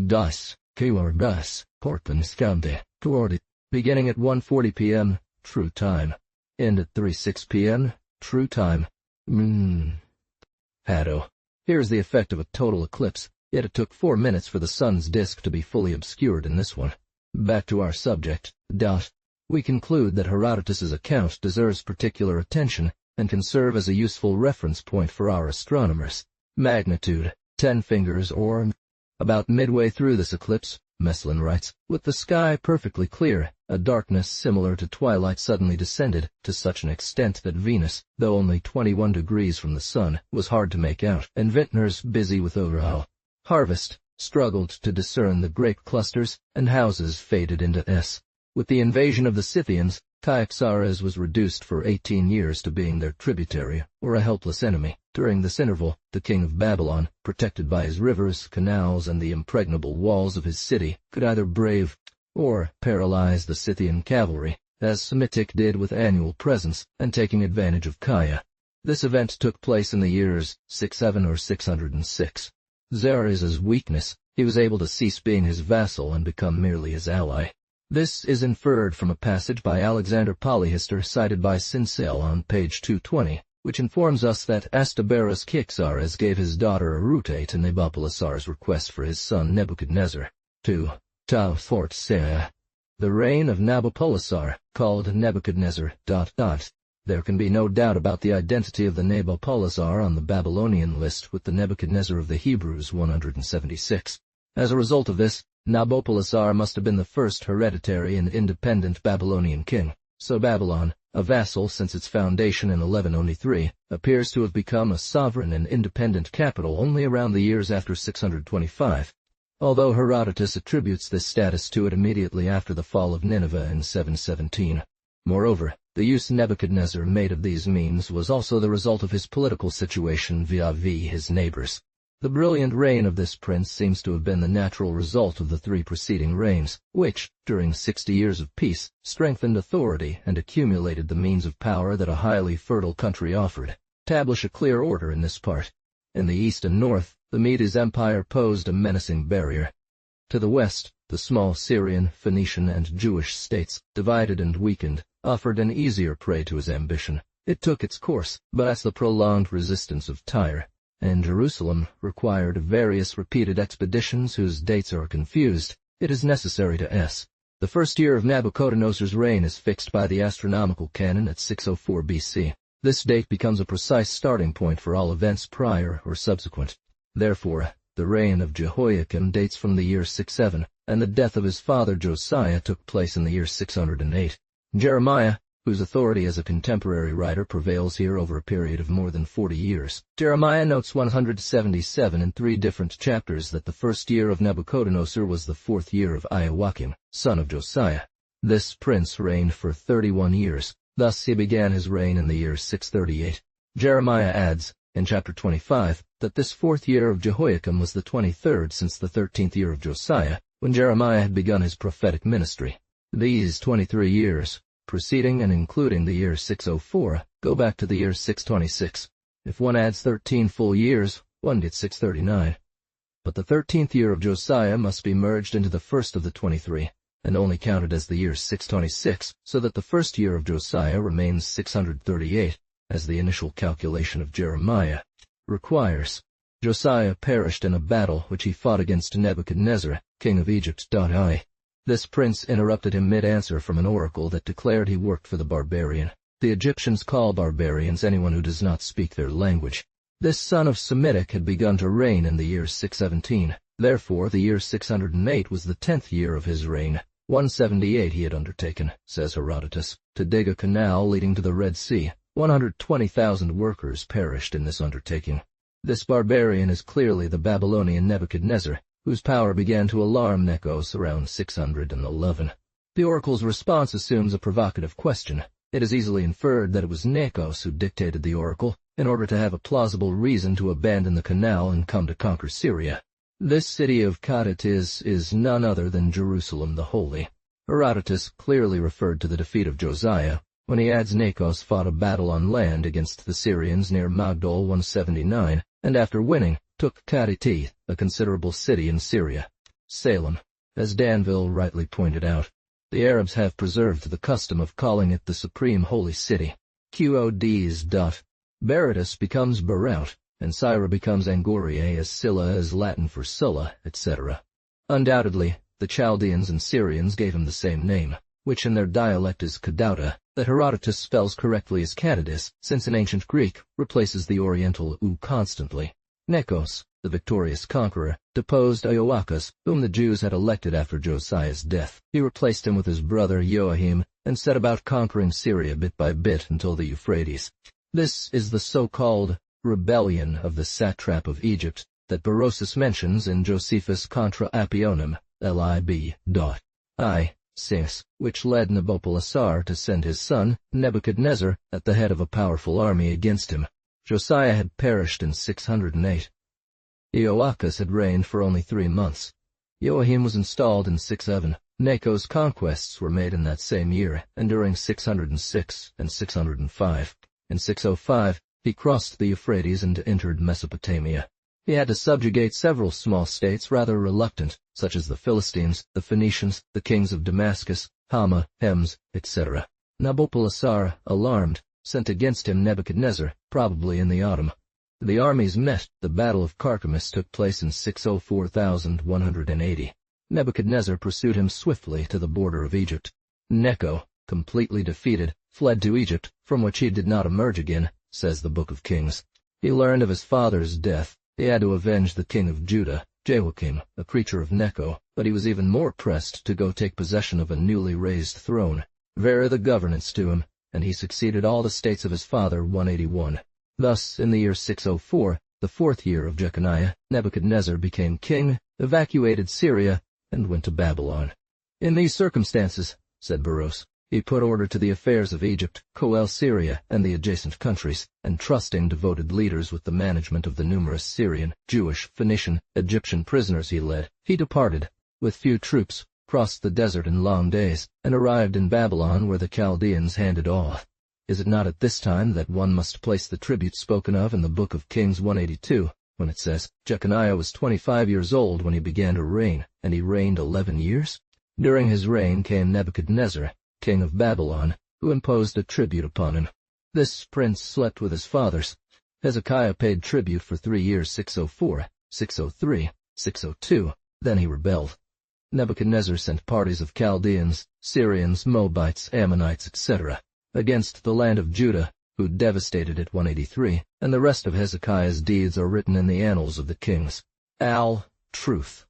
Das Korpenskande Coordinate, beginning at 1:40 p.m., true time, end at 3:06 p.m., true time. Haddo. Here is the effect of a total eclipse, yet it took 4 minutes for the sun's disk to be fully obscured in this one. Back to our subject. We conclude that Herodotus's account deserves particular attention and can serve as a useful reference point for our astronomers. Magnitude, 10 fingers or about midway through this eclipse, Meslin writes, with the sky perfectly clear, a darkness similar to twilight suddenly descended to such an extent that Venus, though only 21 degrees from the sun, was hard to make out, and vintners, busy with overhaul harvest, struggled to discern the grape clusters, and houses faded into S. With the invasion of the Scythians, Cyaxares was reduced for 18 years to being their tributary, or a helpless enemy. During this interval, the king of Babylon, protected by his rivers, canals, and the impregnable walls of his city, could either brave or paralyze the Scythian cavalry, as Psamtik did with annual presents, and taking advantage of Kaya. This event took place in the years 67 or 606. Xerxes' weakness, he was able to cease being his vassal and become merely his ally. This is inferred from a passage by Alexander Polyhistor cited by Sincel on page 220, which informs us that Astabarus Kixares gave his daughter Arute to Nabopolassar's request for his son Nebuchadnezzar. 2. The reign of Nabopolassar, called Nebuchadnezzar. There can be no doubt about the identity of the Nabopolassar on the Babylonian list with the Nebuchadnezzar of the Hebrews 176. As a result of this, Nabopolassar must have been the first hereditary and independent Babylonian king, so Babylon, a vassal since its foundation in 1103, appears to have become a sovereign and independent capital only around the years after 625, although Herodotus attributes this status to it immediately after the fall of Nineveh in 717. Moreover, the use Nebuchadnezzar made of these means was also the result of his political situation vis-à-vis his neighbors. The brilliant reign of this prince seems to have been the natural result of the 3 preceding reigns, which, during 60 years of peace, strengthened authority and accumulated the means of power that a highly fertile country offered. To establish a clear order in this part. In the east and north, the Medes Empire posed a menacing barrier. To the west, the small Syrian, Phoenician, and Jewish states, divided and weakened, offered an easier prey to his ambition. It took its course, but as the prolonged resistance of Tyre and Jerusalem required various repeated expeditions whose dates are confused, it is necessary to s. The first year of Nabuchodonosor's reign is fixed by the astronomical canon at 604 BC. This date becomes a precise starting point for all events prior or subsequent. Therefore, the reign of Jehoiakim dates from the year 67, and the death of his father Josiah took place in the year 608. Jeremiah, whose authority as a contemporary writer prevails here over a period of more than 40 years. Jeremiah notes 177 in 3 different chapters that the first year of Nebuchadnezzar was the 4th year of Ioakim, son of Josiah. This prince reigned for 31 years. Thus he began his reign in the year 638. Jeremiah adds, in chapter 25, that this 4th year of Jehoiakim was the 23rd since the 13th year of Josiah, when Jeremiah had begun his prophetic ministry. These 23 years, preceding and including the year 604, go back to the year 626. If one adds 13 full years, one gets 639. But the 13th year of Josiah must be merged into the first of the 23, and only counted as the year 626, so that the first year of Josiah remains 638, as the initial calculation of Jeremiah requires. Josiah perished in a battle which he fought against Nebuchadnezzar, king of Egypt. This prince interrupted him mid-answer from an oracle that declared he worked for the barbarian. The Egyptians call barbarians anyone who does not speak their language. This son of Semitic had begun to reign in the year 617. Therefore, the year 608 was the 10th year of his reign. 178 he had undertaken, says Herodotus, to dig a canal leading to the Red Sea. 120,000 workers perished in this undertaking. This barbarian is clearly the Babylonian Nebuchadnezzar, whose power began to alarm Nekos around 611. The oracle's response assumes a provocative question. It is easily inferred that it was Nekos who dictated the oracle, in order to have a plausible reason to abandon the canal and come to conquer Syria. This city of Kadet is none other than Jerusalem the Holy. Herodotus clearly referred to the defeat of Josiah, when he adds Nekos fought a battle on land against the Syrians near Magdol 179, and after winning, took Kadet, a considerable city in Syria. Salem. As Danville rightly pointed out, the Arabs have preserved the custom of calling it the Supreme Holy City. Qods. Berytus becomes Beraut, and Syra becomes Angoriae, as Scylla is Latin for Sulla, etc. Undoubtedly, the Chaldeans and Syrians gave him the same name, which in their dialect is Kadauta, that Herodotus spells correctly as Kadidis, since in ancient Greek replaces the Oriental u constantly. Nekos, the victorious conqueror, deposed Ioacus, whom the Jews had elected after Josiah's death. He replaced him with his brother Joachim, and set about conquering Syria bit by bit until the Euphrates. This is the so-called rebellion of the satrap of Egypt that Berosus mentions in Josephus Contra Appionem, lib. Sis, which led Nabopolassar to send his son, Nebuchadnezzar, at the head of a powerful army against him. Josiah had perished in 608. Ioacus had reigned for only 3 months. Joachim was installed in 607. Necho's conquests were made in that same year, and during 606 and 605. In 605, he crossed the Euphrates and entered Mesopotamia. He had to subjugate several small states rather reluctant, such as the Philistines, the Phoenicians, the kings of Damascus, Hama, Hems, etc. Nabopolassar, alarmed, sent against him Nebuchadnezzar, probably in the autumn. The armies met. The Battle of Carchemish took place in 604,180. Nebuchadnezzar pursued him swiftly to the border of Egypt. Necho, completely defeated, fled to Egypt, from which he did not emerge again, says the Book of Kings. He learned of his father's death. He had to avenge the king of Judah, Jehoiakim, a creature of Necho, but he was even more pressed to go take possession of a newly raised throne. Vere the governance to him, and he succeeded all the states of his father 181. Thus, in the year 604, the 4th year of Jeconiah, Nebuchadnezzar became king, evacuated Syria, and went to Babylon. In these circumstances, said Beros, he put order to the affairs of Egypt, Coel Syria, and the adjacent countries, entrusting devoted leaders with the management of the numerous Syrian, Jewish, Phoenician, Egyptian prisoners he led. He departed, with few troops, crossed the desert in long days, and arrived in Babylon where the Chaldeans handed off. Is it not at this time that one must place the tribute spoken of in the Book of Kings 182, when it says, Jeconiah was 25 years old when he began to reign, and he reigned 11 years? During his reign came Nebuchadnezzar, king of Babylon, who imposed a tribute upon him. This prince slept with his fathers. Hezekiah paid tribute for 3 years 604, 603, 602, then he rebelled. Nebuchadnezzar sent parties of Chaldeans, Syrians, Moabites, Ammonites, etc., against the land of Judah, who devastated it 183, and the rest of Hezekiah's deeds are written in the annals of the kings. Truth.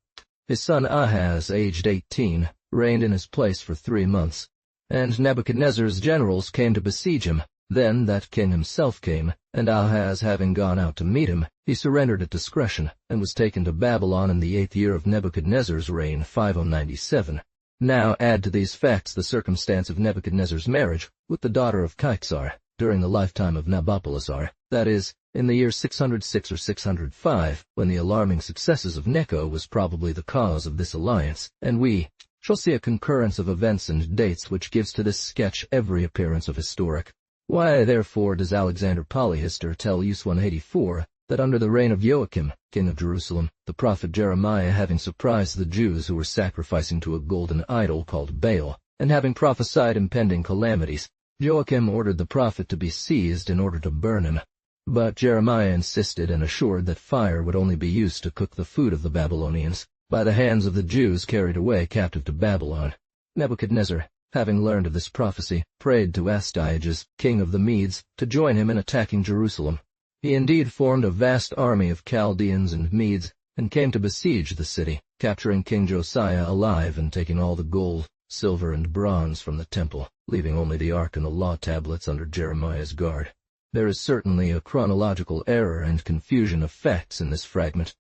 His son Ahaz, aged 18, reigned in his place for 3 months. And Nebuchadnezzar's generals came to besiege him. Then that king himself came, and Ahaz having gone out to meet him, he surrendered at discretion, and was taken to Babylon in the 8th year of Nebuchadnezzar's reign, 5097. Now add to these facts the circumstance of Nebuchadnezzar's marriage with the daughter of Caesar, during the lifetime of Nabopolassar, that is, in the year 606 or 605, when the alarming successes of Necho was probably the cause of this alliance, and we shall see a concurrence of events and dates which gives to this sketch every appearance of historic. Why, therefore, does Alexander Polyhistor tell Us 184 that under the reign of Joachim, king of Jerusalem, the prophet Jeremiah having surprised the Jews who were sacrificing to a golden idol called Baal, and having prophesied impending calamities, Joachim ordered the prophet to be seized in order to burn him. But Jeremiah insisted and assured that fire would only be used to cook the food of the Babylonians, by the hands of the Jews carried away captive to Babylon. Nebuchadnezzar, having learned of this prophecy, prayed to Astyages, king of the Medes, to join him in attacking Jerusalem. He indeed formed a vast army of Chaldeans and Medes, and came to besiege the city, capturing King Josiah alive and taking all the gold, silver, and bronze from the temple, leaving only the ark and the law tablets under Jeremiah's guard. There is certainly a chronological error and confusion of facts in this fragment.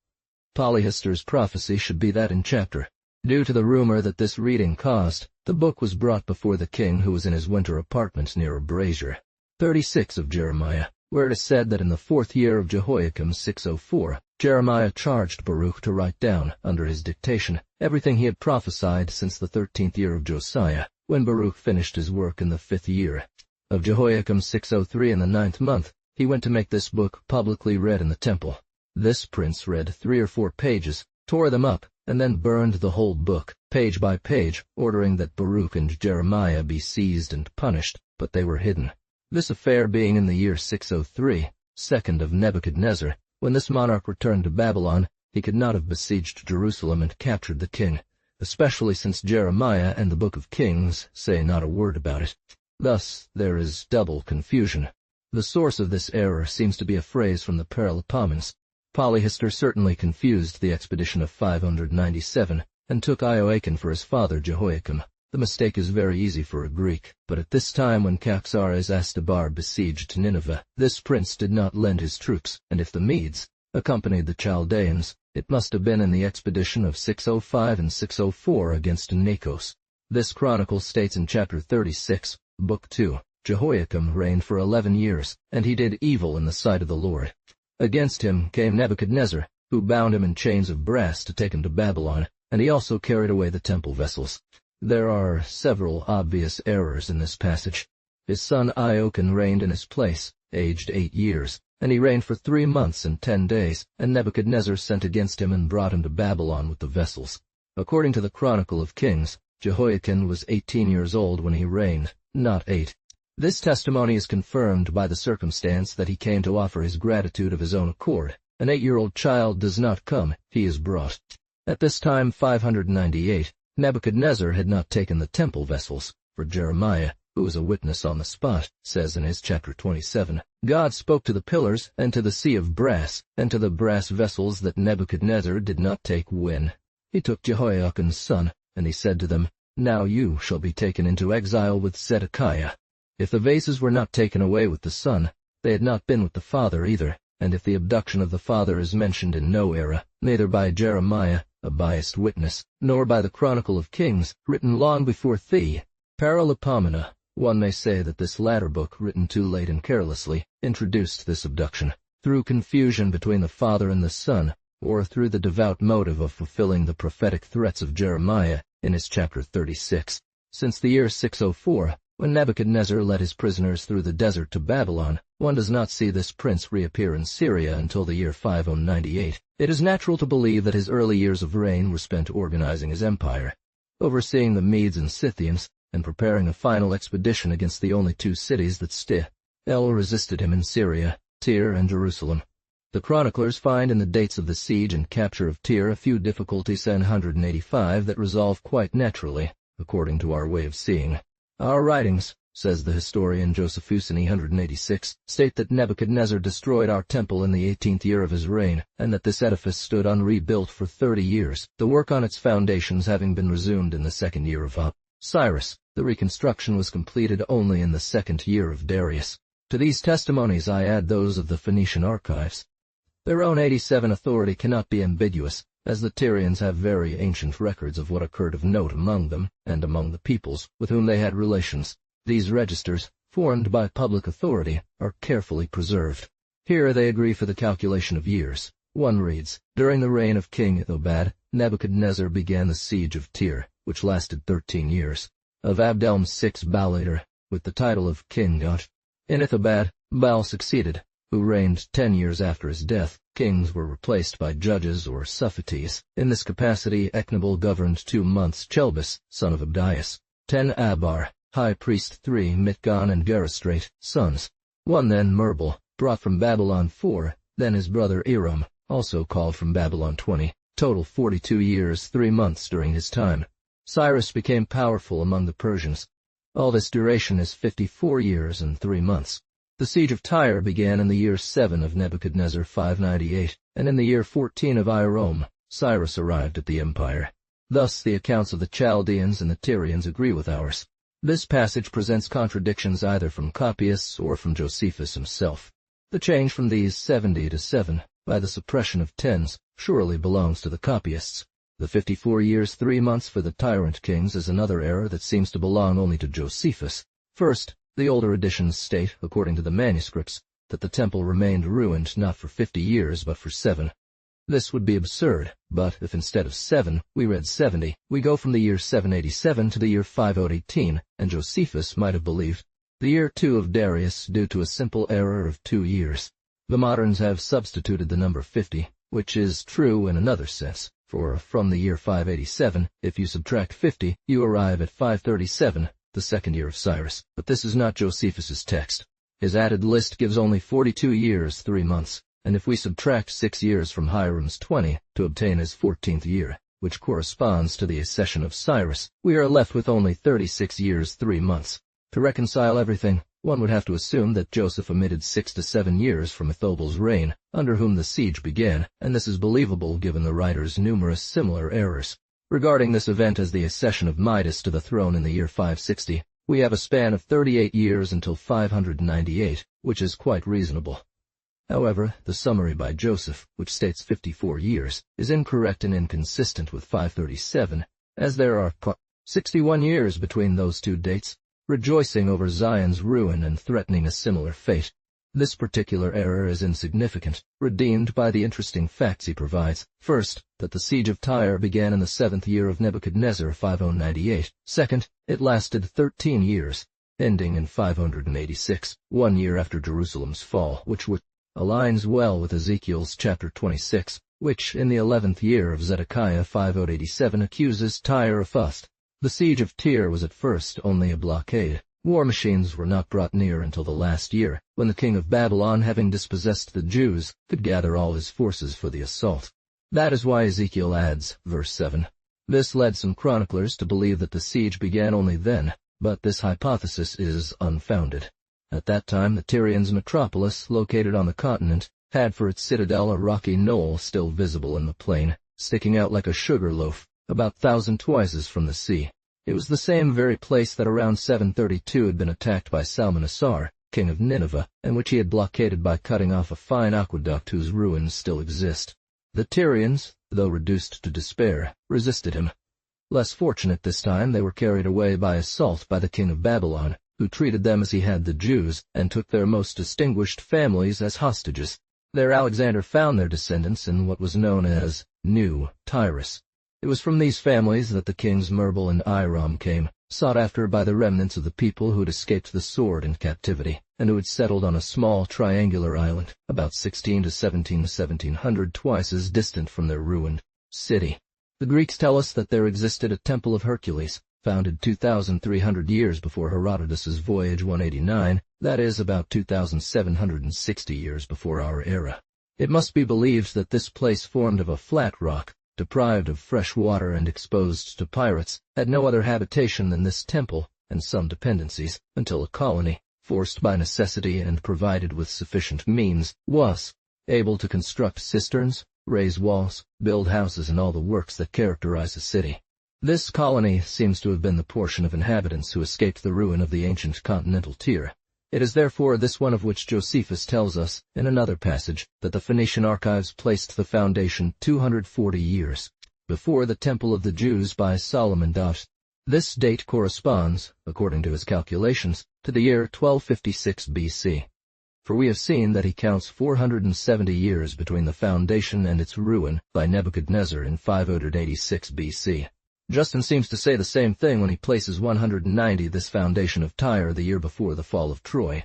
Polyhistor's prophecy should be that in chapter. Due to the rumor that this reading caused, the book was brought before the king who was in his winter apartment near a brazier. 36 of Jeremiah, where it is said that in the 4th year of Jehoiakim 604, Jeremiah charged Baruch to write down, under his dictation, everything he had prophesied since the 13th year of Josiah, when Baruch finished his work in the 5th year of Jehoiakim 603 in the 9th month. He went to make this book publicly read in the temple. This prince read 3 or 4 pages, tore them up, and then burned the whole book, page by page, ordering that Baruch and Jeremiah be seized and punished, but they were hidden. This affair being in the year 603, second of Nebuchadnezzar, when this monarch returned to Babylon, he could not have besieged Jerusalem and captured the king, especially since Jeremiah and the Book of Kings say not a word about it. Thus there is double confusion. The source of this error seems to be a phrase from the Paralipomens. Polyhistor certainly confused the expedition of 597, and took Ioachin for his father Jehoiakim. The mistake is very easy for a Greek, but at this time when Caxares Astabar besieged Nineveh, this prince did not lend his troops, and if the Medes accompanied the Chaldeans, it must have been in the expedition of 605 and 604 against Nachos. This chronicle states in chapter 36, book 2, Jehoiakim reigned for 11 years, and he did evil in the sight of the Lord. Against him came Nebuchadnezzar, who bound him in chains of brass to take him to Babylon, and he also carried away the temple vessels. There are several obvious errors in this passage. His son Ioachin reigned in his place, aged 8 years, and he reigned for 3 months and 10 days, and Nebuchadnezzar sent against him and brought him to Babylon with the vessels. According to the Chronicle of Kings, Jehoiachin was 18 years old when he reigned, not 8. This testimony is confirmed by the circumstance that he came to offer his gratitude of his own accord. An 8-year-old child does not come, he is brought. At this time, 598, Nebuchadnezzar had not taken the temple vessels, for Jeremiah, who was a witness on the spot, says in his chapter 27, God spoke to the pillars and to the sea of brass, and to the brass vessels that Nebuchadnezzar did not take when. He took Jehoiachin's son, and he said to them, Now you shall be taken into exile with Zedekiah. If the vases were not taken away with the son, they had not been with the father either, and if the abduction of the father is mentioned in no era, neither by Jeremiah, a biased witness, nor by the Chronicle of Kings, written long before the Paralipomena, one may say that this latter book, written too late and carelessly, introduced this abduction, through confusion between the father and the son, or through the devout motive of fulfilling the prophetic threats of Jeremiah in his chapter 36. Since the year 604, when Nebuchadnezzar led his prisoners through the desert to Babylon, one does not see this prince reappear in Syria until the year 5098. It is natural to believe that his early years of reign were spent organizing his empire, overseeing the Medes and Scythians, and preparing a final expedition against the only 2 cities that still resisted him in Syria, Tyre and Jerusalem. The chroniclers find in the dates of the siege and capture of Tyre a few difficulties in 185 that resolve quite naturally, according to our way of seeing. Our writings, says the historian Josephus in 186, state that Nebuchadnezzar destroyed our temple in the 18th year of his reign, and that this edifice stood unrebuilt for 30 years, the work on its foundations having been resumed in the 2nd year of Cyrus. The reconstruction was completed only in the 2nd year of Darius. To these testimonies I add those of the Phoenician archives. Their own 87 authority cannot be ambiguous, as the Tyrians have very ancient records of what occurred of note among them and among the peoples with whom they had relations. These registers, formed by public authority, are carefully preserved. Here they agree for the calculation of years. One reads, during the reign of King Ithobad, Nebuchadnezzar began the siege of Tyre, which lasted 13 years. Of Abdel's 6 Balater, with the title of King God. In Ithobad, Baal succeeded, who reigned 10 years after his death. Kings were replaced by judges or suffetes. In this capacity Echnabal governed 2 months. Chelbis, son of Abdias. 10 Abar, high priest. 3 Mitgan and Geristrate, sons. 1 then Merbal, brought from Babylon. 4, then his brother Eram, also called from Babylon. 20, total 42 years 3 months during his time. Cyrus became powerful among the Persians. All this duration is 54 years and 3 months. The siege of Tyre began in the year 7 of Nebuchadnezzar 598, and in the year 14 of Irom, Cyrus arrived at the empire. Thus the accounts of the Chaldeans and the Tyrians agree with ours. This passage presents contradictions either from copyists or from Josephus himself. The change from these 70 to 7, by the suppression of tens, surely belongs to the copyists. The 54 years 3 months for the tyrant kings is another error that seems to belong only to Josephus. First, the older editions state, according to the manuscripts, that the temple remained ruined not for 50 years but for 7. This would be absurd, but if instead of 7 we read 70, we go from the year 787 to the year 518, and Josephus might have believed the year 2 of Darius due to a simple error of 2 years. The moderns have substituted the number 50, which is true in another sense, for from the year 587, if you subtract 50, you arrive at 537, the 2nd year of Cyrus. But this is not Josephus's text. His added list gives only 42 years 3 months, and if we subtract 6 years from Hiram's 20 to obtain his 14th year, which corresponds to the accession of Cyrus, we are left with only 36 years 3 months. To reconcile everything, one would have to assume that Joseph omitted 6 to 7 years from Ethobal's reign, under whom the siege began, and this is believable given the writer's numerous similar errors. Regarding this event as the accession of Midas to the throne in the year 560, we have a span of 38 years until 598, which is quite reasonable. However, the summary by Joseph, which states 54 years, is incorrect and inconsistent with 537, as there are 61 years between those two dates, rejoicing over Zion's ruin and threatening a similar fate. This particular error is insignificant, redeemed by the interesting facts he provides. First, that the siege of Tyre began in the 7th year of Nebuchadnezzar 5098. Second, it lasted 13 years, ending in 586, 1 year after Jerusalem's fall, which aligns well with Ezekiel's chapter 26, which in the 11th year of Zedekiah 5087 accuses Tyre of theft. The siege of Tyre was at first only a blockade. War machines were not brought near until the last year, when the king of Babylon, having dispossessed the Jews, could gather all his forces for the assault. That is why Ezekiel adds, verse 7. This led some chroniclers to believe that the siege began only then, but this hypothesis is unfounded. At that time the Tyrians' metropolis, located on the continent, had for its citadel a rocky knoll still visible in the plain, sticking out like a sugar loaf, about 1,000 toises from the sea. It was the same very place that around 732 had been attacked by Salmanasar, king of Nineveh, and which he had blockaded by cutting off a fine aqueduct whose ruins still exist. The Tyrians, though reduced to despair, resisted him. Less fortunate this time, they were carried away by assault by the king of Babylon, who treated them as he had the Jews, and took their most distinguished families as hostages. There Alexander found their descendants in what was known as New Tyrus. It was from these families that the kings Merbal and Iram came, sought after by the remnants of the people who had escaped the sword in captivity, and who had settled on a small triangular island, about 16 to 1700 toises distant from their ruined city. The Greeks tell us that there existed a temple of Hercules, founded 2,300 years before Herodotus's Voyage 189, that is, about 2,760 years before our era. It must be believed that this place formed of a flat rock, deprived of fresh water and exposed to pirates, had no other habitation than this temple and some dependencies, until a colony, forced by necessity and provided with sufficient means, was able to construct cisterns, raise walls, build houses, and all the works that characterize a city. This colony seems to have been the portion of inhabitants who escaped the ruin of the ancient continental tier. It is therefore this one of which Josephus tells us, in another passage, that the Phoenician archives placed the foundation 240 years before the Temple of the Jews by Solomon. This date corresponds, according to his calculations, to the year 1256 BC. For we have seen that he counts 470 years between the foundation and its ruin by Nebuchadnezzar in 586 BC. Justin seems to say the same thing when he places 190 this foundation of Tyre the year before the fall of Troy.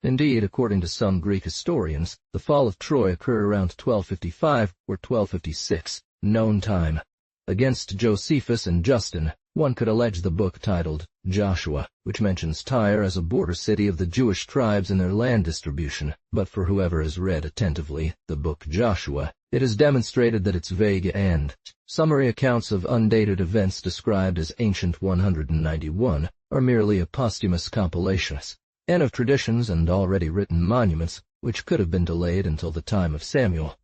Indeed, according to some Greek historians, the fall of Troy occurred around 1255 or 1256, known time. Against Josephus and Justin, one could allege the book titled Joshua, which mentions Tyre as a border city of the Jewish tribes in their land distribution, but for whoever has read attentively the book Joshua, it is demonstrated that its vague and summary accounts of undated events described as Ancient 191 are merely a posthumous compilations, and of traditions and already written monuments which could have been delayed until the time of Samuel.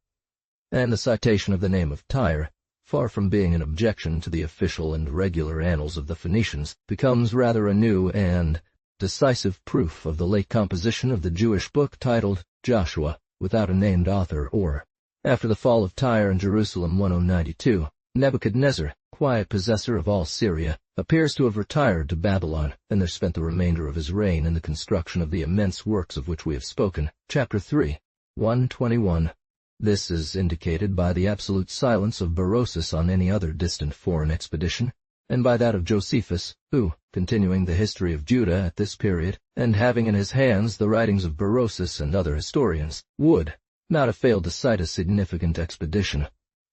And the citation of the name of Tyre, far from being an objection to the official and regular annals of the Phoenicians, becomes rather a new and decisive proof of the late composition of the Jewish book titled Joshua, without a named author or. After the fall of Tyre and Jerusalem 1092, Nebuchadnezzar, quiet possessor of all Syria, appears to have retired to Babylon, and there spent the remainder of his reign in the construction of the immense works of which we have spoken. Chapter 3, 121. This is indicated by the absolute silence of Berosus on any other distant foreign expedition, and by that of Josephus, who, continuing the history of Judah at this period, and having in his hands the writings of Berosus and other historians, would not have failed to cite a significant expedition.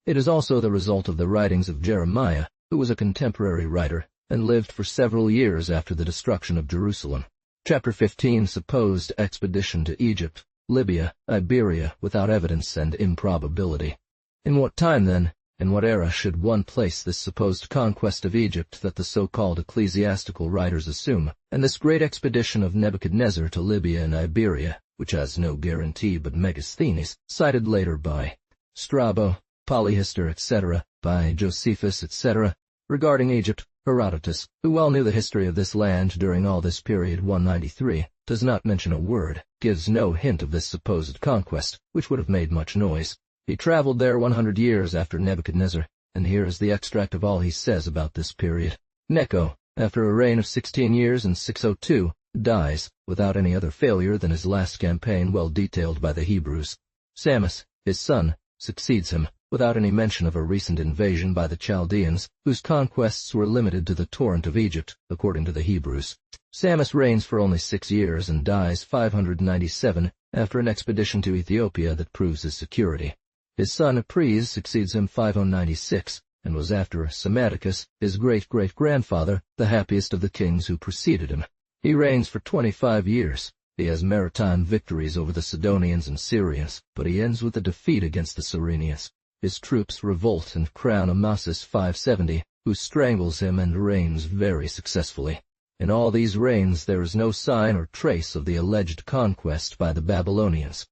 It is also the result of the writings of Jeremiah, who was a contemporary writer, and lived for several years after the destruction of Jerusalem. Chapter 15 supposed expedition to Egypt, Libya, Iberia, without evidence and improbability. In what time, then, in what era should one place this supposed conquest of Egypt that the so-called ecclesiastical writers assume, and this great expedition of Nebuchadnezzar to Libya and Iberia, which has no guarantee but Megasthenes, cited later by Strabo, Polyhistor, etc., by Josephus, etc., regarding Egypt? Herodotus, who well knew the history of this land during all this period 193, does not mention a word, gives no hint of this supposed conquest, which would have made much noise. He traveled there 100 years after Nebuchadnezzar, and here is the extract of all he says about this period. Necho, after a reign of 16 years in 602, dies, without any other failure than his last campaign well detailed by the Hebrews. Samus, his son, succeeds him, without any mention of a recent invasion by the Chaldeans, whose conquests were limited to the torrent of Egypt, according to the Hebrews. Samus reigns for only 6 years and dies 597 after an expedition to Ethiopia that proves his security. His son Apries succeeds him 5096, and was after Psammetichus, his great-great-grandfather, the happiest of the kings who preceded him. He reigns for 25 years. He has maritime victories over the Sidonians and Syrians, but he ends with a defeat against the Cyrenians. His troops revolt and crown Amasis 570, who strangles him and reigns very successfully. In all these reigns there is no sign or trace of the alleged conquest by the Babylonians.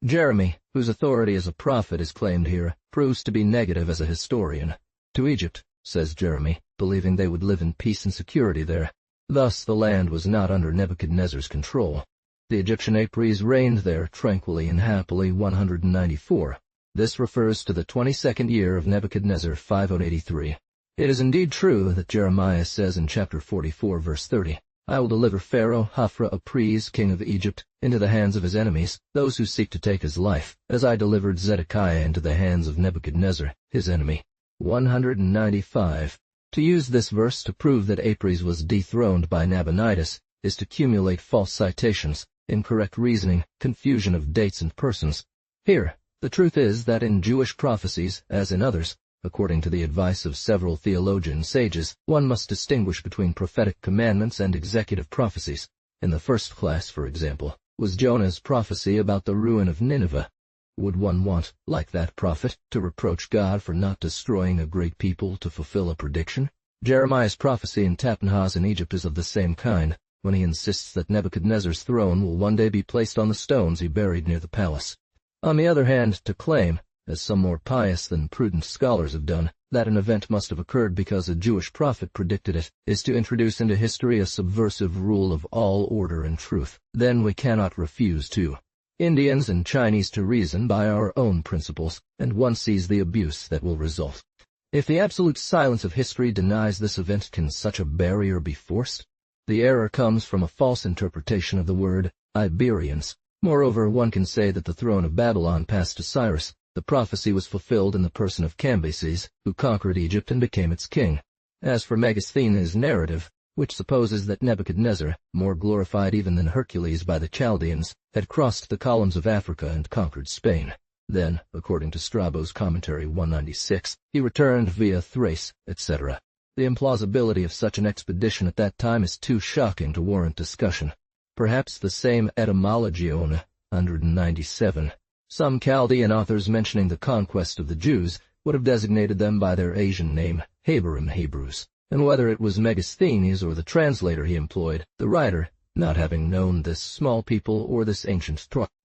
Jeremy, whose authority as a prophet is claimed here, proves to be negative as a historian. To Egypt, says Jeremy, believing they would live in peace and security there. Thus the land was not under Nebuchadnezzar's control. The Egyptian Apries reigned there tranquilly and happily 194. This refers to the 22nd year of Nebuchadnezzar 5083. It is indeed true that Jeremiah says in chapter 44 verse 30, I will deliver Pharaoh Hophra-Apries, king of Egypt, into the hands of his enemies, those who seek to take his life, as I delivered Zedekiah into the hands of Nebuchadnezzar, his enemy. 195. To use this verse to prove that Apries was dethroned by Nabonidus is to cumulate false citations, incorrect reasoning, confusion of dates and persons. Here, the truth is that in Jewish prophecies, as in others, according to the advice of several theologian sages, one must distinguish between prophetic commandments and executive prophecies. In the first class, for example, was Jonah's prophecy about the ruin of Nineveh. Would one want, like that prophet, to reproach God for not destroying a great people to fulfill a prediction? Jeremiah's prophecy in Tapnhas in Egypt is of the same kind, when he insists that Nebuchadnezzar's throne will one day be placed on the stones he buried near the palace. On the other hand, to claim, as some more pious than prudent scholars have done, that an event must have occurred because a Jewish prophet predicted it, is to introduce into history a subversive rule of all order and truth. Then we cannot refuse to Indians and Chinese to reason by our own principles, and one sees the abuse that will result. If the absolute silence of history denies this event, can such a barrier be forced? The error comes from a false interpretation of the word Iberians. Moreover, one can say that the throne of Babylon passed to Cyrus. The prophecy was fulfilled in the person of Cambyses, who conquered Egypt and became its king. As for Megasthenes' narrative, which supposes that Nebuchadnezzar, more glorified even than Hercules by the Chaldeans, had crossed the columns of Africa and conquered Spain. Then, according to Strabo's commentary 196, he returned via Thrace, etc. The implausibility of such an expedition at that time is too shocking to warrant discussion. Perhaps the same Etymologion, 197. Some Chaldean authors mentioning the conquest of the Jews would have designated them by their Asian name, Haberim Hebrews, and whether it was Megasthenes or the translator he employed, the writer, not having known this small people or this ancient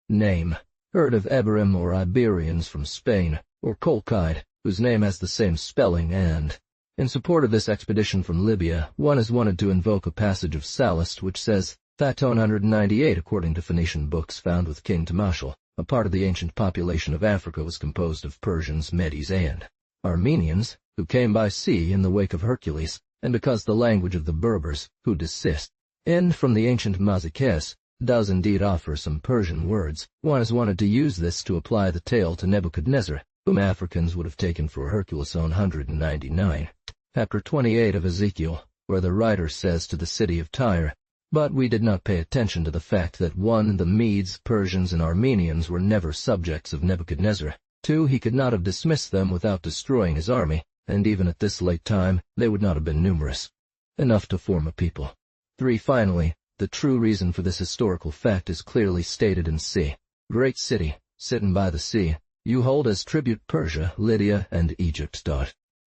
name, heard of Eberim or Iberians from Spain, or Colchide, whose name has the same spelling, and, in support of this expedition from Libya, one has wanted to invoke a passage of Sallust which says, Thaton 198 according to Phoenician books found with King Tamashal. A part of the ancient population of Africa was composed of Persians, Medes, and Armenians, who came by sea in the wake of Hercules, and because the language of the Berbers, who desist, and from the ancient Mazikes, does indeed offer some Persian words, one has wanted to use this to apply the tale to Nebuchadnezzar, whom Africans would have taken for Hercules on 199. Chapter 28 of Ezekiel, where the writer says to the city of Tyre, but we did not pay attention to the fact that 1. The Medes, Persians, and Armenians were never subjects of Nebuchadnezzar. 2. He could not have dismissed them without destroying his army, and even at this late time they would not have been numerous enough to form a people. 3. Finally, the true reason for this historical fact is clearly stated in c. Great city, sitten by the sea, you hold as tribute Persia, Lydia, and Egypt.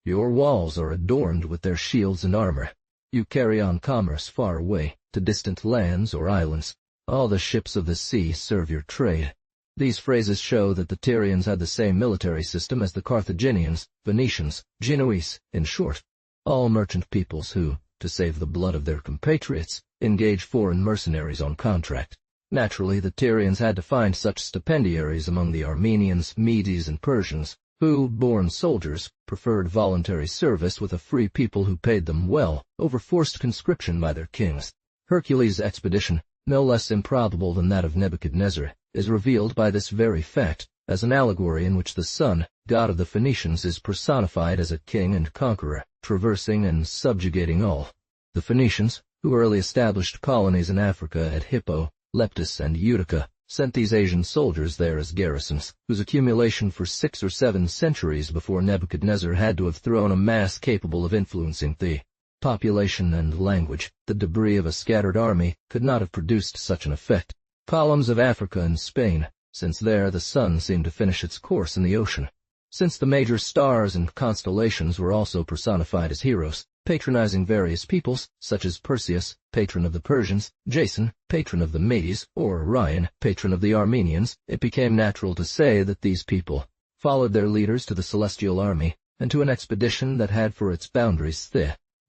Your walls are adorned with their shields and armor. You carry on commerce far away, to distant lands or islands. All the ships of the sea serve your trade. These phrases show that the Tyrians had the same military system as the Carthaginians, Venetians, Genoese, in short, all merchant peoples who, to save the blood of their compatriots, engage foreign mercenaries on contract. Naturally, the Tyrians had to find such stipendiaries among the Armenians, Medes, and Persians, who, born soldiers, preferred voluntary service with a free people who paid them well, over forced conscription by their kings. Hercules' expedition, no less improbable than that of Nebuchadnezzar, is revealed by this very fact, as an allegory in which the sun, god of the Phoenicians, is personified as a king and conqueror, traversing and subjugating all. The Phoenicians, who early established colonies in Africa at Hippo, Leptis, and Utica, sent these Asian soldiers there as garrisons, whose accumulation for 6 or 7 centuries before Nebuchadnezzar had to have thrown a mass capable of influencing the population and language. The debris of a scattered army could not have produced such an effect. Columns of Africa and Spain, since there the sun seemed to finish its course in the ocean. Since the major stars and constellations were also personified as heroes, patronizing various peoples, such as Perseus, patron of the Persians, Jason, patron of the Medes, or Orion, patron of the Armenians, it became natural to say that these people followed their leaders to the celestial army, and to an expedition that had for its boundaries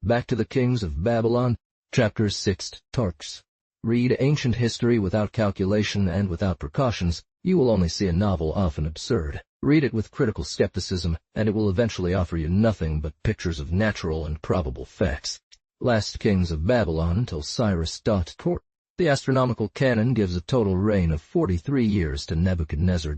back to the kings of Babylon. Chapter 6. Tarks. Read ancient history without calculation and without precautions, you will only see a novel often absurd. Read it with critical skepticism, and it will eventually offer you nothing but pictures of natural and probable facts. Last kings of Babylon till Cyrus. Court. The astronomical canon gives a total reign of 43 years to Nebuchadnezzar.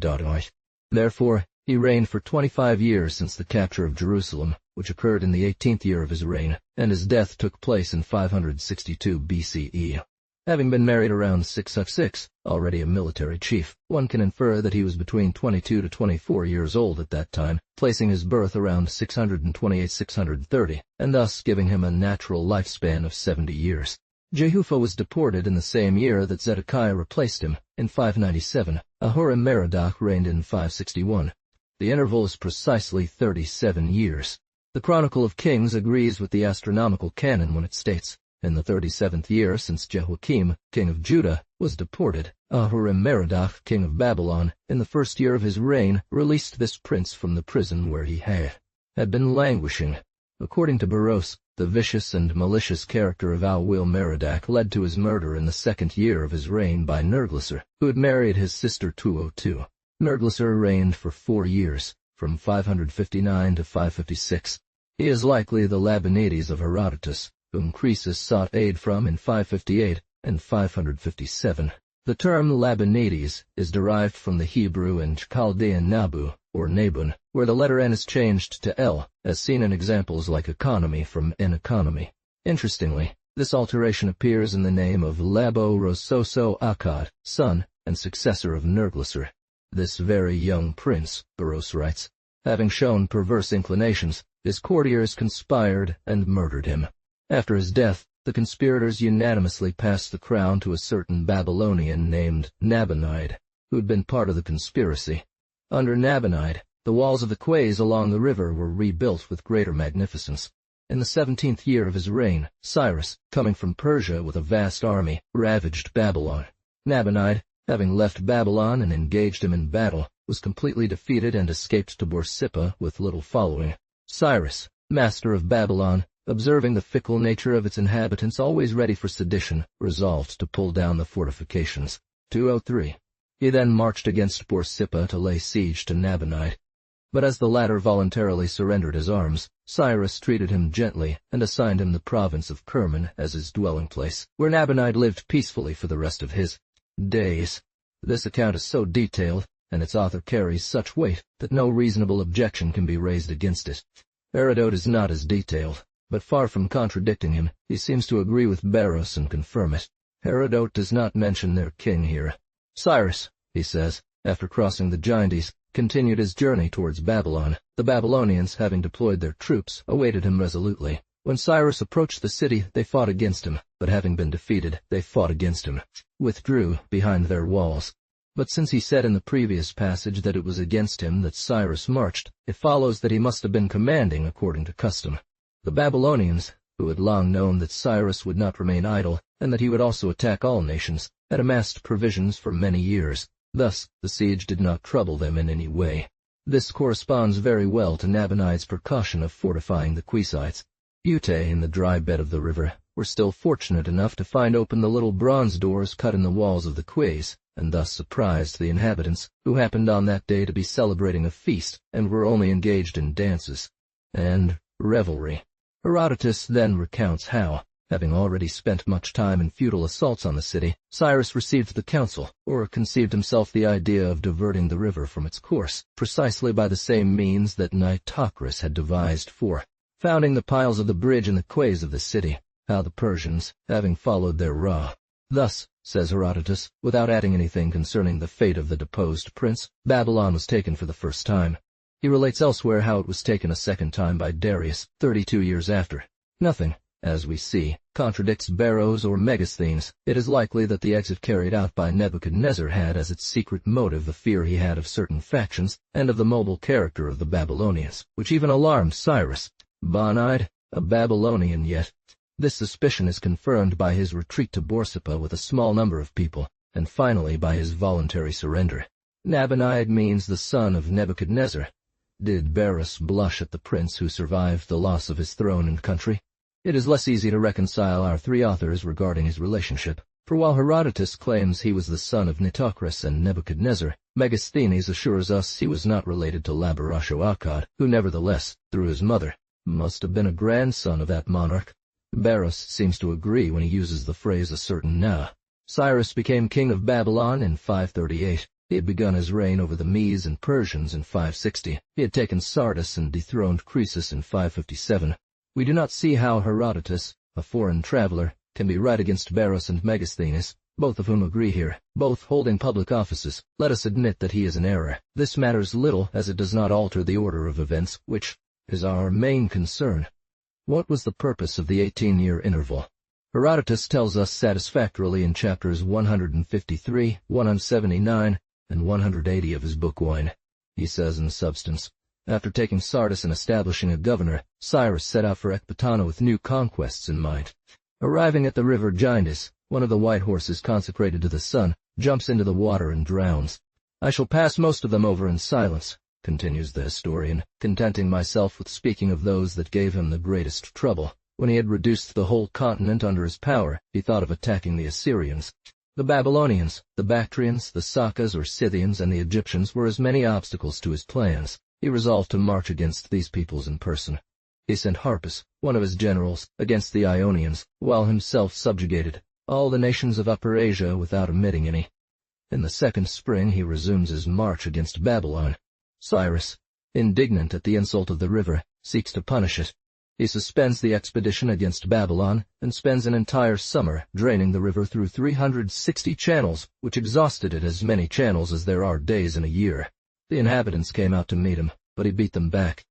Therefore, he reigned for 25 years since the capture of Jerusalem, which occurred in the 18th year of his reign, and his death took place in 562 BCE. Having been married around 606, already a military chief, one can infer that he was between 22 to 24 years old at that time, placing his birth around 628-630, and thus giving him a natural lifespan of 70 years. Jehufa was deported in the same year that Zedekiah replaced him, in 597. Ahura-Merodach reigned in 561. The interval is precisely 37 years. The Chronicle of Kings agrees with the astronomical canon when it states, in the 37th year since Jehoiakim, king of Judah, was deported, Ahura-Merodach, king of Babylon, in the first year of his reign, released this prince from the prison where he had had been languishing. According to Barros, the vicious and malicious character of Alwil Merodach led to his murder in the 2nd year of his reign by Nerglisser, who had married his sister 202. Nerglisser reigned for 4 years, from 559 to 556. He is likely the Labanides of Herodotus, whom Croesus sought aid from in 558 and 557. The term Labanides is derived from the Hebrew and Chaldean Nabu, or Nabun, where the letter N is changed to L, as seen in examples like economy from N economy. Interestingly, this alteration appears in the name of Labo Rososo Akkad, son and successor of Nerglisser. This very young prince, Barros writes, having shown perverse inclinations, his courtiers conspired and murdered him. After his death, the conspirators unanimously passed the crown to a certain Babylonian named Nabonide, who had been part of the conspiracy. Under Nabonide, the walls of the quays along the river were rebuilt with greater magnificence. In the 17th year of his reign, Cyrus, coming from Persia with a vast army, ravaged Babylon. Nabonide, having left Babylon and engaged him in battle, was completely defeated and escaped to Borsippa with little following. Cyrus, master of Babylon, observing the fickle nature of its inhabitants always ready for sedition, resolved to pull down the fortifications. 203. He then marched against Borsippa to lay siege to Nabonide. But as the latter voluntarily surrendered his arms, Cyrus treated him gently and assigned him the province of Kerman as his dwelling place, where Nabonide lived peacefully for the rest of his days. This account is so detailed, and its author carries such weight, that no reasonable objection can be raised against it. Herodotus is not as detailed, but far from contradicting him, he seems to agree with Barros and confirm it. Herodotus does not mention their king here. Cyrus, he says, after crossing the Gyndes, continued his journey towards Babylon. The Babylonians, having deployed their troops, awaited him resolutely. When Cyrus approached the city, they fought against him, but having been defeated, they fought against him, withdrew behind their walls. But since he said in the previous passage that it was against him that Cyrus marched, it follows that he must have been commanding according to custom. The Babylonians, who had long known that Cyrus would not remain idle, and that he would also attack all nations, had amassed provisions for many years. Thus, the siege did not trouble them in any way. This corresponds very well to Nabonide's precaution of fortifying the quaysides. Ute, in the dry bed of the river, were still fortunate enough to find open the little bronze doors cut in the walls of the quays, and thus surprised the inhabitants, who happened on that day to be celebrating a feast, and were only engaged in dances and revelry. Herodotus then recounts how, having already spent much time in futile assaults on the city, Cyrus received the counsel, or conceived himself the idea of diverting the river from its course, precisely by the same means that Nitocris had devised for founding the piles of the bridge in the quays of the city, how the Persians, having followed their Ra. Thus, says Herodotus, without adding anything concerning the fate of the deposed prince, Babylon was taken for the first time. He relates elsewhere how it was taken a second time by Darius, 32 years after. Nothing, as we see, contradicts Barros or Megasthenes. It is likely that the exit carried out by Nebuchadnezzar had as its secret motive the fear he had of certain factions and of the mobile character of the Babylonians, which even alarmed Cyrus. Bonide, a Babylonian yet. This suspicion is confirmed by his retreat to Borsippa with a small number of people, and finally by his voluntary surrender. Nabonide means the son of Nebuchadnezzar. Did Barros blush at the prince who survived the loss of his throne and country? It is less easy to reconcile our three authors regarding his relationship, for while Herodotus claims he was the son of Nitocris and Nebuchadnezzar, Megasthenes assures us he was not related to Labarasho Akkad, who nevertheless, through his mother, must have been a grandson of that monarch. Barros seems to agree when he uses the phrase a certain Na. Cyrus became king of Babylon in 538. He had begun his reign over the Medes and Persians in 560. He had taken Sardis and dethroned Croesus in 557. We do not see how Herodotus, a foreign traveler, can be right against Barros and Megasthenes, both of whom agree here, both holding public offices. Let us admit that he is in error. This matters little, as it does not alter the order of events, which is our main concern. What was the purpose of the 18-year interval? Herodotus tells us satisfactorily in chapters 153, 179, and 180 of his book Wine. He says in substance, after taking Sardis and establishing a governor, Cyrus set out for Ecbatana with new conquests in mind. Arriving at the river Gyndes, one of the white horses consecrated to the sun jumps into the water and drowns. I shall pass most of them over in silence. continues the historian, contenting myself with speaking of those that gave him the greatest trouble. When he had reduced the whole continent under his power, he thought of attacking the Assyrians. The Babylonians, the Bactrians, the Sakas or Scythians, and the Egyptians were as many obstacles to his plans. He resolved to march against these peoples in person. He sent Harpus, one of his generals, against the Ionians, while himself subjugated all the nations of Upper Asia without omitting any. In the second spring he resumes his march against Babylon. Cyrus, indignant at the insult of the river, seeks to punish it. He suspends the expedition against Babylon and spends an entire summer draining the river through 360 channels, which exhausted it as many channels as there are days in a year. The inhabitants came out to meet him, but he beat them back.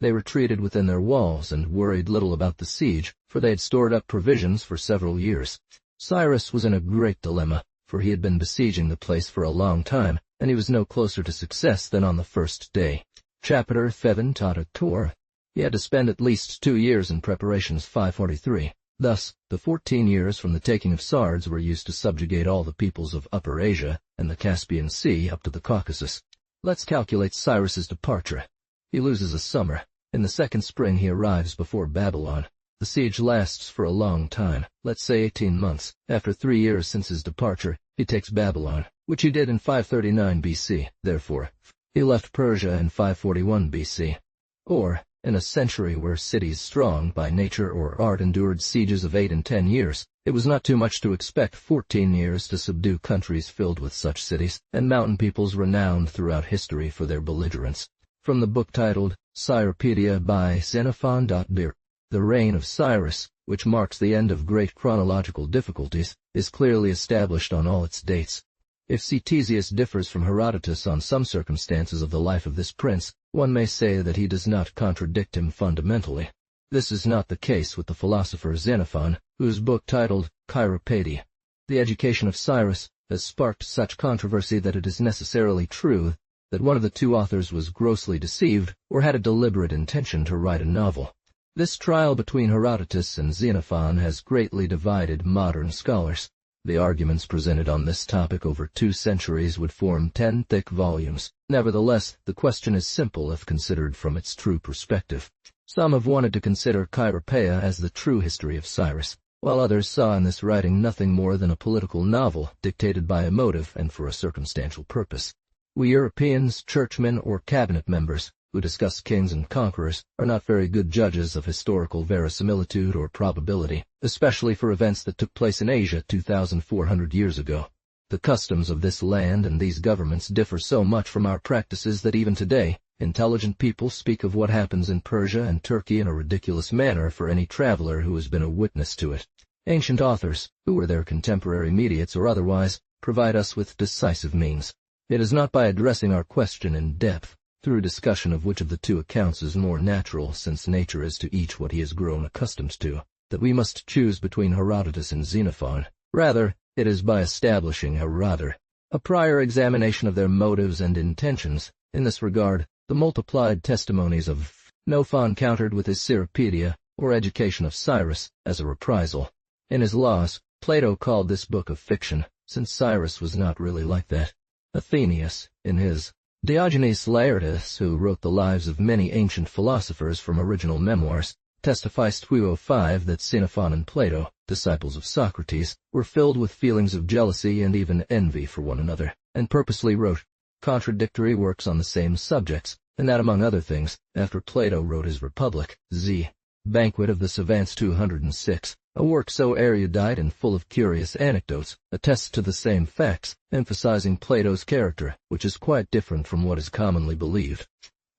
They retreated within their walls and worried little about the siege, for they had stored up provisions for several years. Cyrus was in a great dilemma, for he had been besieging the place for a long time, and he was no closer to success than on the first day. Chapter 7 Tata Tor. He had to spend at least 2 years in preparations 543. Thus, the 14 years from the taking of Sardes were used to subjugate all the peoples of Upper Asia and the Caspian Sea up to the Caucasus. Let's calculate Cyrus's departure. He loses a summer. In the second spring he arrives before Babylon. The siege lasts for a long time, let's say 18 months. After 3 years since his departure, he takes Babylon, which he did in 539 BC. Therefore, he left Persia in 541 BC. Or, in a century where cities strong by nature or art endured sieges of 8 and 10 years, it was not too much to expect 14 years to subdue countries filled with such cities, and mountain peoples renowned throughout history for their belligerence. From the book titled Cyropedia by Xenophon. Bir. The reign of Cyrus, which marks the end of great chronological difficulties, is clearly established on all its dates. If Ctesias differs from Herodotus on some circumstances of the life of this prince, one may say that he does not contradict him fundamentally. This is not the case with the philosopher Xenophon, whose book titled Cyropedia, The Education of Cyrus, has sparked such controversy that it is necessarily true that one of the two authors was grossly deceived or had a deliberate intention to write a novel. This trial between Herodotus and Xenophon has greatly divided modern scholars. The arguments presented on this topic over 2 centuries would form 10 thick volumes. Nevertheless, the question is simple if considered from its true perspective. Some have wanted to consider Cyropeia as the true history of Cyrus, while others saw in this writing nothing more than a political novel dictated by a motive and for a circumstantial purpose. We Europeans, churchmen, or cabinet members, who discuss kings and conquerors, are not very good judges of historical verisimilitude or probability, especially for events that took place in Asia 2,400 years ago. The customs of this land and these governments differ so much from our practices that even today, intelligent people speak of what happens in Persia and Turkey in a ridiculous manner for any traveler who has been a witness to it. Ancient authors, who were their contemporary mediates or otherwise, provide us with decisive means. It is not by addressing our question in depth, through discussion of which of the 2 accounts is more natural, since nature is to each what he has grown accustomed to, that we must choose between Herodotus and Xenophon. Rather, it is by establishing a prior examination of their motives and intentions. In this regard, the multiplied testimonies of Xenophon countered with his Cyropedia, or Education of Cyrus, as a reprisal. In his Laws, Plato called this book of fiction, since Cyrus was not really like that. Athenaeus, in his Diogenes Laertius, who wrote the lives of many ancient philosophers from original memoirs, testifies 205 that Xenophon and Plato, disciples of Socrates, were filled with feelings of jealousy and even envy for one another, and purposely wrote contradictory works on the same subjects, and that among other things, after Plato wrote his Republic, z. Banquet of the Savants 206, a work so erudite and full of curious anecdotes, attests to the same facts, emphasizing Plato's character, which is quite different from what is commonly believed.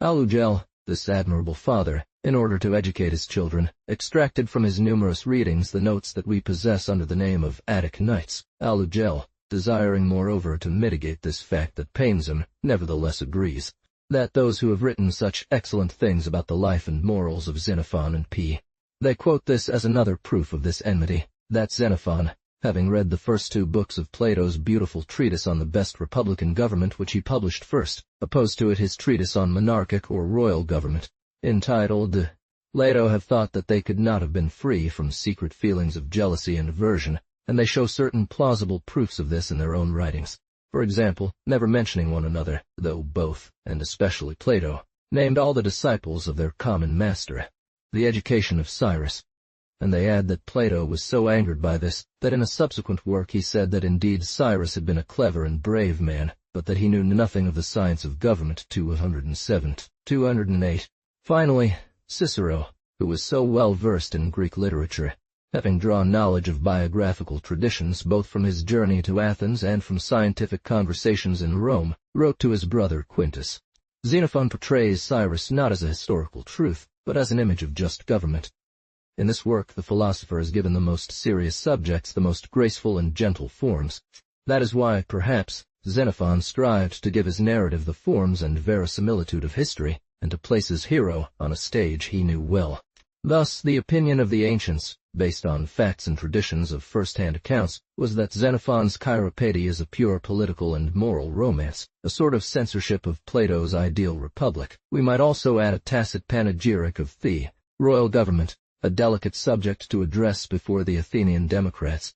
Alugel, this admirable father, in order to educate his children, extracted from his numerous readings the notes that we possess under the name of Attic Nights. Alugel, desiring moreover to mitigate this fact that pains him, nevertheless agrees that those who have written such excellent things about the life and morals of Xenophon and P. They quote this as another proof of this enmity, that Xenophon, having read the first 2 books of Plato's beautiful treatise on the best republican government which he published first, opposed to it his treatise on monarchic or royal government, entitled Plato, have thought that they could not have been free from secret feelings of jealousy and aversion, and they show certain plausible proofs of this in their own writings. for example, never mentioning one another, though both, and especially Plato, named all the disciples of their common master, the education of Cyrus. And they add that Plato was so angered by this, that in a subsequent work he said that indeed Cyrus had been a clever and brave man, but that he knew nothing of the science of government. 207, 208. Finally, Cicero, who was so well versed in Greek literature, having drawn knowledge of biographical traditions both from his journey to Athens and from scientific conversations in Rome, wrote to his brother Quintus. Xenophon portrays Cyrus not as a historical truth, but as an image of just government. In this work the philosopher has given the most serious subjects the most graceful and gentle forms. That is why, perhaps, Xenophon strived to give his narrative the forms and verisimilitude of history, and to place his hero on a stage he knew well. Thus, the opinion of the ancients, based on facts and traditions of first-hand accounts, was that Xenophon's Chiropedy is a pure political and moral romance, a sort of censorship of Plato's ideal republic. We might also add a tacit panegyric of the royal government, a delicate subject to address before the Athenian democrats,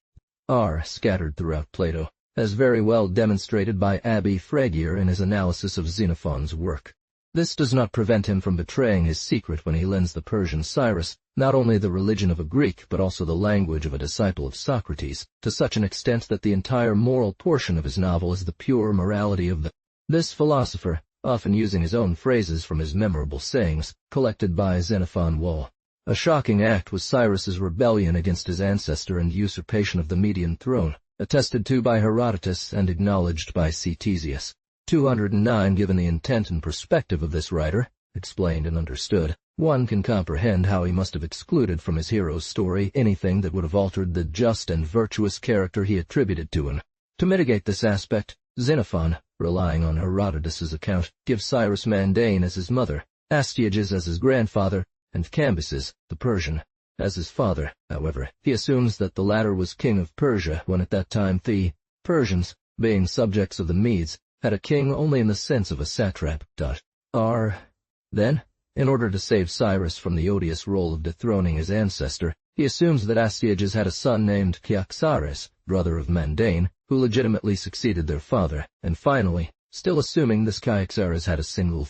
are scattered throughout Plato, as very well demonstrated by Abbe Fragier in his analysis of Xenophon's work. This does not prevent him from betraying his secret when he lends the Persian Cyrus not only the religion of a Greek but also the language of a disciple of Socrates, to such an extent that the entire moral portion of his novel is the pure morality of this philosopher, often using his own phrases from his memorable sayings, collected by Xenophon Wall. A shocking act was Cyrus's rebellion against his ancestor and usurpation of the Median throne, attested to by Herodotus and acknowledged by Ctesias. 209. Given the intent and perspective of this writer, explained and understood, one can comprehend how he must have excluded from his hero's story anything that would have altered the just and virtuous character he attributed to him. To mitigate this aspect, Xenophon, relying on Herodotus's account, gives Cyrus Mandane as his mother, Astyages as his grandfather, and Cambyses, the Persian, as his father. However, he assumes that the latter was king of Persia when at that time the Persians, being subjects of the Medes, had a king only in the sense of a satrap. Then, in order to save Cyrus from the odious role of dethroning his ancestor, he assumes that Astyages had a son named Cyaxares, brother of Mandane, who legitimately succeeded their father, and finally, still assuming this Cyaxares had a single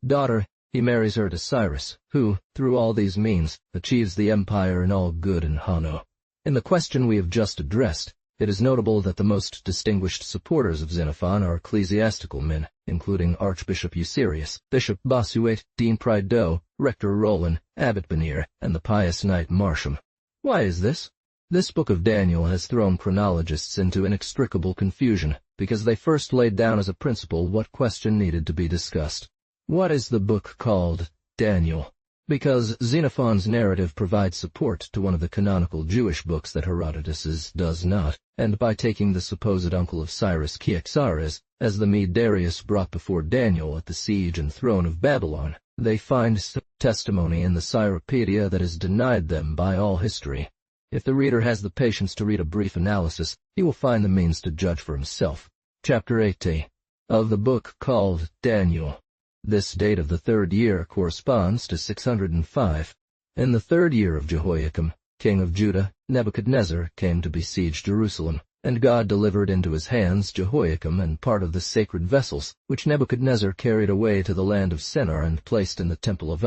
daughter, he marries her to Cyrus, who, through all these means, achieves the empire in all good and Hanno. In the question we have just addressed, it is notable that the most distinguished supporters of Xenophon are ecclesiastical men, including Archbishop Eusebius, Bishop Bossuet, Dean Prideaux, Rector Rollin, Abbot Benir, and the pious knight Marsham. Why is this? This book of Daniel has thrown chronologists into inextricable confusion, because they first laid down as a principle what question needed to be discussed. What is the book called Daniel? Because Xenophon's narrative provides support to one of the canonical Jewish books that Herodotus's does not, and by taking the supposed uncle of Cyrus Cyaxares, as the Mede Darius brought before Daniel at the siege and throne of Babylon, they find testimony in the Cyropedia that is denied them by all history. If the reader has the patience to read a brief analysis, he will find the means to judge for himself. Chapter 80 of the book called Daniel. This date of the third year corresponds to 605. In the third year of Jehoiakim, king of Judah, Nebuchadnezzar came to besiege Jerusalem, and God delivered into his hands Jehoiakim and part of the sacred vessels, which Nebuchadnezzar carried away to the land of Sennaar and placed in the temple of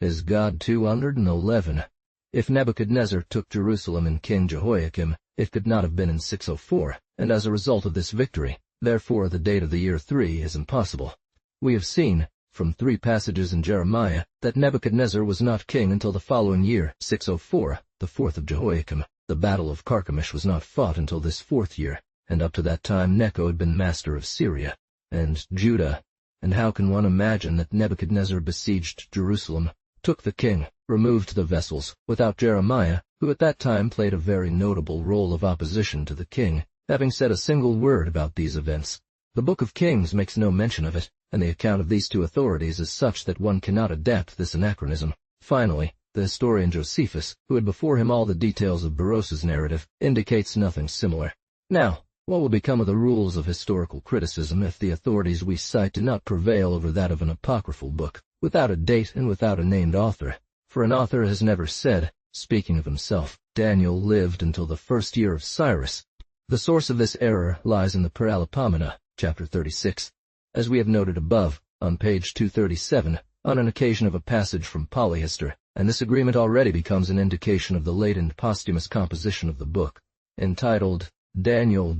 his God. 211. If Nebuchadnezzar took Jerusalem in King Jehoiakim, it could not have been in 604, and as a result of this victory, therefore the date of the year 3 is impossible. We have seen, from 3 passages in Jeremiah, that Nebuchadnezzar was not king until the following year, 604, the 4th of Jehoiakim. The battle of Carchemish was not fought until this 4th year, and up to that time Necho had been master of Syria and Judah. And how can one imagine that Nebuchadnezzar besieged Jerusalem, took the king, removed the vessels, without Jeremiah, who at that time played a very notable role of opposition to the king, having said a single word about these events? The Book of Kings makes no mention of it, and the account of these 2 authorities is such that one cannot adapt this anachronism. Finally, the historian Josephus, who had before him all the details of Berossa's narrative, indicates nothing similar. Now, what will become of the rules of historical criticism if the authorities we cite do not prevail over that of an apocryphal book, without a date and without a named author? For an author has never said, speaking of himself, Daniel lived until the 1st year of Cyrus. The source of this error lies in the Paralipomena, chapter 36. As we have noted above, on page 237, on an occasion of a passage from Polyhister, and this agreement already becomes an indication of the late and posthumous composition of the book, entitled Daniel.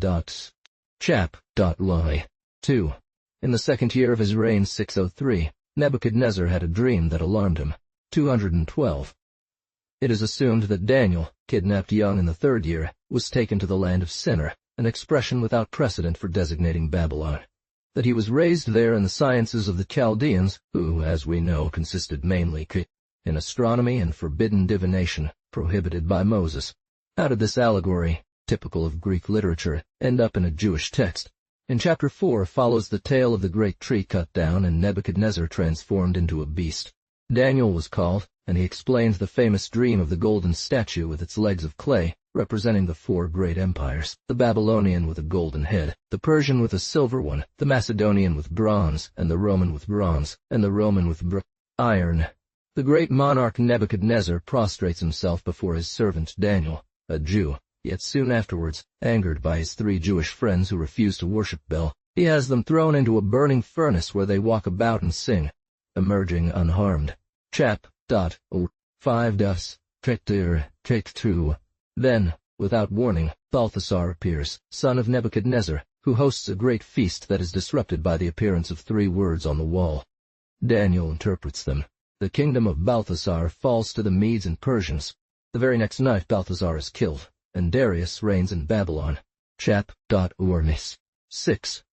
Chap. Lie. 2. In the second year of his reign 603, Nebuchadnezzar had a dream that alarmed him. 212. It is assumed that Daniel, kidnapped young in the third year, was taken to the land of Sinner, an expression without precedent for designating Babylon. That he was raised there in the sciences of the Chaldeans, who, as we know, consisted mainly in astronomy and forbidden divination, prohibited by Moses. How did this allegory, typical of Greek literature, end up in a Jewish text? In chapter 4 follows the tale of the great tree cut down and Nebuchadnezzar transformed into a beast. Daniel was called, and he explained the famous dream of the golden statue with its legs of clay, representing the four great empires, the Babylonian with a golden head, the Persian with a silver one, the Macedonian with bronze, and the Roman with bronze, and the Roman with iron. The great monarch Nebuchadnezzar prostrates himself before his servant Daniel, a Jew, yet soon afterwards, angered by his 3 Jewish friends who refuse to worship Bel, he has them thrown into a burning furnace where they walk about and sing, emerging unharmed. Chap. 5. Take 2. Then, without warning, Balthasar appears, son of Nebuchadnezzar, who hosts a great feast that is disrupted by the appearance of 3 words on the wall. Daniel interprets them. The kingdom of Balthasar falls to the Medes and Persians. The very next night Balthasar is killed, and Darius reigns in Babylon. Chap. 6.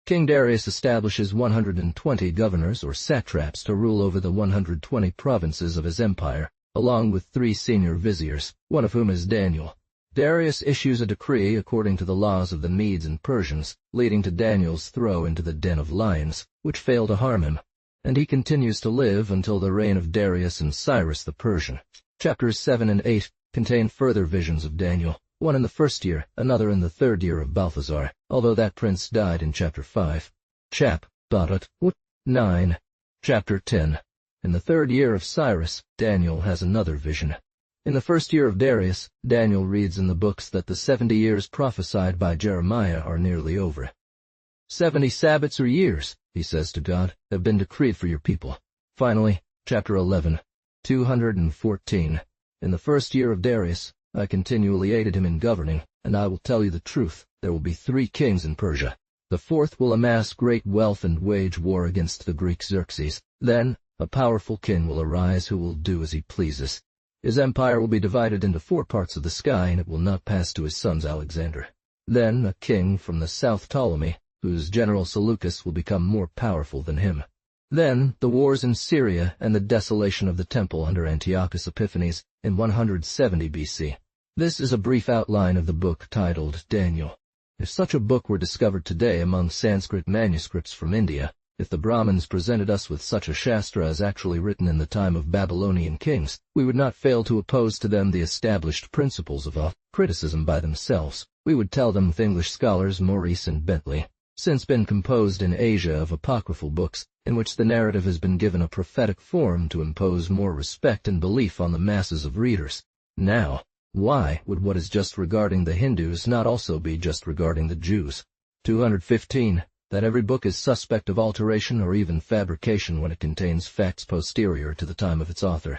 King Darius establishes 120 governors or satraps to rule over the 120 provinces of his empire, along with 3 senior viziers, one of whom is Daniel. Darius issues a decree according to the laws of the Medes and Persians, leading to Daniel's throw into the den of lions, which fail to harm him, and he continues to live until the reign of Darius and Cyrus the Persian. Chapters 7 and 8 contain further visions of Daniel, one in the first year, another in the third year of Balthasar, although that prince died in chapter 5. Chap. 9. Chapter 10. In the third year of Cyrus, Daniel has another vision. In the first year of Darius, Daniel reads in the books that the 70 years prophesied by Jeremiah are nearly over. 70 Sabbats or years, he says to God, have been decreed for your people. Finally, chapter 11. 214. In the first year of Darius, I continually aided him in governing, and I will tell you the truth, there will be 3 kings in Persia. The 4th will amass great wealth and wage war against the Greek Xerxes. Then, a powerful king will arise who will do as he pleases. His empire will be divided into 4 parts of the sky, and it will not pass to his sons Alexander. Then a king from the south, Ptolemy, whose general Seleucus will become more powerful than him. Then the wars in Syria and the desolation of the temple under Antiochus Epiphanes in 170 BC. This is a brief outline of the book titled Daniel. If such a book were discovered today among Sanskrit manuscripts from India, if the Brahmins presented us with such a Shastra as actually written in the time of Babylonian kings, we would not fail to oppose to them the established principles of criticism by themselves. We would tell them with English scholars Maurice and Bentley, since been composed in Asia of apocryphal books, in which the narrative has been given a prophetic form to impose more respect and belief on the masses of readers. Now, why would what is just regarding the Hindus not also be just regarding the Jews? 215. That every book is suspect of alteration or even fabrication when it contains facts posterior to the time of its author.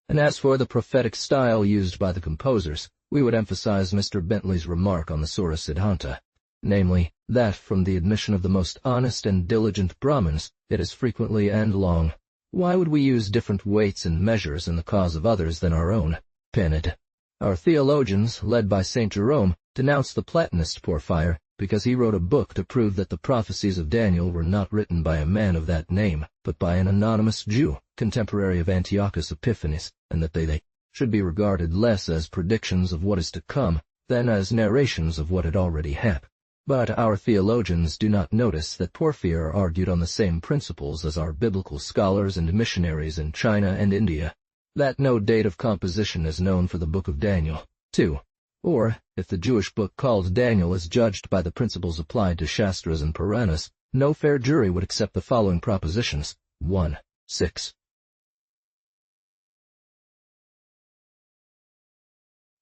And as for the prophetic style used by the composers, we would emphasize Mr. Bentley's remark on the Surah Siddhanta, namely, that from the admission of the most honest and diligent Brahmins, it is frequently and long. Why would we use different weights and measures in the cause of others than our own? Penid. Our theologians, led by St. Jerome, denounced the Platonist Porphyr because he wrote a book to prove that the prophecies of Daniel were not written by a man of that name, but by an anonymous Jew, contemporary of Antiochus Epiphanes, and that they should be regarded less as predictions of what is to come than as narrations of what had already happened. But our theologians do not notice that Porphyr argued on the same principles as our biblical scholars and missionaries in China and India, that no date of composition is known for the book of Daniel. 2. Or, if the Jewish book called Daniel is judged by the principles applied to Shastras and Puranas, no fair jury would accept the following propositions. 1. 6.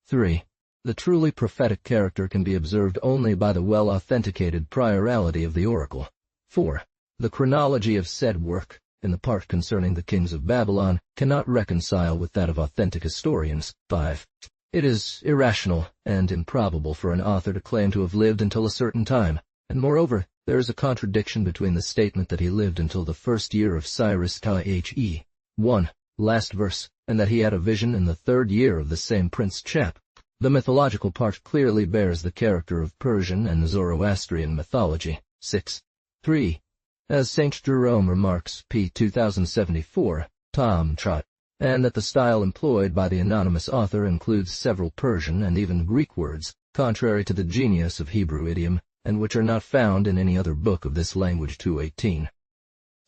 3. The truly prophetic character can be observed only by the well-authenticated priority of the oracle. 4. The chronology of said work, in the part concerning the kings of Babylon, cannot reconcile with that of authentic historians. 5. It is irrational and improbable for an author to claim to have lived until a certain time, and moreover, there is a contradiction between the statement that he lived until the first year of Cyrus Khe 1, last verse, and that he had a vision in the 3rd year of the same Prince Chap. The mythological part clearly bears the character of Persian and Zoroastrian mythology. 6. 3. As St. Jerome remarks, p. 2074, Tom Trot, and that the style employed by the anonymous author includes several Persian and even Greek words, contrary to the genius of Hebrew idiom, and which are not found in any other book of this language. 218.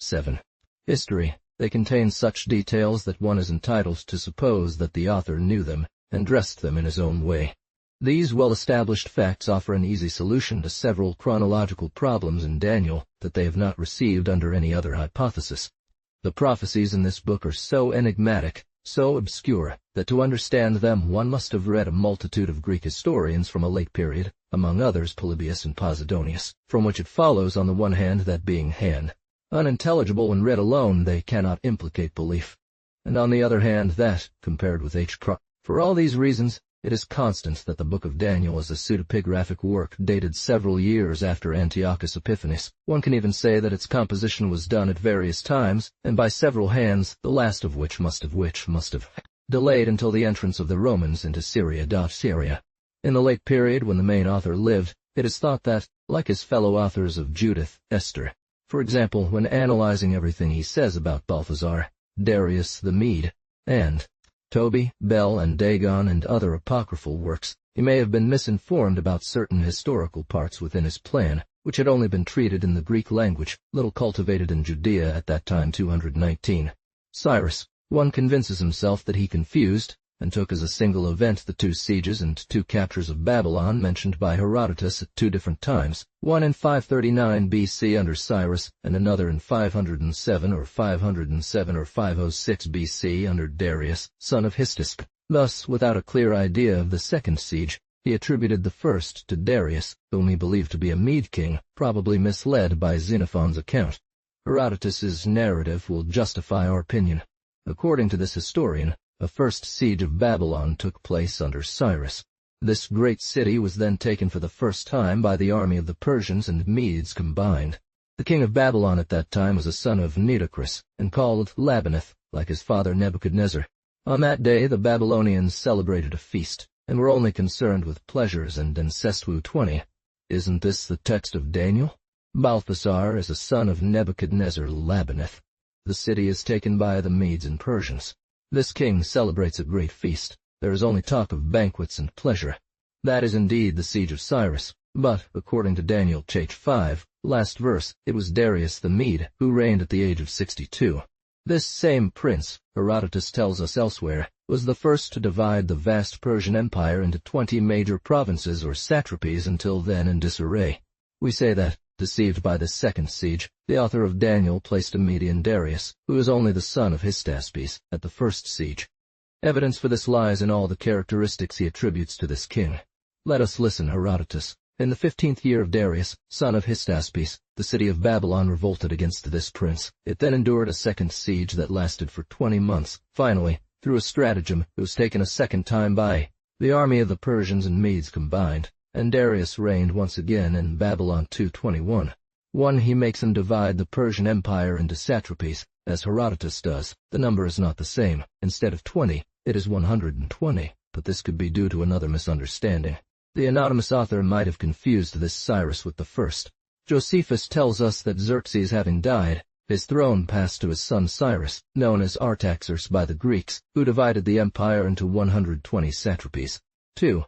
7. History. They contain such details that one is entitled to suppose that the author knew them, and dressed them in his own way. These well-established facts offer an easy solution to several chronological problems in Daniel that they have not received under any other hypothesis. The prophecies in this book are so enigmatic, so obscure, that to understand them one must have read a multitude of Greek historians from a late period, among others Polybius and Posidonius, from which it follows on the one hand that being unintelligible when read alone they cannot implicate belief, and on the other hand that, compared with For all these reasons, it is constant that the Book of Daniel is a pseudepigraphic work dated several years after Antiochus Epiphanes. One can even say that its composition was done at various times, and by several hands, the last of which must have delayed until the entrance of the Romans into Syria. In the late period when the main author lived, it is thought that, like his fellow authors of Judith, Esther, for example, when analyzing everything he says about Balthazar, Darius the Mede, and Toby, Bel, and Dagon, and other apocryphal works, he may have been misinformed about certain historical parts within his plan, which had only been treated in the Greek language, little cultivated in Judea at that time. 219. Cyrus. One convinces himself that he confused, and took as a single event the 2 sieges and 2 captures of Babylon mentioned by Herodotus at 2 different times, one in 539 B.C. under Cyrus, and another in 507 or 506 B.C. under Darius, son of Histisk. Thus, without a clear idea of the 2nd siege, he attributed the first to Darius, whom he believed to be a Mede king, probably misled by Xenophon's account. Herodotus's narrative will justify our opinion. According to this historian, a first siege of Babylon took place under Cyrus. This great city was then taken for the first time by the army of the Persians and Medes combined. The king of Babylon at that time was a son of Nitocris, and called Labaneth, like his father Nebuchadnezzar. On that day the Babylonians celebrated a feast, and were only concerned with pleasures and incestu. 20. Isn't this the text of Daniel? Balthasar is a son of Nebuchadnezzar Labaneth. The city is taken by the Medes and Persians. This king celebrates a great feast. There is only talk of banquets and pleasure. That is indeed the siege of Cyrus, but, according to Daniel ch. 5, last verse, it was Darius the Mede who reigned at the age of 62. This same prince, Herodotus tells us elsewhere, was the first to divide the vast Persian Empire into 20 major provinces or satrapies until then in disarray. We say that, deceived by this 2nd siege, the author of Daniel placed a Median Darius, who is only the son of Hystaspes, at the 1st siege. Evidence for this lies in all the characteristics he attributes to this king. Let us listen. Herodotus. In the 15th year of Darius, son of Hystaspes, the city of Babylon revolted against this prince. It then endured a 2nd siege that lasted for 20 months. Finally, through a stratagem, it was taken a 2nd time by the army of the Persians and Medes combined, and Darius reigned once again in Babylon. 221. 1. He makes him divide the Persian Empire into satrapies, as Herodotus does. The number is not the same. Instead of 20, it is 120, but this could be due to another misunderstanding. The anonymous author might have confused this Cyrus with the first. Josephus tells us that Xerxes having died, his throne passed to his son Cyrus, known as Artaxerxes by the Greeks, who divided the empire into 120 satrapies. 2.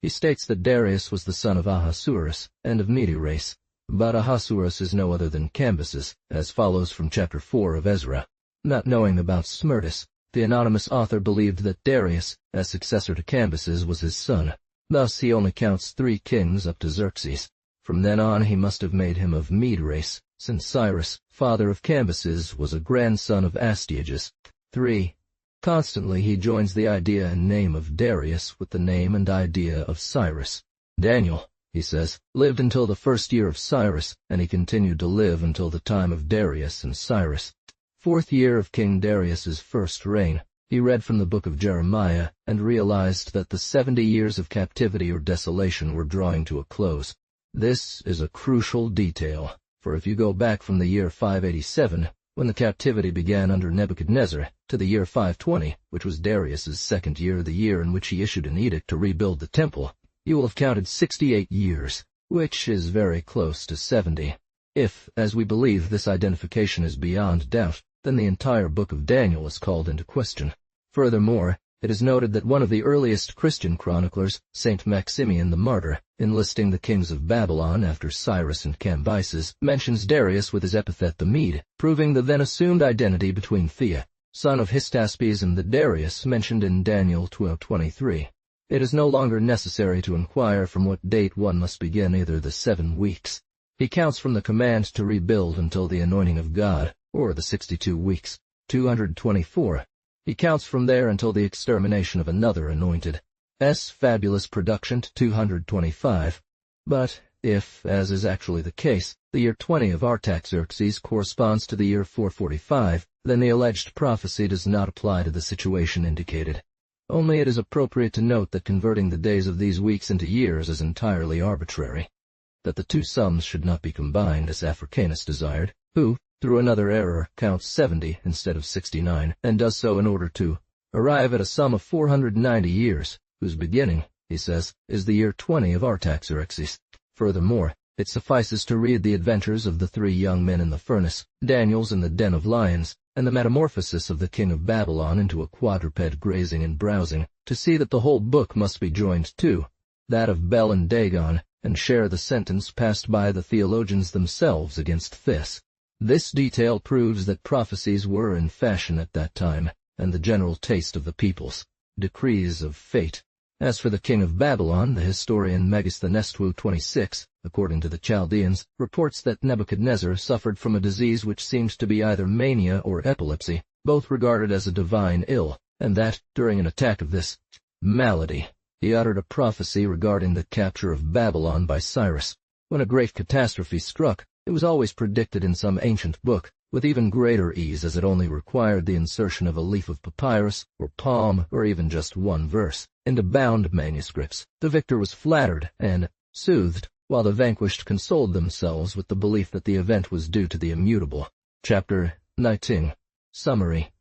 He states that Darius was the son of Ahasuerus, and of Mede race, but Ahasuerus is no other than Cambyses, as follows from chapter 4 of Ezra. Not knowing about Smerdis, the anonymous author believed that Darius, as successor to Cambyses, was his son. Thus he only counts 3 kings up to Xerxes. From then on he must have made him of Mede race, since Cyrus, father of Cambyses, was a grandson of Astyages. 3. Constantly he joins the idea and name of Darius with the name and idea of Cyrus. Daniel, he says, lived until the first year of Cyrus, and he continued to live until the time of Darius and Cyrus. Fourth year of King Darius's first reign. He read from the book of Jeremiah and realized that the 70 years of captivity or desolation were drawing to a close. This is a crucial detail, for if you go back from the year 587, when the captivity began under Nebuchadnezzar, to the year 520, which was Darius's second year, the year in which he issued an edict to rebuild the temple, you will have counted 68 years, which is very close to 70. If, as we believe, this identification is beyond doubt, then the entire book of Daniel is called into question. Furthermore, it is noted that one of the earliest Christian chroniclers, Saint Maximian the Martyr, in listing the kings of Babylon after Cyrus and Cambyses, mentions Darius with his epithet the Mede, proving the then assumed identity between Thea, son of Hystaspes, and the Darius mentioned in Daniel 12:23. It is no longer necessary to inquire from what date one must begin either the 7 weeks. He counts from the command to rebuild until the anointing of God, or the 62 weeks, 224. He counts from there until the extermination of another anointed. Fabulous production to 225. But if, as is actually the case, the year 20 of Artaxerxes corresponds to the year 445, then the alleged prophecy does not apply to the situation indicated. Only it is appropriate to note that converting the days of these weeks into years is entirely arbitrary. That the two sums should not be combined as Africanus desired, who, through another error, counts 70 instead of 69, and does so in order to arrive at a sum of 490 years, whose beginning, he says, is the year 20 of Artaxerxes. Furthermore, it suffices to read the adventures of the 3 young men in the furnace, Daniel's in the den of lions, and the metamorphosis of the king of Babylon into a quadruped grazing and browsing, to see that the whole book must be joined to that of Bel and Dagon, and share the sentence passed by the theologians themselves against this. This detail proves that prophecies were in fashion at that time, and the general taste of the peoples, decrees of fate. As for the king of Babylon, the historian Megasthenes 26, according to the Chaldeans, reports that Nebuchadnezzar suffered from a disease which seems to be either mania or epilepsy, both regarded as a divine ill, and that, during an attack of this malady, he uttered a prophecy regarding the capture of Babylon by Cyrus. When a great catastrophe struck, it was always predicted in some ancient book, with even greater ease as it only required the insertion of a leaf of papyrus, or palm, or even just one verse, into bound manuscripts. The victor was flattered and soothed, while the vanquished consoled themselves with the belief that the event was due to the immutable. Chapter 19. Summary.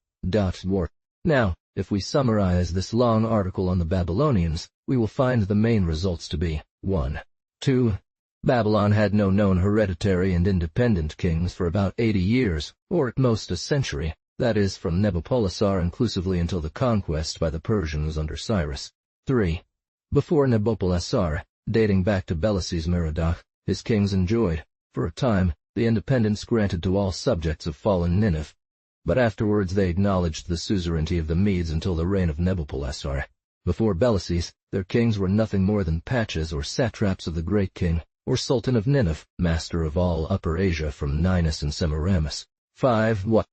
Now, if we summarize this long article on the Babylonians, we will find the main results to be 1. 2. Babylon had no known hereditary and independent kings for about 80 years, or at most a century, that is, from Nabopolassar inclusively until the conquest by the Persians under Cyrus. 3. Before Nabopolassar, dating back to Belesys Merodach, his kings enjoyed, for a time, the independence granted to all subjects of fallen Nineveh, but afterwards they acknowledged the suzerainty of the Medes until the reign of Nabopolassar. Before Belesys, their kings were nothing more than paches or satraps of the great king, or Sultan of Nineveh, master of all Upper Asia from Ninus and Semiramis. 4.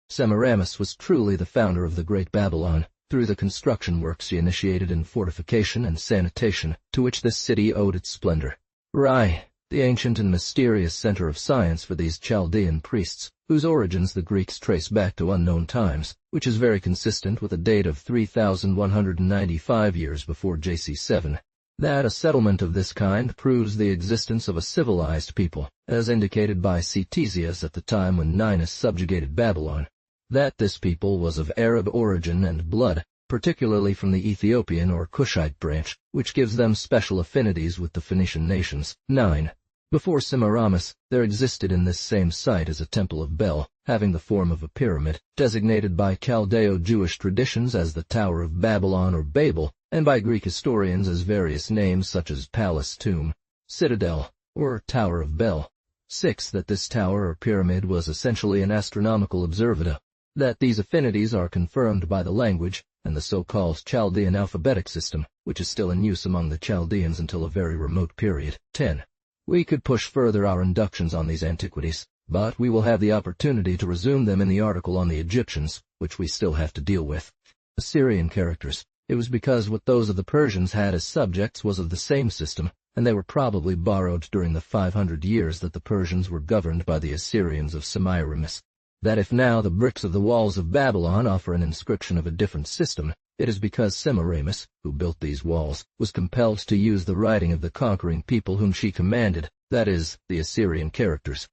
Semiramis was truly the founder of the Great Babylon, through the construction works she initiated in fortification and sanitation, to which this city owed its splendor. Rai, the ancient and mysterious center of science for these Chaldean priests, whose origins the Greeks trace back to unknown times, which is very consistent with a date of 3,195 years before JC 7. That a settlement of this kind proves the existence of a civilized people, as indicated by Ctesias at the time when Ninus subjugated Babylon. That this people was of Arab origin and blood, particularly from the Ethiopian or Cushite branch, which gives them special affinities with the Phoenician nations. 9. Before Semiramis, there existed in this same site as a temple of Bel, having the form of a pyramid, designated by Chaldeo-Jewish traditions as the Tower of Babylon or Babel, and by Greek historians as various names such as Palace, Tomb, Citadel, or Tower of Bel. 6. That this tower or pyramid was essentially an astronomical observatory. That these affinities are confirmed by the language and the so-called Chaldean alphabetic system, which is still in use among the Chaldeans until a very remote period. 10. We could push further our inductions on these antiquities, but we will have the opportunity to resume them in the article on the Egyptians, which we still have to deal with. Assyrian characters. It was because what those of the Persians had as subjects was of the same system, and they were probably borrowed during the 500 years that the Persians were governed by the Assyrians of Semiramis, that if now the bricks of the walls of Babylon offer an inscription of a different system, it is because Semiramis, who built these walls, was compelled to use the writing of the conquering people whom she commanded, that is, the Assyrian characters,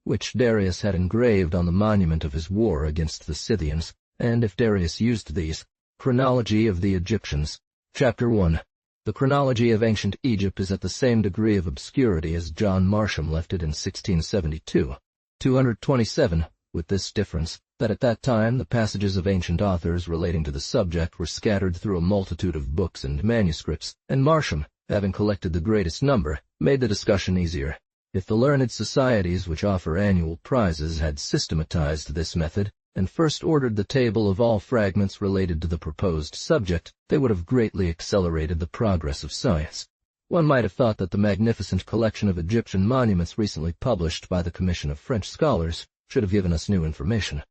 which Darius had engraved on the monument of his war against the Scythians, and if Darius used these. Chronology of the Egyptians. Chapter 1. The chronology of ancient Egypt is at the same degree of obscurity as John Marsham left it in 1672. 227, with this difference, that at that time the passages of ancient authors relating to the subject were scattered through a multitude of books and manuscripts, and Marsham, having collected the greatest number, made the discussion easier. If the learned societies which offer annual prizes had systematized this method, and first ordered the table of all fragments related to the proposed subject, they would have greatly accelerated the progress of science. One might have thought that the magnificent collection of Egyptian monuments recently published by the Commission of French Scholars should have given us new information.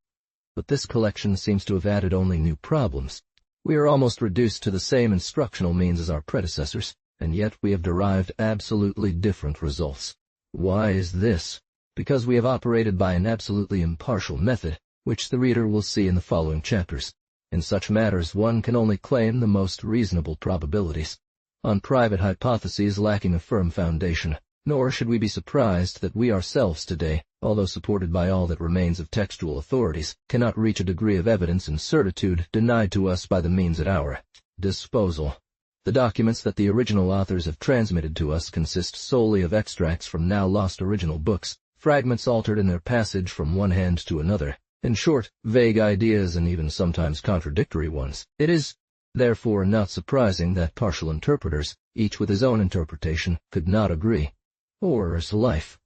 But this collection seems to have added only new problems. We are almost reduced to the same instructional means as our predecessors, and yet we have derived absolutely different results. Why is this? Because we have operated by an absolutely impartial method, which the reader will see in the following chapters. In such matters one can only claim the most reasonable probabilities, on private hypotheses lacking a firm foundation, nor should we be surprised that we ourselves today, although supported by all that remains of textual authorities, cannot reach a degree of evidence and certitude denied to us by the means at our disposal. The documents that the original authors have transmitted to us consist solely of extracts from now lost original books, fragments altered in their passage from one hand to another. In short, vague ideas and even sometimes contradictory ones. It is, therefore, not surprising that partial interpreters, each with his own interpretation, could not agree. Horror's life.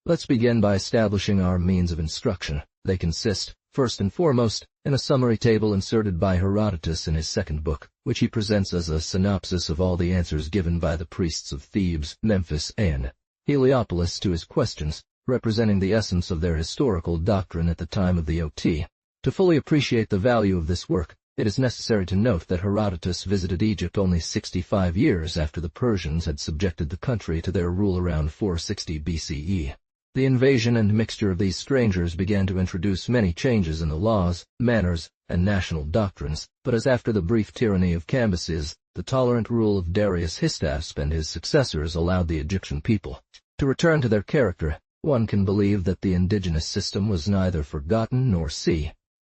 Let's begin by establishing our means of instruction. They consist, first and foremost, in a summary table inserted by Herodotus in his second book, which he presents as a synopsis of all the answers given by the priests of Thebes, Memphis, and Heliopolis to his questions, representing the essence of their historical doctrine at the time of the OT. To fully appreciate the value of this work, it is necessary to note that Herodotus visited Egypt only 65 years after the Persians had subjected the country to their rule around 460 BCE. The invasion and mixture of these strangers began to introduce many changes in the laws, manners, and national doctrines, but as after the brief tyranny of Cambyses, the tolerant rule of Darius Hystaspes and his successors allowed the Egyptian people to return to their character, one can believe that the indigenous system was neither forgotten nor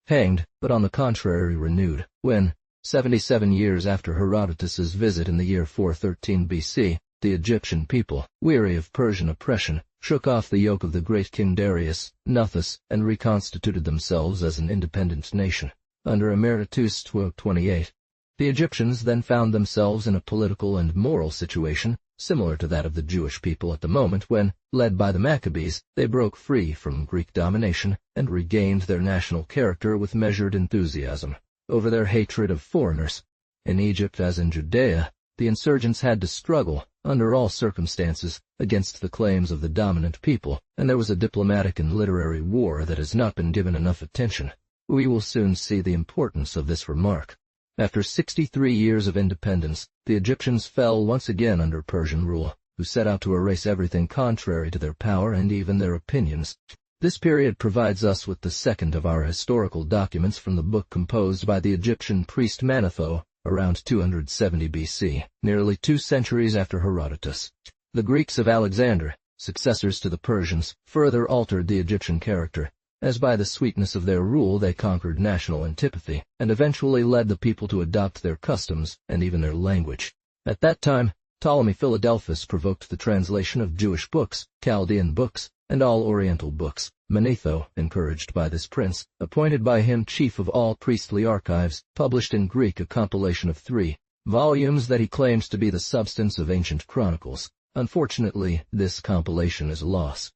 hanged, but on the contrary renewed, when, 77 years after Herodotus's visit in the year 413 BC, the Egyptian people, weary of Persian oppression, shook off the yoke of the great king Darius, Nuthus, and reconstituted themselves as an independent nation. Under Emeritus 1228, the Egyptians then found themselves in a political and moral situation similar to that of the Jewish people at the moment when, led by the Maccabees, they broke free from Greek domination and regained their national character with measured enthusiasm over their hatred of foreigners. In Egypt as in Judea, the insurgents had to struggle, under all circumstances, against the claims of the dominant people, and there was a diplomatic and literary war that has not been given enough attention. We will soon see the importance of this remark. After 63 years of independence, the Egyptians fell once again under Persian rule, who set out to erase everything contrary to their power and even their opinions. This period provides us with the second of our historical documents from the book composed by the Egyptian priest Manetho, around 270 BC, nearly 2 centuries after Herodotus. The Greeks of Alexander, successors to the Persians, further altered the Egyptian character, as by the sweetness of their rule they conquered national antipathy, and eventually led the people to adopt their customs and even their language. At that time, Ptolemy Philadelphus provoked the translation of Jewish books, Chaldean books, and all Oriental books. Manetho, encouraged by this prince, appointed by him chief of all priestly archives, published in Greek a compilation of 3 volumes that he claims to be the substance of ancient chronicles. Unfortunately, this compilation is lost.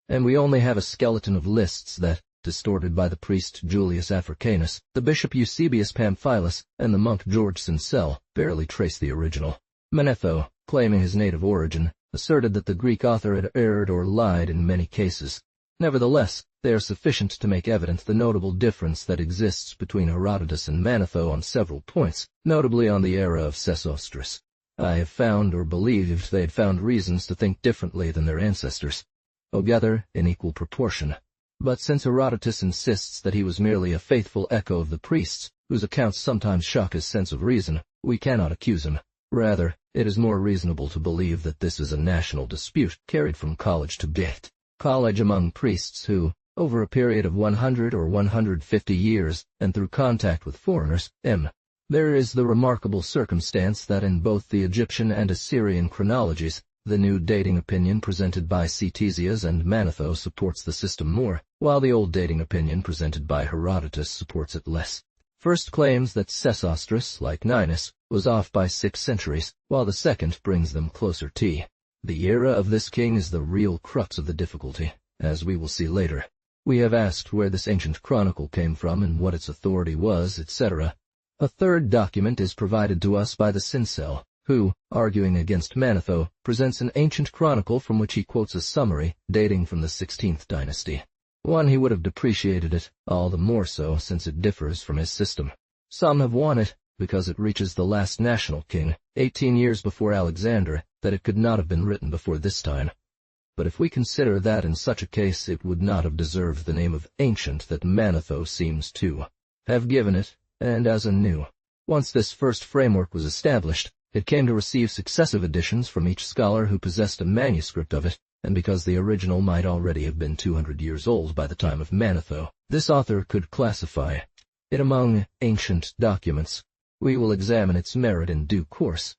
And we only have a skeleton of lists that, distorted by the priest Julius Africanus, the bishop Eusebius Pamphilus, and the monk George Sincel, barely trace the original. Manetho, claiming his native origin, asserted that the Greek author had erred or lied in many cases. Nevertheless, they are sufficient to make evident the notable difference that exists between Herodotus and Manetho on several points, notably on the era of Sesostris. I have found or believed they had found reasons to think differently than their ancestors, altogether in equal proportion. But since Herodotus insists that he was merely a faithful echo of the priests, whose accounts sometimes shock his sense of reason, we cannot accuse him. Rather, it is more reasonable to believe that this is a national dispute carried from college to bit. College among priests who, over a period of 100 or 150 years, and through contact with foreigners, There is the remarkable circumstance that in both the Egyptian and Assyrian chronologies, the new dating opinion presented by Ctesias and Manetho supports the system more, while the old dating opinion presented by Herodotus supports it less. First claims that Sesostris, like Ninus, was off by 6 centuries, while the second brings them closer to. The era of this king is the real crux of the difficulty, as we will see later. We have asked where this ancient chronicle came from and what its authority was, etc. A third document is provided to us by the Sincel, who, arguing against Manetho, presents an ancient chronicle from which he quotes a summary dating from the 16th dynasty. One he would have depreciated it, all the more so since it differs from his system. Some have won it, because it reaches the last national king, 18 years before Alexander, that it could not have been written before this time. But if we consider that in such a case it would not have deserved the name of ancient that Manetho seems to have given it, and as a new. Once this first framework was established, it came to receive successive editions from each scholar who possessed a manuscript of it, and because the original might already have been 200 years old by the time of Manetho, this author could classify it among ancient documents. We will examine its merit in due course.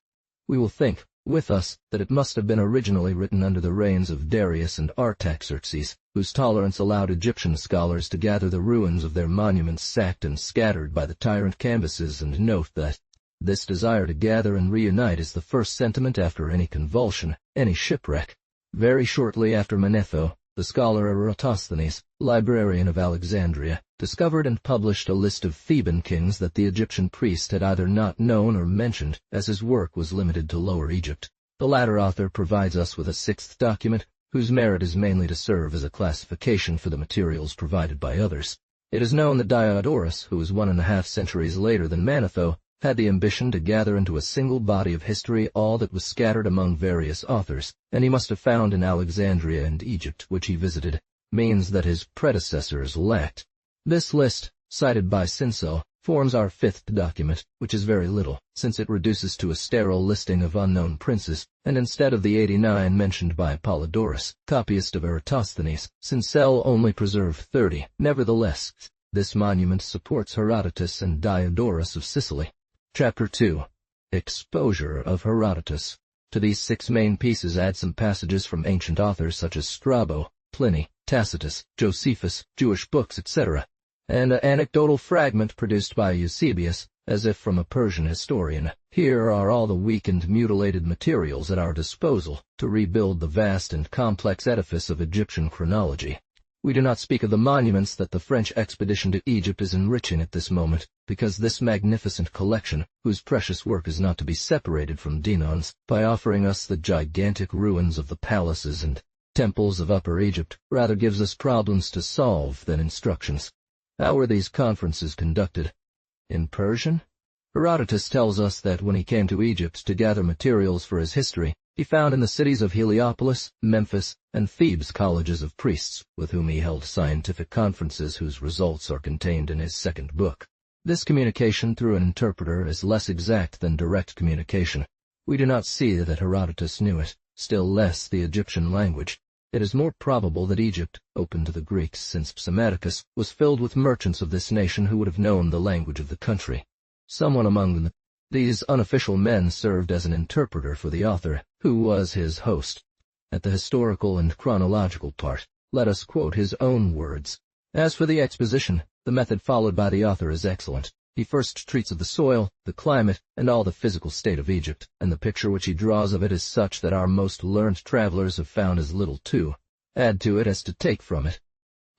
We will think, with us, that it must have been originally written under the reigns of Darius and Artaxerxes, whose tolerance allowed Egyptian scholars to gather the ruins of their monuments sacked and scattered by the tyrant Cambyses, and note that this desire to gather and reunite is the first sentiment after any convulsion, any shipwreck. Very shortly after Manetho, the scholar Eratosthenes, librarian of Alexandria, discovered and published a list of Theban kings that the Egyptian priest had either not known or mentioned, as his work was limited to Lower Egypt. The latter author provides us with a 6th document, whose merit is mainly to serve as a classification for the materials provided by others. It is known that Diodorus, who was 1.5 centuries later than Manetho, had the ambition to gather into a single body of history all that was scattered among various authors, and he must have found in Alexandria and Egypt, which he visited, means that his predecessors lacked. This list, cited by Sincel, forms our 5th document, which is very little, since it reduces to a sterile listing of unknown princes, and instead of the 89 mentioned by Apollodorus, copyist of Eratosthenes, Sincel only preserved 30. Nevertheless, this monument supports Herodotus and Diodorus of Sicily. Chapter 2. Exposure of Herodotus. To these 6 main pieces add some passages from ancient authors such as Strabo, Pliny, Tacitus, Josephus, Jewish books, etc., and an anecdotal fragment produced by Eusebius, as if from a Persian historian. Here are all the weak and mutilated materials at our disposal to rebuild the vast and complex edifice of Egyptian chronology. We do not speak of the monuments that the French expedition to Egypt is enriching at this moment, because this magnificent collection, whose precious work is not to be separated from Dinon's, by offering us the gigantic ruins of the palaces and temples of Upper Egypt, rather gives us problems to solve than instructions. How were these conferences conducted? In Persian? Herodotus tells us that when he came to Egypt to gather materials for his history, he found in the cities of Heliopolis, Memphis, and Thebes colleges of priests, with whom he held scientific conferences whose results are contained in his 2nd book. This communication through an interpreter is less exact than direct communication. We do not see that Herodotus knew it, still less the Egyptian language. It is more probable that Egypt, open to the Greeks since Psammaticus, was filled with merchants of this nation who would have known the language of the country. Someone among these unofficial men served as an interpreter for the author, who was his host. At the historical and chronological part, let us quote his own words. As for the exposition, the method followed by the author is excellent. He first treats of the soil, the climate, and all the physical state of Egypt, and the picture which he draws of it is such that our most learned travelers have found as little to add to it as to take from it.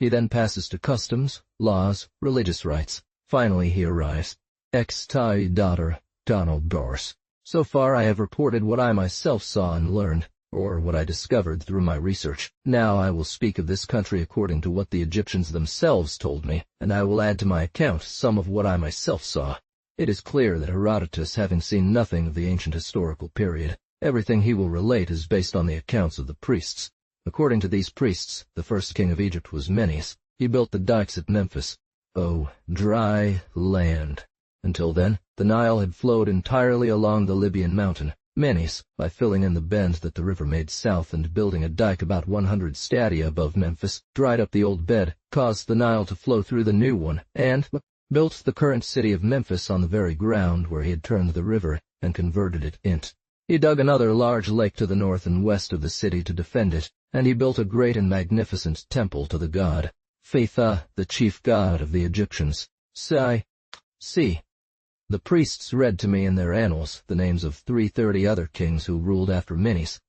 He then passes to customs, laws, religious rites. Finally he arrives. Ex tai daughter, Donald Dors. So far I have reported what I myself saw and learned, or what I discovered through my research. Now I will speak of this country according to what the Egyptians themselves told me, and I will add to my account some of what I myself saw. It is clear that Herodotus, having seen nothing of the ancient historical period, everything he will relate is based on the accounts of the priests. According to these priests, the first king of Egypt was Menes. He built the dikes at Memphis. Oh, dry land! Until then, the Nile had flowed entirely along the Libyan mountain. Menes, by filling in the bend that the river made south and building a dike about 100 stadia above Memphis, dried up the old bed, caused the Nile to flow through the new one, and built the current city of Memphis on the very ground where he had turned the river and converted it into. He dug another large lake to the north and west of the city to defend it, and he built a great and magnificent temple to the god Ptah, the chief god of the Egyptians. See. The priests read to me in their annals the names of 330 other kings who ruled after Menes.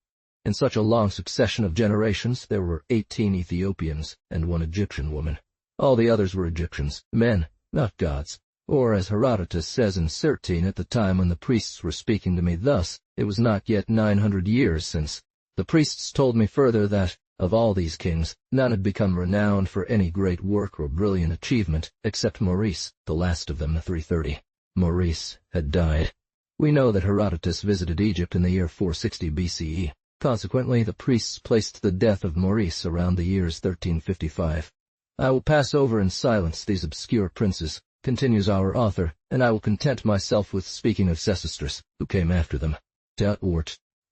In such a long succession of generations there were 18 Ethiopians and 1 Egyptian woman. All the others were Egyptians, men, not gods. Or, as Herodotus says in 13, at the time when the priests were speaking to me thus, it was not yet 900 years since. The priests told me further that, of all these kings, none had become renowned for any great work or brilliant achievement, except Maurice, the last of them, 330. Maurice had died. We know that Herodotus visited Egypt in the year 460 BCE. Consequently, the priests placed the death of Maurice around the years 1355. I will pass over in silence these obscure princes, continues our author, and I will content myself with speaking of Sesostris, who came after them.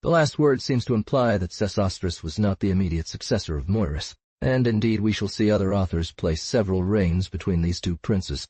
The last word seems to imply that Sesostris was not the immediate successor of Maurice, and indeed we shall see other authors place several reigns between these two princes.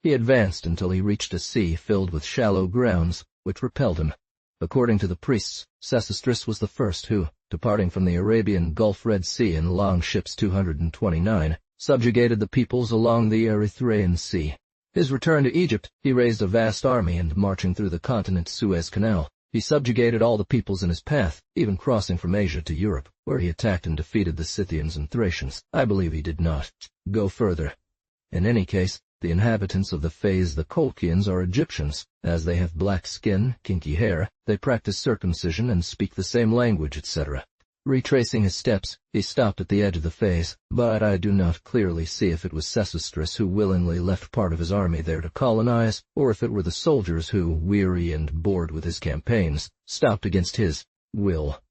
He advanced until he reached a sea filled with shallow grounds, which repelled him. According to the priests, Sesostris was the first who, departing from the Arabian Gulf Red Sea in long ships 229, subjugated the peoples along the Erythraean Sea. His return to Egypt, he raised a vast army and, marching through the continent Suez Canal, he subjugated all the peoples in his path, even crossing from Asia to Europe, where he attacked and defeated the Scythians and Thracians. I believe he did not go further. In any case, the inhabitants of the Fez, the Colchians, are Egyptians. As they have black skin, kinky hair, they practice circumcision and speak the same language, etc. Retracing his steps, he stopped at the edge of the Fez, but I do not clearly see if it was Sesostris who willingly left part of his army there to colonize, or if it were the soldiers who, weary and bored with his campaigns, stopped against his will.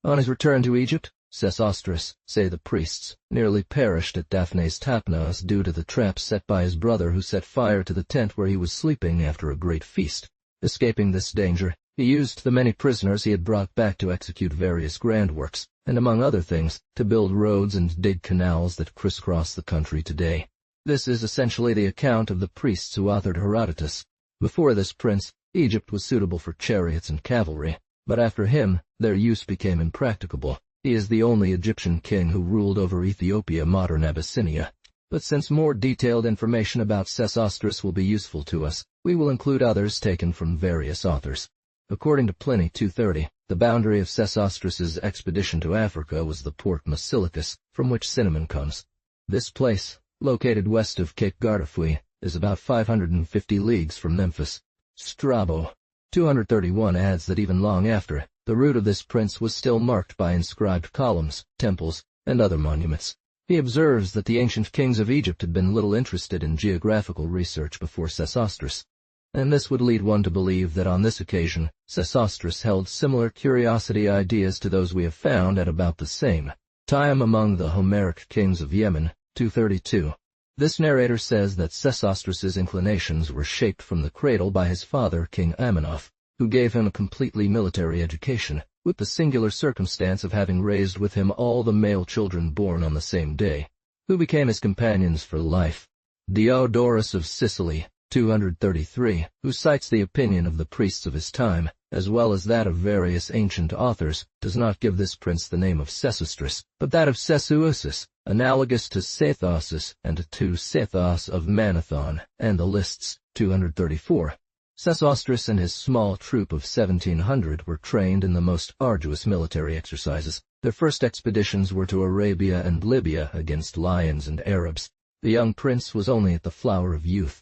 On his return to Egypt, Sesostris, say the priests, nearly perished at Daphne's Tapnas due to the trap set by his brother who set fire to the tent where he was sleeping after a great feast. Escaping this danger, he used the many prisoners he had brought back to execute various grand works, and among other things, to build roads and dig canals that crisscross the country today. This is essentially the account of the priests who authored Herodotus. Before this prince, Egypt was suitable for chariots and cavalry, but after him, their use became impracticable. He is the only Egyptian king who ruled over Ethiopia, modern Abyssinia. But since more detailed information about Sesostris will be useful to us, we will include others taken from various authors. According to Pliny 230, the boundary of Sesostris's expedition to Africa was the port Masilicus, from which cinnamon comes. This place, located west of Cape Guardafui, is about 550 leagues from Memphis. Strabo 231 adds that even long after, the route of this prince was still marked by inscribed columns, temples, and other monuments. He observes that the ancient kings of Egypt had been little interested in geographical research before Sesostris, and this would lead one to believe that on this occasion Sesostris held similar curiosity ideas to those we have found at about the same time among the Homeric kings of Yemen, 232. This narrator says that Sesostris's inclinations were shaped from the cradle by his father, King Amenoph, who gave him a completely military education, with the singular circumstance of having raised with him all the male children born on the same day, who became his companions for life. Diodorus of Sicily, 233, who cites the opinion of the priests of his time, as well as that of various ancient authors, does not give this prince the name of Sesostris, but that of Seseusis, analogous to Sethosis and to Sethos of Manathon, and the lists, 234. Sesostris and his small troop of 1,700 were trained in the most arduous military exercises. Their first expeditions were to Arabia and Libya against lions and Arabs. The young prince was only at the flower of youth.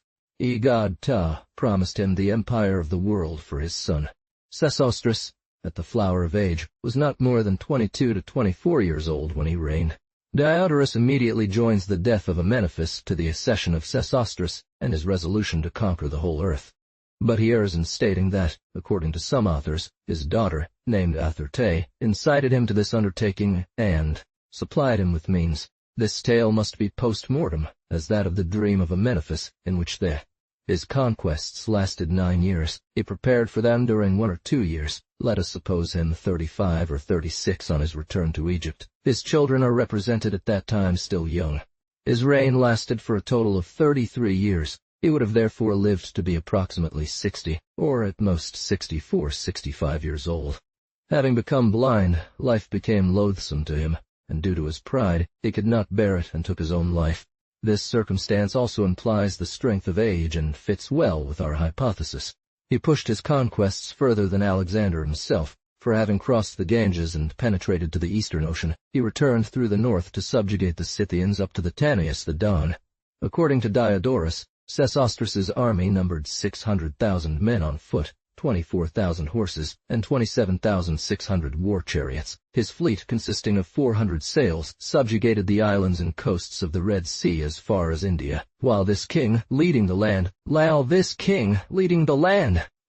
God Ptah promised him the empire of the world for his son. Sesostris, at the flower of age, was not more than 22 to 24 years old when he reigned. Diodorus immediately joins the death of Amenophis to the accession of Sesostris and his resolution to conquer the whole earth. But he errs in stating that, according to some authors, his daughter, named Atherte, incited him to this undertaking and supplied him with means. This tale must be post-mortem, as that of the dream of Amenophis, in which his conquests lasted 9 years. He prepared for them during 1 or 2 years. Let us suppose him 35 or 36 on his return to Egypt. His children are represented at that time still young. His reign lasted for a total of 33 years. He would have therefore lived to be approximately 60, or at most 64-65 years old. Having become blind, life became loathsome to him, and due to his pride, he could not bear it and took his own life. This circumstance also implies the strength of age and fits well with our hypothesis. He pushed his conquests further than Alexander himself, for having crossed the Ganges and penetrated to the Eastern Ocean, he returned through the north to subjugate the Scythians up to the Tanais the Don. According to Diodorus, Sesostris's army numbered 600,000 men on foot, 24,000 horses, and 27,600 war chariots. His fleet, consisting of 400 sails, subjugated the islands and coasts of the Red Sea as far as India, while this king, leading the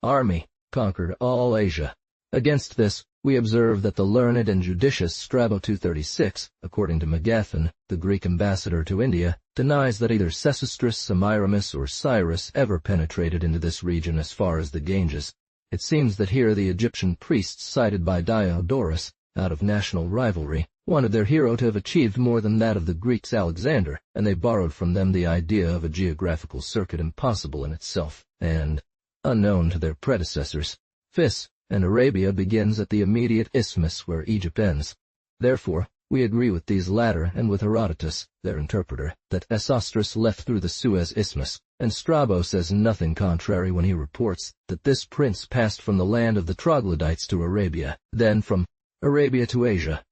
army, conquered all Asia. Against this, we observe that the learned and judicious Strabo 236, according to Megathen, the Greek ambassador to India, denies that either Sesostris, Semiramis, or Cyrus ever penetrated into this region as far as the Ganges. It seems that here the Egyptian priests cited by Diodorus, out of national rivalry, wanted their hero to have achieved more than that of the Greeks Alexander, and they borrowed from them the idea of a geographical circuit impossible in itself, and unknown to their predecessors. Phis, and Arabia begins at the immediate isthmus where Egypt ends. Therefore, we agree with these latter and with Herodotus, their interpreter, that Sesostris left through the Suez Isthmus, and Strabo says nothing contrary when he reports that this prince passed from the land of the Troglodytes to Arabia, then from Arabia to Asia,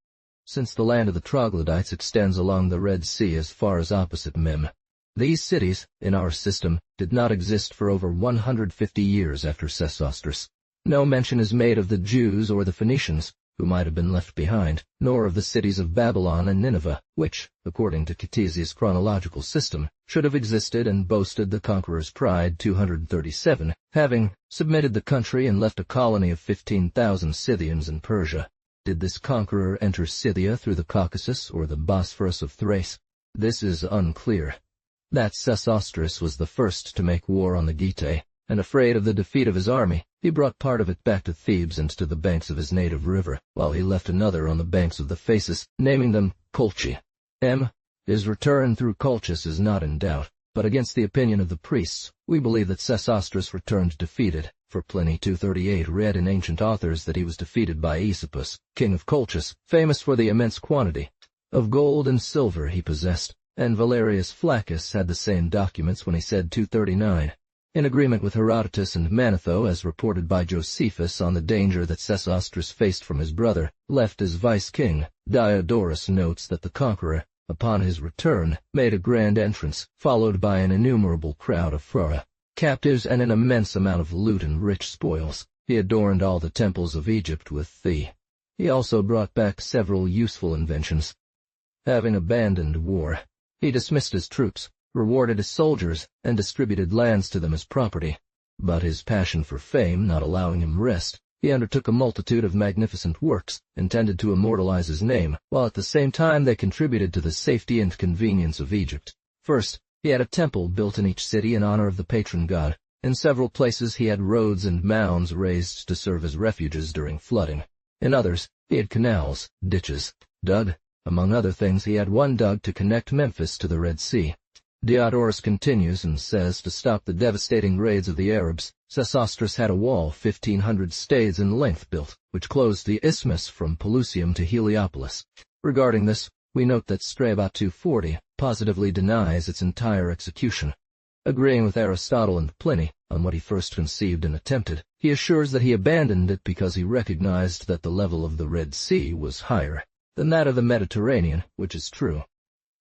since the land of the Troglodytes extends along the Red Sea as far as opposite Mem. These cities, in our system, did not exist for over 150 years after Sesostris. No mention is made of the Jews or the Phoenicians, who might have been left behind, nor of the cities of Babylon and Nineveh, which, according to Ctesias' chronological system, should have existed and boasted the conqueror's pride 237, having submitted the country and left a colony of 15,000 Scythians in Persia. Did this conqueror enter Scythia through the Caucasus or the Bosphorus of Thrace? This is unclear. That Sesostris was the first to make war on the Getae, and afraid of the defeat of his army, he brought part of it back to Thebes and to the banks of his native river, while he left another on the banks of the Phasis, naming them Colchi. His return through Colchis is not in doubt, but against the opinion of the priests, we believe that Sesostris returned defeated, for Pliny 238 read in ancient authors that he was defeated by Aesopus, king of Colchis, famous for the immense quantity of gold and silver he possessed, and Valerius Flaccus had the same documents when he said 239. In agreement with Herodotus and Manetho, as reported by Josephus on the danger that Sesostris faced from his brother, left as vice-king, Diodorus notes that the conqueror, upon his return, made a grand entrance, followed by an innumerable crowd of frora, captives and an immense amount of loot and rich spoils. He adorned all the temples of Egypt with thee. He also brought back several useful inventions. Having abandoned war, he dismissed his troops, rewarded his soldiers, and distributed lands to them as property. But his passion for fame not allowing him rest, he undertook a multitude of magnificent works, intended to immortalize his name, while at the same time they contributed to the safety and convenience of Egypt. First, he had a temple built in each city in honor of the patron god. In several places he had roads and mounds raised to serve as refuges during flooding. In others, he had canals, ditches, dug. Among other things, he had one dug to connect Memphis to the Red Sea. Diodorus continues and says to stop the devastating raids of the Arabs, Sesostris had a wall 1,500 stades in length built, which closed the isthmus from Pelusium to Heliopolis. Regarding this, we note that Strabo 240 positively denies its entire execution. Agreeing with Aristotle and Pliny on what he first conceived and attempted, he assures that he abandoned it because he recognized that the level of the Red Sea was higher than that of the Mediterranean, which is true.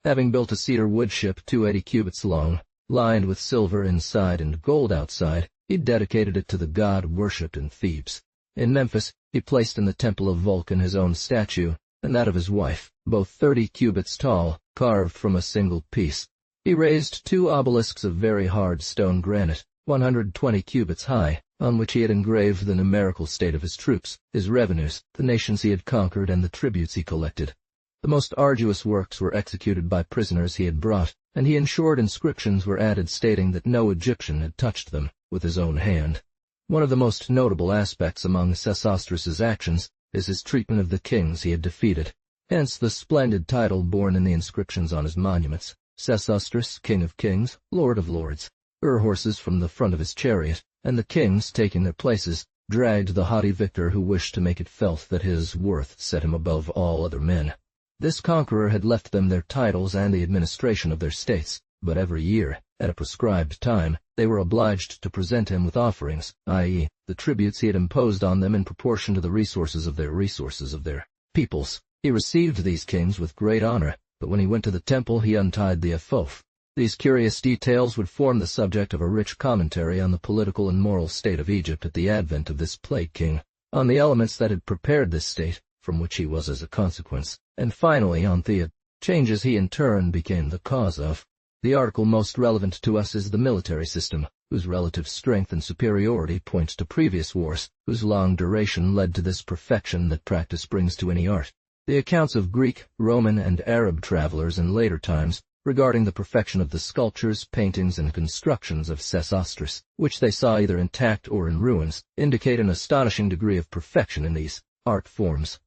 Having built a cedar wood ship 280 cubits long, lined with silver inside and gold outside, he dedicated it to the god worshipped in Thebes. In Memphis, he placed in the temple of Vulcan his own statue, and that of his wife, both 30 cubits tall, carved from a single piece. He raised 2 obelisks of very hard stone granite, 120 cubits high, on which he had engraved the numerical state of his troops, his revenues, the nations he had conquered, and the tributes he collected. The most arduous works were executed by prisoners he had brought, and he ensured inscriptions were added stating that no Egyptian had touched them with his own hand. One of the most notable aspects among Sesostris's actions is his treatment of the kings he had defeated. Hence the splendid title borne in the inscriptions on his monuments: Sesostris, King of Kings, Lord of Lords. Horses from the front of his chariot, and the kings, taking their places, dragged the haughty victor who wished to make it felt that his worth set him above all other men. This conqueror had left them their titles and the administration of their states, but every year, at a prescribed time, they were obliged to present him with offerings, i.e., the tributes he had imposed on them in proportion to the resources of their peoples. He received these kings with great honor, but when he went to the temple he untied the ephod. These curious details would form the subject of a rich commentary on the political and moral state of Egypt at the advent of this plague king, on the elements that had prepared this state, from which he was as a consequence, and finally on the changes he in turn became the cause of. The article most relevant to us is the military system, whose relative strength and superiority points to previous wars, whose long duration led to this perfection that practice brings to any art. The accounts of Greek, Roman, and Arab travelers in later times regarding the perfection of the sculptures, paintings, and constructions of Sesostris, which they saw either intact or in ruins, indicate an astonishing degree of perfection in these art forms.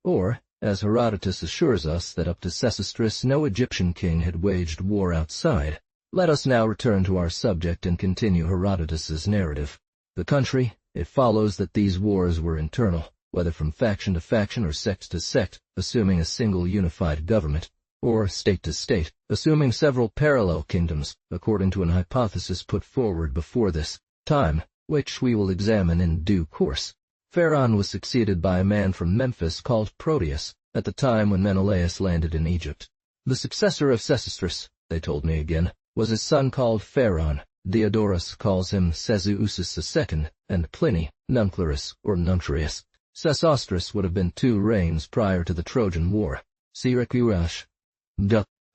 Or, as Herodotus assures us that up to Sesostris no Egyptian king had waged war outside. Let us now return to our subject and continue Herodotus's narrative. The country, it follows that these wars were internal, whether from faction to faction or sect to sect, assuming a single unified government, or state to state, assuming several parallel kingdoms, according to an hypothesis put forward before this time, which we will examine in due course. Pharaon was succeeded by a man from Memphis called Proteus, at the time when Menelaus landed in Egypt. The successor of Sesostris, they told me again, was his son called Pharaon. Diodorus calls him Seseusis II, and Pliny, Nunclerus or Nuntrius. Sesostris would have been 2 reigns prior to the Trojan War. Siracurash.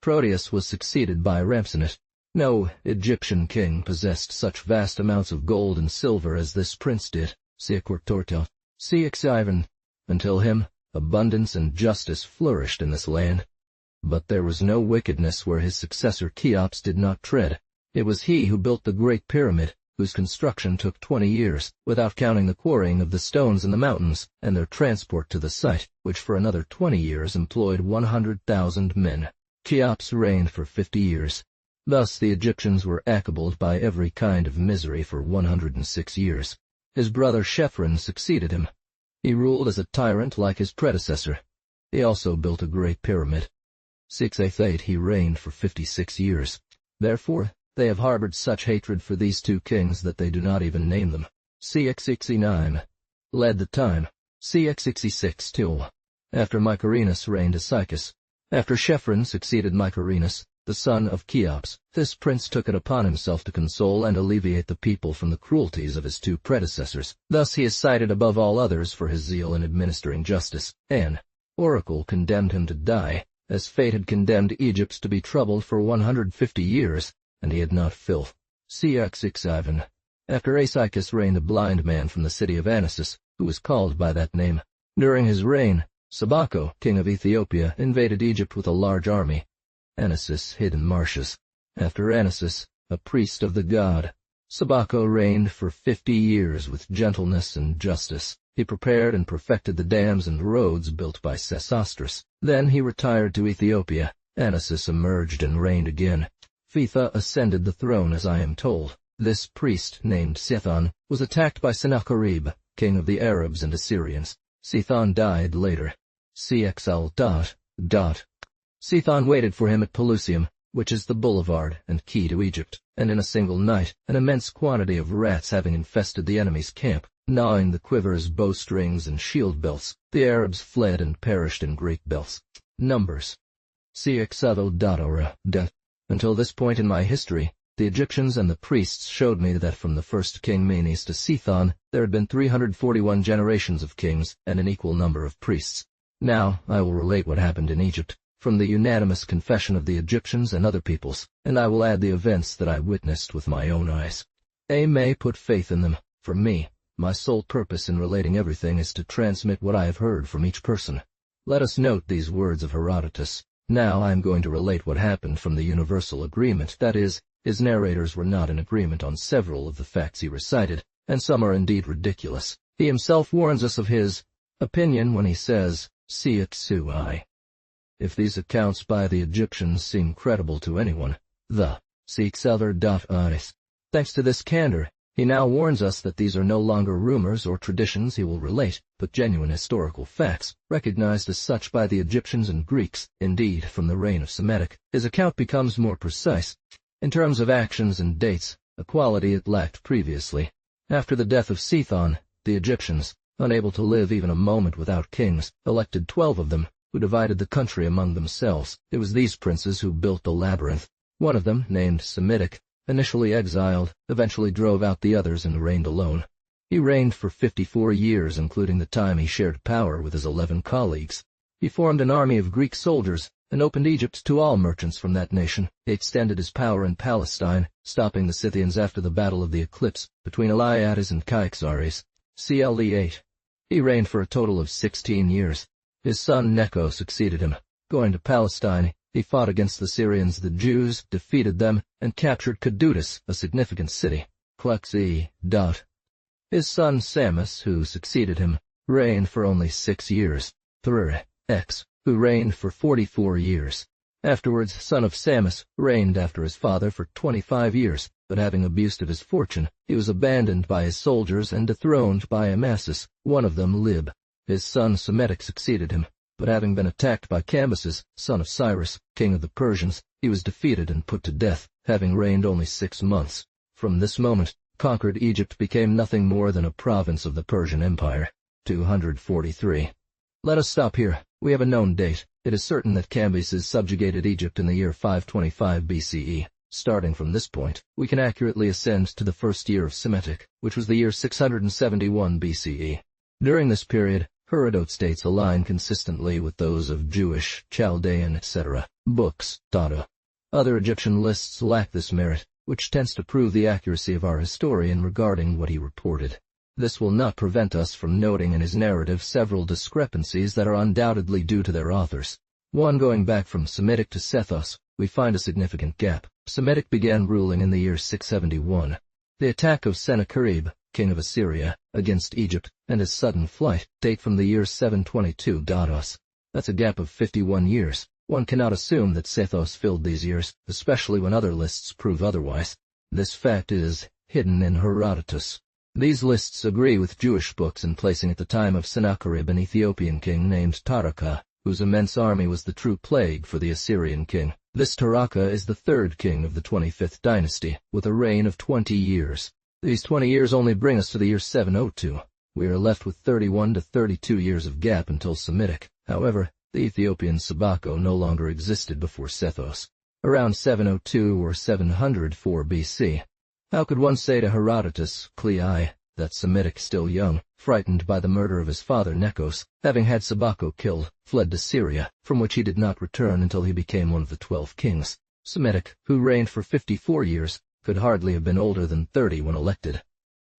Proteus was succeeded by Ramsenit. No Egyptian king possessed such vast amounts of gold and silver as this prince did. Cx. Until him, abundance and justice flourished in this land. But there was no wickedness where his successor Cheops did not tread. It was he who built the Great Pyramid, whose construction took 20 years, without counting the quarrying of the stones in the mountains and their transport to the site, which for another 20 years employed 100,000 men. Cheops reigned for 50 years. Thus the Egyptians were accabled by every kind of misery for 106 years. His brother Shephren succeeded him. He ruled as a tyrant like his predecessor. He also built a great pyramid. 688 he reigned for 56 years. Therefore, they have harbored such hatred for these 2 kings that they do not even name them. Cx69 led the time. Cx66 till. After Mycerinus reigned Asychus. After Shephren succeeded Mycerinus, the son of Cheops. This prince took it upon himself to console and alleviate the people from the cruelties of his 2 predecessors. Thus he is cited above all others for his zeal in administering justice. An oracle condemned him to die, as fate had condemned Egypt to be troubled for 150 years, and he had not filth. Cx67. After Asychus reigned a blind man from the city of Anasis, who was called by that name. During his reign, Sabako, king of Ethiopia, invaded Egypt with a large army. Anasis hid in marshes. After Anasis, a priest of the god, Sabako reigned for 50 years with gentleness and justice. He prepared and perfected the dams and roads built by Sesostris. Then he retired to Ethiopia. Anasis emerged and reigned again. Ptha ascended the throne, as I am told. This priest, named Sethon, was attacked by Sennacherib, king of the Arabs and Assyrians. Sethon died later. Cxl. Sethon waited for him at Pelusium, which is the boulevard and key to Egypt, and in a single night, an immense quantity of rats having infested the enemy's camp, gnawing the quivers, bowstrings, and shield belts, the Arabs fled and perished in great belts. Numbers. Cxl. Until this point in my history, The Egyptians and the priests showed me that from the first king Menes to Sethon, there had been 341 generations of kings and an equal number of priests. Now I will relate what happened in Egypt, from the unanimous confession of the Egyptians and other peoples, and I will add the events that I witnessed with my own eyes. I may put faith in them. For me, my sole purpose in relating everything is to transmit what I have heard from each person. Let us note these words of Herodotus. Now I am going to relate what happened from the universal agreement, that is, his narrators were not in agreement on several of the facts he recited, and some are indeed ridiculous. He himself warns us of his opinion when he says, "Sic sui." If these accounts by the Egyptians seem credible to anyone, the Sixeller.is. Thanks to this candor, he now warns us that these are no longer rumors or traditions he will relate, but genuine historical facts, recognized as such by the Egyptians and Greeks. Indeed, from the reign of Psammetichus, his account becomes more precise. In terms of actions and dates, a quality it lacked previously. After the death of Sethon, the Egyptians, unable to live even a moment without kings, elected 12 of them, who divided the country among themselves. It was these princes who built the labyrinth. One of them, named Psammetichus, initially exiled, eventually drove out the others and reigned alone. He reigned for 54 years, including the time he shared power with his 11 colleagues. He formed an army of Greek soldiers and opened Egypt to all merchants from that nation. He extended his power in Palestine, stopping the Scythians after the Battle of the Eclipse between Eleatis and Caixares. CLE 8. He reigned for a total of 16 years. His son Necho succeeded him. Going to Palestine, he fought against the Syrians. The Jews defeated them and captured Cadutus, a significant city. Cluxi. His son Samus, who succeeded him, reigned for only 6 years. X, who reigned for 44 years. Afterwards, son of Samus, reigned after his father for 25 years, but having abused of his fortune, he was abandoned by his soldiers and dethroned by Amasis, one of them Lib. His son Psammetichus succeeded him, but having been attacked by Cambyses, son of Cyrus, king of the Persians, he was defeated and put to death, having reigned only 6 months. From this moment, conquered Egypt became nothing more than a province of the Persian Empire. 243. Let us stop here. We have a known date. It is certain that Cambyses subjugated Egypt in the year 525 BCE. Starting from this point, we can accurately ascend to the first year of Psammetichus, which was the year 671 BCE. During this period, Herodotus dates align consistently with those of Jewish, Chaldean, etc. books. Other Egyptian lists lack this merit, which tends to prove the accuracy of our historian regarding what he reported. This will not prevent us from noting in his narrative several discrepancies that are undoubtedly due to their authors. One, going back from Psammetichus to Sethos, we find a significant gap. Psammetichus began ruling in the year 671. The attack of Sennacherib, king of Assyria, against Egypt, and his sudden flight date from the year 722. That's a gap of 51 years. One cannot assume that Sethos filled these years, especially when other lists prove otherwise. This fact is hidden in Herodotus. These lists agree with Jewish books in placing at the time of Sennacherib an Ethiopian king named Taraka, whose immense army was the true plague for the Assyrian king. This Taraka is the 3rd king of the 25th dynasty, with a reign of 20 years. These 20 years only bring us to the year 702. We are left with 31 to 32 years of gap until Psammetichus. However, the Ethiopian Sabako no longer existed before Sethos. Around 702 or 704 BC. How could one say to Herodotus, Clei, that Psammetichus, still young, frightened by the murder of his father Necos, having had Sabako killed, fled to Syria, from which he did not return until he became one of the 12 kings? Psammetichus, who reigned for 54 years, could hardly have been older than 30 when elected.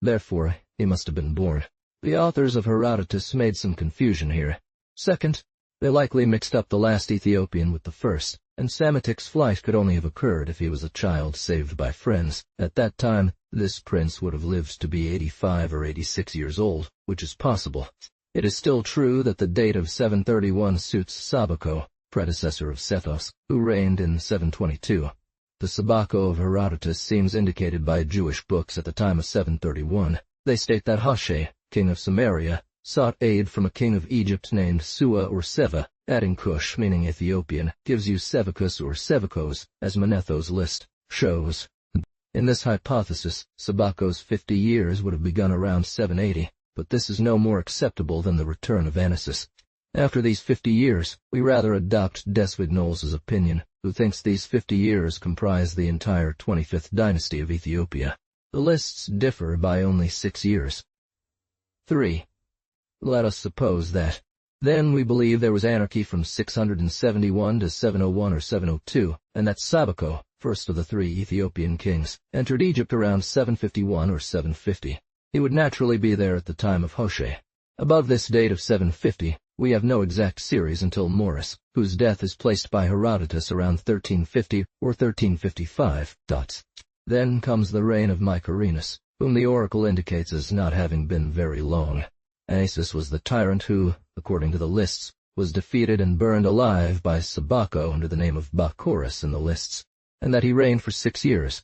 Therefore, he must have been born. The authors of Herodotus made some confusion here. Second, they likely mixed up the last Ethiopian with the first, and Psammetichus' flight could only have occurred if he was a child saved by friends. At that time, this prince would have lived to be 85 or 86 years old, which is possible. It is still true that the date of 731 suits Sabako, predecessor of Sethos, who reigned in 722. The Sabako of Herodotus seems indicated by Jewish books at the time of 731. They state that Hoshea, king of Samaria, sought aid from a king of Egypt named Sua or Seva. Adding Cush, meaning Ethiopian, gives you Sevicus or Sevicos, as Manetho's list shows. In this hypothesis, Sabako's 50 years would have begun around 780, but this is no more acceptable than the return of Anasis. After these 50 years, we rather adopt Desvignoles's opinion, who thinks these 50 years comprise the entire 25th dynasty of Ethiopia. The lists differ by only 6 years. 3. Let us suppose that. Then we believe there was anarchy from 671 to 701 or 702, and that Sabako, first of the 3 Ethiopian kings, entered Egypt around 751 or 750. He would naturally be there at the time of Hoshea. Above this date of 750, we have no exact series until Morris, whose death is placed by Herodotus around 1350 or 1355. Then comes the reign of Mycerinus, whom the oracle indicates as not having been very long. Aesus was the tyrant who, according to the lists, was defeated and burned alive by Sabako under the name of Bacchorus in the lists, and that he reigned for 6 years.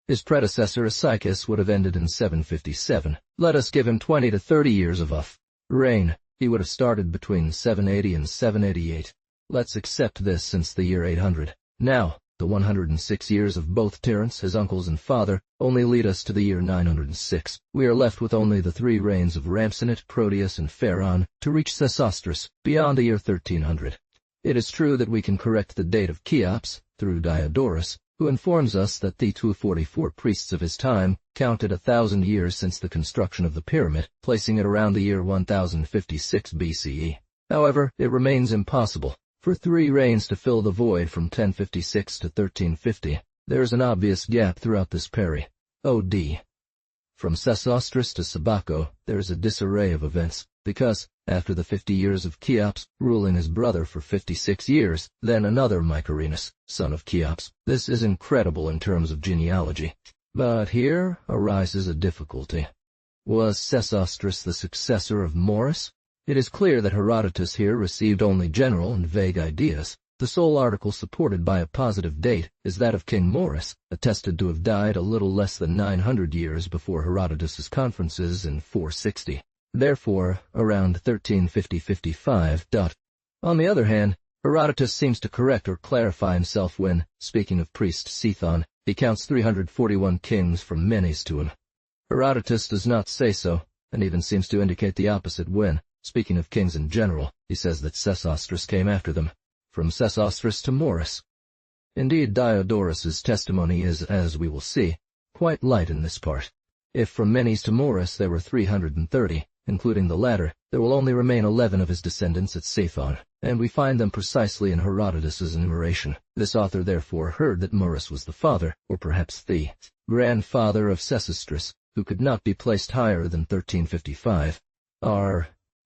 His predecessor Asychus would have ended in 757. Let us give him 20 to 30 years of reign. He would have started between 780 and 788. Let's accept this since the year 800. Now, the 106 years of both tyrants, his uncles and father, only lead us to the year 906. We are left with only the 3 reigns of Ramsenit, Proteus, and Pharaon to reach Sesostris, beyond the year 1300. It is true that we can correct the date of Cheops, through Diodorus, who informs us that the 244 priests of his time counted 1,000 years since the construction of the pyramid, placing it around the year 1056 BCE. However, it remains impossible for 3 reigns to fill the void from 1056 to 1350. There is an obvious gap throughout this peri. O.D. From Sesostris to Sabako, there is a disarray of events, because, after the 50 years of Cheops, ruling his brother for 56 years, then another Mycerinus, son of Cheops. This is incredible in terms of genealogy. But here arises a difficulty. Was Sesostris the successor of Morris? It is clear that Herodotus here received only general and vague ideas. The sole article supported by a positive date is that of King Morris, attested to have died a little less than 900 years before Herodotus's conferences in 460. Therefore, around 1350-55. On the other hand, Herodotus seems to correct or clarify himself when, speaking of priest Sethon, he counts 341 kings from Menes to him. Herodotus does not say so, and even seems to indicate the opposite when, speaking of kings in general, he says that Sesostris came after them, from Sesostris to Morris. Indeed, Diodorus's testimony is, as we will see, quite light in this part. If from Menes to Morris there were 330, including the latter, there will only remain 11 of his descendants at Sethon, and we find them precisely in Herodotus's enumeration. This author therefore heard that Morris was the father, or perhaps the grandfather of Sesostris, who could not be placed higher than 1355.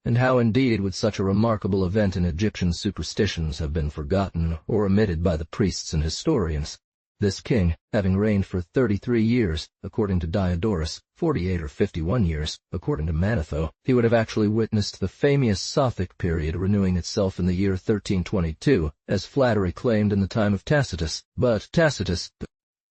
And how indeed would such a remarkable event in Egyptian superstitions have been forgotten or omitted by the priests and historians? This king, having reigned for 33 years, according to Diodorus, 48 or 51 years, according to Manetho, he would have actually witnessed the famous Sothic period renewing itself in the year 1322, as flattery claimed in the time of Tacitus. But Tacitus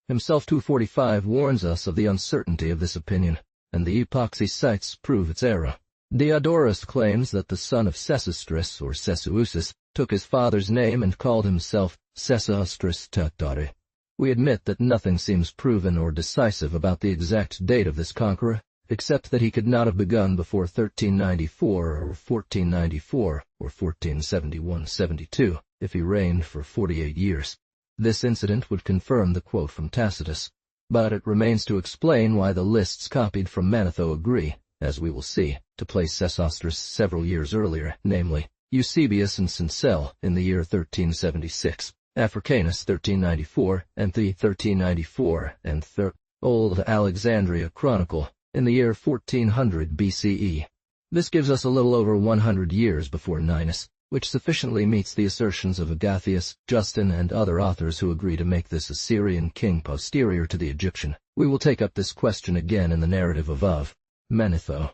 himself 245 warns us of the uncertainty of this opinion, and the epochs he cites prove its error. Diodorus claims that the son of Sesostris, or Sesuusis, took his father's name and called himself Sesostris Tatare. We admit that nothing seems proven or decisive about the exact date of this conqueror, except that he could not have begun before 1394 or 1494 or 1471-72, if he reigned for 48 years. This incident would confirm the quote from Tacitus, but it remains to explain why the lists copied from Manetho agree, as we will see, to place Sesostris several years earlier, namely, Eusebius and Sincel in the year 1376, Africanus 1394, and the 1394 and Old Alexandria Chronicle in the year 1400 BCE. This gives us a little over 100 years before Ninus, which sufficiently meets the assertions of Agathias, Justin, and other authors who agree to make this Assyrian king posterior to the Egyptian. We will take up this question again in the narrative of Manetho.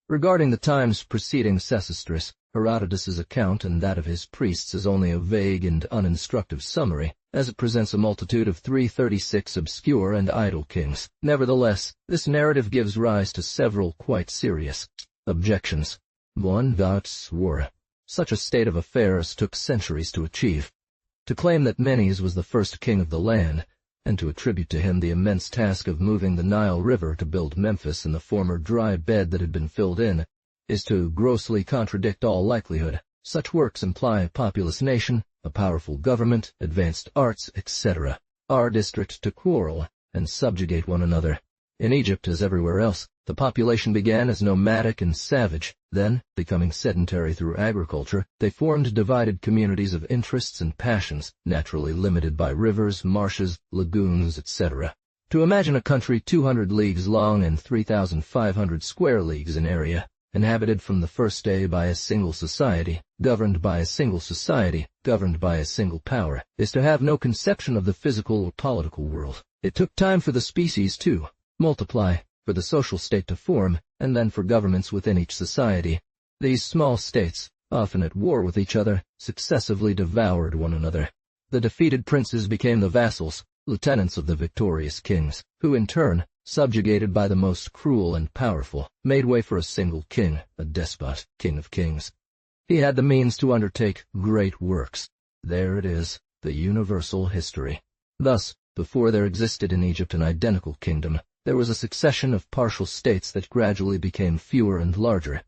Regarding the times preceding Sesostris, Herodotus's account and that of his priests is only a vague and uninstructive summary, as it presents a multitude of 336 obscure and idle kings. Nevertheless, this narrative gives rise to several quite serious objections. 1. War. Such a state of affairs took centuries to achieve. To claim that Menes was the first king of the land, and to attribute to him the immense task of moving the Nile River to build Memphis in the former dry bed that had been filled in, is to grossly contradict all likelihood. Such works imply a populous nation, a powerful government, advanced arts, etc. Our district to quarrel and subjugate one another. In Egypt, as everywhere else, the population began as nomadic and savage. Then, becoming sedentary through agriculture, they formed divided communities of interests and passions, naturally limited by rivers, marshes, lagoons, etc. To imagine a country 200 leagues long and 3,500 square leagues in area, inhabited from the first day by a single society, governed by a single society, governed by a single power, is to have no conception of the physical or political world. It took time for the species to multiply, for the social state to form, and then for governments within each society. These small states, often at war with each other, successively devoured one another. The defeated princes became the vassals, lieutenants of the victorious kings, who in turn, subjugated by the most cruel and powerful, made way for a single king, a despot, king of kings. He had the means to undertake great works. There it is, the universal history. Thus, before there existed in Egypt an identical kingdom, there was a succession of partial states that gradually became fewer and larger,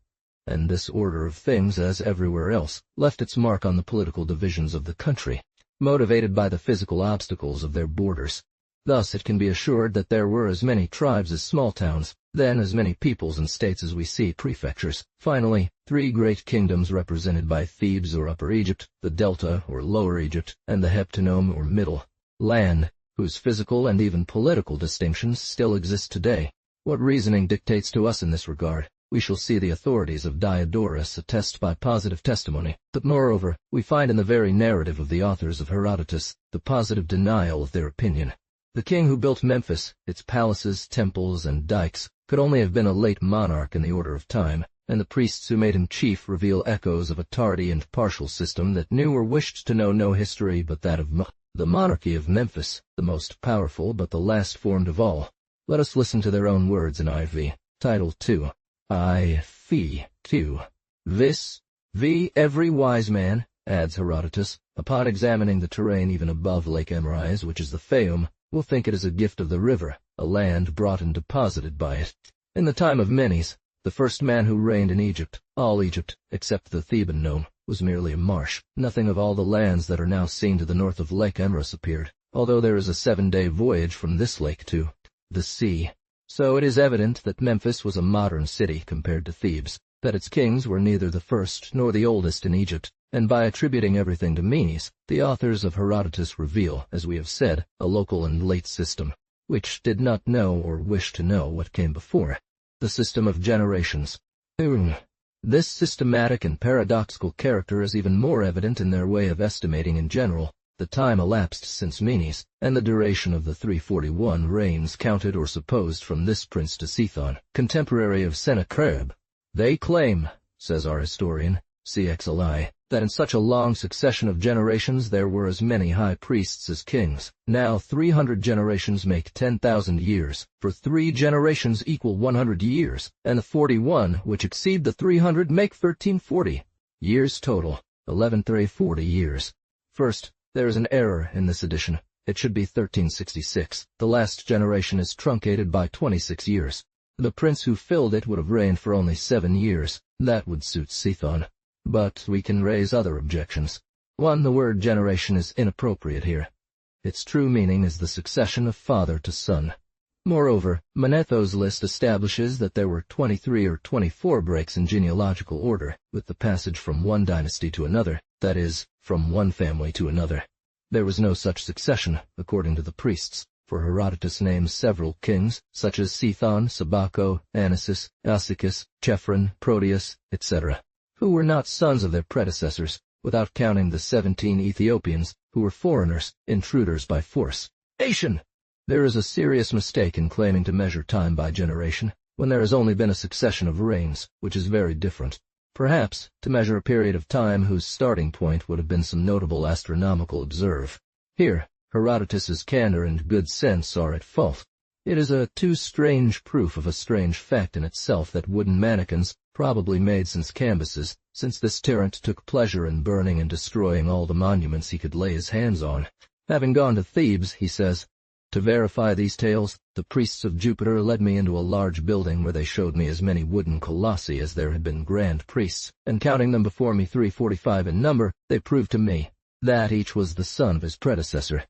and this order of things, as everywhere else, left its mark on the political divisions of the country, motivated by the physical obstacles of their borders. Thus it can be assured that there were as many tribes as small towns, then as many peoples and states as we see prefectures. Finally, 3 great kingdoms represented by Thebes or Upper Egypt, the Delta or Lower Egypt, and the Heptanome or Middle Land, whose physical and even political distinctions still exist today. What reasoning dictates to us in this regard? We shall see the authorities of Diodorus attest by positive testimony, but moreover, we find in the very narrative of the authors of Herodotus the positive denial of their opinion. The king who built Memphis, its palaces, temples, and dikes, could only have been a late monarch in the order of time, and the priests who made him chief reveal echoes of a tardy and partial system that knew or wished to know no history but that of the monarchy of Memphis, the most powerful but the last formed of all. Let us listen to their own words in IV. Title 2. I, Fee, 2. This, V. Every wise man, adds Herodotus, upon examining the terrain even above Lake Emrys, which is the Fayum, will think it is a gift of the river, a land brought and deposited by it. In the time of Menes, the first man who reigned in Egypt, all Egypt, except the Theban nome, was merely a marsh. Nothing of all the lands that are now seen to the north of Lake Emrys appeared, although there is a 7-day voyage from this lake to the sea. So it is evident that Memphis was a modern city compared to Thebes, that its kings were neither the first nor the oldest in Egypt, and by attributing everything to Menes, the authors of Herodotus reveal, as we have said, a local and late system, which did not know or wish to know what came before. The system of generations. This systematic and paradoxical character is even more evident in their way of estimating in general the time elapsed since Menes, and the duration of the 341 reigns counted or supposed from this prince to Sethon, contemporary of Sennacherib. They claim, says our historian, CXLI, that in such a long succession of generations there were as many high priests as kings. Now 300 generations make 10,000 years, for 3 generations equal 100 years, and the 41 which exceed the 300 make 1340 years total, 1140 years. First, there is an error in this edition. It should be 1366. The last generation is truncated by 26 years. The prince who filled it would have reigned for only 7 years. That would suit Sethon. But we can raise other objections. 1. The word generation is inappropriate here. Its true meaning is the succession of father to son. Moreover, Manetho's list establishes that there were 23 or 24 breaks in genealogical order, with the passage from one dynasty to another, that is, from one family to another. There was no such succession, according to the priests, for Herodotus names several kings, such as Sethon, Sabaco, Anasis, Asychus, Chephron, Proteus, etc., who were not sons of their predecessors, without counting the 17 Ethiopians, who were foreigners, intruders by force. There is a serious mistake in claiming to measure time by generation, when there has only been a succession of reigns, which is very different. Perhaps, to measure a period of time whose starting point would have been some notable astronomical observe. Here, Herodotus's candor and good sense are at fault. It is a too strange proof of a strange fact in itself that wooden mannequins, probably made since canvases, since this tyrant took pleasure in burning and destroying all the monuments he could lay his hands on. Having gone to Thebes, he says, to verify these tales, the priests of Jupiter led me into a large building where they showed me as many wooden colossi as there had been grand priests, and counting them before me 345 in number, they proved to me that each was the son of his predecessor.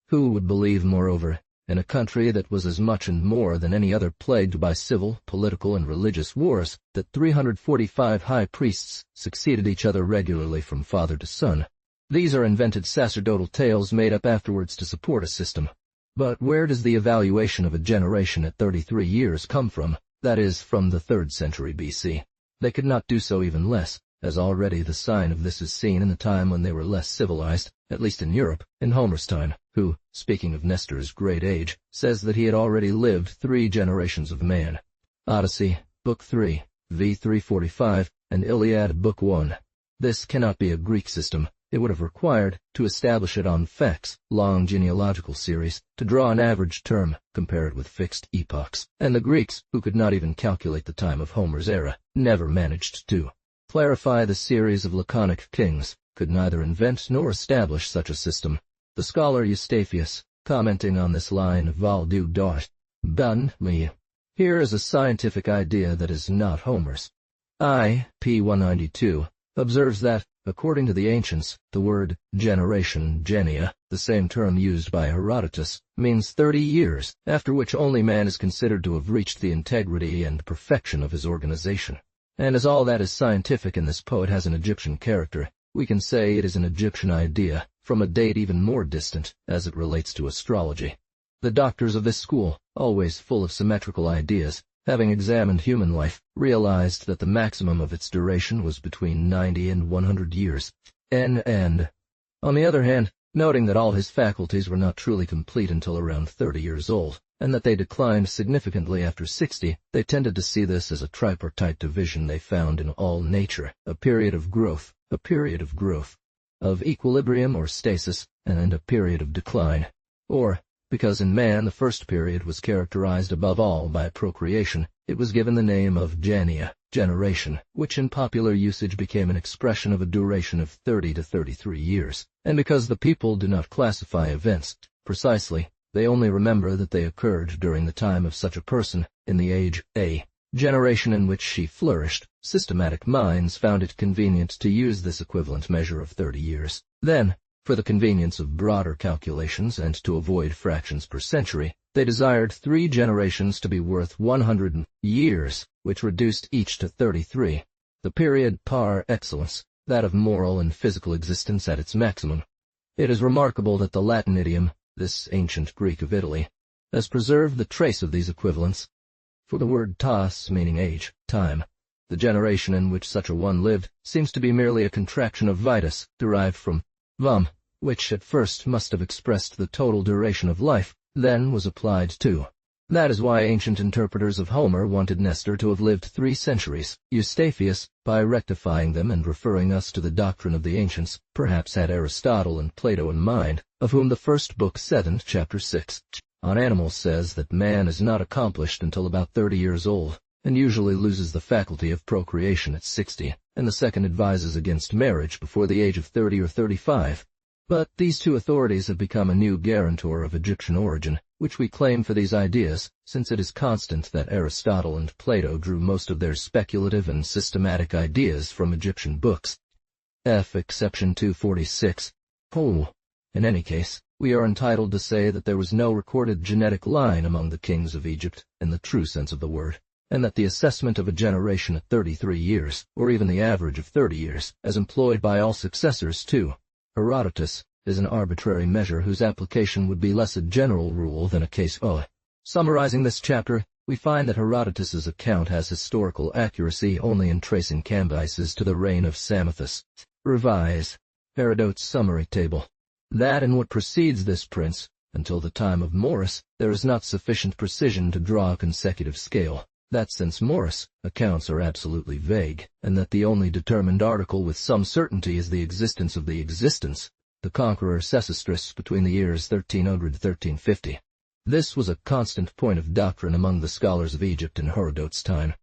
Who would believe, moreover, in a country that was as much and more than any other plagued by civil, political, and religious wars, that 345 high priests succeeded each other regularly from father to son? These are invented sacerdotal tales made up afterwards to support a system. But where does the evaluation of a generation at 33 years come from? That is, from the 3rd century BC. They could not do so even less, as already the sign of this is seen in the time when they were less civilized, at least in Europe, in Homer's time, who, speaking of Nestor's great age, says that he had already lived 3 generations of man. Odyssey, Book 3, v. 345, and Iliad, Book 1. This cannot be a Greek system. It would have required, to establish it on facts, long genealogical series, to draw an average term, compare it with fixed epochs, and the Greeks, who could not even calculate the time of Homer's era, never managed to clarify the series of laconic kings, could neither invent nor establish such a system. The scholar Eustathius, commenting on this line of Val du Dart, Bun me. Here is a scientific idea that is not Homer's. p. 192, observes that, according to the ancients, the word generation, genia, the same term used by Herodotus, means 30 years, after which only man is considered to have reached the integrity and perfection of his organization. And as all that is scientific in this poet has an Egyptian character, we can say it is an Egyptian idea, from a date even more distant, as it relates to astrology. The doctors of this school, always full of symmetrical ideas, having examined human life, realized that the maximum of its duration was between 90 and 100 years. And, on the other hand, noting that all his faculties were not truly complete until around 30 years old, and that they declined significantly after 60, they tended to see this as a tripartite division they found in all nature, a period of growth, of equilibrium or stasis, and a period of decline. Or, because in man the first period was characterized above all by procreation, it was given the name of genia, generation, which in popular usage became an expression of a duration of 30 to 33 years. And because the people do not classify events precisely, they only remember that they occurred during the time of such a person, in the age A, generation in which she flourished, systematic minds found it convenient to use this equivalent measure of 30 years. Then, for the convenience of broader calculations and to avoid fractions per century, they desired 3 generations to be worth 100 years, which reduced each to 33, the period par excellence, that of moral and physical existence at its maximum. It is remarkable that the Latin idiom, this ancient Greek of Italy, has preserved the trace of these equivalents. For the word tas, meaning age, time, the generation in which such a one lived, seems to be merely a contraction of vitus, derived from vam, which at first must have expressed the total duration of life, then was applied to. That is why ancient interpreters of Homer wanted Nestor to have lived 3 centuries. Eustathius, by rectifying them and referring us to the doctrine of the ancients, perhaps had Aristotle and Plato in mind, of whom the first book 7, chapter 6, on animals says that man is not accomplished until about 30 years old, and usually loses the faculty of procreation at 60, and the second advises against marriage before the age of 30 or 35. But these 2 authorities have become a new guarantor of Egyptian origin, which we claim for these ideas, since it is constant that Aristotle and Plato drew most of their speculative and systematic ideas from Egyptian books. F. Exception 246. In any case, we are entitled to say that there was no recorded genetic line among the kings of Egypt, in the true sense of the word, and that the assessment of a generation at 33 years, or even the average of 30 years, as employed by all successors to Herodotus, is an arbitrary measure whose application would be less a general rule than a case. Summarizing this chapter, we find that Herodotus's account has historical accuracy only in tracing Cambyses to the reign of Psammethis. Revise. Herodotus summary table. That in what precedes this prince, until the time of Maurus, there is not sufficient precision to draw a consecutive scale. That since Maurus, accounts are absolutely vague, and that the only determined article with some certainty is the existence of the existence, the conqueror Sesostris between the years 1300–1350. This was a constant point of doctrine among the scholars of Egypt in Herodotus' time,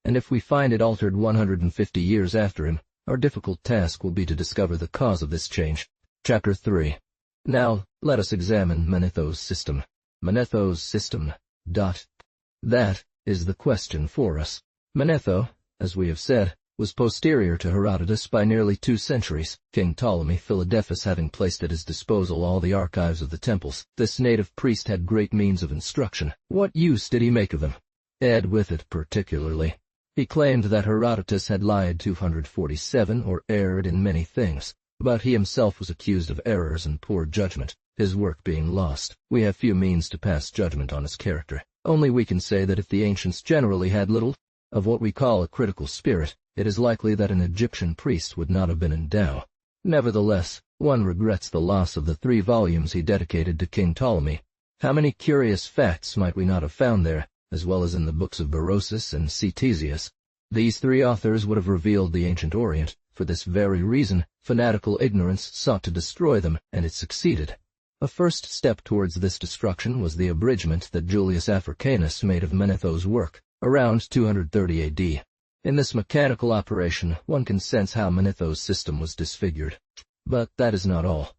and if we find it altered 150 years after him, our difficult task will be to discover the cause of this change. Chapter 3. Now, let us examine Manetho's system. Manetho's system. That is the question for us. Manetho, as we have said, was posterior to Herodotus by nearly 2 centuries, King Ptolemy Philadelphus having placed at his disposal all the archives of the temples. This native priest had great means of instruction. What use did he make of them? Ed with it particularly. He claimed that Herodotus had lied 247 or erred in many things, but he himself was accused of errors and poor judgment, his work being lost. We have few means to pass judgment on his character. Only we can say that if the ancients generally had little of what we call a critical spirit, it is likely that an Egyptian priest would not have been in doubt. Nevertheless, one regrets the loss of the 3 volumes he dedicated to King Ptolemy. How many curious facts might we not have found there, as well as in the books of Berosus and Ctesias? These 3 authors would have revealed the ancient Orient. For this very reason, fanatical ignorance sought to destroy them, and it succeeded. A first step towards this destruction was the abridgment that Julius Africanus made of Manetho's work, around 230 AD. In this mechanical operation, one can sense how Manetho's system was disfigured. But that is not all.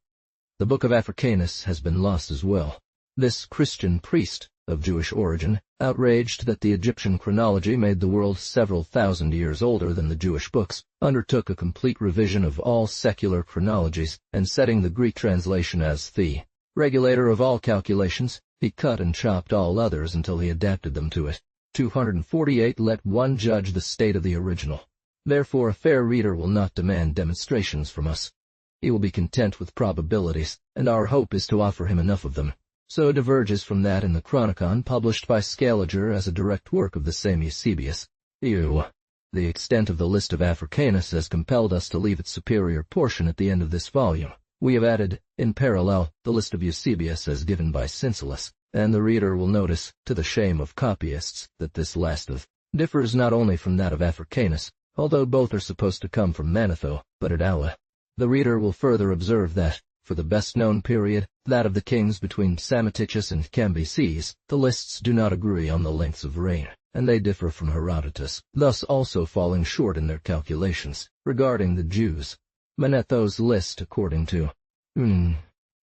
The Book of Africanus has been lost as well. This Christian priest, of Jewish origin, outraged that the Egyptian chronology made the world several thousand years older than the Jewish books, undertook a complete revision of all secular chronologies, and setting the Greek translation as the regulator of all calculations, he cut and chopped all others until he adapted them to it. 248 Let one judge the state of the original. Therefore a fair reader will not demand demonstrations from us. He will be content with probabilities, and our hope is to offer him enough of them. So diverges from that in the Chronicon published by Scaliger as a direct work of the same Eusebius. The extent of the list of Africanus has compelled us to leave its superior portion at the end of this volume. We have added, in parallel, the list of Eusebius as given by Cincelus, and the reader will notice, to the shame of copyists, that this last differs not only from that of Africanus, although both are supposed to come from Manetho, but at Ala. The reader will further observe that, for the best-known period, that of the kings between Psammetichus and Cambyses, the lists do not agree on the lengths of reign, and they differ from Herodotus, thus also falling short in their calculations. Regarding the Jews, Manetho's list according to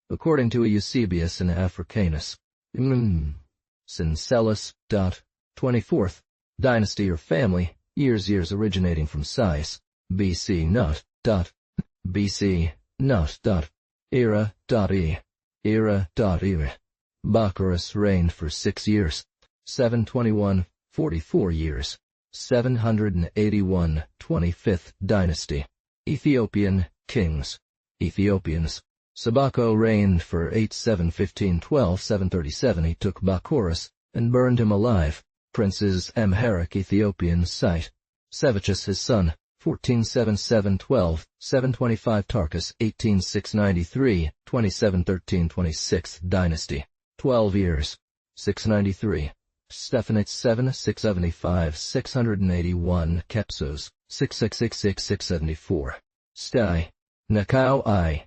Eusebius and Africanus. Cincelus. 24th. Dynasty or family, years originating from Sais. BC not. BC not. Era. Era. Bacchus reigned for 6 years. 721, 44 years. 781, 25th dynasty. Ethiopian kings. Ethiopians. Sabako reigned for 87, 15, 12, 737. He took Bacchus and burned him alive. Princes Amharic Ethiopian site. Sevichus his son. 14, 7, 7, 12, 725 Tarkus, 18, 693, 27, 13, 26th dynasty. 12 years. 693. Stephanates 7, 675, 681 Kepsos, 6666, 674. Stai. Nekau I.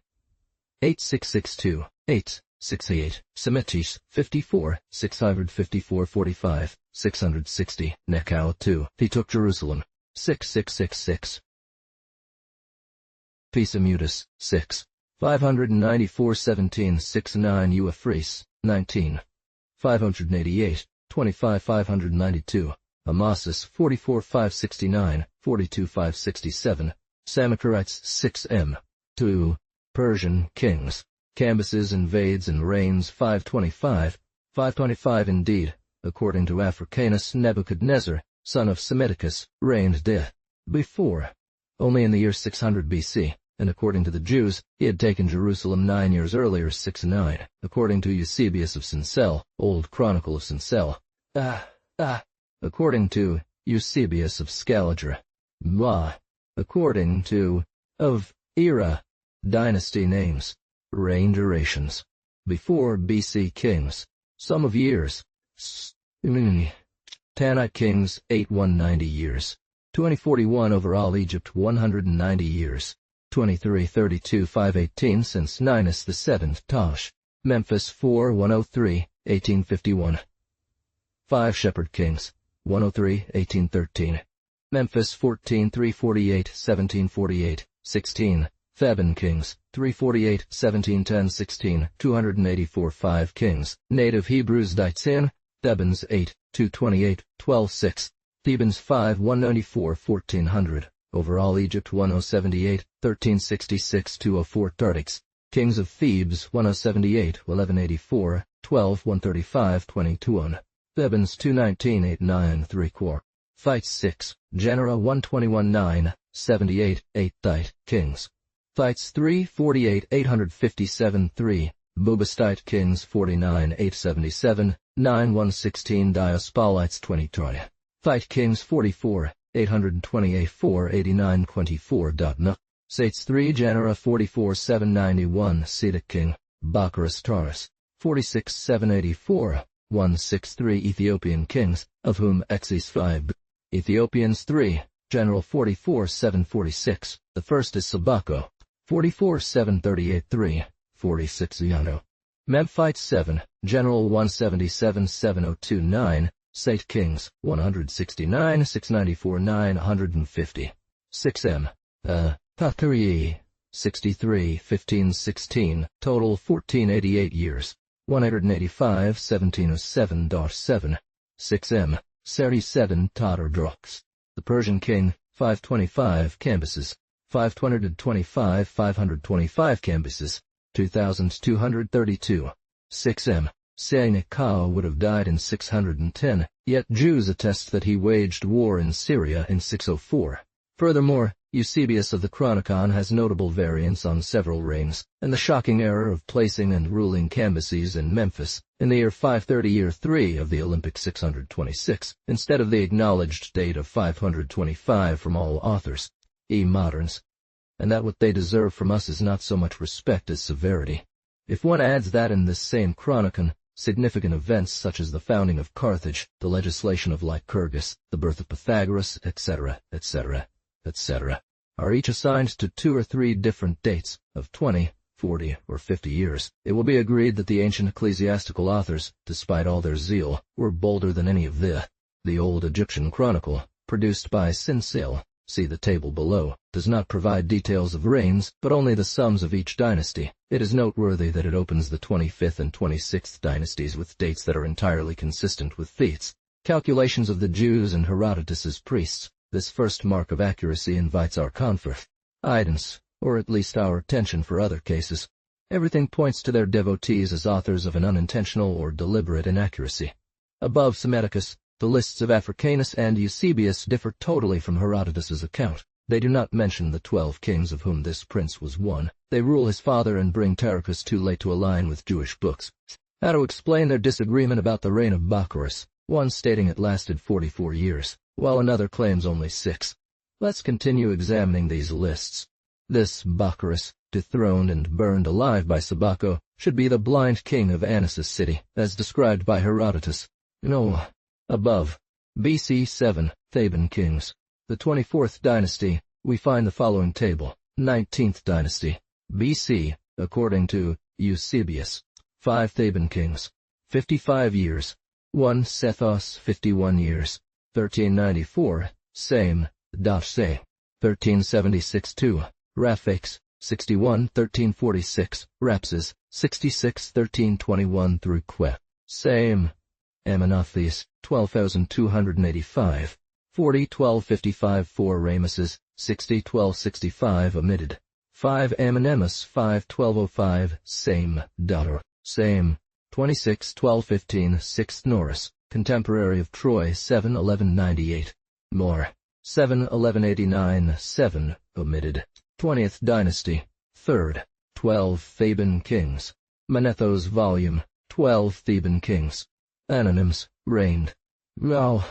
8662, 868. Semitis, 54, 654, 45, 660. Nekau II. He took Jerusalem. 6666. Pisamutus, 6. 594 17 69 Euphrates, 19. 588, 25 592. Amasis, 44 569, 42 567. Samacharites, 6m. 2. Persian kings. Cambyses invades and reigns 525. 525 indeed, according to Africanus. Nebuchadnezzar, son of Psammetichus, reigned before, only in the year 600 BC, and according to the Jews, he had taken Jerusalem 9 years earlier, 6-9, according to Eusebius of Cincel, Old Chronicle of Cincel. According to Eusebius of Scaliger. According to of era, dynasty names, reign durations. Before BC kings, sum of years. Tanite kings, 8190 years. 2041 over all Egypt, 190 years. 2332 518 since Ninus VII Tosh. Memphis 4 103, 1851. 5 Shepherd kings, 103, 1813. Memphis 14 348, 1748, 16. Theban kings, 348, 1710, 16, 284 5 kings. Native Hebrews Daitzin, Thebans 8, 228, 12 6. Thebans 5 194, 1400. Overall Egypt 1078, 1366-204 Tartix. Kings of Thebes 1078, 1184, 12, 135, 22 Thebans 219, 89 3-4. Fights 6, Genera 121, 9, 78, 8 Thite, Kings. Fights 3, 48, 857, 3, Bubastite Kings 49, 877, 9, 116 Diospolites 20 Troy. Fight Kings 44, 828, 4, 89, 24 Dotna. Sates 3 Genera 44, 791 Seta King, Baccharis Taurus. 46, 784, 163 Ethiopian Kings, of whom Exes 5. Ethiopians 3, General 44, 746, the first is Sabako. 44, 738, 3, 46 Yano. Memphite 7, General 177, 702, 9, Sate Kings, 169, 694, 950. 6M. Tatari, 63, 15, 16, total 1488 years. 185, 1707-7. 6M. Seri 7 Tatardrox. The Persian king, 525 cambuses. 525, 525 cambuses. 2232. 6M. Seneca would have died in 610, yet Jews attest that he waged war in Syria in 604. Furthermore, Eusebius of the Chronicon has notable variants on several reigns, and the shocking error of placing and ruling Cambyses in Memphis in the year 530 year 3 of the Olympic 626, instead of the acknowledged date of 525 from all authors, moderns, and that what they deserve from us is not so much respect as severity. If one adds that in this same Chronicon, significant events such as the founding of Carthage, the legislation of Lycurgus, the birth of Pythagoras, etc., etc., etc., are each assigned to 2 or 3 different dates of 20, 40, or 50 years, it will be agreed that the ancient ecclesiastical authors, despite all their zeal, were bolder than any of the old Egyptian chronicle, produced by Sincil, see the table below, does not provide details of reigns, but only the sums of each dynasty. It is noteworthy that it opens the 25th and 26th dynasties with dates that are entirely consistent with Thetes. Calculations of the Jews and Herodotus's priests. This first mark of accuracy invites our confidence, or at least our attention for other cases. Everything points to their devotees as authors of an unintentional or deliberate inaccuracy. Above Psammetichus, the lists of Africanus and Eusebius differ totally from Herodotus's account. They do not mention the 12 kings of whom this prince was one. They rule his father and bring Taricus too late to align with Jewish books. How to explain their disagreement about the reign of Baccharis, one stating it lasted 44 years, while another claims only 6. Let's continue examining these lists. This Baccharis, dethroned and burned alive by Sabako, should be the blind king of Anasis city, as described by Herodotus. No. Above. BC 7, Theban kings. The 24th dynasty, we find the following table. 19th dynasty. BC, according to Eusebius. 5 Theban kings. 55 years. 1 Sethos 51 years. 1394, Same, Dachse. 1376-2, Raphax, 61, 1346, Rapses, 66, 1321 through Que. Same. Amenophes, 12,285. 40, 1255, 4 Rameses, 60, 1265 omitted. 5 Amenemus, 5, 1205, Same, daughter. Same. 26, 1215, 6th Norris, contemporary of Troy, 7, 1198. More. 7, 1189, 7, omitted. 20th dynasty, 3rd. 12 Theban kings. Manetho's volume, 12 Theban kings. Anonyms, reigned. Well,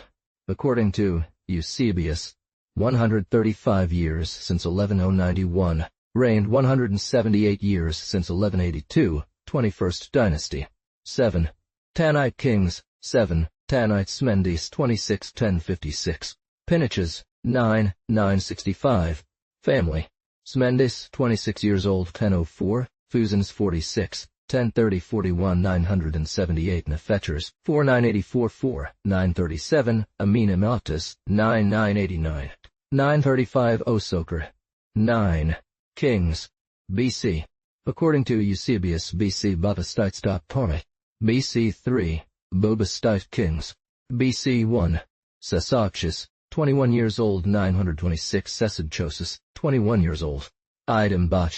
according to Eusebius, 135 years since 11091, reigned 178 years since 1182, 21st dynasty. 7. Tanite kings, 7. Tanite Smendis 26, 1056. Piniches, 9, 965. Family. Smendis, 26 years old, 1004. Fusens 46, 1030, 41, 978. Nefetchers, 4984, 4, 937. Amenemautus, 9, 989. 935. Osoker. 9. Kings. BC. According to Eusebius, BC Babastites. Torah. BC 3. Bubastite kings. BC 1. Sesachus, 21 years old 926 Sesid 21 years old. Idem Bach,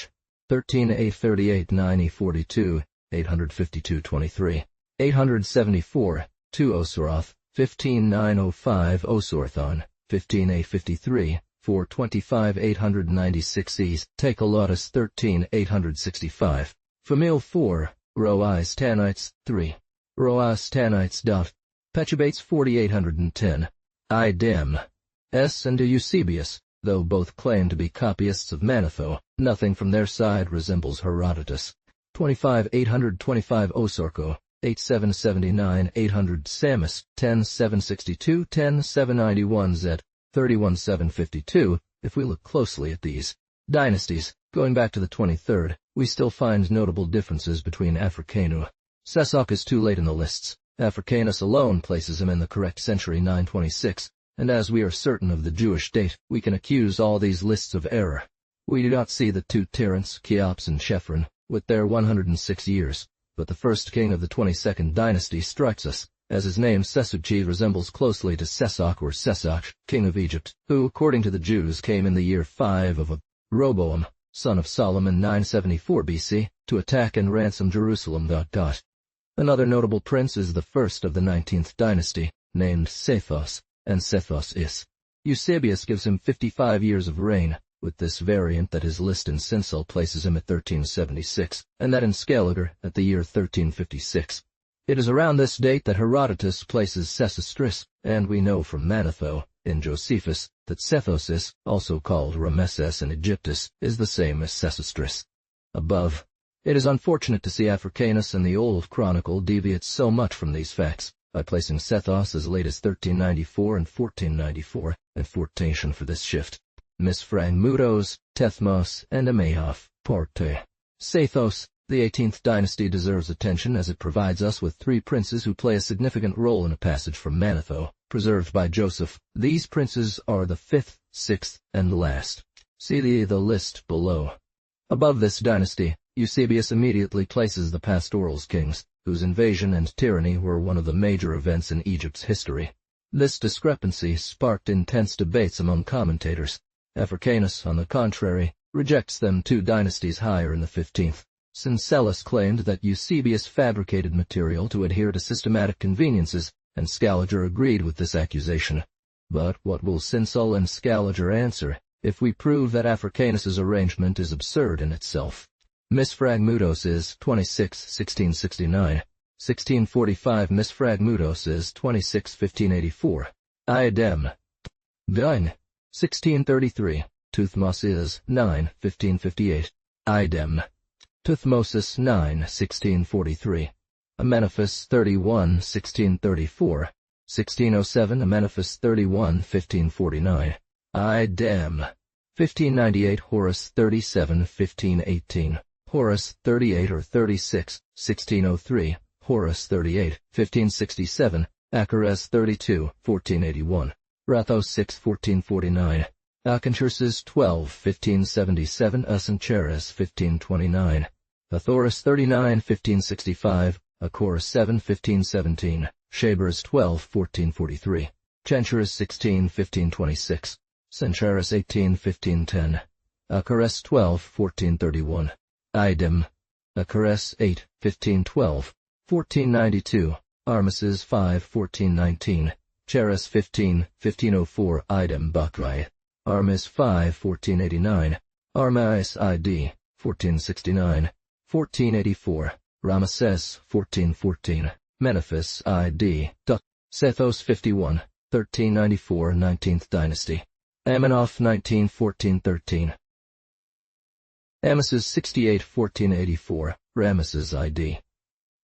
13a 38 90 42, 852 23. 874, 2 Osoroth, 15 905 Osorthon, 15a 53, 425 896 Es, Takalotus 13 865. Famil 4, Rois Tanites, 3. Roas Tanites. Petubates 4810. Idem. S. and Eusebius, though both claim to be copyists of Manetho, nothing from their side resembles Herodotus. 25 825 Osorko, 8779 800 Samus, 10 762 10 791 Z, 31 752. If we look closely at these dynasties, going back to the 23rd, we still find notable differences between Africanu. Sesok is too late in the lists. Africanus alone places him in the correct century 926, and as we are certain of the Jewish date, we can accuse all these lists of error. We do not see the two tyrants, Cheops and Chephron, with their 106 years, but the first king of the 22nd dynasty strikes us, as his name Sesuchi resembles closely to Sesok or Sesach, king of Egypt, who, according to the Jews, came in the year 5 of Roboam, son of Solomon 974 BC, to attack and ransom Jerusalem. Another notable prince is the first of the 19th dynasty, named Sethos, and Sethos is. Eusebius gives him 55 years of reign, with this variant that his list in Sinsel places him at 1376, and that in Scaliger at the year 1356. It is around this date that Herodotus places Sesostris, and we know from Manetho, in Josephus, that Sethos, also called Rameses in Egyptus, is the same as Sesostris. Above. It is unfortunate to see Africanus and the Old Chronicle deviate so much from these facts, by placing Sethos as late as 1394 and 1494, and fortation for this shift. Misfragmutos, Tethmos, and Amehof, Porte. Sethos, the 18th dynasty deserves attention as it provides us with three princes who play a significant role in a passage from Manetho, preserved by Joseph. These princes are the 5th, 6th, and last. See the list below. Above this dynasty, Eusebius immediately places the Pastorals kings, whose invasion and tyranny were one of the major events in Egypt's history. This discrepancy sparked intense debates among commentators. Africanus, on the contrary, rejects them 2 dynasties higher in the 15th. Syncellus claimed that Eusebius fabricated material to adhere to systematic conveniences, and Scaliger agreed with this accusation. But what will Sinsel and Scaliger answer if we prove that Africanus's arrangement is absurd in itself? Misfragmutos is 26, 1669. 1645 Misfragmutos is 26, 1584. Idem. Vine. 1633. Tuthmos is 9, 1558. Idem. Tuthmosis 9, 1643. Amenophis 31, 1634. 1607 Amenophis 31, 1549. Idem. 1598 Horus 37, 1518. Horus 38 or 36, 1603. Horus 38, 1567. Achares 32, 1481. Rathos 6, 1449. Achencherses 12, 1577. Asencheres 1529. Athorus 39, 1565. Acorus 7, 1517. Shabers 12, 1443. Chencherus 16, 1526. Sencharis 18, 1510. Achares 12, 1431. Idem. Achares 8, 1512. 1492. Armises 5, 1419. Cheres 15, 1504. Idem Bakrai. Armis 5, 1489. Armais ID, 1469. 1484. Ramesses, 1414. Menephis ID. Sethos 51. 1394, 19th dynasty. Amenophh 19, 1413. Amasis 68, 1484. Ramesses ID.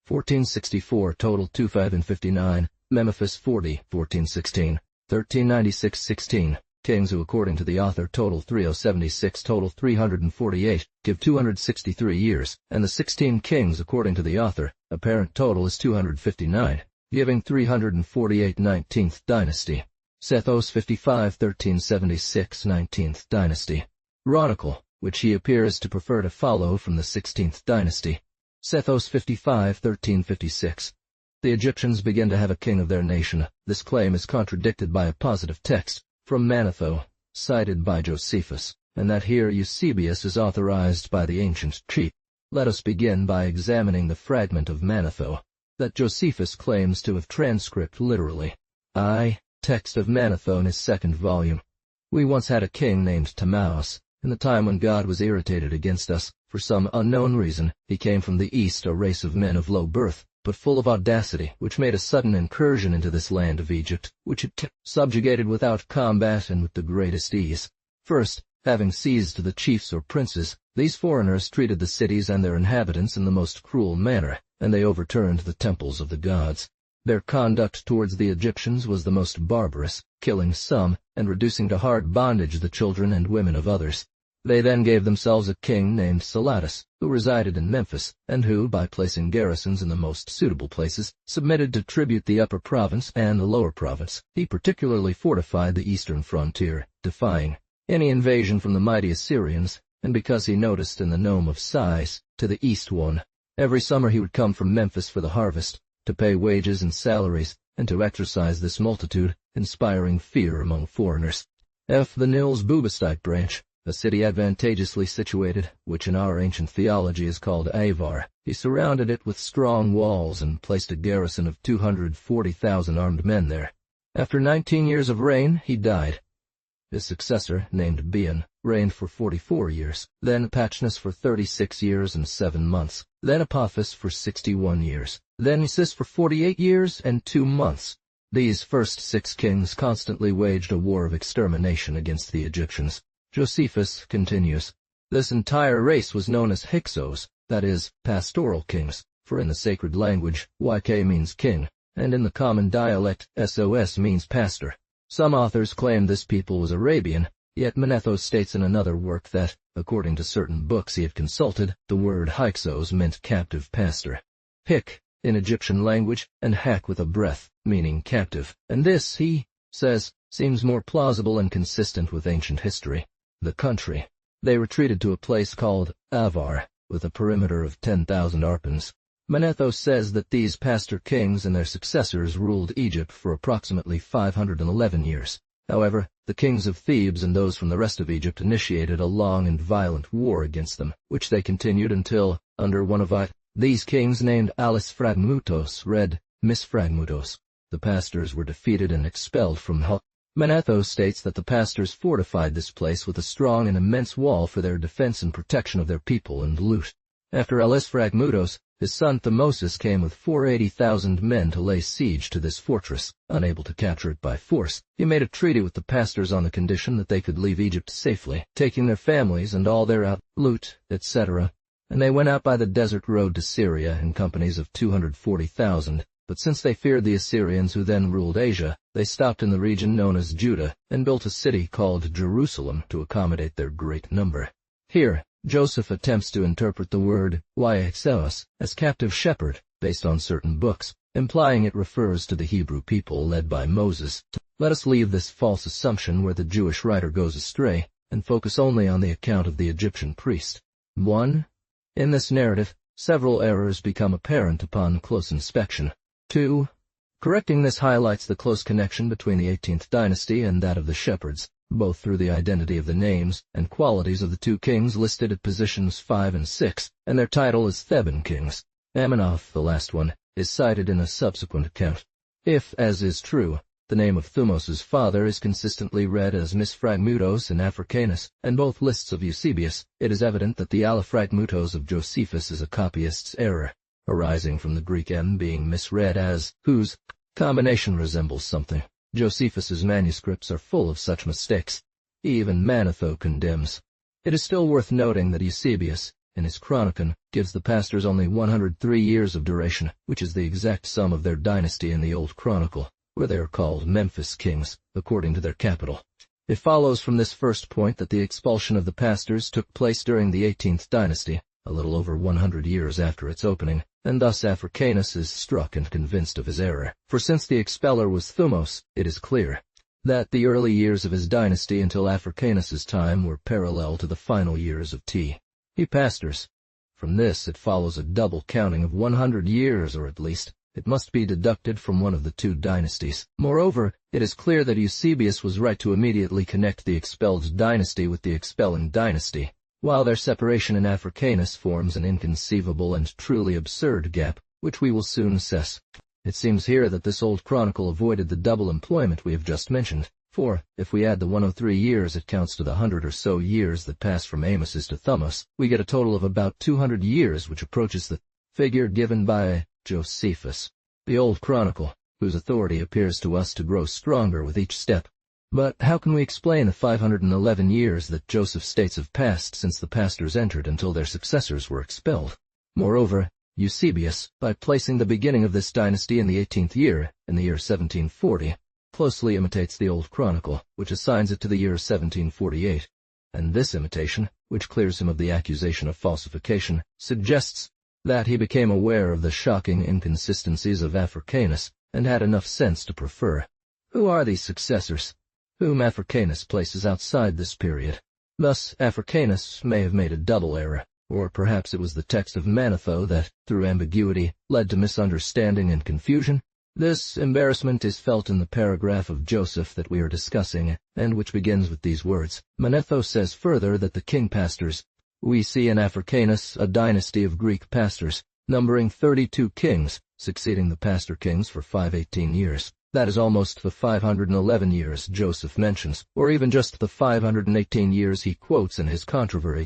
1464, total 25 and 59. Memephis 40, 1416. 1396, 16. Kings who, according to the author, total 3076, total 348, give 263 years, and the 16 kings, according to the author, apparent total is 259, giving 348 19th dynasty. Sethos 55, 1376, 19th dynasty. Chronicle, which he appears to prefer to follow from the 16th dynasty. Sethos 55, 1356. The Egyptians begin to have a king of their nation. This claim is contradicted by a positive text, from Manetho, cited by Josephus, and that here Eusebius is authorized by the ancient chief. Let us begin by examining the fragment of Manetho that Josephus claims to have transcribed literally. Text of Manetho in his second volume. We once had a king named Timaeus. In the time when God was irritated against us, for some unknown reason, he came from the east, a race of men of low birth, but full of audacity, which made a sudden incursion into this land of Egypt, which it subjugated without combat and with the greatest ease. First, having seized the chiefs or princes, these foreigners treated the cities and their inhabitants in the most cruel manner, and they overturned the temples of the gods. Their conduct towards the Egyptians was the most barbarous, killing some, and reducing to hard bondage the children and women of others. They then gave themselves a king named Salatus, who resided in Memphis, and who, by placing garrisons in the most suitable places, submitted to tribute the upper province and the lower province. He particularly fortified the eastern frontier, defying any invasion from the mighty Assyrians, and because he noticed in the nome of Sais, to the east one, every summer he would come from Memphis for the harvest, to pay wages and salaries, and to exercise this multitude, inspiring fear among foreigners. The Nil's Bubastite branch, a city advantageously situated, which in our ancient theology is called Avar. He surrounded it with strong walls and placed a garrison of 240,000 armed men there. After 19 years of reign, he died. His successor, named Beon, reigned for 44 years, then Pachnis for 36 years and 7 months, then Apophis for 61 years, then Sis for 48 years and 2 months. These first 6 kings constantly waged a war of extermination against the Egyptians. Josephus continues, this entire race was known as Hyksos, that is, pastoral kings, for in the sacred language, YK means king, and in the common dialect, SOS means pastor. Some authors claim this people was Arabian, yet Manetho states in another work that, according to certain books he had consulted, the word Hyksos meant captive pastor. Hik, in Egyptian language, and hak with a breath, meaning captive, and this, he says, seems more plausible and consistent with ancient history. The country. They retreated to a place called Avar, with a perimeter of 10,000 arpans. Manetho says that these pastor kings and their successors ruled Egypt for approximately 511 years. However, the kings of Thebes and those from the rest of Egypt initiated a long and violent war against them, which they continued until, under one of these kings named Alisfragmutos, read Misfragmutos, the pastors were defeated and expelled from Hel. Manetho states that the pastors fortified this place with a strong and immense wall for their defense and protection of their people and loot. After Alisfragmutos, his son Thamosis came with 480,000 men to lay siege to this fortress. Unable to capture it by force, he made a treaty with the pastors on the condition that they could leave Egypt safely, taking their families and all their loot, etc. And they went out by the desert road to Syria in companies of 240,000. But since they feared the Assyrians who then ruled Asia, they stopped in the region known as Judah and built a city called Jerusalem to accommodate their great number. Here, Joseph attempts to interpret the word Yxeos as captive shepherd, based on certain books, implying it refers to the Hebrew people led by Moses. Let us leave this false assumption where the Jewish writer goes astray, and focus only on the account of the Egyptian priest. 1. In this narrative, several errors become apparent upon close inspection. 2. Correcting this highlights the close connection between the 18th dynasty and that of the shepherds, both through the identity of the names and qualities of the 2 kings listed at positions 5 and 6, and their title as Theban kings. Amenoph, the last one, is cited in a subsequent account. If, as is true, the name of Thumos's father is consistently read as Misfragmutos and Africanus, and both lists of Eusebius, it is evident that the Alifragmutos of Josephus is a copyist's error, arising from the Greek M being misread as whose combination resembles something. Josephus's manuscripts are full of such mistakes. Even Manetho condemns. It is still worth noting that Eusebius, in his Chronicon, gives the pastors only 103 years of duration, which is the exact sum of their dynasty in the Old Chronicle, where they are called Memphis kings, according to their capital. It follows from this first point that the expulsion of the pastors took place during the 18th dynasty, a little over 100 years after its opening, and thus Africanus is struck and convinced of his error. For since the expeller was Thumos, it is clear that the early years of his dynasty until Africanus's time were parallel to the final years of T. He pastors. From this it follows a double counting of 100 years, or at least it must be deducted from one of the two dynasties. Moreover, it is clear that Eusebius was right to immediately connect the expelled dynasty with the expelling dynasty, while their separation in Africanus forms an inconceivable and truly absurd gap, which we will soon assess. It seems here that this old chronicle avoided the double employment we have just mentioned, for, if we add the 103 years it counts to the 100 or so years that pass from Amos's to Thumos, we get a total of about 200 years, which approaches the figure given by Josephus, the old chronicle, whose authority appears to us to grow stronger with each step. But how can we explain the 511 years that Joseph states have passed since the pastors entered until their successors were expelled? Moreover, Eusebius, by placing the beginning of this dynasty in the 18th year, in the year 1740, closely imitates the old chronicle, which assigns it to the year 1748. And this imitation, which clears him of the accusation of falsification, suggests that he became aware of the shocking inconsistencies of Africanus, and had enough sense to prefer. Who are these successors, whom Africanus places outside this period? Thus, Africanus may have made a double error, or perhaps it was the text of Manetho that, through ambiguity, led to misunderstanding and confusion. This embarrassment is felt in the paragraph of Joseph that we are discussing, and which begins with these words. Manetho says further that the king pastors, we see in Africanus a dynasty of Greek pastors, numbering 32 kings, succeeding the pastor kings for 518 years. That is almost the 511 years Joseph mentions, or even just the 518 years he quotes in his controversy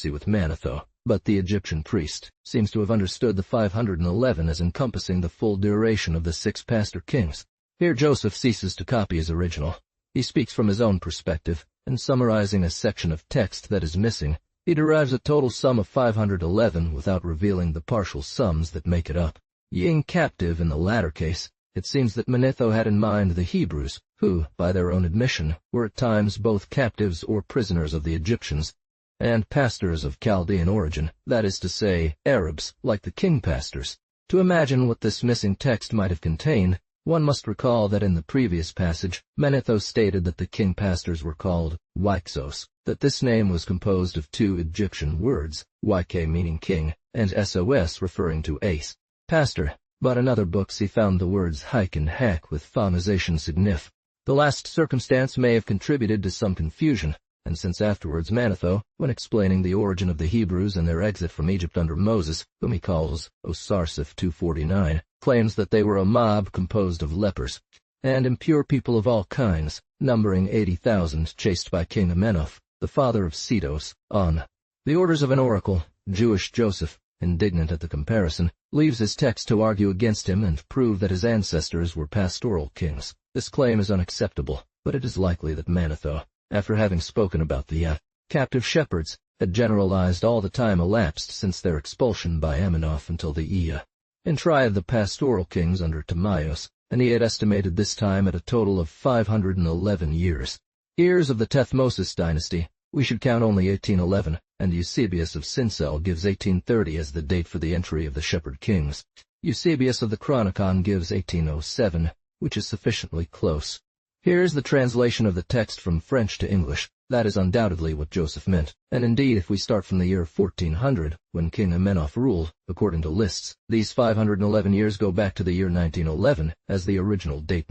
with Manetho. But the Egyptian priest seems to have understood the 511 as encompassing the full duration of the 6 pastor kings. Here Joseph ceases to copy his original. He speaks from his own perspective, and summarizing a section of text that is missing, he derives a total sum of 511 without revealing the partial sums that make it up. Being captive in the latter case, it seems that Manetho had in mind the Hebrews, who, by their own admission, were at times both captives or prisoners of the Egyptians, and pastors of Chaldean origin, that is to say, Arabs, like the king pastors. To imagine what this missing text might have contained, one must recall that in the previous passage, Manetho stated that the king pastors were called Wyxos, that this name was composed of 2 Egyptian words, Yk meaning king, and Sos referring to ace, pastor, but in other books he found the words hike and hack with phonemization signif. The last circumstance may have contributed to some confusion, and since afterwards Manetho, when explaining the origin of the Hebrews and their exit from Egypt under Moses, whom he calls Osarseph 249, claims that they were a mob composed of lepers, and impure people of all kinds, numbering 80,000, chased by King Amenoph, the father of Cedos, on the orders of an oracle. Jewish Joseph, indignant at the comparison, leaves his text to argue against him and prove that his ancestors were pastoral kings. This claim is unacceptable, but it is likely that Manetho, after having spoken about the captive shepherds, had generalized all the time elapsed since their expulsion by Amenoph until the entry of the pastoral kings under Timaeus, and he had estimated this time at a total of 511 years. Heirs of the Thutmosis dynasty, we should count only 1811, and Eusebius of Sincel gives 1830 as the date for the entry of the shepherd kings. Eusebius of the Chronicon gives 1807, which is sufficiently close. Here is the translation of the text from French to English. That is undoubtedly what Joseph meant, and indeed if we start from the year 1400, when King Amenoph ruled, according to lists, these 511 years go back to the year 1911 as the original date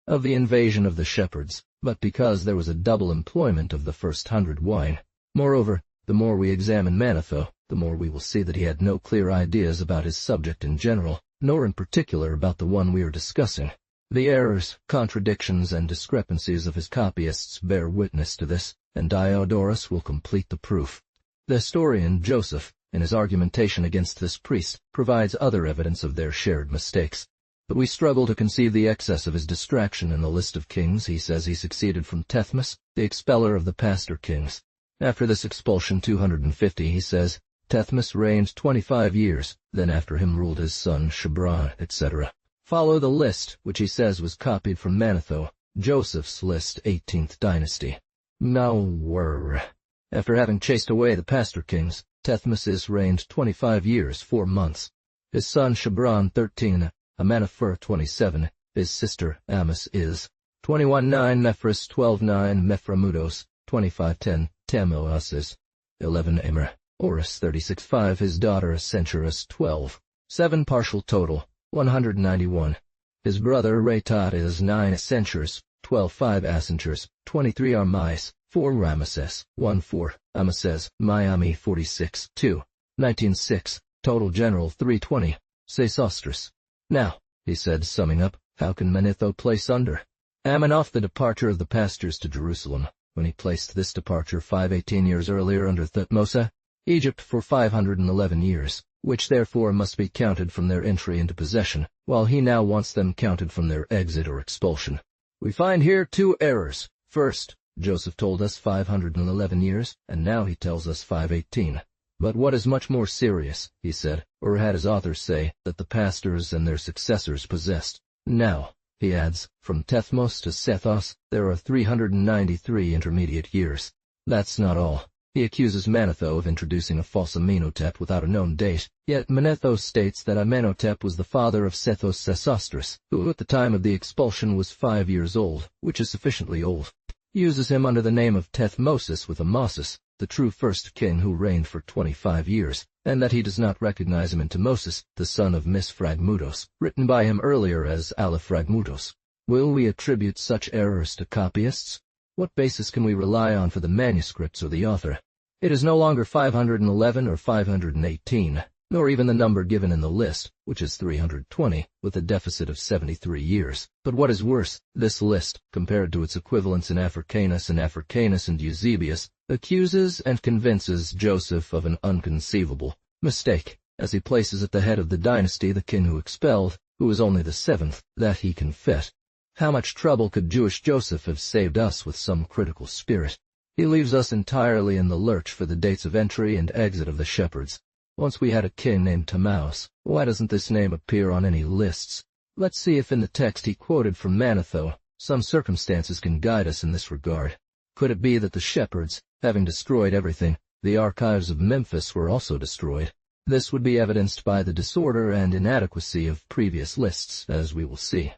of the invasion of the shepherds, but because there was a double employment of the first 100 wine. Moreover, the more we examine Manetho, the more we will see that he had no clear ideas about his subject in general, nor in particular about the one we are discussing. The errors, contradictions, and discrepancies of his copyists bear witness to this, and Diodorus will complete the proof. The historian Joseph, in his argumentation against this priest, provides other evidence of their shared mistakes. But we struggle to conceive the excess of his distraction in the list of kings. He says he succeeded from Tethmus, the expeller of the pastor kings. After this expulsion 250, he says, Tethmus reigned 25 years, then after him ruled his son Shebron, etc. Follow the list, which he says was copied from Manetho, Joseph's list, 18th dynasty. Now, after having chased away the pastor kings, Tethmus reigned 25 years, 4 months. His son Shebron 13, Amenopher 27, his sister Amis is 21:9, Mephris 12:9, Mephramudos 25:10, Tamoas is 11, Emer Horus 36.5, his daughter Asensurus 12.7, partial total 191. His brother Ratat is 9 Asensurus, 12.5 Asensurus, 23 Armais, 4 Ramesses, 1.4, Amases, Miami 46.2, 19.6, total general 320, Sesostris. Now, he said, summing up, how can Manetho place under Amenoth the departure of the pastors to Jerusalem, when he placed this departure 518 years earlier under Thutmose, Egypt for 511 years, which therefore must be counted from their entry into possession, while he now wants them counted from their exit or expulsion. We find here two errors. First, Joseph told us 511 years, and now he tells us 518. But what is much more serious, he said, or had his authors say, that the pastors and their successors possessed. Now, he adds, from Tethmos to Sethos, there are 393 intermediate years. That's not all. He accuses Manetho of introducing a false Amenhotep without a known date, yet Manetho states that Amenhotep was the father of Sethos Sesostris, who at the time of the expulsion was 5 years old, which is sufficiently old. Uses him under the name of Tethmosis with Amasis, the true first king who reigned for 25 years, and that he does not recognize him in Timosis, the son of Misfragmutos, written by him earlier as Alaphragmutos. Will we attribute such errors to copyists? What basis can we rely on for the manuscripts or the author? It is no longer 511 or 518, nor even the number given in the list, which is 320, with a deficit of 73 years. But what is worse, this list, compared to its equivalents in Africanus and Eusebius, accuses and convinces Joseph of an unconceivable mistake, as he places at the head of the dynasty the king who expelled, who is only the 7th, that he can fit. How much trouble could Jewish Joseph have saved us with some critical spirit? He leaves us entirely in the lurch for the dates of entry and exit of the shepherds. Once we had a king named Tamaus. Why doesn't this name appear on any lists? Let's see if in the text he quoted from Manetho, some circumstances can guide us in this regard. Could it be that the shepherds, having destroyed everything, the archives of Memphis were also destroyed? This would be evidenced by the disorder and inadequacy of previous lists, as we will see.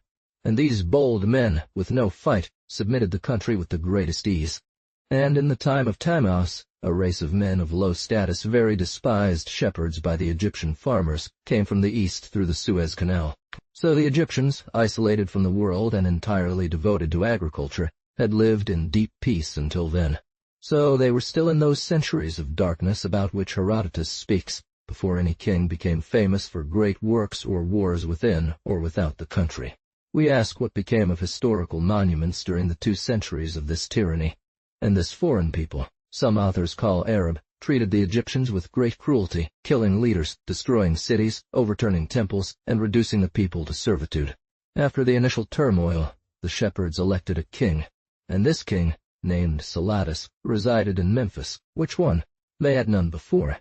And these bold men, with no fight, submitted the country with the greatest ease. And in the time of Tamaus, a race of men of low status, very despised shepherds by the Egyptian farmers, came from the east through the Suez Canal. So the Egyptians, isolated from the world and entirely devoted to agriculture, had lived in deep peace until then. So they were still in those centuries of darkness about which Herodotus speaks, before any king became famous for great works or wars within or without the country. We ask what became of historical monuments during the 2 centuries of this tyranny. And this foreign people, some authors call Arab, treated the Egyptians with great cruelty, killing leaders, destroying cities, overturning temples, and reducing the people to servitude. After the initial turmoil, the shepherds elected a king, and this king, named Salatus, resided in Memphis. Which one? They had none before.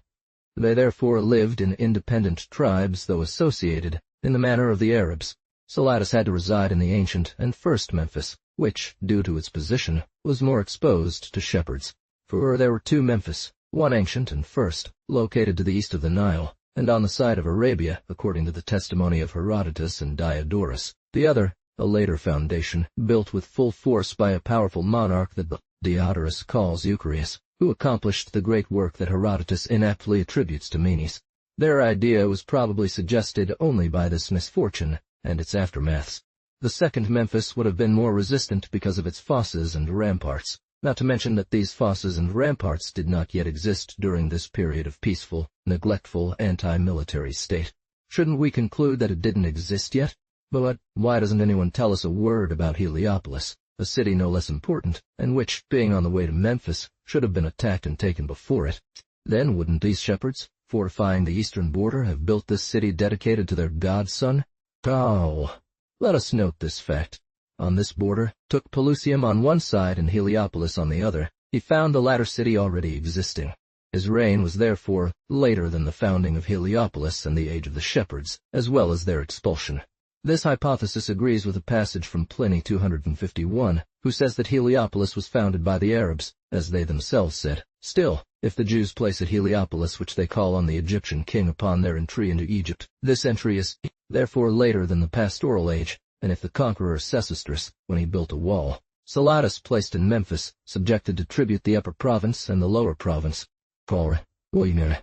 They therefore lived in independent tribes, though associated, in the manner of the Arabs. Salatus had to reside in the ancient and first Memphis, which, due to its position, was more exposed to shepherds. For there were 2 Memphis, one ancient and first, located to the east of the Nile, and on the side of Arabia, according to the testimony of Herodotus and Diodorus. The other, a later foundation, built with full force by a powerful monarch that Diodorus calls Eucherius, who accomplished the great work that Herodotus inaptly attributes to Menes. Their idea was probably suggested only by this misfortune and its aftermaths. The second Memphis would have been more resistant because of its fosses and ramparts, not to mention that these fosses and ramparts did not yet exist during this period of peaceful, neglectful, anti-military state. Shouldn't we conclude that it didn't exist yet? But why doesn't anyone tell us a word about Heliopolis, a city no less important, and which, being on the way to Memphis, should have been attacked and taken before it? Then wouldn't these shepherds, fortifying the eastern border, have built this city dedicated to their godson? Oh, let us note this fact. On this border, took Pelusium on one side and Heliopolis on the other, he found the latter city already existing. His reign was therefore later than the founding of Heliopolis and the age of the shepherds, as well as their expulsion. This hypothesis agrees with a passage from Pliny 251, who says that Heliopolis was founded by the Arabs, as they themselves said. Still, if the Jews place at Heliopolis which they call on the Egyptian king upon their entry into Egypt, this entry is therefore later than the pastoral age, and if the conqueror Sesostris, when he built a wall, Salatus placed in Memphis, subjected to tribute the upper province and the lower province. For Oymir.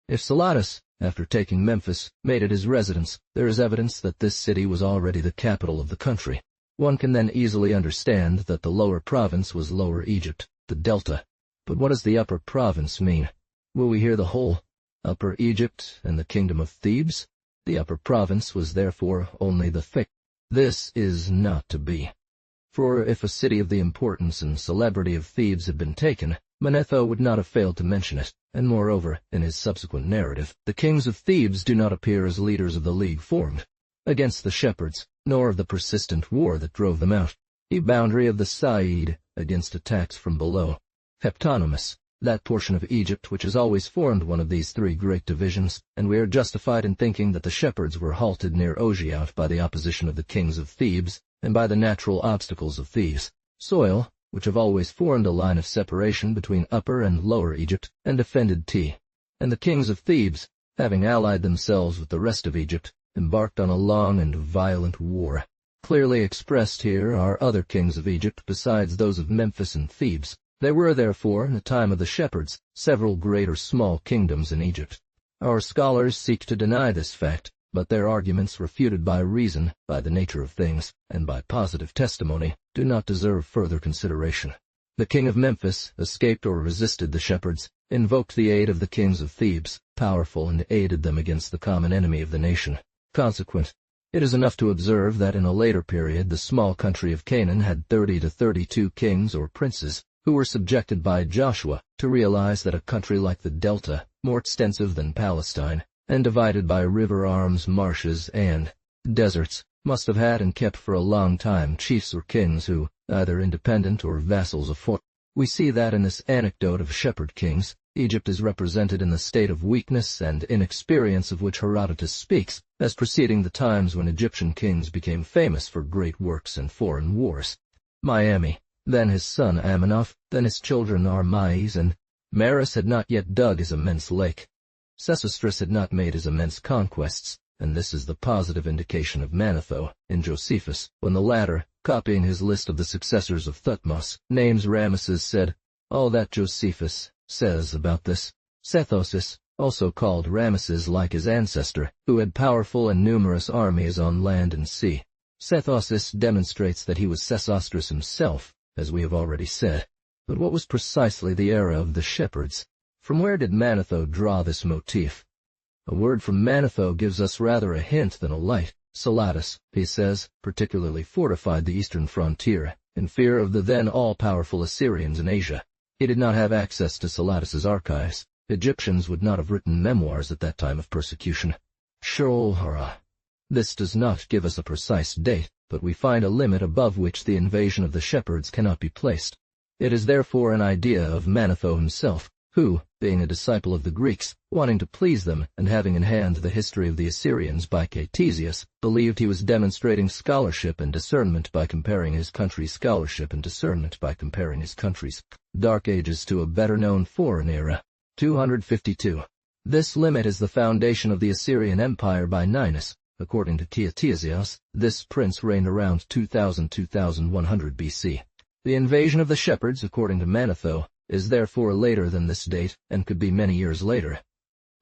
If Salatus, after taking Memphis, made it his residence, there is evidence that this city was already the capital of the country. One can then easily understand that the lower province was Lower Egypt, the Delta. But what does the upper province mean? Will we hear the whole? Upper Egypt and the kingdom of Thebes? The upper province was therefore only the thick. This is not to be. For if a city of the importance and celebrity of Thebes had been taken, Manetho would not have failed to mention it, and moreover, in his subsequent narrative, the kings of Thebes do not appear as leaders of the league formed against the shepherds, nor of the persistent war that drove them out, the boundary of the Said against attacks from below. Heptonymus, that portion of Egypt which has always formed one of these three great divisions, and we are justified in thinking that the shepherds were halted near Ogiaut by the opposition of the kings of Thebes, and by the natural obstacles of Thebes. Soil, which have always formed a line of separation between Upper and Lower Egypt, and defended T. And the kings of Thebes, having allied themselves with the rest of Egypt, embarked on a long and violent war. Clearly expressed here are other kings of Egypt besides those of Memphis and Thebes. There were, therefore, in the time of the shepherds, several great or small kingdoms in Egypt. Our scholars seek to deny this fact, but their arguments refuted by reason, by the nature of things, and by positive testimony, do not deserve further consideration. The king of Memphis escaped or resisted the shepherds, invoked the aid of the kings of Thebes, powerful, and aided them against the common enemy of the nation. Consequent. It is enough to observe that in a later period the small country of Canaan had 30 to 32 kings or princes, who were subjected by Joshua, to realize that a country like the Delta, more extensive than Palestine, and divided by river arms, marshes, and deserts, must have had and kept for a long time chiefs or kings who, either independent or vassals of fortune. We see that in this anecdote of shepherd kings, Egypt is represented in the state of weakness and inexperience of which Herodotus speaks, as preceding the times when Egyptian kings became famous for great works and foreign wars. Miami, then his son Amenoph, then his children Armais, and Maris had not yet dug his immense lake. Sesostris had not made his immense conquests, and this is the positive indication of Manetho, in Josephus, when the latter, copying his list of the successors of Thutmose, names Rameses said, all that Josephus says about this. Sethosis, also called Rameses like his ancestor, who had powerful and numerous armies on land and sea. Sethosis demonstrates that he was Sesostris himself, as we have already said. But what was precisely the era of the shepherds? From where did Manetho draw this motif? A word from Manetho gives us rather a hint than a light. Salatus, he says, particularly fortified the eastern frontier, in fear of the then all-powerful Assyrians in Asia. He did not have access to Salatus's archives. Egyptians would not have written memoirs at that time of persecution. Sholhara. This does not give us a precise date, but we find a limit above which the invasion of the shepherds cannot be placed. It is therefore an idea of Manetho himself, who, being a disciple of the Greeks, wanting to please them, and having in hand the history of the Assyrians by Ctesias, believed he was demonstrating scholarship and discernment by comparing his country's scholarship and discernment by comparing his country's Dark Ages to a better-known foreign era. 252. This limit is the foundation of the Assyrian Empire by Ninus. According to Ctesias, this prince reigned around 2000–2100 BC. The invasion of the shepherds, according to Manetho, is therefore later than this date, and could be many years later.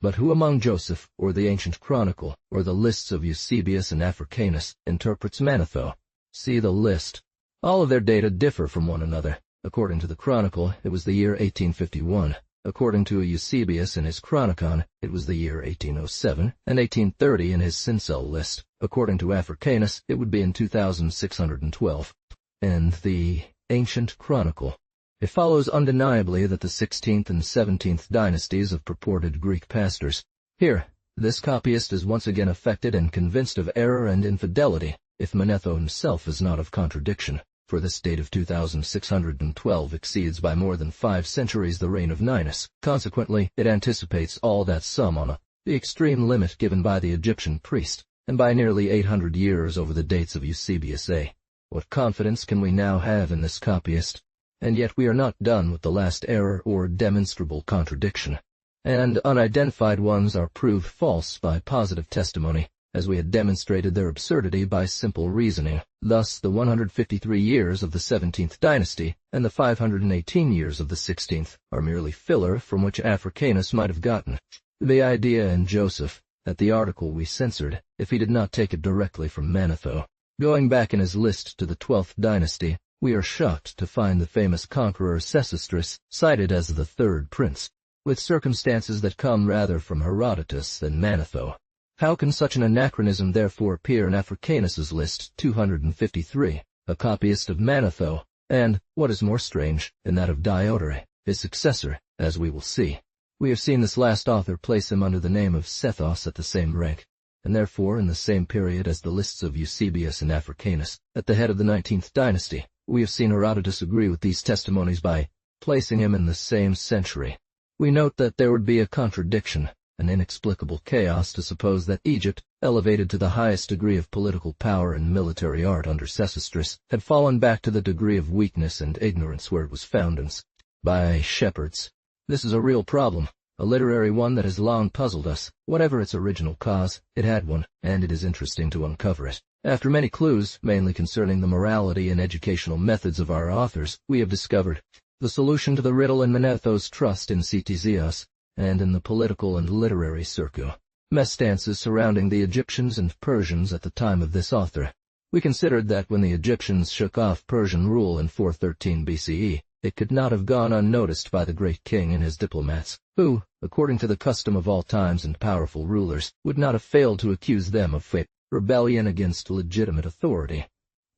But who among Joseph, or the ancient chronicle, or the lists of Eusebius and Africanus, interprets Manetho? See the list. All of their data differ from one another. According to the chronicle, it was the year 1851. According to Eusebius in his Chronicon, it was the year 1807, and 1830 in his Sincel list. According to Africanus, it would be in 2612. And the ancient chronicle. It follows undeniably that the 16th and 17th dynasties of purported Greek pastors. Here, this copyist is once again affected and convinced of error and infidelity, if Manetho himself is not of contradiction, for this date of 2612 exceeds by more than 5 centuries the reign of Ninus. Consequently, it anticipates all that sum on the extreme limit given by the Egyptian priest, and by nearly 800 years over the dates of Eusebius A. What confidence can we now have in this copyist? And yet we are not done with the last error or demonstrable contradiction. And unidentified ones are proved false by positive testimony. as we had demonstrated their absurdity by simple reasoning. Thus, the 153 years of the 17th dynasty and the 518 years of the 16th are merely filler from which Africanus might have gotten the idea in Joseph, that the article we censored, if he did not take it directly from Manetho. Going back in his list to the 12th dynasty, we are shocked to find the famous conqueror Sesostris cited as the third prince, with circumstances that come rather from Herodotus than Manetho. How can such an anachronism therefore appear in Africanus's list 253, a copyist of Manetho, and, what is more strange, in that of Diodore, his successor, as we will see? We have seen this last author place him under the name of Sethos at the same rank, and therefore in the same period as the lists of Eusebius and Africanus, at the head of the 19th dynasty. We have seen Herodotus agree with these testimonies by placing him in the same century. We note that there would be a contradiction, an inexplicable chaos to suppose that Egypt, elevated to the highest degree of political power and military art under Sesostris, had fallen back to the degree of weakness and ignorance where it was found by shepherds. This is a real problem, a literary one that has long puzzled us. Whatever its original cause, it had one, and it is interesting to uncover it. After many clues, mainly concerning the morality and educational methods of our authors, we have discovered the solution to the riddle in Manetho's trust in Ctesias, and in the political and literary circumstances surrounding the Egyptians and Persians at the time of this author. We considered that when the Egyptians shook off Persian rule in 413 BCE, it could not have gone unnoticed by the great king and his diplomats, who, according to the custom of all times and powerful rulers, would not have failed to accuse them of rebellion against legitimate authority.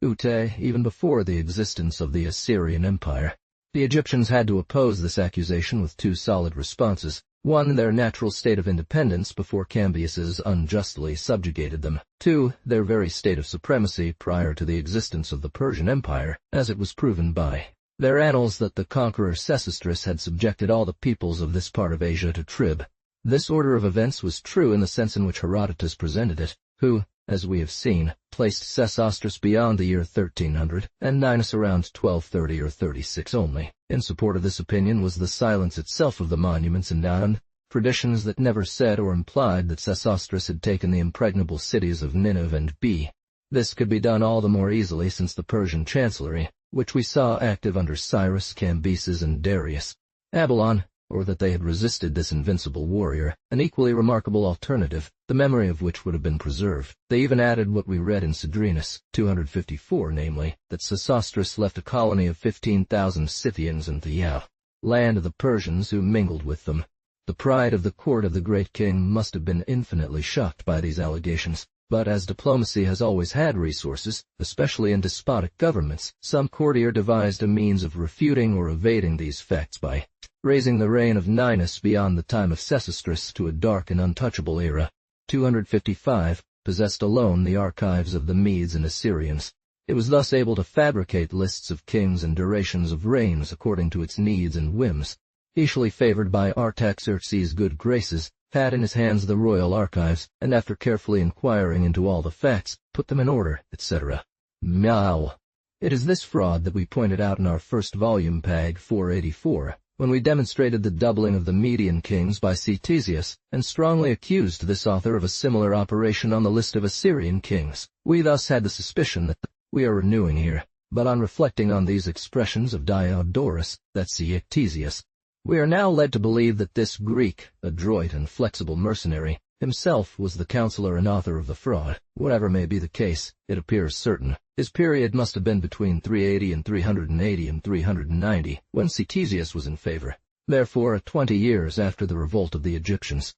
Even before the existence of the Assyrian Empire, the Egyptians had to oppose this accusation with two solid responses. One, their natural state of independence before Cambyses unjustly subjugated them. Two, their very state of supremacy prior to the existence of the Persian Empire, as it was proven by their annals that the conqueror Sesostris had subjected all the peoples of this part of Asia to trib. This order of events was true in the sense in which Herodotus presented it, who, as we have seen, placed Sesostris beyond the year 1300, and Ninus around 1230 or 36 only. In support of this opinion was the silence itself of the monuments and traditions that never said or implied that Sesostris had taken the impregnable cities of Nineveh and Be. This could be done all the more easily since the Persian chancellery, which we saw active under Cyrus, Cambyses, and Darius, Babylon, or that they had resisted this invincible warrior, an equally remarkable alternative, the memory of which would have been preserved. They even added what we read in Cedrenus 254, namely, that Sesostris left a colony of 15,000 Scythians in the land of the Persians who mingled with them. The pride of the court of the great king must have been infinitely shocked by these allegations. But as diplomacy has always had resources, especially in despotic governments, some courtier devised a means of refuting or evading these facts by raising the reign of Ninus beyond the time of Sesostris to a dark and untouchable era. 255 possessed alone the archives of the Medes and Assyrians. It was thus able to fabricate lists of kings and durations of reigns according to its needs and whims. Easily favored by Artaxerxes' good graces, had in his hands the royal archives, and after carefully inquiring into all the facts, put them in order, etc. It is this fraud that we pointed out in our first volume, pag 484, when we demonstrated the doubling of the Median kings by Ctesias, and strongly accused this author of a similar operation on the list of Assyrian kings. We thus had the suspicion that we are renewing here, but on reflecting on these expressions of Diodorus, that Ctesias, we are now led to believe that this Greek, adroit and flexible mercenary, himself was the counselor and author of the fraud. Whatever may be the case, it appears certain. His period must have been between 380 and 380 and 390, when Ctesias was in favor, therefore 20 years after the revolt of the Egyptians.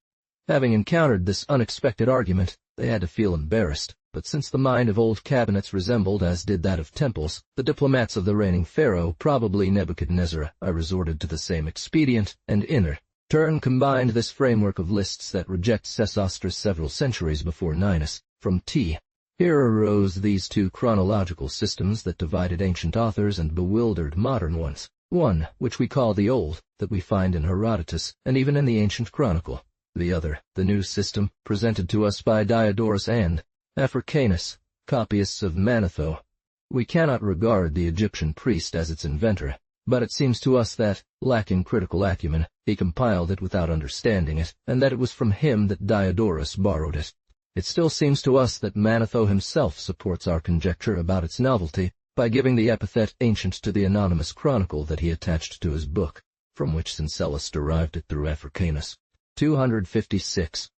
Having encountered this unexpected argument, they had to feel embarrassed, but since the mind of old cabinets resembled as did that of temples, the diplomats of the reigning pharaoh, probably Nebuchadnezzar, I resorted to the same expedient, and in turn combined this framework of lists that reject Sesostris several centuries before Ninus, from T. Here arose these two chronological systems that divided ancient authors and bewildered modern ones. One, which we call the Old, that we find in Herodotus, and even in the ancient chronicle. The other, the new system, presented to us by Diodorus and Africanus, copyists of Manetho. We cannot regard the Egyptian priest as its inventor, but it seems to us that, lacking critical acumen, he compiled it without understanding it, and that it was from him that Diodorus borrowed it. It still seems to us that Manetho himself supports our conjecture about its novelty by giving the epithet ancient to the anonymous chronicle that he attached to his book, from which Syncellus derived it through Africanus. 256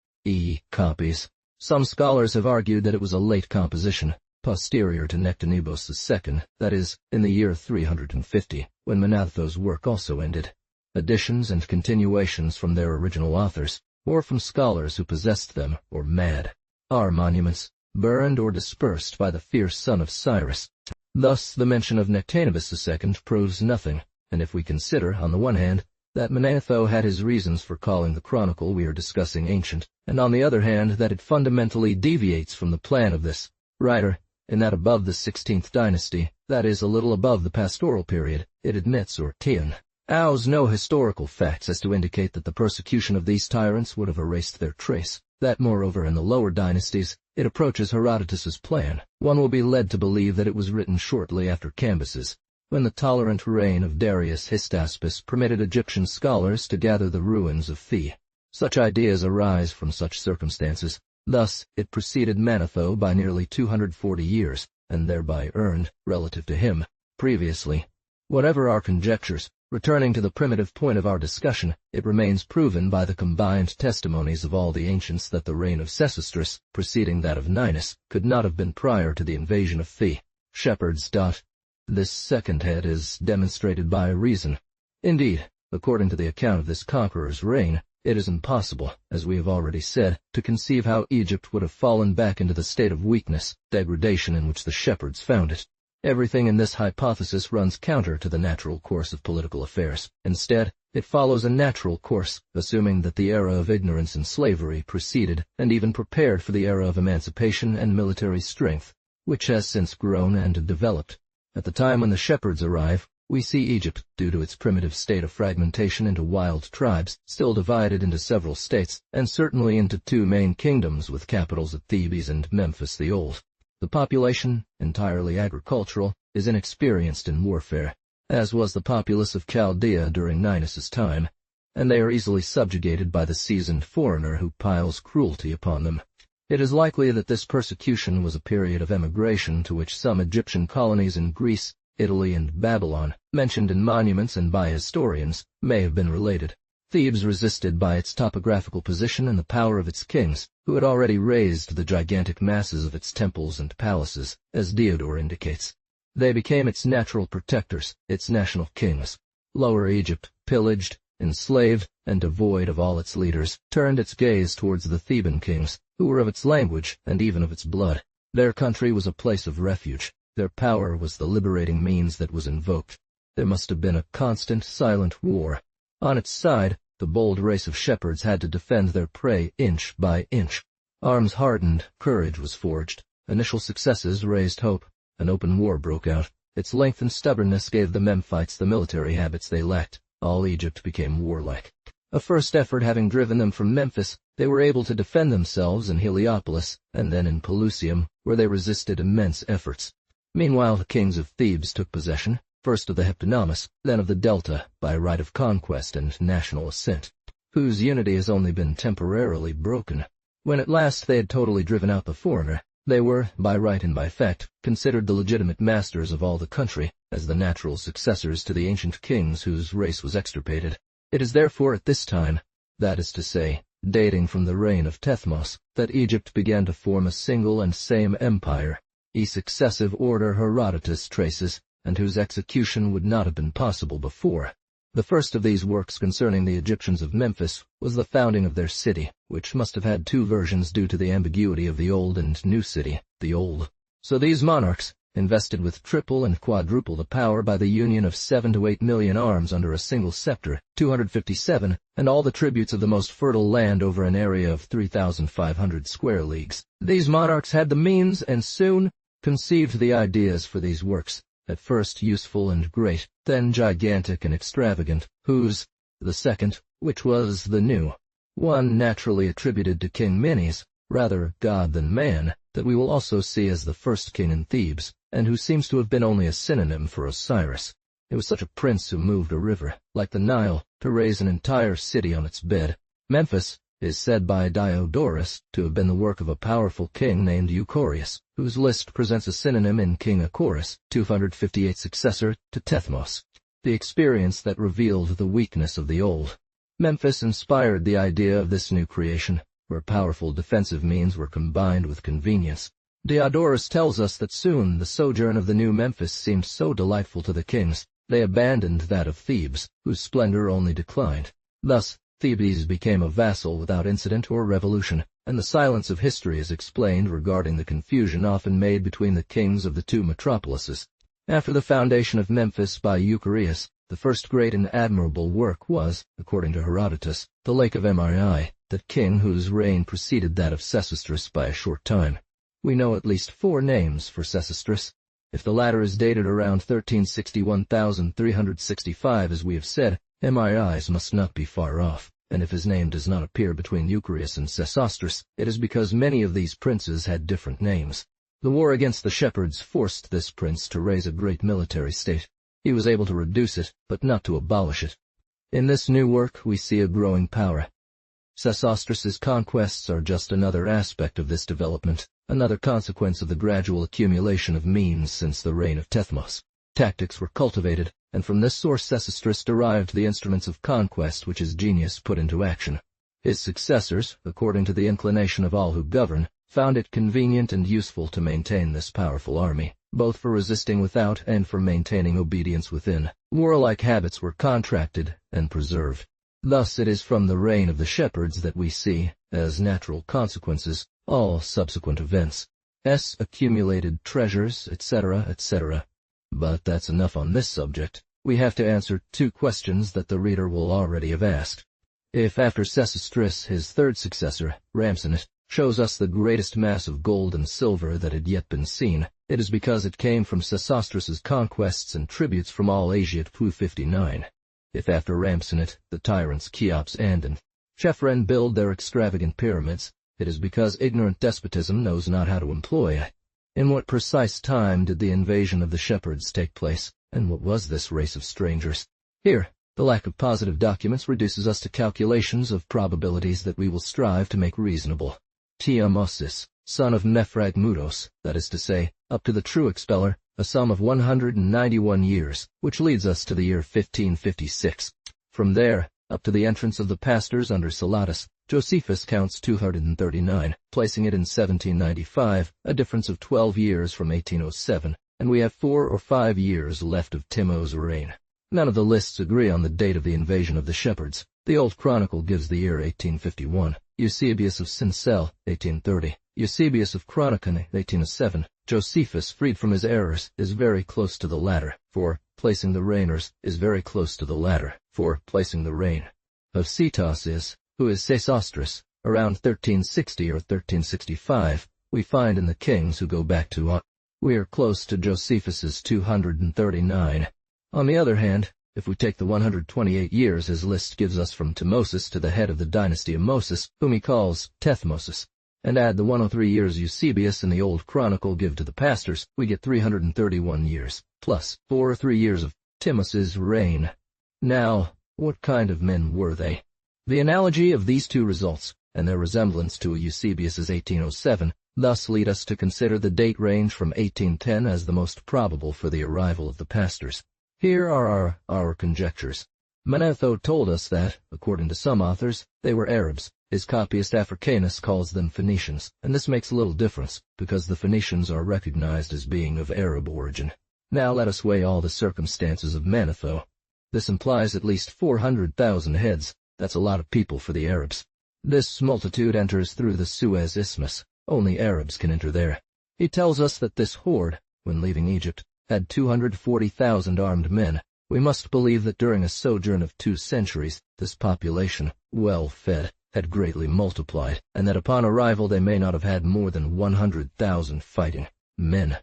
copies. Some scholars have argued that it was a late composition, posterior to Nectanebos II, that is, in the year 350, when Manetho's work also ended. Additions and continuations from their original authors, or from scholars who possessed them, or mad, are monuments, burned or dispersed by the fierce son of Cyrus. Thus the mention of Nectanebus II proves nothing, and if we consider, on the one hand, that Manetho had his reasons for calling the chronicle we are discussing ancient, and on the other hand that it fundamentally deviates from the plan of this writer, in that above the 16th dynasty, that is, a little above the pastoral period, it admits or owes no historical facts as to indicate that the persecution of these tyrants would have erased their trace, that moreover in the lower dynasties it approaches Herodotus's plan. One will be led to believe that it was written shortly after Cambyses, when the tolerant reign of Darius Hystaspes permitted Egyptian scholars to gather the ruins of Thi. Such ideas arise from such circumstances. Thus, it preceded Manetho by nearly 240 years, and thereby earned, relative to him, previously. Whatever our conjectures, returning to the primitive point of our discussion, it remains proven by the combined testimonies of all the ancients that the reign of Sesostris, preceding that of Ninus, could not have been prior to the invasion of Thi. Shepherds. This second head is demonstrated by reason. Indeed, according to the account of this conqueror's reign, it is impossible, as we have already said, to conceive how Egypt would have fallen back into the state of weakness, degradation in which the shepherds found it. Everything in this hypothesis runs counter to the natural course of political affairs. Instead, it follows a natural course, assuming that the era of ignorance and slavery preceded and even prepared for the era of emancipation and military strength, which has since grown and developed. At the time when the shepherds arrive, we see Egypt, due to its primitive state of fragmentation into wild tribes, still divided into several states, and certainly into two main kingdoms with capitals at Thebes and Memphis the Old. The population, entirely agricultural, is inexperienced in warfare, as was the populace of Chaldea during Ninus's time, and they are easily subjugated by the seasoned foreigner who piles cruelty upon them. It is likely that this persecution was a period of emigration to which some Egyptian colonies in Greece, Italy, and Babylon, mentioned in monuments and by historians, may have been related. Thebes resisted by its topographical position and the power of its kings, who had already raised the gigantic masses of its temples and palaces, as Diodor indicates. They became its natural protectors, its national kings. Lower Egypt, pillaged, enslaved, and devoid of all its leaders, turned its gaze towards the Theban kings, who were of its language and even of its blood. Their country was a place of refuge. Their power was the liberating means that was invoked. There must have been a constant, silent war. On its side, the bold race of shepherds had to defend their prey inch by inch. Arms hardened, courage was forged. Initial successes raised hope. An open war broke out. Its length and stubbornness gave the Memphites the military habits they lacked. All Egypt became warlike. A first effort having driven them from Memphis, they were able to defend themselves in Heliopolis, and then in Pelusium, where they resisted immense efforts. Meanwhile the kings of Thebes took possession, first of the Heptanamus, then of the Delta, by right of conquest and national assent, whose unity has only been temporarily broken. When at last they had totally driven out the foreigner, they were, by right and by fact, considered the legitimate masters of all the country, as the natural successors to the ancient kings whose race was extirpated. It is therefore at this time, that is to say, dating from the reign of Tethmos, that Egypt began to form a single and same empire, a successive order Herodotus traces, and whose execution would not have been possible before. The first of these works concerning the Egyptians of Memphis was the founding of their city, which must have had two versions due to the ambiguity of the Old and New City, the Old. So these monarchs, invested with triple and quadruple the power by the union of 7 to 8 million arms under a single scepter, 257, and all the tributes of the most fertile land over an area of 3,500 square leagues. These monarchs had the means and soon conceived the ideas for these works, at first useful and great, then gigantic and extravagant, whose, the second, which was the new, one naturally attributed to King Menes, rather god than man, that we will also see as the first king in Thebes, and who seems to have been only a synonym for Osiris. It was such a prince who moved a river, like the Nile, to raise an entire city on its bed. Memphis, is said by Diodorus to have been the work of a powerful king named Euchorius, whose list presents a synonym in King Acorus, 258 successor to Tethmos. The experience that revealed the weakness of the old. Memphis inspired the idea of this new creation, where powerful defensive means were combined with convenience. Diodorus tells us that soon the sojourn of the new Memphis seemed so delightful to the kings, they abandoned that of Thebes, whose splendor only declined. Thus, Thebes became a vassal without incident or revolution, and the silence of history is explained regarding the confusion often made between the kings of the two metropolises. After the foundation of Memphis by Euchorius, the first great and admirable work was, according to Herodotus, the Lake of Mri, that king whose reign preceded that of Sesostris by a short time. We know at least 4 names for Sesostris. If the latter is dated around 1361,365 as we have said, Mri's must not be far off, and if his name does not appear between Euchorius and Sesostris, it is because many of these princes had different names. The war against the shepherds forced this prince to raise a great military state. He was able to reduce it, but not to abolish it. In this new work we see a growing power. Sesostris's conquests are just another aspect of this development, another consequence of the gradual accumulation of means since the reign of Tethmos. Tactics were cultivated, and from this source Sesostris derived the instruments of conquest which his genius put into action. His successors, according to the inclination of all who govern, found it convenient and useful to maintain this powerful army, both for resisting without and for maintaining obedience within. Warlike habits were contracted and preserved. Thus it is from the reign of the shepherds that we see, as natural consequences, all subsequent events. Accumulated treasures, etc., etc. But that's enough on this subject. We have to answer 2 questions that the reader will already have asked. If after Sesostris his third successor, Ramsenit, shows us the greatest mass of gold and silver that had yet been seen, it is because it came from Sesostris's conquests and tributes from all Asia at 259. If after Ramsenit the tyrants Cheops and Chephren build their extravagant pyramids, it is because ignorant despotism knows not how to employ it. In what precise time did the invasion of the shepherds take place, and what was this race of strangers? Here, the lack of positive documents reduces us to calculations of probabilities that we will strive to make reasonable. Tiamosis, son of Nephragmudos, that is to say, up to the true expeller, a sum of 191 years, which leads us to the year 1556. From there, up to the entrance of the pastors under Salatus, Josephus counts 239, placing it in 1795, a difference of 12 years from 1807, and we have 4 or 5 years left of Timo's reign. None of the lists agree on the date of the invasion of the shepherds. The Old Chronicle gives the year 1851, Eusebius of Cincel, 1830, Eusebius of Chronicon, 1807. Josephus, freed from his errors, is very close to the latter, for placing the reigners is very close to the latter, for placing the reign of Cetos is, who is Sesostris, around 1360 or 1365, we find in the kings who go back to we are close to Josephus's 239. On the other hand, if we take the 128 years his list gives us from Timosis to the head of the dynasty of Moses, whom he calls Tethmosis, and add the 103 years Eusebius and the Old Chronicle give to the pastors, we get 331 years, plus 4 or 3 years of Timos's reign. Now, what kind of men were they? The analogy of these 2 results, and their resemblance to Eusebius's 1807, thus lead us to consider the date range from 1810 as the most probable for the arrival of the pastors. Here are our conjectures. Manetho told us that, according to some authors, they were Arabs. His copyist Africanus calls them Phoenicians, and this makes little difference, because the Phoenicians are recognized as being of Arab origin. Now let us weigh all the circumstances of Manetho. This implies at least 400,000 heads. That's a lot of people for the Arabs. This multitude enters through the Suez Isthmus. Only Arabs can enter there. He tells us that this horde, when leaving Egypt, had 240,000 armed men. We must believe that during a sojourn of 2 centuries, this population, well fed, had greatly multiplied, and that upon arrival they may not have had more than 100,000 fighting men.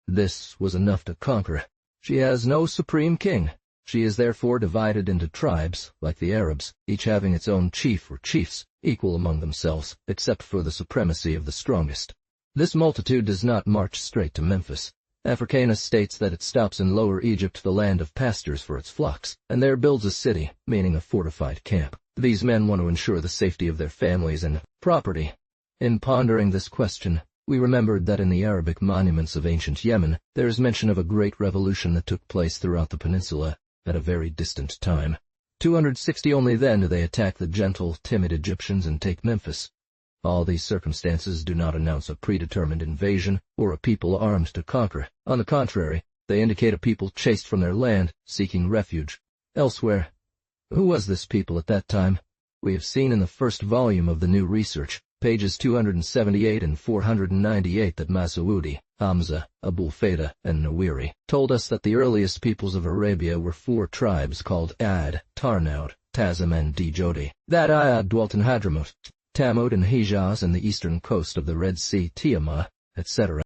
This was enough to conquer. She has no supreme king. She is therefore divided into tribes, like the Arabs, each having its own chief or chiefs, equal among themselves, except for the supremacy of the strongest. This multitude does not march straight to Memphis. Africanus states that it stops in Lower Egypt, the land of pastures for its flocks, and there builds a city, meaning a fortified camp. These men want to ensure the safety of their families and property. In pondering this question, we remembered that in the Arabic monuments of ancient Yemen, there is mention of a great revolution that took place throughout the peninsula at a very distant time. 260 only then do they attack the gentle, timid Egyptians and take Memphis. All these circumstances do not announce a predetermined invasion or a people armed to conquer. On the contrary, they indicate a people chased from their land, seeking refuge elsewhere. Who was this people at that time? We have seen in the first volume of the new research, pages 278 and 498, that Masoudi, Hamza, Abul Fayda, and Nawiri told us that the earliest peoples of Arabia were 4 tribes called Ad, Tarnaud, Tazim, and Dijodi. That Ad dwelt in Hadramaut, Tamud and Hijaz and the eastern coast of the Red Sea, Tiamah, etc.